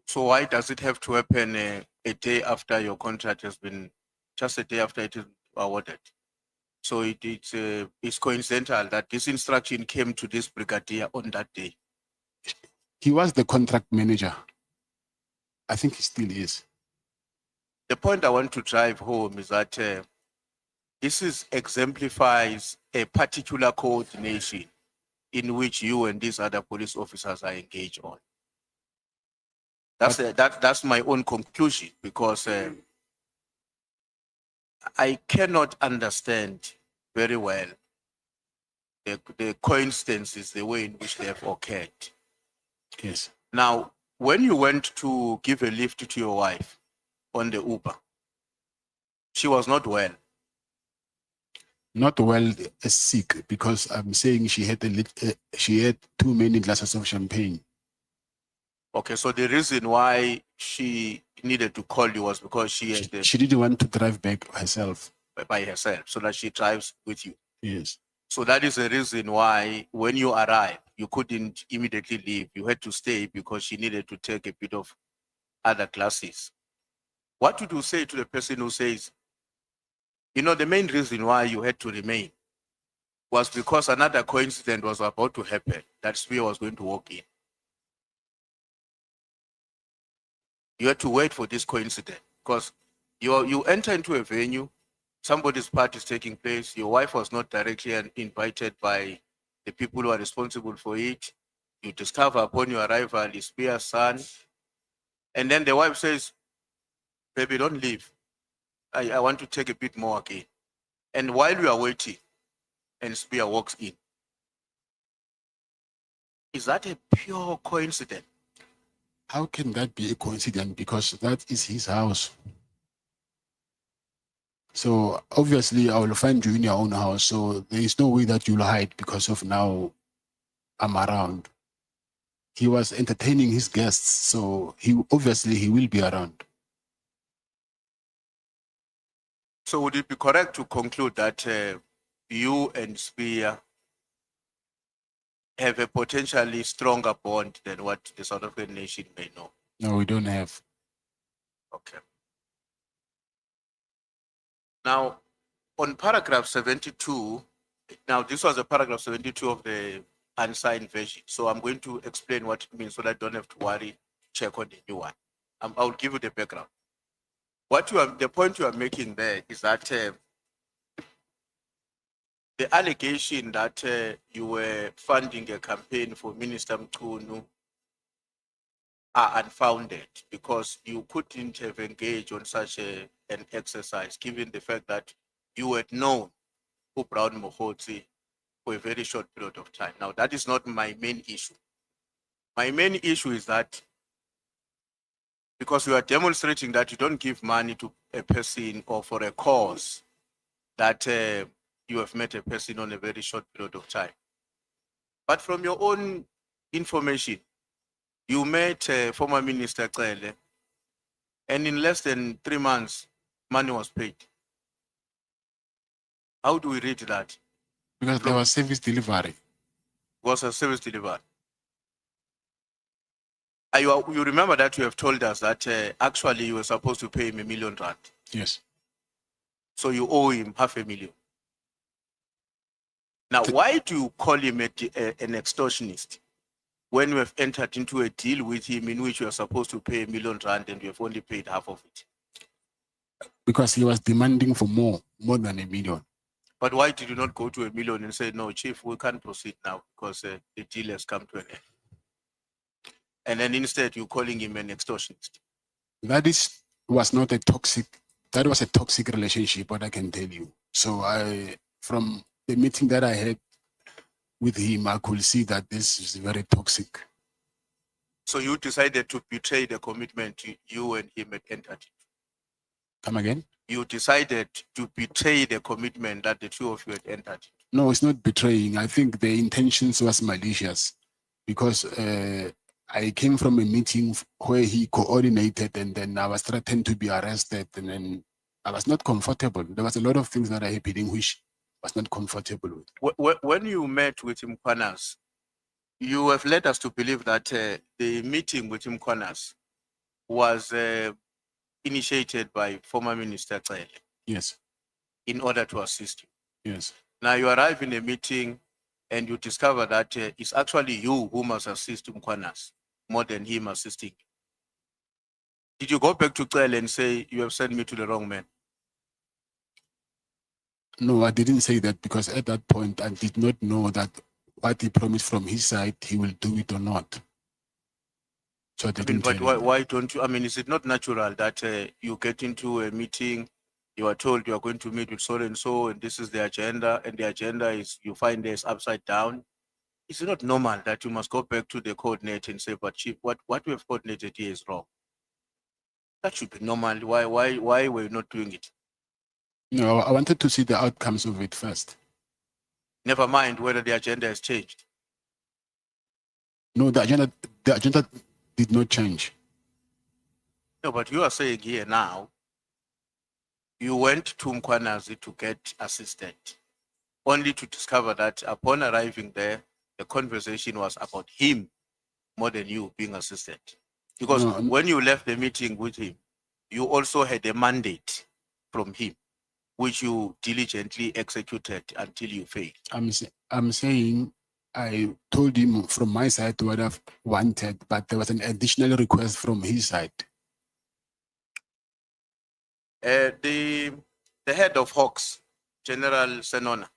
So why does it have to happen a day after your contract has been, just a day after it is awarded? So it's coincidental that this instruction came to this brigadier on that day. He was the contract manager. I think he still is. The point I want to drive home is that this exemplifies a particular coordination in which you and these other police officers are engaged on. That's my own conclusion, because I cannot understand very well the coincidences, the way in which they have occurred. Yes. Now, when you went to give a lift to your wife on the Uber, she was not well. Not well, sick, because I'm saying she had too many glasses of champagne. Okay, so the reason why she needed to call you was because she didn't want to drive back herself. by herself, so that she drives with you. Yes. So that is the reason why when you arrived, you couldn't immediately leave. You had to stay because she needed to take a bit of other classes. What would you say to the person who says, the main reason why you had to remain was because another coincidence was about to happen, that Spear was going to walk in. You had to wait for this coincidence because you enter into a venue, somebody's party is taking place, your wife was not directly invited by the people who are responsible for it. You discover upon your arrival is Spear's son. And then the wife says, baby, don't leave. I want to take a bit more again. And while you are waiting, and Spear walks in. Is that a pure coincidence? How can that be a coincidence? Because that is his house. So obviously I will find you in your own house. So there is no way that you'll hide because of now I'm around. He was entertaining his guests, so he will be around. So would it be correct to conclude that you and Spear have a potentially stronger bond than what the South African nation may know? No, we don't have. Okay. Now, on paragraph 72, now this was a paragraph 72 of the unsigned version. So I'm going to explain what it means so that I don't have to worry, check on the new one. I'll give you the background. The point you are making there is that the allegation that you were funding a campaign for Minister Mchunu are unfounded because you couldn't have engaged on such an exercise, given the fact that you had known Brown Mohotsi for a very short period of time. Now, that is not my main issue. My main issue is that because you are demonstrating that you don't give money to a person or for a cause that you have met a person on a very short period of time. But from your own information. You met former Minister Cele, and in less than 3 months, money was paid. How do we read that? Because there was service delivery. Was a service delivered. You remember that you have told us that actually you were supposed to pay him R1 million. Yes. So you owe him $500,000. Now, why do you call him an extortionist when you have entered into a deal with him in which you are supposed to pay R1 million and you have only paid half of it? Because he was demanding for more than $1 million. But why did you not go to $1 million and say, no, Chief, we can't proceed now because the deal has come to an end? And then instead you're calling him an extortionist. That was a toxic relationship, what I can tell you. So from the meeting that I had with him, I could see that this is very toxic. So you decided to betray the commitment you and him had entered into. Come again? You decided to betray the commitment that the two of you had entered into. No, it's not betraying. I think the intentions was malicious because I came from a meeting where he coordinated and then I was threatened to be arrested and then I was not comfortable. There was a lot of things that are happening which I was not comfortable with. When you met with him, Kwanas, you have led us to believe that the meeting with him, Kwanas, was initiated by former Minister Cele. Yes. In order to assist you. Yes. Now you arrive in a meeting and you discover that it's actually you who must assist Mkwanas more than him assisting. Did you go back to Cele and say, you have sent me to the wrong man? No, I didn't say that because at that point I did not know that what he promised from his side, he will do it or not. So I didn't but tell him. why don't you, is it not natural that you get into a meeting, you are told you are going to meet with so and this is the agenda, and the agenda is, you find this upside down? Is it not normal that you must go back to the coordinator and say, but Chief, what we have coordinated here is wrong? That should be normal. Why were you not doing it? No, I wanted to see the outcomes of it first. Never mind whether the agenda has changed. No, the agenda did not change. No, but you are saying here now, you went to Mkwanazi to get assisted, only to discover that upon arriving there, the conversation was about him more than you being assisted. Because when you left the meeting with him, you also had a mandate from him, which you diligently executed until you failed. I'm saying I told him from my side what I've wanted, but there was an additional request from his side. The head of Hawks, General Senona,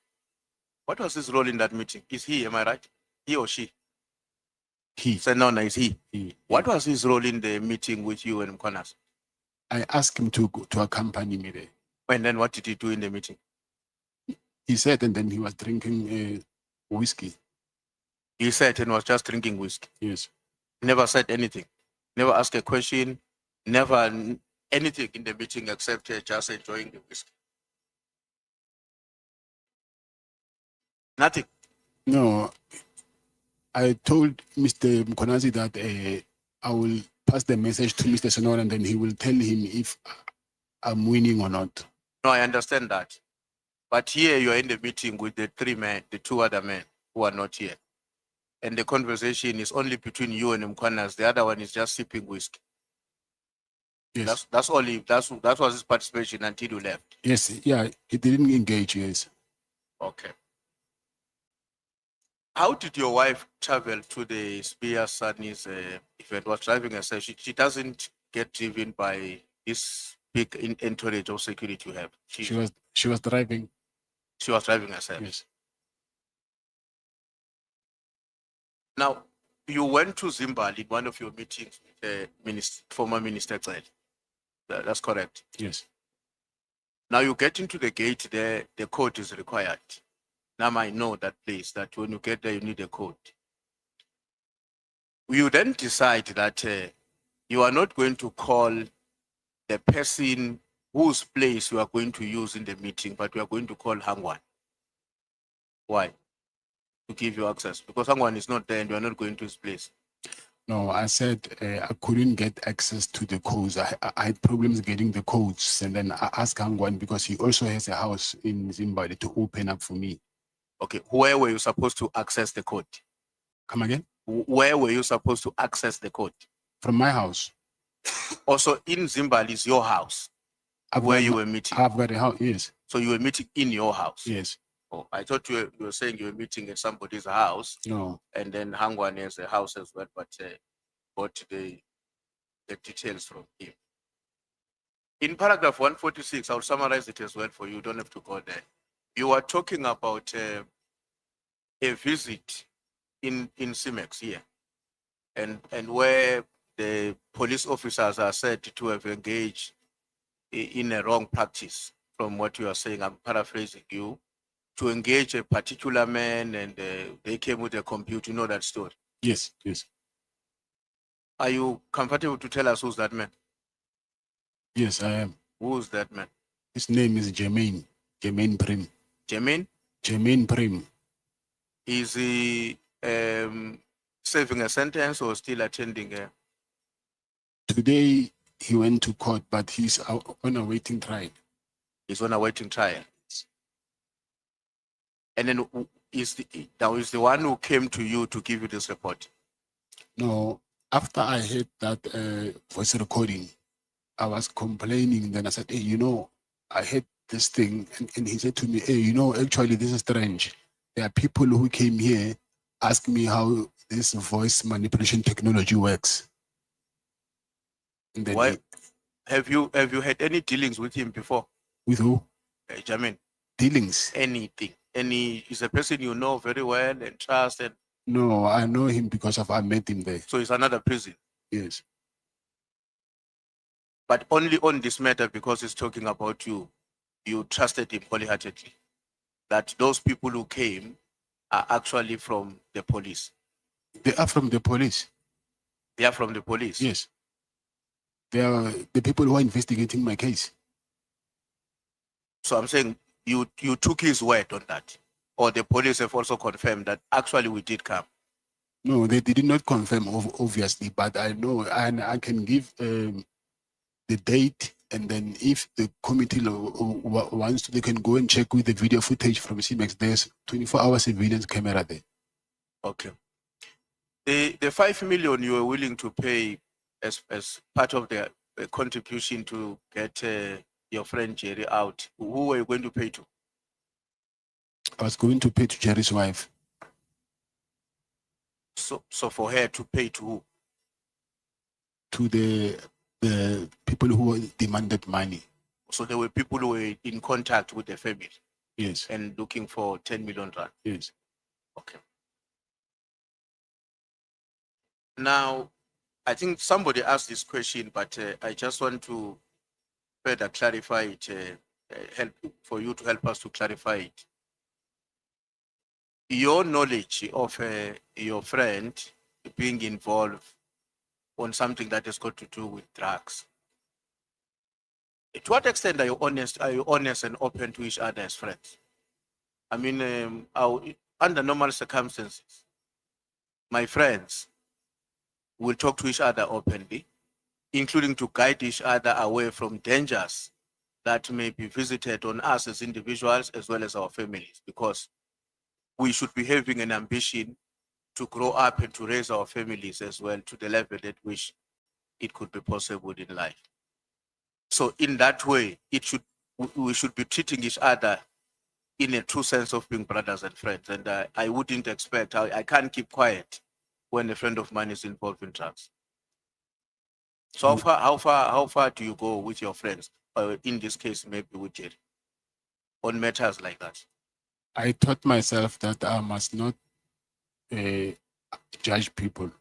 what was his role in that meeting? Is he, am I right? He or she? He. Senona, is he? What was his role in the meeting with you and Mkwanas? I asked him to accompany me there. And then what did he do in the meeting? He said, and then he was drinking whiskey. He said and was just drinking whiskey? Yes. Never said anything? Never asked a question? Never anything in the meeting except just enjoying the whiskey? Nothing? No. I told Mr. Mkonazi that I will pass the message to Mr. Senor and then he will tell him if I'm winning or not. No, I understand that. But here you are in the meeting with the two other men who are not here. And the conversation is only between you and Mkwanas. The other one is just sipping whiskey. Yes. That's all. That was his participation until you left. Yes, yeah, he didn't engage, yes. Okay. How did your wife travel to the Spear Sunny's event? Was driving herself? She doesn't get driven by this big entourage of security you have. She was driving. She was driving herself. Yes. Now, you went to Zimbabwe in one of your meetings with former Minister Cele. That's correct. Yes. Now you get into the gate there, the code is required. Now I know that place, that when you get there, you need a code. You then decide that you are not going to call the person whose place you are going to use in the meeting, but you are going to call Hangwan. Why? to give you access? Because someone is not there and you are not going to his place. No, I said I couldn't get access to the codes. I had problems getting the codes, and then I asked Hangwan because he also has a house in Zimbabwe to open up for me. Okay, where were you supposed to access the code? Come again? Where were you supposed to access the code? From my house. Also in Zimbabwe is your house where you were meeting. I've got a house, yes. So you were meeting in your house? Yes. Oh, I thought you were saying you were meeting at somebody's house. No. And then Hangwan has a house as well, but got the details from him. In paragraph 146, I'll summarize it as well for you. You don't have to go there. You are talking about a visit in CIMEX here, and where the police officers are said to have engaged in a wrong practice. From what you are saying, I'm paraphrasing you, to engage a particular man, and they came with a computer. You know that story? Yes, yes. Are you comfortable to tell us who's that man? Yes, I am. Who's that man? His name is Jermaine Prim. Jermaine? Jermaine Prim. Is he serving a sentence or still attending a... Today he went to court, but he's on a waiting trial. He's on a waiting trial. And then is the one who came to you to give you this report? No, after I heard that voice recording, I was complaining. Then I said, hey, I heard this thing. And he said to me, hey, actually, this is strange. There are people who came here, ask me how this voice manipulation technology works. And then Why? Have you had any dealings with him before? With who? Jermaine. Dealings? Anything? Is a person you know very well and trust? And no, I know him because I met him there. So it's another prison? Yes. But only on this matter, because it's talking about you, you trusted him wholeheartedly. That those people who came are actually from the police. They are from the police. They are from the police? Yes. They are the people who are investigating my case. So I'm saying you took his word on that, or the police have also confirmed that actually we did come? No, they did not confirm, obviously, but I know, and I can give the date, and then if the committee wants to, they can go and check with the video footage from CIMEX. There's 24-hour surveillance camera there. Okay. The 5 million you were willing to pay as part of the contribution to get your friend Jerry out, who were you going to pay to? I was going to pay to Jerry's wife. So for her to pay to who? To the people who demanded money. So there were people who were in contact with the family? Yes. And looking for 10 million rand? Yes. Okay. Now, I think somebody asked this question, but I just want to further clarify it, help for you to help us to clarify it. Your knowledge of your friend being involved on something that has got to do with drugs, to what extent are you honest and open to each other as friends? I mean, under normal circumstances, my friends will talk to each other openly, including to guide each other away from dangers that may be visited on us as individuals as well as our families, because we should be having an ambition to grow up and to raise our families as well to the level at which it could be possible in life. So in that way, we should be treating each other in a true sense of being brothers and friends. And I wouldn't expect, I can't keep quiet when a friend of mine is involved in drugs. So how far do you go with your friends? In this case, maybe with Jerry, on matters like that? I taught myself that I must not judge people.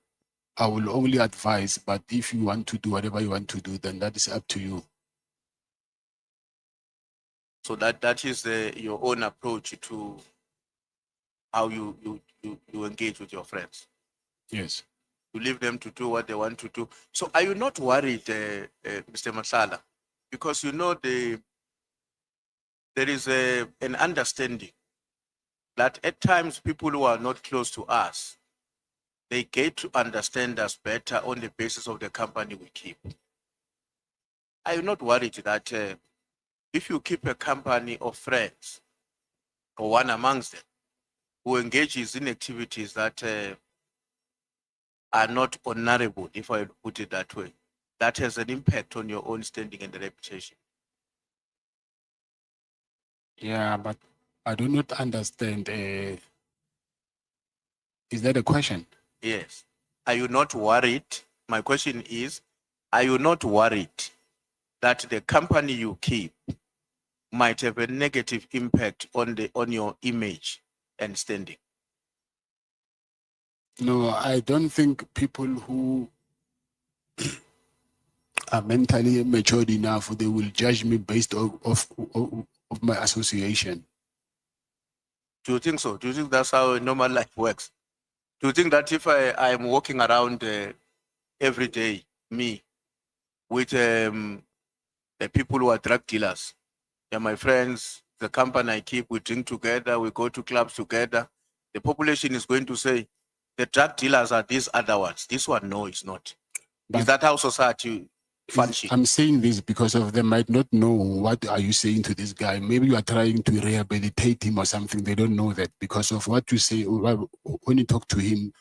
I will only advise, but if you want to do whatever you want to do, then that is up to you. So that is your own approach to how you engage with your friends. Yes. You leave them to do what they want to do. So are you not worried, Mr. Matlala? Because there is an understanding that at times people who are not close to us, they get to understand us better on the basis of the company we keep. I am not worried that if you keep a company of friends, or one amongst them, who engages in activities that are not honorable, if I put it that way, that has an impact on your own standing and reputation. Yeah, but I do not understand. Is that a question? Yes. Are you not worried? My question is, are you not worried that the company you keep might have a negative impact on your image and standing? No, I don't think people who are mentally matured enough, they will judge me based of my association. Do you think so? Do you think that's how a normal life works? Do you think that if I am walking around every day, me, with the people who are drug dealers, they're my friends, the company I keep, we drink together, we go to clubs together, the population is going to say, the drug dealers are these other ones. This one, no, it's not. Is But that how society functions? I'm saying this because of they might not know what are you saying to this guy. Maybe you are trying to rehabilitate him or something. They don't know that because of what you say. When you talk to him,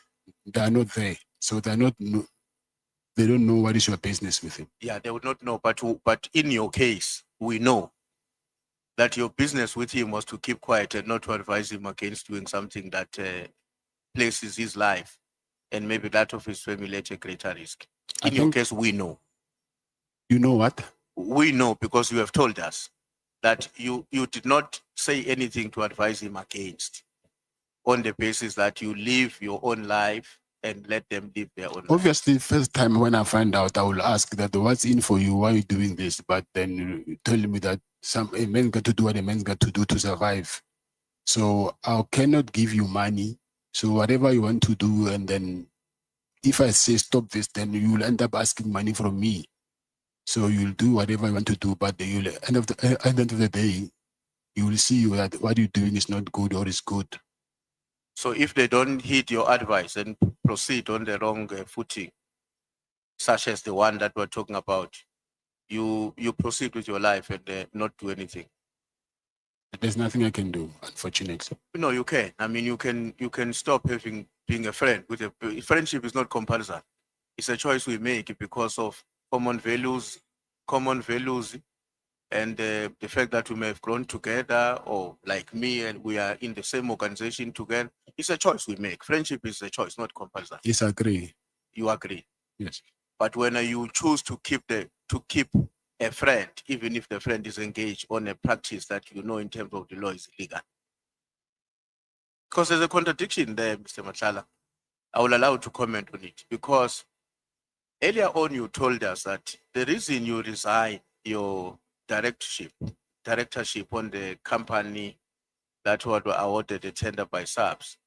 they are not there, so they don't know what is your business with him. Yeah, they would not know. But in your case, we know that your business with him was to keep quiet and not to advise him against doing something that places his life and maybe that of his family at a greater risk. I In your think- case, we know. You know what? We know because you have told us that you did not say anything to advise him against on the basis that you live your own life and let them live their own life. Obviously, first time when I find out, I will ask that what's in for you? Why are you doing this? But then you tell me that a man got to do what a man's got to do to survive. So I cannot give you money. So whatever you want to do, and then if I say stop this, then you will end up asking money from me. So you'll do whatever you want to do, but you'll at the end of the day, you will see that what you're doing is not good or is good. So if they don't heed your advice and proceed on the wrong footing, such as the one that we're talking about, you proceed with your life and not do anything. There's nothing I can do, unfortunately. No, you can. I mean, you can stop being a friend. Friendship is not comparison. It's a choice we make because of common values, and the fact that we may have grown together, or like me, and we are in the same organization together. It's a choice we make. Friendship is a choice, not comparison. Disagree. You agree? Yes. But when you choose to keep a friend, even if the friend is engaged on a practice that you know in terms of the law is illegal. Because there's a contradiction there, Mr. Matlala. I will allow you to comment on it because earlier on you told us that the reason you resign your directorship on the company that were awarded a tender by SAPS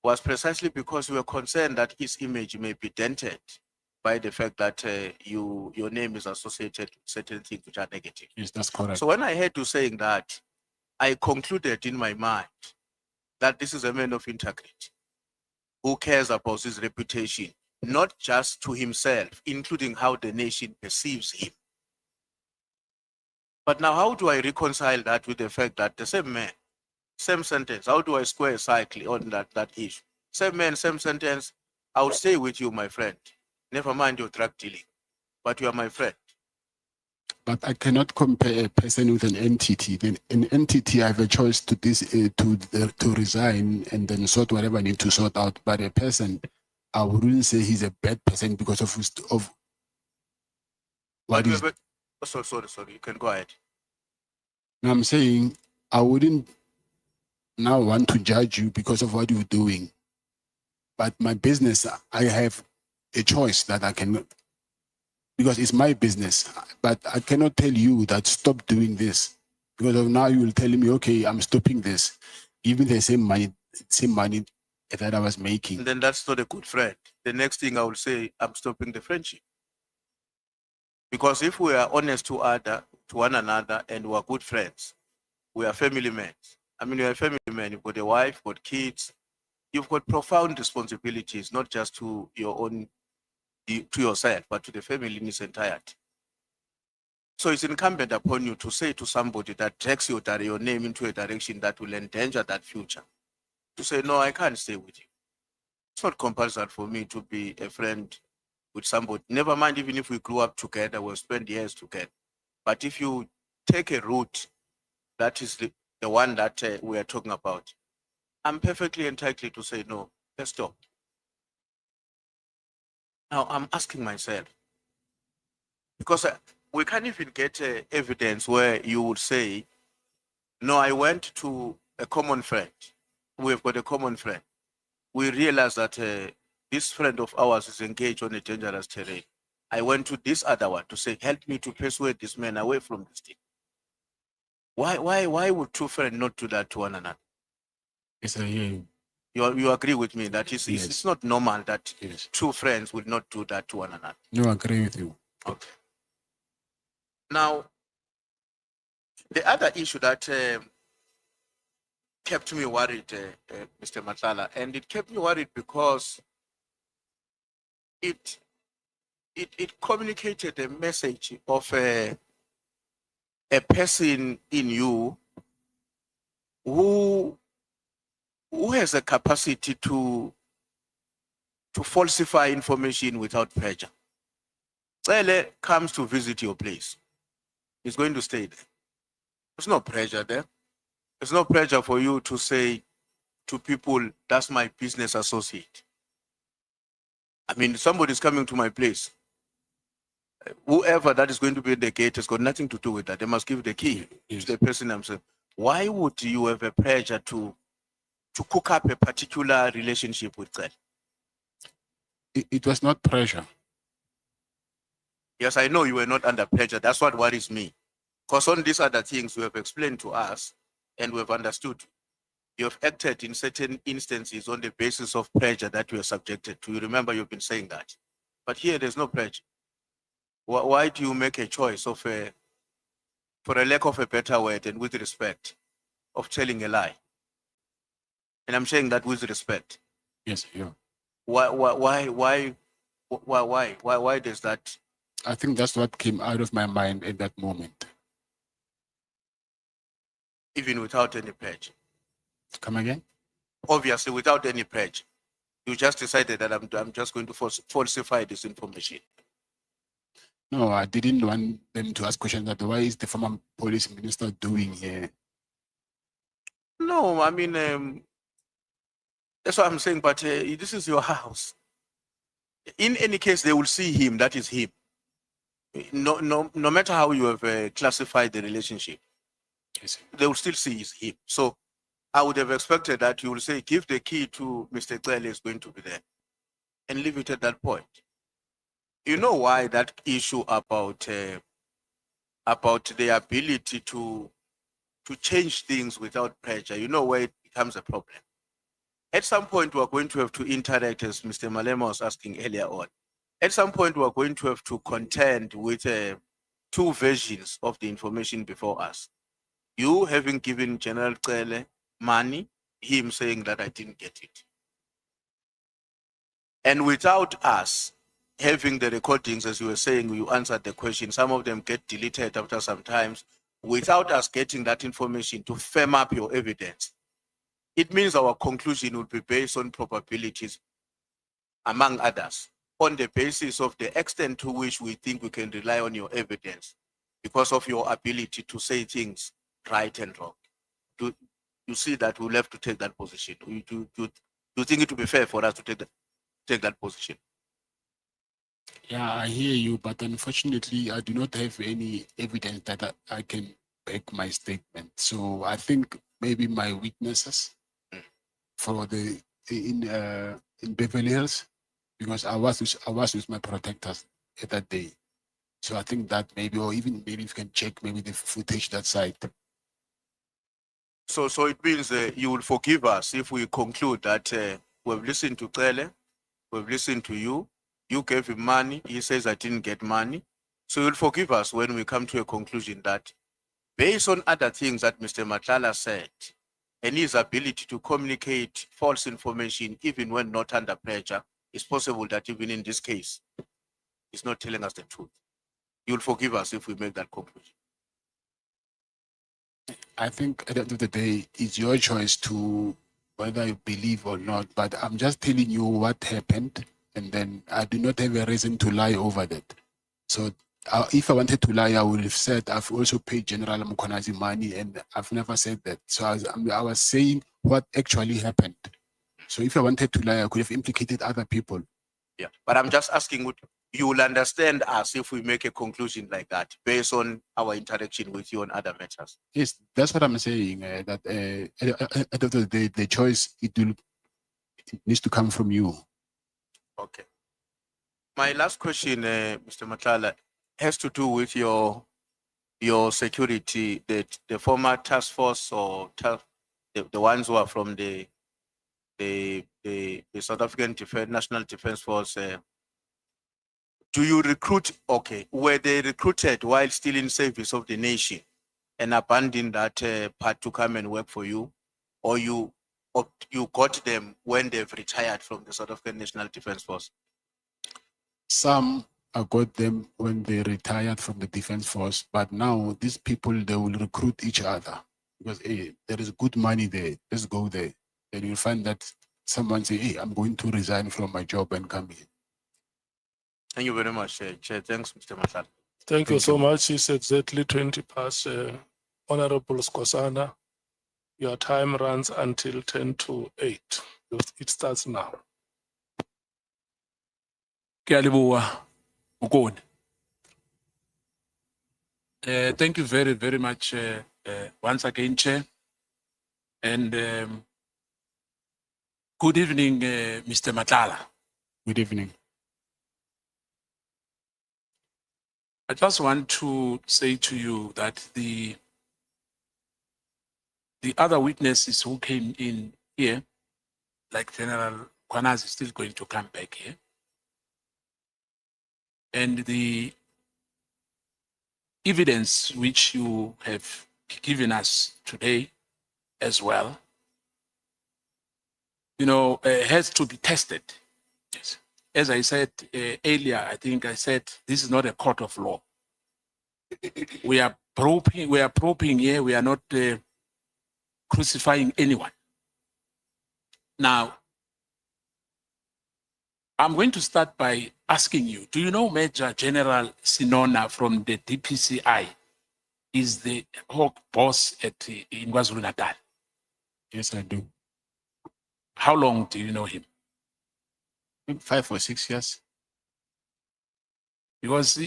was precisely because you were concerned that its image may be dented by the fact that your name is associated with certain things which are negative. Yes, that's correct. So when I heard you saying that, I concluded in my mind that this is a man of integrity who cares about his reputation, not just to himself, including how the nation perceives him. But now, how do I reconcile that with the fact that the same man, same sentence, how do I square a cycle on that issue? Same man, same sentence, I will stay with you, my friend. Never mind your drug dealing, but you are my friend. But I cannot compare a person with an entity. Then an entity, I have a choice to resign and then sort whatever I need to sort out. But a person, I wouldn't say he's a bad person because of what is. Sorry, you can go ahead. Now I'm saying I wouldn't now want to judge you because of what you're doing. But my business, I have a choice that I can, because it's my business. But I cannot tell you that stop doing this because of now you will tell me, okay, I'm stopping this. Give me the same money that I was making. And then that's not a good friend. The next thing I will say, I'm stopping the friendship. Because if we are honest to one another and we are good friends, we are family men, I mean, you're a family man, you've got a wife, got kids, you've got profound responsibilities, not just to your own, to yourself, but to the family in its entirety. So it's incumbent upon you to say to somebody that drags your name into a direction that will endanger that future, to say, no, I can't stay with you. It's not compulsory for me to be a friend with somebody. Never mind, even if we grew up together, we'll spend years together. But if you take a route that is the one that we are talking about, I'm perfectly entitled to say, no, let's stop. Now, I'm asking myself, because we can't even get evidence where you would say, no, I went to a common friend. We've got a common friend. We realize that this friend of ours is engaged on a dangerous terrain. I went to this other one to say, help me to persuade this man away from this thing. Why would two friends not do that to one another? Yes, I hear you. You agree with me that it's Yes. not normal that Yes. two friends would not do that to one another. No, I agree with you. Okay. Now, the other issue that kept me worried, Mr. Matlala, and it kept me worried because it communicated a message of a person in you who has a capacity to falsify information without pressure. Cele comes to visit your place. He's going to stay there. There's no pressure there. There's no pressure for you to say to people, that's my business associate. I mean, somebody's coming to my place. Whoever that is going to be at the gate has got nothing to do with that. They must give the key Yes. to the person themselves. Why would you have a pressure to cook up a particular relationship with that? It was not pressure. Yes, I know you were not under pressure. That's what worries me. Because on these other things you have explained to us and we have understood. You have acted in certain instances on the basis of pressure that you are subjected to. You remember you've been saying that. But here there's no pressure. Why do you make a choice of for a lack of a better word and with respect, of telling a lie? And I'm saying that with respect. Yes, yeah. Why does that? I think that's what came out of my mind at that moment. Even without any pledge? Come again? Obviously, without any pledge. You just decided that I'm just going to falsify this information. No, I didn't want them to ask questions that why is the former police minister doing here? No, I mean, that's what I'm saying, but this is your house. In any case, they will see him, that is him. No matter how you have classified the relationship, Yes. they will still see is him. So I would have expected that you will say, give the key to Mr. Clele is going to be there and leave it at that point. You know why that issue about the ability to change things without pressure, you know where it becomes a problem. At some point, we are going to have to interact, as Mr. Malema was asking earlier on. At some point, we are going to have to contend with two versions of the information before us. You having given General Cele money, him saying that I didn't get it. And without us having the recordings, as you were saying, you answered the question, some of them get deleted after some times, without us getting that information to firm up your evidence. It means our conclusion will be based on probabilities, among others, on the basis of the extent to which we think we can rely on your evidence because of your ability to say things right and wrong. Do you see that we'll have to take that position? Do you think it would be fair for us to take that position? Yeah, I hear you, but unfortunately, I do not have any evidence that I can back my statement. So I think maybe my witnesses for the in Beverly Hills, because I was with my protectors at that day. So I think that maybe, or even maybe if you can check maybe the footage that side. So it means you will forgive us if we conclude that we've listened to Cele, we've listened to you, you gave him money, he says I didn't get money. So you'll forgive us when we come to a conclusion that based on other things that Mr. Matlala said, and his ability to communicate false information even when not under pressure, it's possible that even in this case, he's not telling us the truth. You'll forgive us if we make that conclusion. I think at the end of the day, it's your choice to whether you believe or not. But I'm just telling you what happened, and then I do not have a reason to lie over that. So if I wanted to lie, I would have said I've also paid General Mkonazi money, and I've never said that. So I was saying what actually happened. So if I wanted to lie, I could have implicated other people. Yeah, but I'm just asking, you will understand us if we make a conclusion like that based on our interaction with you on other matters. Yes, that's what I'm saying. That at the end of the day, the choice it needs to come from you. Okay. My last question, Mr. Matlala, has to do with your security, the former task force or the ones who are from the South African National Defense Force. Do you recruit? Okay, were they recruited while still in service of the nation and abandoned that part to come and work for you, or you got them when they've retired from the South African National Defense Force? Some I got them when they retired from the defense force, but now these people, they will recruit each other because hey, there is good money there. Let's go there. And you'll find that someone say, hey, I'm going to resign from my job and come here. Thank you very much, Chair. Thanks, Mr. Matlala. Thank you so much. It's exactly 20 past. Honorable Skosana, your time runs until 10 to 8. It starts now. Thank you very, very much once again, Chair. And good evening, Mr. Matlala. Good evening. I just want to say to you that the other witnesses who came in here, like General Kwanas is still going to come back here. And the evidence which you have given us today as well, has to be tested. Yes. As I said earlier, I think I said this is not a court of law. We are probing here. We are not crucifying anyone. Now, I'm going to start by asking you, do you know Major General Sinona from the DPCI is the hawk boss in KwaZulu-Natal? Yes, I do. How long do you know him? 5 or 6 years. Because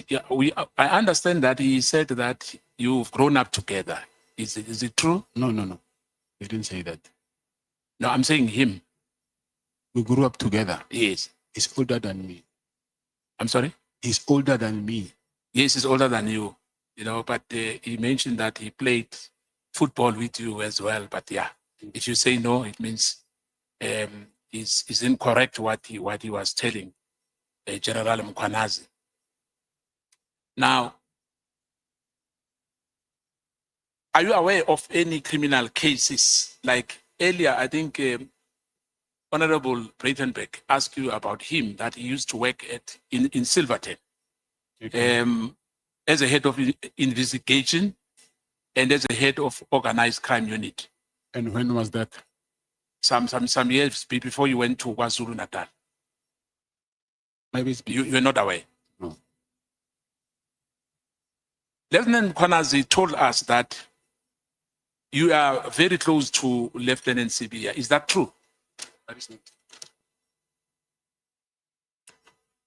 I understand that he said that you've grown up together. Is it true? No. He didn't say that. No, I'm saying him. We grew up together. Yes. He's older than me. I'm sorry? He's older than me. Yes, he's older than you. But he mentioned that he played football with you as well. But yeah, if you say no, it means it's incorrect what he was telling General Mkwanazi. Now, are you aware of any criminal cases? Like earlier, I think Honorable Breitenbeck asked you about him, that he used to work in Silverton as a head of investigation and as a head of organized crime unit. And when was that? Some years before you went to KwaZulu-Natal. Maybe you're not aware. No. Lieutenant Kwanazi told us that you are very close to Lieutenant Sibia. Is that true? That is not.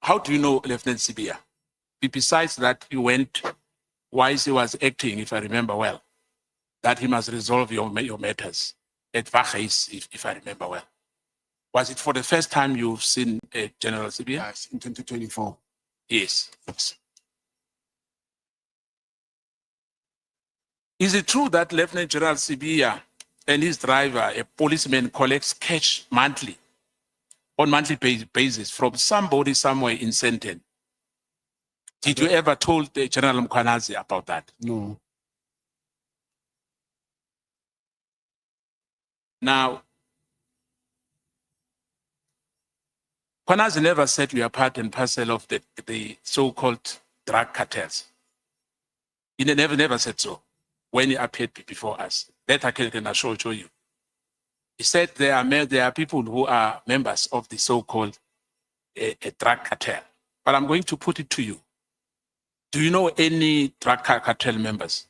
How do you know Lieutenant Sibia? Besides that, you went while he was acting, if I remember well, that he must resolve your matters at Vachis, if I remember well. Was it for the first time you've seen General Sibia? Yes, in 2024. Yes. Is it true that Lieutenant General Sibia and his driver, a policeman, collects cash on monthly basis from somebody somewhere in Senten? Did you ever told General Mkwanazi about that? No. Now, Kwanazi never said we are part and parcel of the so-called drug cartels. He never said so when he appeared before us. That I can assure you. He said there are people who are members of the so-called a drug cartel. But I'm going to put it to you. Do you know any drug cartel members?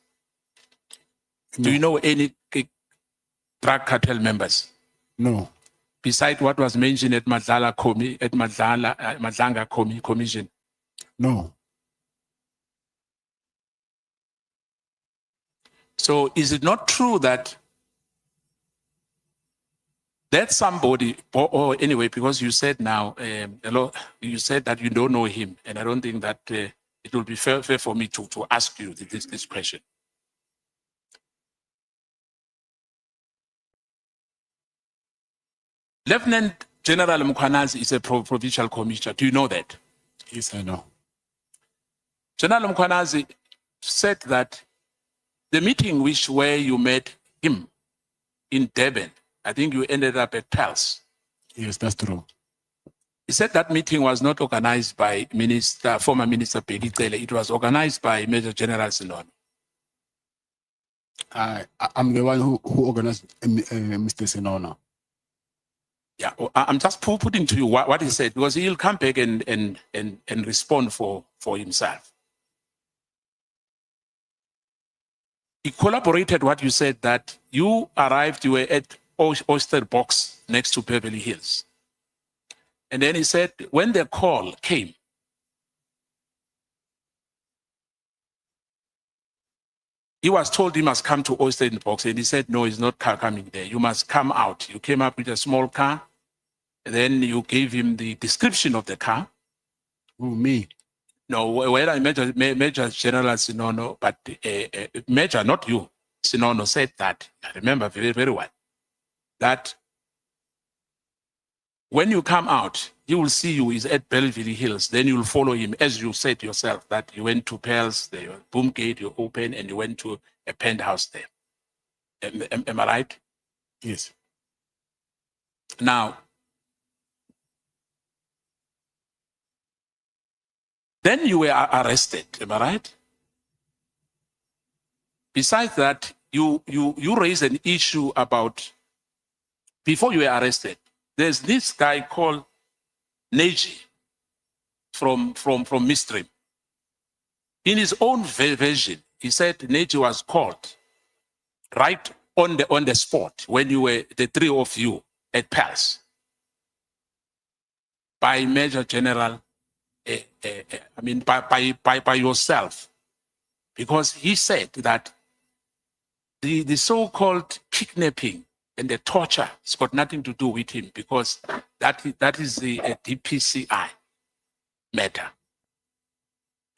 Do you know any drug cartel members? No. Besides what was mentioned at Matlala Madlanga Commission? No. So is it not true that somebody, or anyway, because you said now, you said that you don't know him, and I don't think that it will be fair for me to ask you this question. Lieutenant General Mkwanazi is a provincial commissioner. Do you know that? Yes, I know. General Mkwanazi said that the meeting where you met him in Durban, I think you ended up at Pels. Yes, that's true. He said that meeting was not organized by former Minister Peggy Cele. It was organized by Major General Sinon. I'm the one who organized Mr. Sinona. Yeah, I'm just putting to you what he said, because he'll come back and respond for himself. He collaborated what you said, that you arrived, you were at Oyster Box next to Beverly Hills. And then he said, when the call came, he was told he must come to Oyster Box, and he said, no, he's not coming there. You must come out. You came up with a small car, and then you gave him the description of the car. Who, me? No, well, I Major General Sinono, but Major, not you, Sinono said that, I remember very, very well, that when you come out, he will see you is at Belleville Hills. Then you'll follow him, as you said yourself, that you went to Pels, the boom gate, you opened, and you went to a penthouse there. Am I right? Yes. Now, then you were arrested, am I right? Besides that, you raised an issue about, before you were arrested, there's this guy called Neji from Mistream. In his own version, he said Neji was called right on the spot when you were, the three of you, at Pels, by Major General, by yourself, because he said that the so-called kidnapping and the torture has got nothing to do with him, because that is the DPCI matter.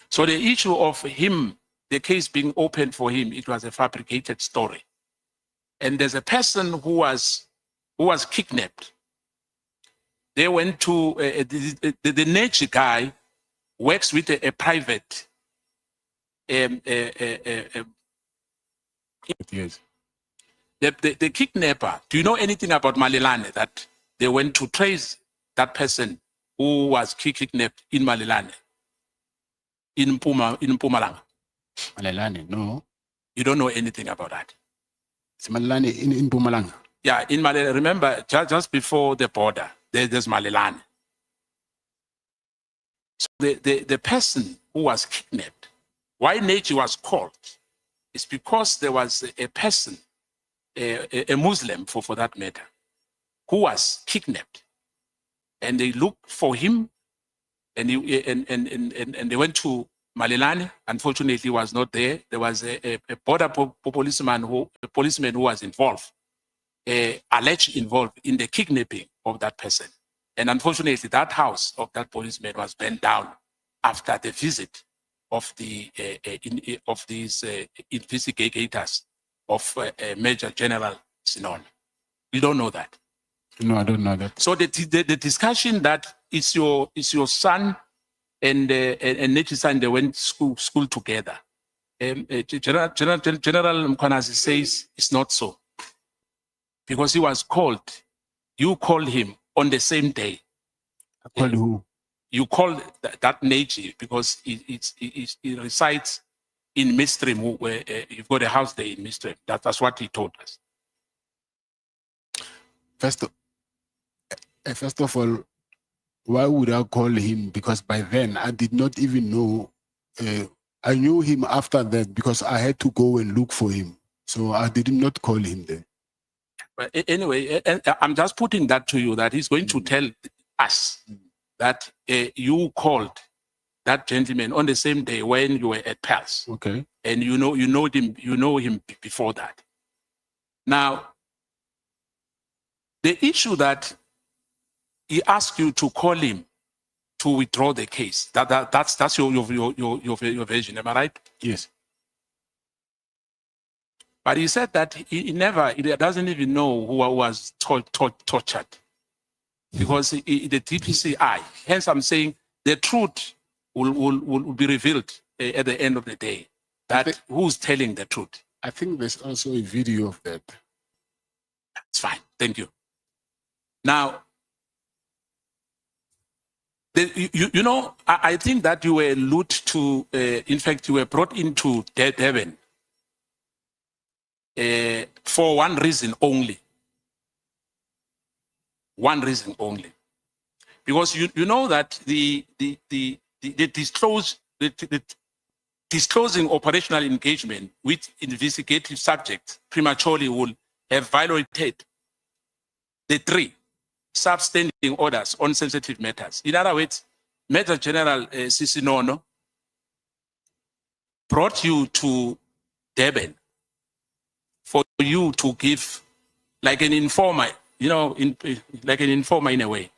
So the issue of him, the case being opened for him, it was a fabricated story. And there's a person who was kidnapped. They went to the Neji guy works with a private Yes. The kidnapper. Do you know anything about Malelane, that they went to trace that person who was kidnapped in Malelane, in Mpumalanga? Malelane, no. You don't know anything about that? It's Malelane in Mpumalanga. Yeah, in Malelane. Remember, just before the border, there's Malelane. So the person who was kidnapped, why Neji was called, is because there was a person, a Muslim for that matter, who was kidnapped, and they looked for him, and they went to Malelane. Unfortunately, he was not there. There was a border policeman who was involved, alleged involved in the kidnapping of that person. And unfortunately, that house of that policeman was burned down after the visit of these investigators of Major General Sinon. You don't know that? No, I don't know that. So the discussion that it's your son and Neji's son, they went school together. General Mkwanazi says it's not so. because he was called. You called him on the same day. Called who? You called that Neji because it resides in Midstream, where you've got a house there in Midstream. That's what he told us. First of all, why would I call him? Because by then I did not even know. I knew him after that because I had to go and look for him. So I did not call him there. But anyway, I'm just putting that to you that he's going to tell us that you called that gentleman on the same day when you were at Pals. Okay. And you know him before that. Now, the issue that he asked you to call him to withdraw the case, that's your version, am I right? Yes. But he said that he doesn't even know who was tortured because the DPCI. Hence, I'm saying the truth will be revealed at the end of the day. That who's telling the truth? I think there's also a video of that. That's fine. Thank you. Now, I think that you were allude to. In fact, you were brought into Durban for one reason only. One reason only, because you know that the disclosing operational engagement with investigative subjects prematurely will have violated the 3 substanding orders on sensitive matters. In other words, Major General Sisinono brought you to Durban for you to give like an informer, like an informer in a way.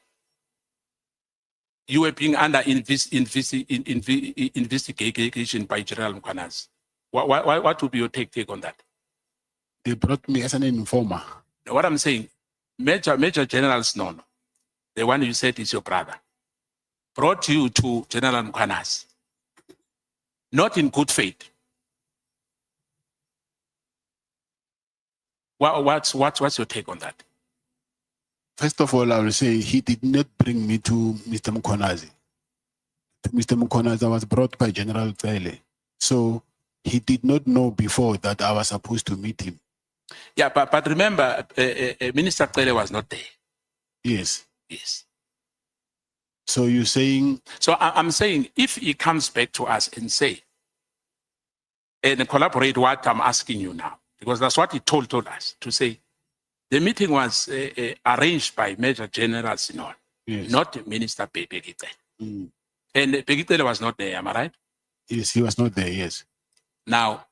You were being under investigation by General Mkwanazi. What would be your take on that? They brought me as an informer. What I'm saying, Major General Snono, the one you said is your brother, brought you to General Mkwanazi, not in good faith. What's your take on that? First of all, I will say he did not bring me to Mr. Mkwanazi. To Mr. Mkwanazi, I was brought by General Pele. So he did not know before that I was supposed to meet him. Yeah, but remember, Minister Pele was not there. Yes. Yes. So you're saying... So I'm saying if he comes back to us and say, and collaborate what I'm asking you now, because that's what he told us, to say, the meeting was arranged by Major General Sinon, yes, not Minister Pegite. Mm. And Pegite was not there, am I right? Yes, he was not there, yes. Now,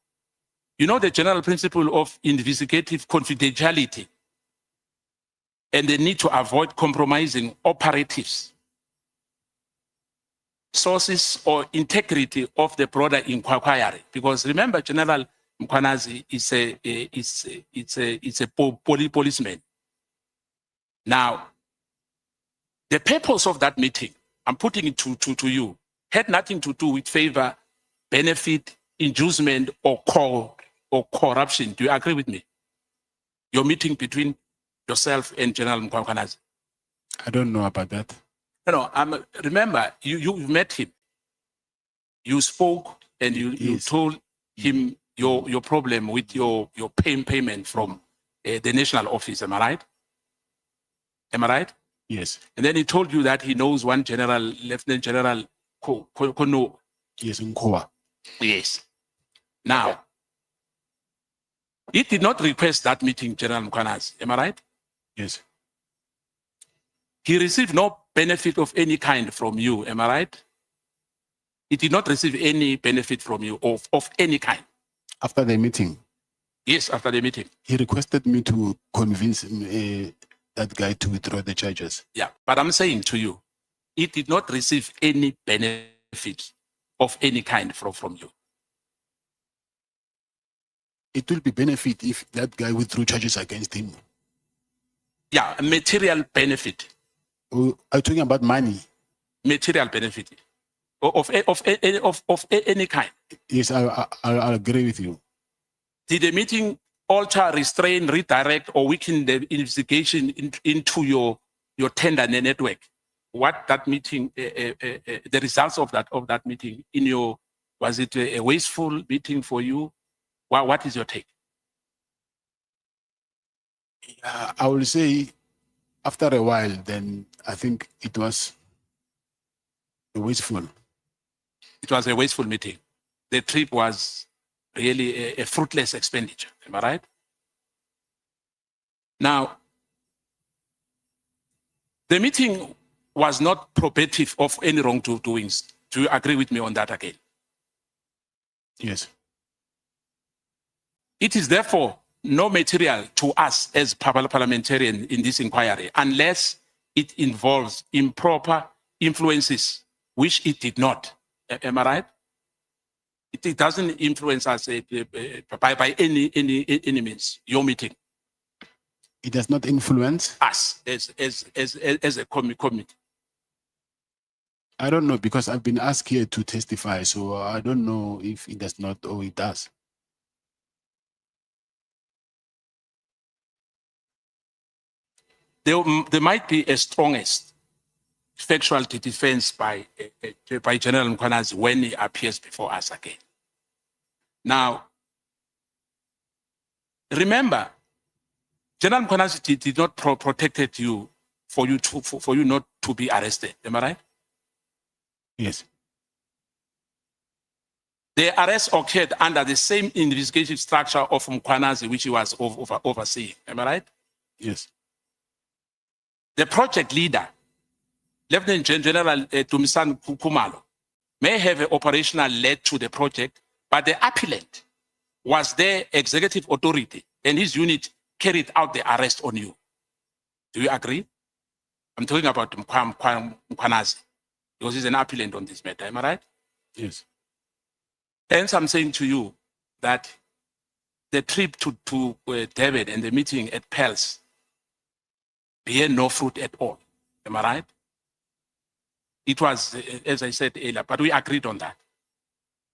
you know the general principle of investigative confidentiality and the need to avoid compromising operatives, sources, or integrity of the broader inquiry. Because remember, General Mkwanazi is a policeman. Now, the purpose of that meeting, I'm putting it to you, had nothing to do with favor, benefit, inducement, or corruption. Do you agree with me? Your meeting between yourself and General Mkwanazi. I don't know about that. No, remember, you met him. You spoke and you told him your problem with your payment from the national office. Am I right? Am I right? Yes. And then he told you that he knows one general, Lieutenant General Kono. Yes, Nkoa. Yes. Now, he did not request that meeting, General Mkwanazi. Am I right? Yes. He received no benefit of any kind from you. Am I right? He did not receive any benefit from you of any kind. After the meeting? Yes, after the meeting. He requested me to convince that guy to withdraw the charges. Yeah, but I'm saying to you, he did not receive any benefit of any kind from you. It will be benefit if that guy withdrew charges against him. Yeah, a material benefit. Are you talking about money? Material benefit of any kind. Yes, I agree with you. Did the meeting alter, restrain, redirect, or weaken the investigation into your tender network. What that meeting, the results of that meeting was it a wasteful meeting for you? What is your take? I will say after a while, then I think it was wasteful. It was a wasteful meeting. The trip was really a fruitless expenditure. Am I right? Now, the meeting was not probative of any wrongdoings. Do you agree with me on that again? Yes. It is therefore no material to us as parliamentarians in this inquiry unless it involves improper influences, which it did not. Am I right? It doesn't influence us by any means, your meeting. It does not influence us as a committee. I don't know, because I've been asked here to testify, so I don't know if it does not or it does. There might be a strongest factual defense by General Mkhwanazi when he appears before us again. Now, remember, General Mkhwanazi did not protected you for you not to be arrested. Am I right? Yes. The arrest occurred under the same investigative structure of Mkhwanazi, which he was overseeing. Am I right? Yes. The project leader, Lieutenant General Dumisani Khumalo, may have an operational led to the project, but the appellant was their executive authority and his unit carried out the arrest on you. Do you agree? I'm talking about Mkhwanazi because he's an appellant on this matter. Am I right? Yes. Hence, I'm saying to you that the trip to David and the meeting at Pels bear no fruit at all. Am I right? It was, as I said earlier, but we agreed on that.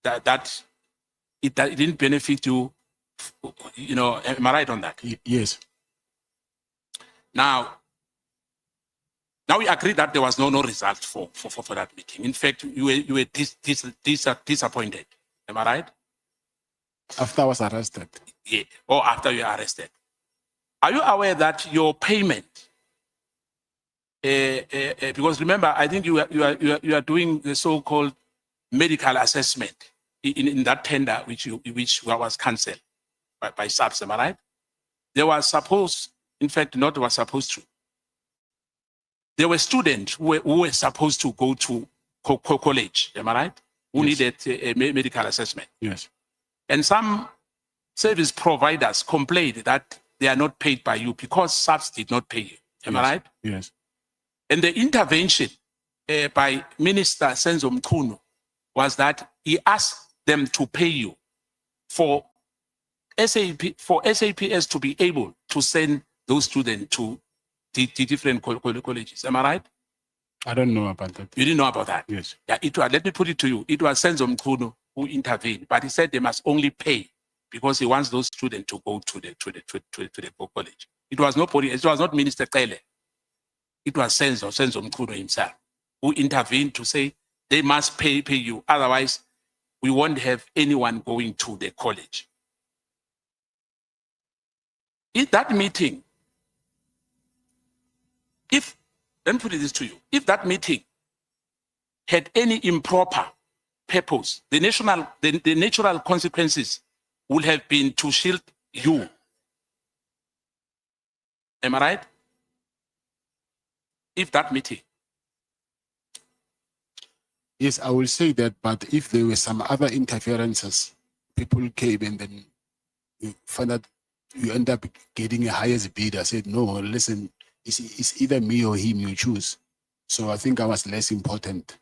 That it didn't benefit you. You know, am I right on that? Yes. Now we agreed that there was no result for that meeting. In fact, you were disappointed. Am I right? After I was arrested. Yeah, or after you were arrested. Are you aware that your payment? Because remember, I think you are doing the so-called medical assessment in that tender which was cancelled by SAPS. Am I right? They were supposed, in fact, not was supposed to. There were students who were supposed to go to college. Am I right? Who needed a medical assessment. Yes. And some service providers complained that they are not paid by you because SAPS did not pay you. Am I right? Yes. And the intervention by Minister Senzo Mkhunu was that he asked them to pay you for SAPS to be able to send those students to the different colleges. Am I right? I don't know about that. You didn't know about that? Yes. Yeah, let me put it to you. It was Senzo Mkhunu who intervened, but he said they must only pay because he wants those students to go to the college. It was nobody. It was not Minister Kele. It was Senzo Mkhunu himself who intervened to say they must pay you, otherwise we won't have anyone going to the college. In that meeting, let me put this to you, if that meeting had any improper purpose, the natural consequences would have been to shield you. Am I right? If that meeting. Yes, I will say that, but if there were some other interferences, people came and then you find out you end up getting a highest bid. I said, no, listen, it's either me or him, you choose. So I think I was less important.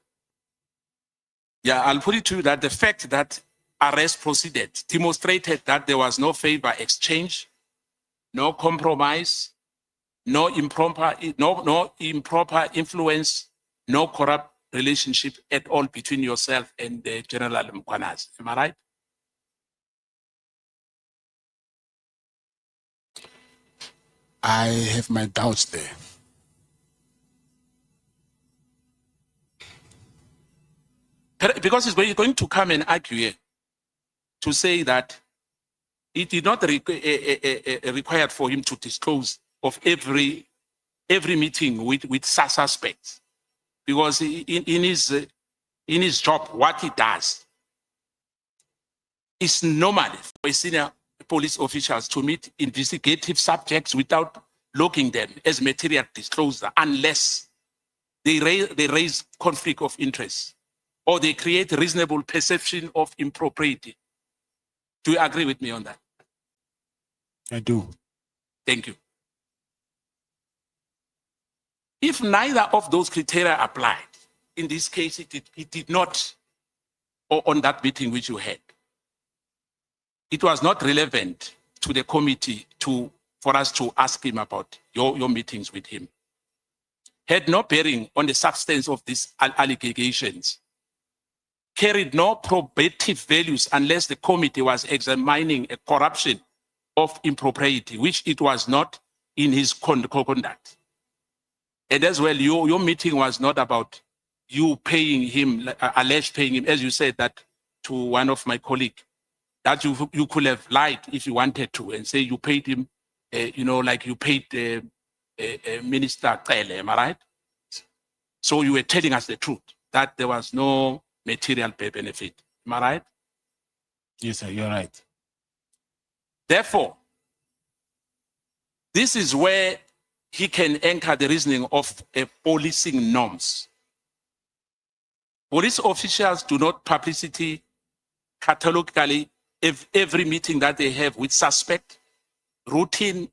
Yeah, I'll put it to you that the fact that arrest proceeded demonstrated that there was no favor exchange, no compromise, no improper influence, no corrupt relationship at all between yourself and General Mkhwanazi. Am I right? I have my doubts there. Because he's going to come and argue here to say that it did not required for him to disclose of every meeting with suspects, because in his job, what he does is normal for senior police officials to meet investigative subjects without logging them as material disclosure, unless they raise conflict of interest or they create reasonable perception of impropriety. Do you agree with me on that? I do. Thank you. If neither of those criteria applied, in this case, it did not, or on that meeting which you had, it was not relevant to the committee for us to ask him about your meetings with him. Had no bearing on the substance of these allegations, carried no probative values unless the committee was examining a corruption of impropriety, which it was not in his conduct. And as well, your meeting was not about you paying him, alleged paying him, as you said that to one of my colleagues, that you could have lied if you wanted to and say you paid him, like you paid Minister Kele, am I right? So you were telling us the truth, that there was no material benefit. Am I right? Yes, sir, you're right. Therefore, this is where he can anchor the reasoning of policing norms. Police officials do not publicity catalogically every meeting that they have with suspect, routine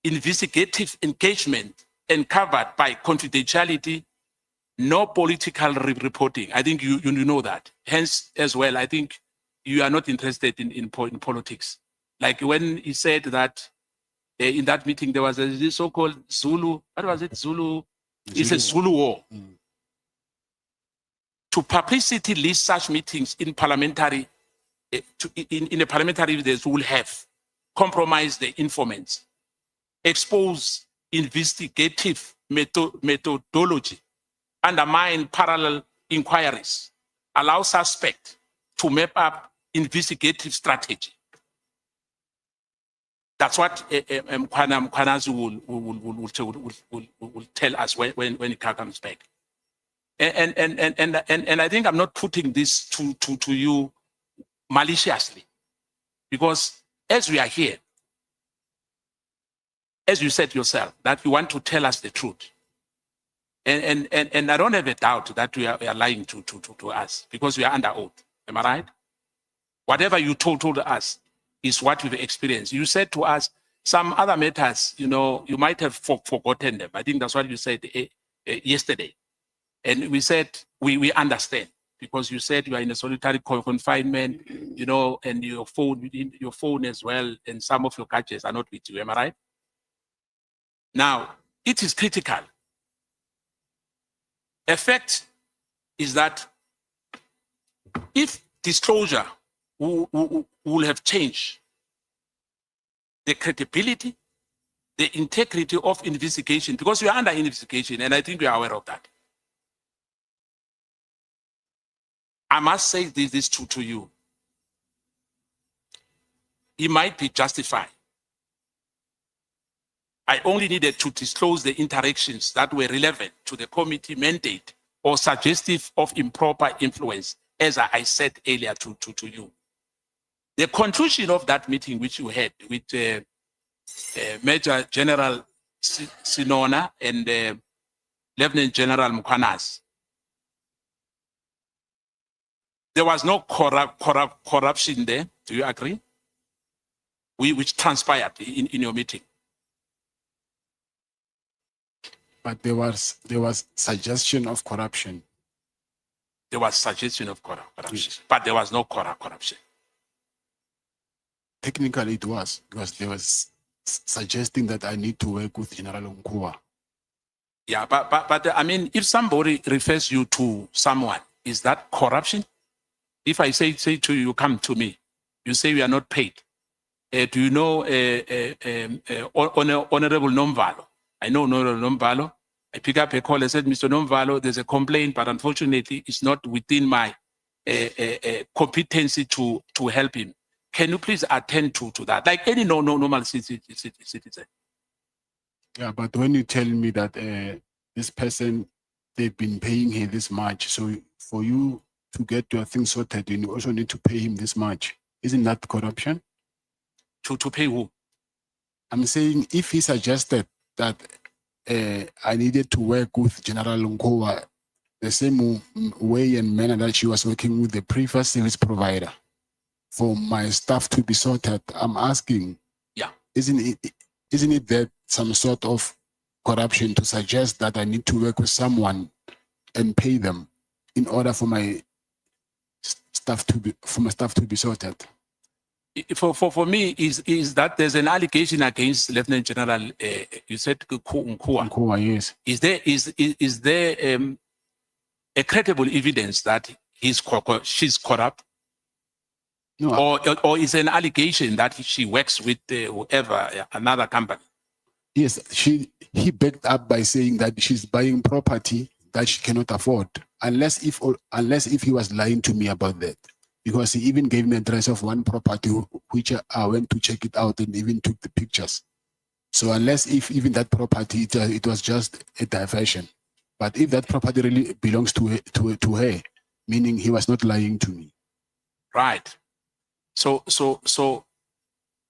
investigative engagement, and covered by confidentiality, no political reporting. I think you know that. Hence, as well, I think you are not interested in politics. Like when he said that in that meeting, there was this so-called Zulu, what was it? Zulu, it's a Zulu war. To publicity list such meetings in parliamentary, in a parliamentary, they will have compromised the informants, expose investigative methodology, undermine parallel inquiries, allow suspect to map up investigative strategy. That's what Mkwanazi will tell us when he comes back. And I think I'm not putting this to you maliciously, because as we are here, as you said yourself, that you want to tell us the truth. And I don't have a doubt that we are lying to us, because we are under oath. Am I right? Whatever you told us is what we've experienced. You said to us some other matters, you might have forgotten them. I think that's what you said yesterday. And we said, we understand, because you said you are in a solitary confinement, and your phone as well, and some of your gadgets are not with you. Am I right? Now, it is critical. The fact is that if disclosure will have changed the credibility, the integrity of investigation, because we are under investigation, and I think we are aware of that. I must say this to you. It might be justified. I only needed to disclose the interactions that were relevant to the committee mandate or suggestive of improper influence, as I said earlier to you. The conclusion of that meeting which you had with Major General Sinona and Lieutenant General Mkwanazi, there was no corruption there. Do you agree? Which transpired in your meeting. But there was suggestion of corruption. There was suggestion of corruption, yes. But there was no corruption. Technically, it was, because there was suggesting that I need to work with General Nkua. Yeah, but I mean, if somebody refers you to someone, is that corruption? If I say to you, come to me, you say we are not paid. Do you know Honorable Nomvalo? I know Honorable Nomvalo. I pick up a call and said, Mr. Nomvalo, there's a complaint, but unfortunately, it's not within my competency to help him. Can you please attend to that? Like any normal citizen. Yeah, but when you tell me that this person, they've been paying her this much, so for you to get your thing sorted, you also need to pay him this much. Isn't that corruption? To pay who? I'm saying if he suggested that I needed to work with General Nkowa the same way and manner that she was working with the previous service provider for my stuff to be sorted, I'm asking, Yeah. isn't it that some sort of corruption to suggest that I need to work with someone and pay them in order for my stuff to be sorted? For me, is that there's an allegation against Lieutenant General, you said Nkowa. Nkowa, yes. Is there a credible evidence that she's corrupt? No. Or is an allegation that she works with whoever, another company? Yes, he backed up by saying that she's buying property that she cannot afford, unless if he was lying to me about that, because he even gave me address of one property which I went to check it out and even took the pictures. So unless if even that property it was just a diversion, but if that property really belongs to her, meaning he was not lying to me. Right. So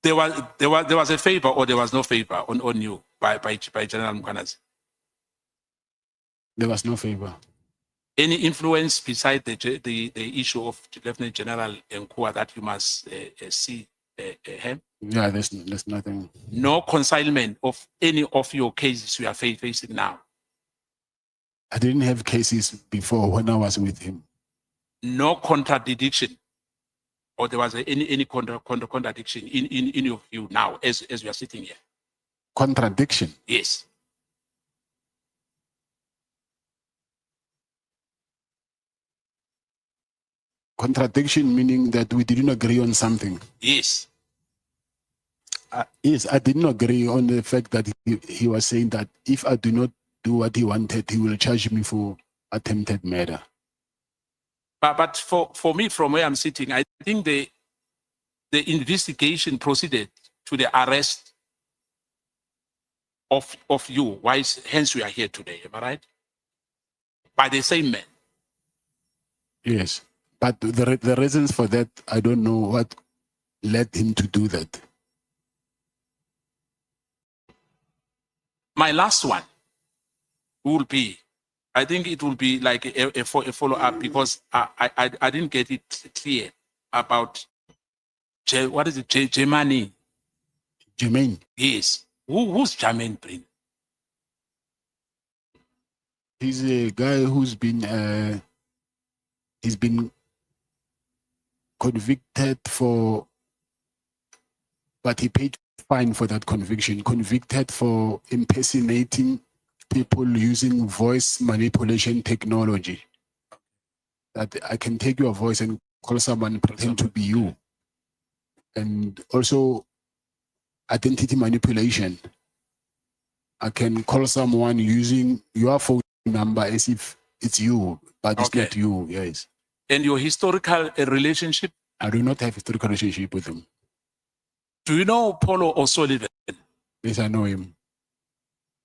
there was a favor or there was no favor on you by General Mkhwanazi? There was no favor. Any influence beside the issue of Lieutenant General Nkowa that you must see him? Yeah, there's nothing. No consignment of any of your cases you are facing now? I didn't have cases before when I was with him. No contradiction, or there was any contradiction in your view now as we are sitting here? Contradiction? Yes. Contradiction meaning that we didn't agree on something. Yes. Yes, I didn't agree on the fact that he was saying that if I do not do what he wanted, he will charge me for attempted murder. But for me, from where I'm sitting, I think the investigation proceeded to the arrest of you. Hence we are here today, am I right? By the same man. Yes, but the reasons for that, I don't know what led him to do that. My last one will be, I think it will be like a follow-up because I didn't get it clear about, what is it, Jermaine? Jermaine? Yes. Who's Jermaine Brin? He's a guy who's been, he's been convicted for, but he paid fine for that conviction, convicted for impersonating people using voice manipulation technology. That I can take your voice and call someone and pretend to be you. And also identity manipulation. I can call someone using your phone number as if it's you, but it's not you, yes. And your historical relationship? I do not have a historical relationship with him. Do you know Paulo O'Sullivan? Yes, I know him.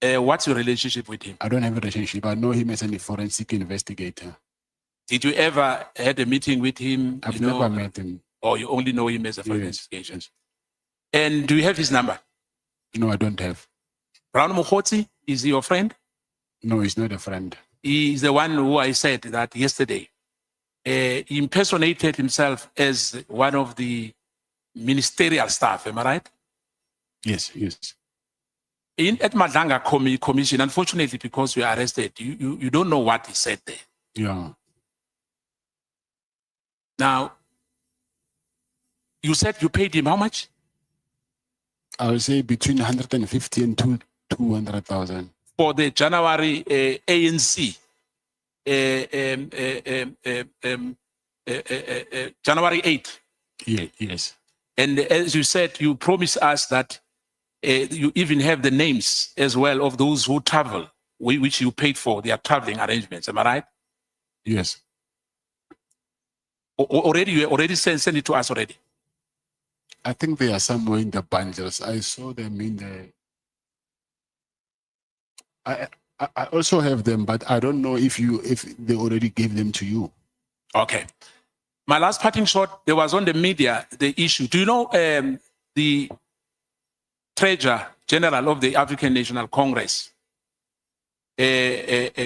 What's your relationship with him? I don't have a relationship. I know him as a forensic investigator. Did you ever had a meeting with him? I've never met him. Or you only know him as a forensic investigation? And do you have his number? No, I don't have. Brown Mukhotsi, is he your friend? No, he's not a friend. He's the one who I said that yesterday. He impersonated himself as one of the ministerial staff, am I right? Yes, yes. At Madlanga Commission, unfortunately, because we are arrested, you don't know what he said there. Yeah. Now, you said you paid him how much? I would say between 150 and 200,000. For the January ANC, January 8th. Yeah, yes. And as you said, you promised us that you even have the names as well of those who travel, which you paid for their traveling arrangements. Am I right? Yes. Already, you already sent it to us already. I think they are somewhere in the bundles. I saw them in the. I also have them, but I don't know if they already gave them to you. Okay. My last parting shot, there was on the media the issue. Do you know the Treasurer General of the African National Congress, Gwen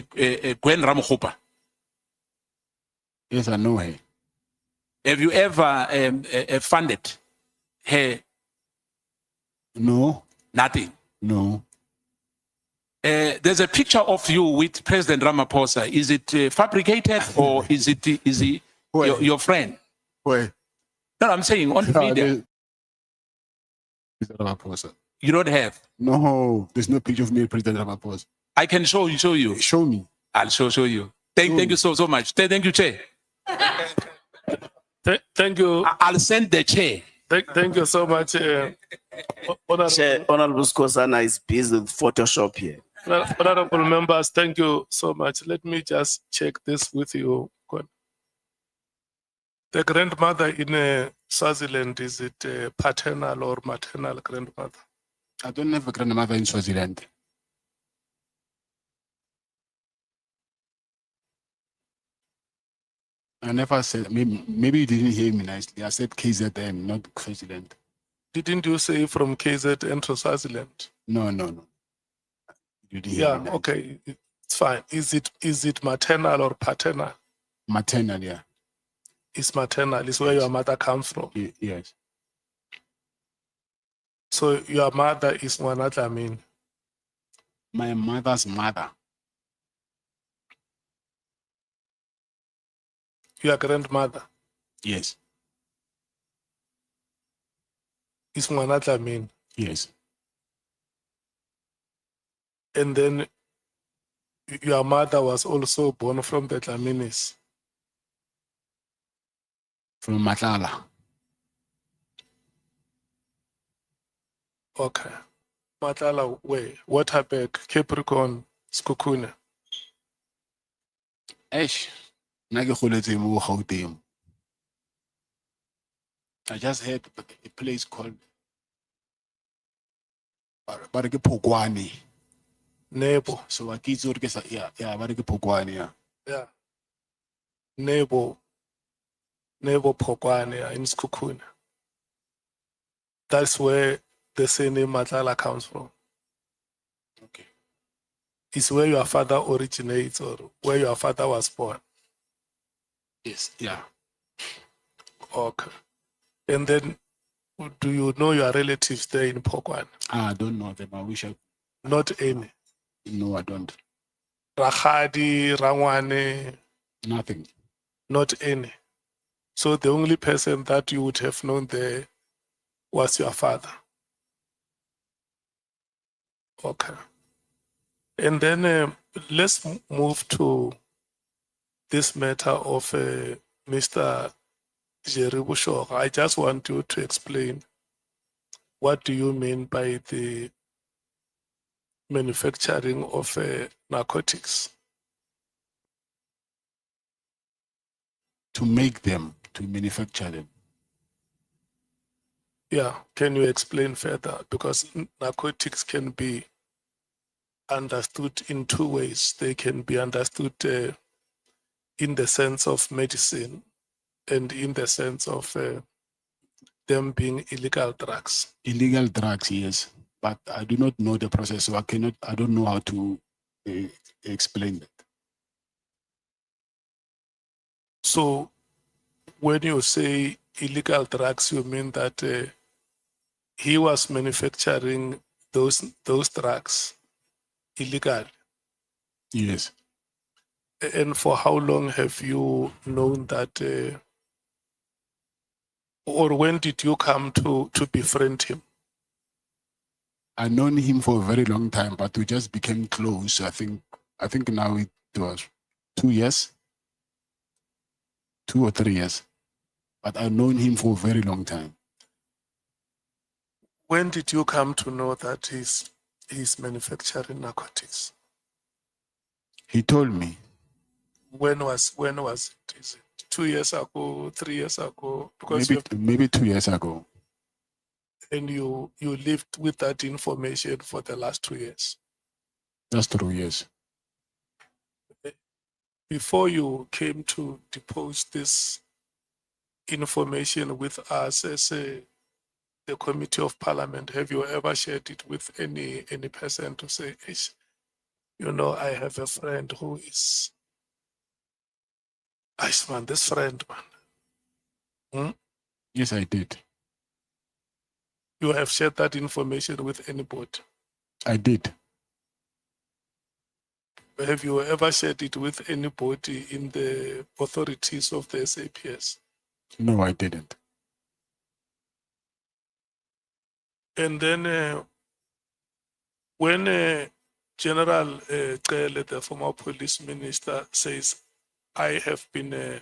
Ramokgopa? Yes, I know her. Have you ever funded her? No. Nothing. No. There's a picture of you with President Ramaphosa. Is it fabricated or is he your friend? Where? No, I'm saying on the media. President Ramaphosa. You don't have? No, there's no picture of me, President Ramaphosa. I can show you. Show me. I'll show you. Thank you so much. Thank you, Chair. Thank you. I'll send the chair. Thank you so much. Honorable Skosana is busy with Photoshop here. Honorable members, thank you so much. Let me just check this with you. The grandmother in Swaziland, is it paternal or maternal grandmother? I don't have a grandmother in Swaziland. I never said, maybe you didn't hear me nicely. I said KZN, not Swaziland. Didn't you say from KZN to Swaziland? No. You didn't hear me nicely. Okay, it's fine. Is it maternal or paternal? Maternal, yeah. It's maternal. It's where your mother comes from. Yes. So your mother is Mwanatlamin. My mother's mother. Your grandmother Yes. is Mwanatlamin. Yes. And then your mother was also born from the Tlaminis. From Matlala. Okay. Matlala way. Waterberg, Capricorn, Skukune. Eish. I just heard a place called Bareke Pogwani. Nebo. So I kids yeah, Bareke Pogwani, yeah. Yeah. Nebo Pokwane in Skukune. That's where the surname Matlala comes from. Okay. It's where your father originates or where your father was born. Yes, yeah. Okay. And then, do you know your relatives there in Pokwane? I don't know them. I wish I. Not any. No, I don't. Rakhadi, Rangwane. Nothing. Not any. So the only person that you would have known there was your father. Okay. And then let's move to this matter of Mr. Jerry Bushok. I just want you to explain what do you mean by the manufacturing of narcotics? To make them, to manufacture them. Yeah, can you explain further? Because narcotics can be understood in two ways. They can be understood in the sense of medicine and in the sense of them being illegal drugs. Illegal drugs, yes. But I do not know the process, so I don't know how to explain that. So when you say illegal drugs, you mean that he was manufacturing those drugs illegally? Yes. And for how long have you known that, or when did you come to befriend him? I've known him for a very long time, but we just became close. I think now it was 2 years, 2 or 3 years. But I've known him for a very long time. When did you come to know that he's manufacturing narcotics? He told me When was it? Is it 2 years ago, 3 years ago? Because maybe 2 years ago. and you lived with that information for the last 2 years. That's true, yes. Before you came to depose this information with us as the Committee of Parliament, have you ever shared it with any person to say, "Ish, you know, I have a friend who is, man, this friend, man." Yes, I did. You have shared that information with anybody. I did. Have you ever shared it with anybody in the authorities of the SAPS? No, I didn't. And then when General Cele, the former police minister, says, "I have been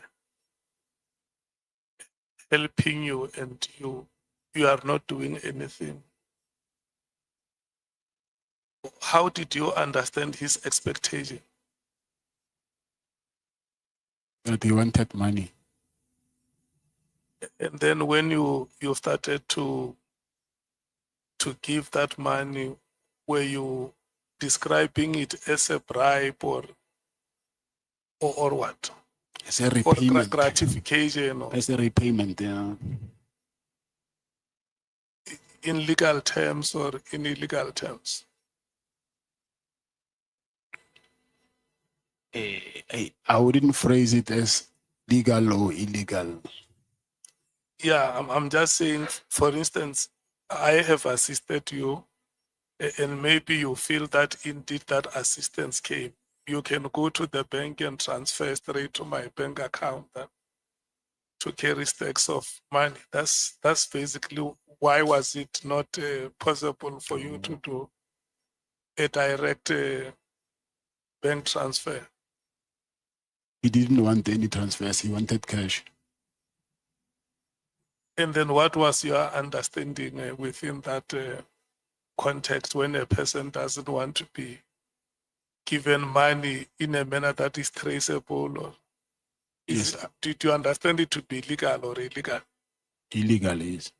helping you and you are not doing anything," how did you understand his expectation? That he wanted money. And then when you started to give that money, were you describing it as a bribe or what? As a Or repayment. gratification or As a repayment, yeah. in legal terms or in illegal terms? I wouldn't phrase it as legal or illegal. Yeah, I'm just saying, for instance, I have assisted you and maybe you feel that indeed that assistance came. You can go to the bank and transfer straight to my bank account to carry stacks of money. That's basically why was it not possible for you to do a direct bank transfer? He didn't want any transfers. He wanted cash. And then what was your understanding within that context when a person doesn't want to be given money in a manner that is traceable? Or did you understand it to be legal or illegal? Illegal is.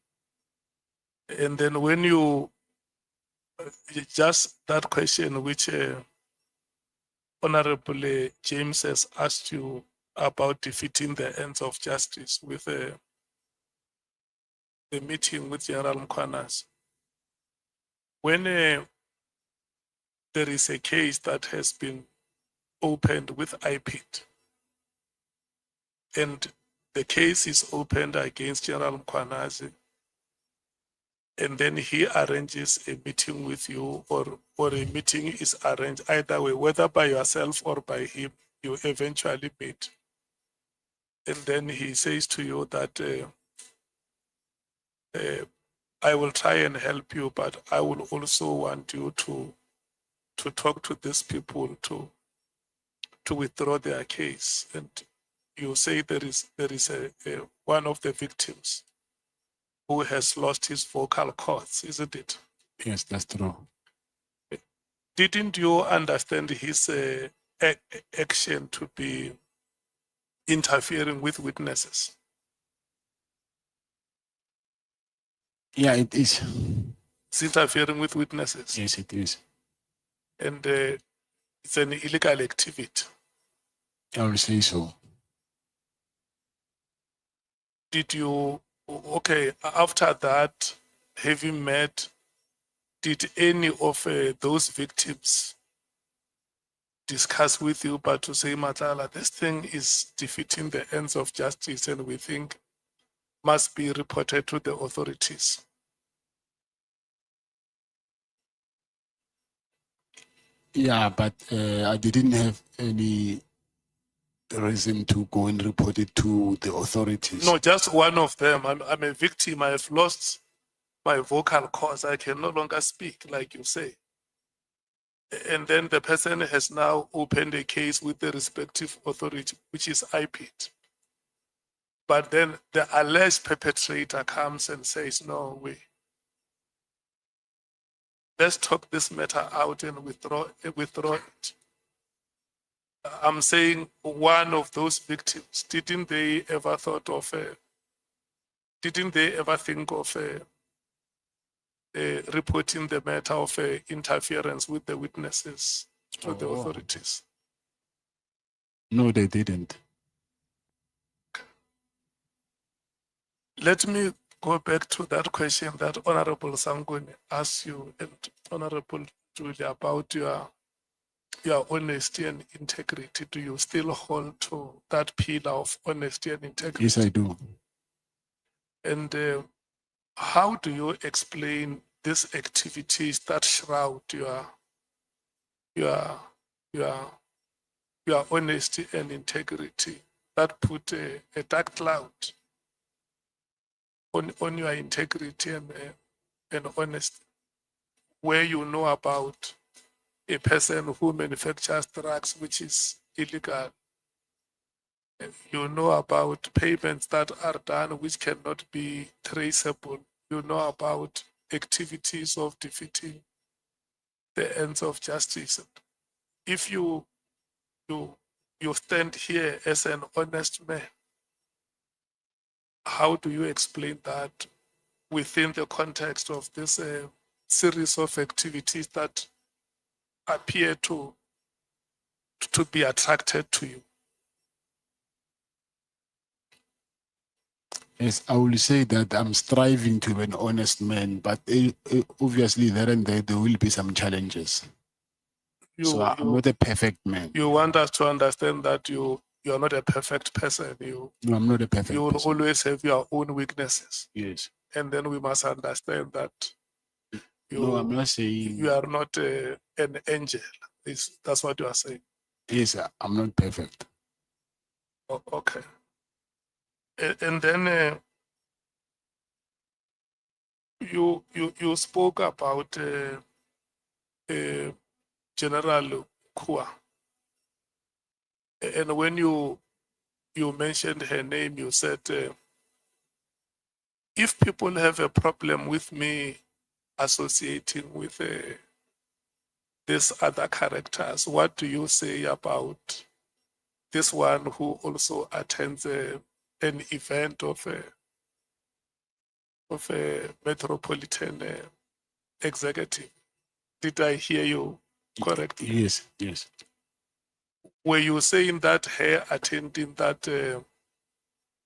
And then when you just that question which Honorable James has asked you about defeating the ends of justice with the meeting with General Mkwanas. When there is a case that has been opened with IPIT and the case is opened against General Mkwanas, and then he arranges a meeting with you or a meeting is arranged either way, whether by yourself or by him, you eventually meet. And then he says to you that I will try and help you, but I will also want you to talk to these people to withdraw their case. And you say there is a one of the victims who has lost his vocal cords, isn't it? Yes, that's true. Didn't you understand his action to be interfering with witnesses? Yeah, it is. It's interfering with witnesses. Yes, it is. And it's an illegal activity. I will say so. Did you, okay, after that, have you met, did any of those victims discuss with you, but to say, Matlala, this thing is defeating the ends of justice and we think must be reported to the authorities? Yeah, but I didn't have any reason to go and report it to the authorities. No, just one of them. I'm a victim. I have lost my vocal cords. I can no longer speak, like you say. And then the person has now opened a case with the respective authority, which is IPIT. But then the alleged perpetrator comes and says, no, let's talk this matter out and withdraw it. I'm saying one of those victims, didn't they ever think of reporting the matter of interference with the witnesses to the authorities? No, they didn't. Let me go back to that question that Honorable Sangoni asked you and Honorable Julia about your honesty and integrity. Do you still hold to that pillar of honesty and integrity? Yes, I do. And how do you explain these activities that shroud your honesty and integrity, that put a dark cloud on your integrity and honesty, where you know about a person who manufactures drugs, which is illegal? You know about payments that are done which cannot be traceable. You know about activities of defeating the ends of justice. If you stand here as an honest man, how do you explain that within the context of this series of activities that appear to be attracted to you? Yes, I will say that I'm striving to be an honest man, but obviously there and there will be some challenges. So I'm not a perfect man. You want us to understand that you are not a perfect person. No, I'm not a perfect You will person. always have your own weaknesses. Yes. And then we must understand that No, I'm not saying. you are not an angel. That's what you are saying. Yes, I'm not perfect. Okay. And then you spoke about General Kua. And when you mentioned her name, you said, if people have a problem with me associating with these other characters, what do you say about this one who also attends an event of a metropolitan executive? Did I hear you correctly? Yes, yes. Were you saying that her attending that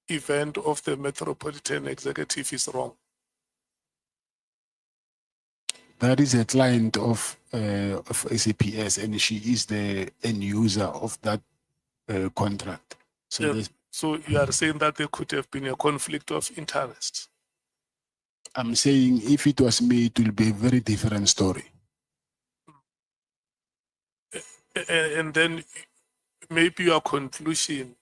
event of the metropolitan executive is wrong? That is a client of SAPS, and she is the end user of that contract. So Yeah. there's- So you are saying that there could have been a conflict of interest. I'm saying if it was me, it will be a very different story. And then maybe your conclusion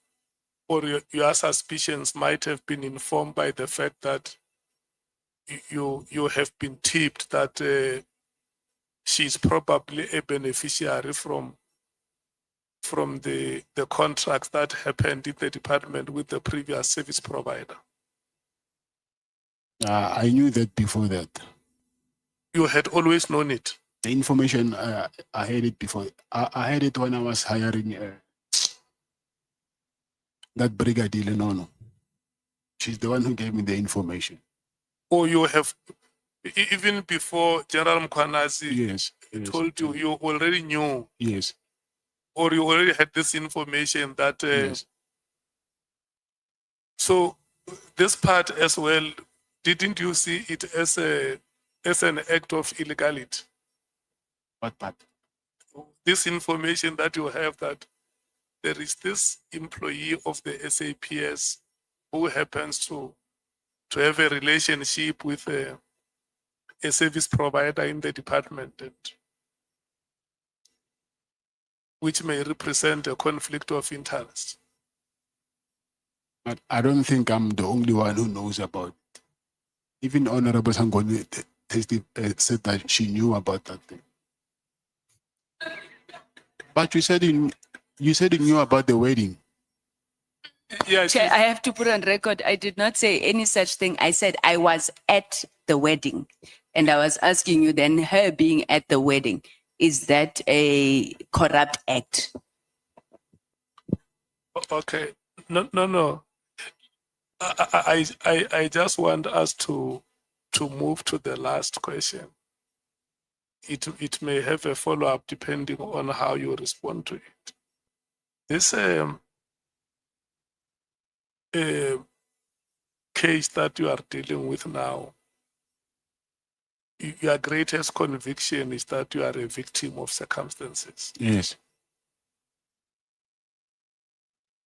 or your suspicions might have been informed by the fact that you have been tipped that she's probably a beneficiary from the contracts that happened in the department with the previous service provider. I knew that before that. You had always known it. The information, I had it before. I had it when I was hiring that Brigadier Lenono. She's the one who gave me the information. Or you have, even before General Mkwanazi Yes, told you, you already knew, yes, or you already had this information that, yes. so this part as well, didn't you see it as an act of illegality? What part? This information that you have, that there is this employee of the SAPS who happens to have a relationship with a service provider in the department, and which may represent a conflict of interest. But I don't think I'm the only one who knows about it. Even Honorable Sangoni said that she knew about that thing. But you said you knew about the wedding. Yeah, Chair, I have to put on record, I did not say any such thing. I said I was at the wedding. And I was asking you then, her being at the wedding, is that a corrupt act? Okay. No. I just want us to move to the last question. It may have a follow-up depending on how you respond to it. This case that you are dealing with now, your greatest conviction is that you are a victim of circumstances. Yes.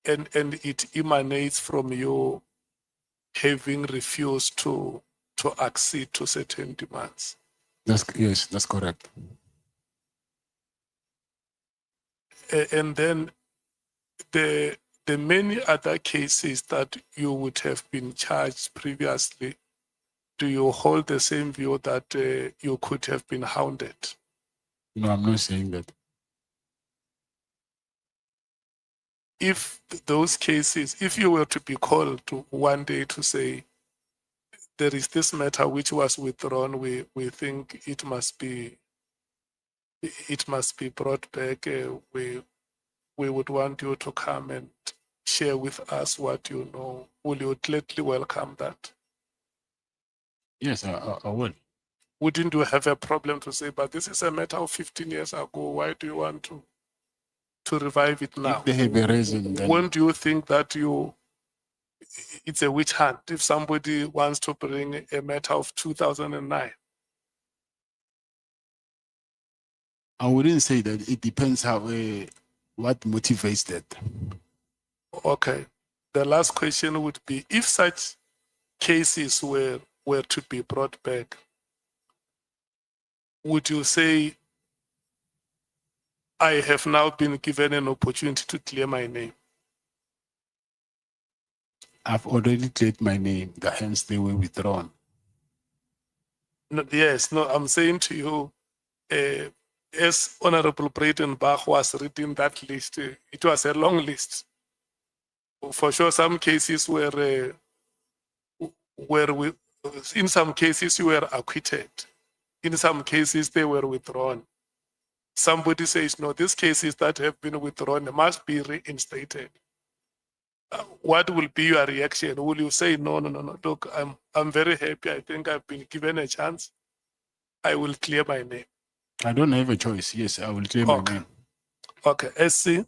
And it emanates from you having refused to accede to certain demands. Yes, that's correct. And then the many other cases that you would have been charged previously, do you hold the same view that you could have been hounded? No, I'm not saying that. If those cases, if you were to be called to one day to say, there is this matter which was withdrawn, we think it must be brought back, we would want you to come and share with us what you know. Will you gladly welcome that? Yes, I will. Wouldn't you have a problem to say, but this is a matter of 15 years ago, why do you want to revive it now? If they have a reason, then Won't you think that it's a witch hunt if somebody wants to bring a matter of 2009? I wouldn't say that. It depends how what motivates that. Okay. The last question would be, if such cases were to be brought back, would you say, I have now been given an opportunity to clear my name? I've already cleared my name, hence they were withdrawn. No, yes, no, I'm saying to you, as Honorable Breitenbach was reading that list, it was a long list. For sure, some cases were in some cases you were acquitted. In some cases, they were withdrawn. Somebody says, no, these cases that have been withdrawn must be reinstated. What will be your reaction? Will you say, no, look, I'm very happy. I think I've been given a chance. I will clear my name. I don't have a choice. Yes, I will clear my name. Okay, SC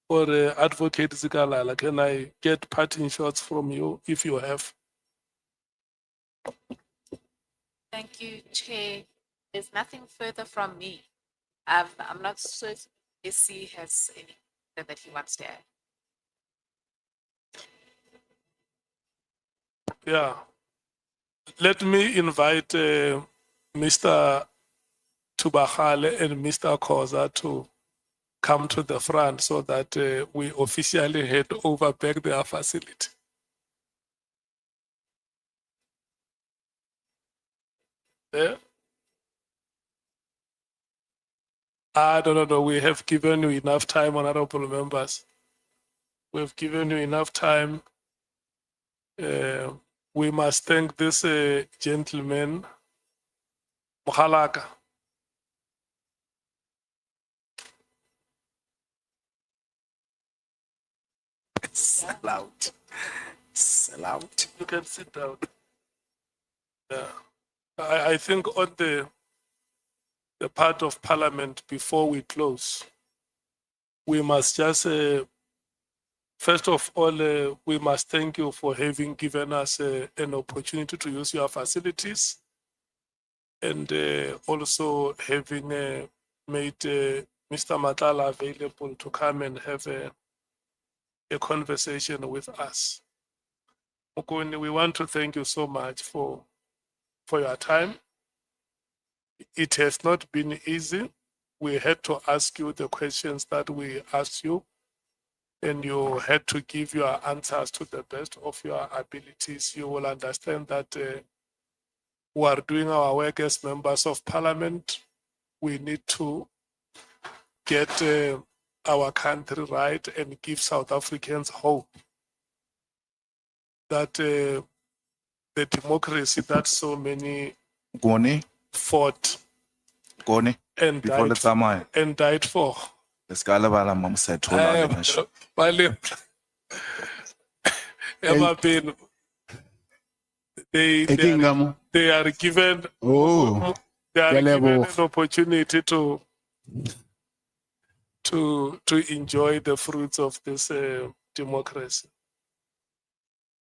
or Advocate Zikalala, can I get parting shots from you if you have? Thank you, Chair. There's nothing further from me. I'm not sure if SC has anything that he wants to add. Yeah. Let me invite Mr. Tubahale and Mr. Koza to come to the front so that we officially hand over back their facility. Yeah. I don't know. We have given you enough time, honorable members. We've given you enough time. We must thank this gentleman, Mokhalaka. Sell out. Sell out. You can sit down. Yeah. I think on the part of Parliament before we close, we must just, first of all, we must thank you for having given us an opportunity to use your facilities and also having made Mr. Matlala available to come and have a conversation with us. Mokoni, we want to thank you so much for your time. It has not been easy. We had to ask you the questions that we asked you, and you had to give your answers to the best of your abilities. You will understand that we are doing our work as members of Parliament. We need to get our country right and give South Africans hope that the democracy that so many Goni, fought Goni, and before the time died for. the Scalabala mom said, Bale- Emma Payne, they Ekingam. are given Oh, they are given Kelebo. an opportunity to enjoy the fruits of this democracy.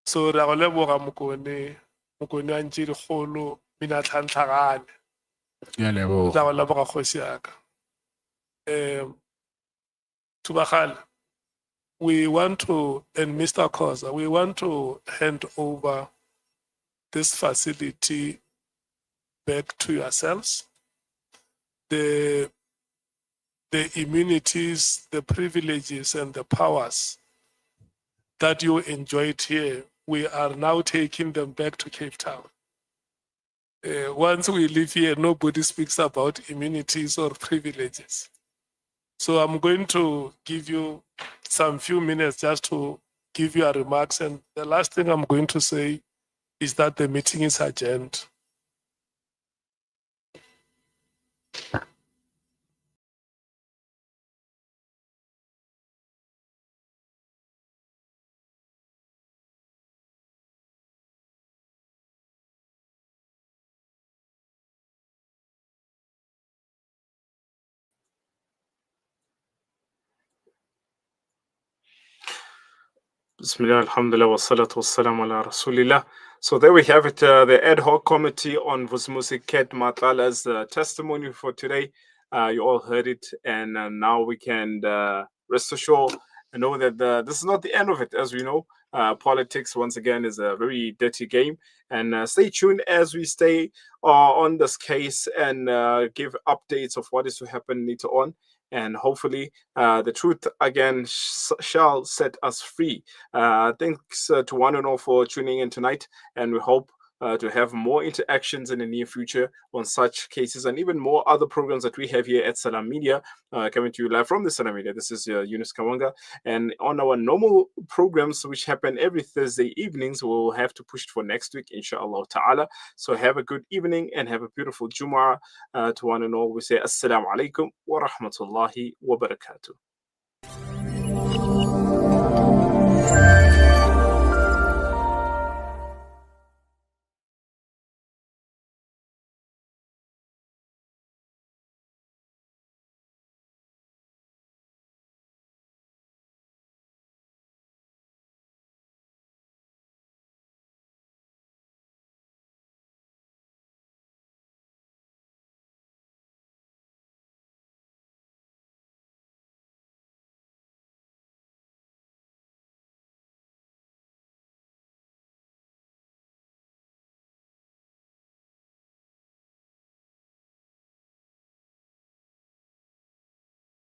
So ra go leboga mokone a ntše dikgolo mina tlhantlhagane Kelebo. ra go leboga kgoši yaka. Tubagale, we want to, and Mr. Khoza, we want to hand over this facility back to yourselves. The immunities, the privileges, and the powers that you enjoyed here, we are now taking them back to Cape Town. Once we leave here, nobody speaks about immunities or privileges. So I'm going to give you some few minutes just to give your remarks. And the last thing I'm going to say is that the meeting is adjourned. Bismillah, alhamdulillah, wa salatu wa salam ala rasulillah. So there we have it, the ad hoc committee on Vusimuzi Ket Matlala's testimony for today. You all heard it, and now we can rest assured and know that this is not the end of it. As we know, politics, once again, is a very dirty game. And stay tuned as we stay on this case and give updates of what is to happen later on. And hopefully, the truth again shall set us free. Thanks to one and all for tuning in tonight, and we hope to have more interactions in the near future on such cases and even more other programs that we have here at Salam Media, coming to you live from the Salam Media. This is Yunus Kawanga, and on our normal programs, which happen every Thursday evenings, we'll have to push it for next week, inshallah ta'ala. So have a good evening and have a beautiful Jumu'ah to one and all. We say Assalamu alaikum wa rahmatullahi wa barakatuh.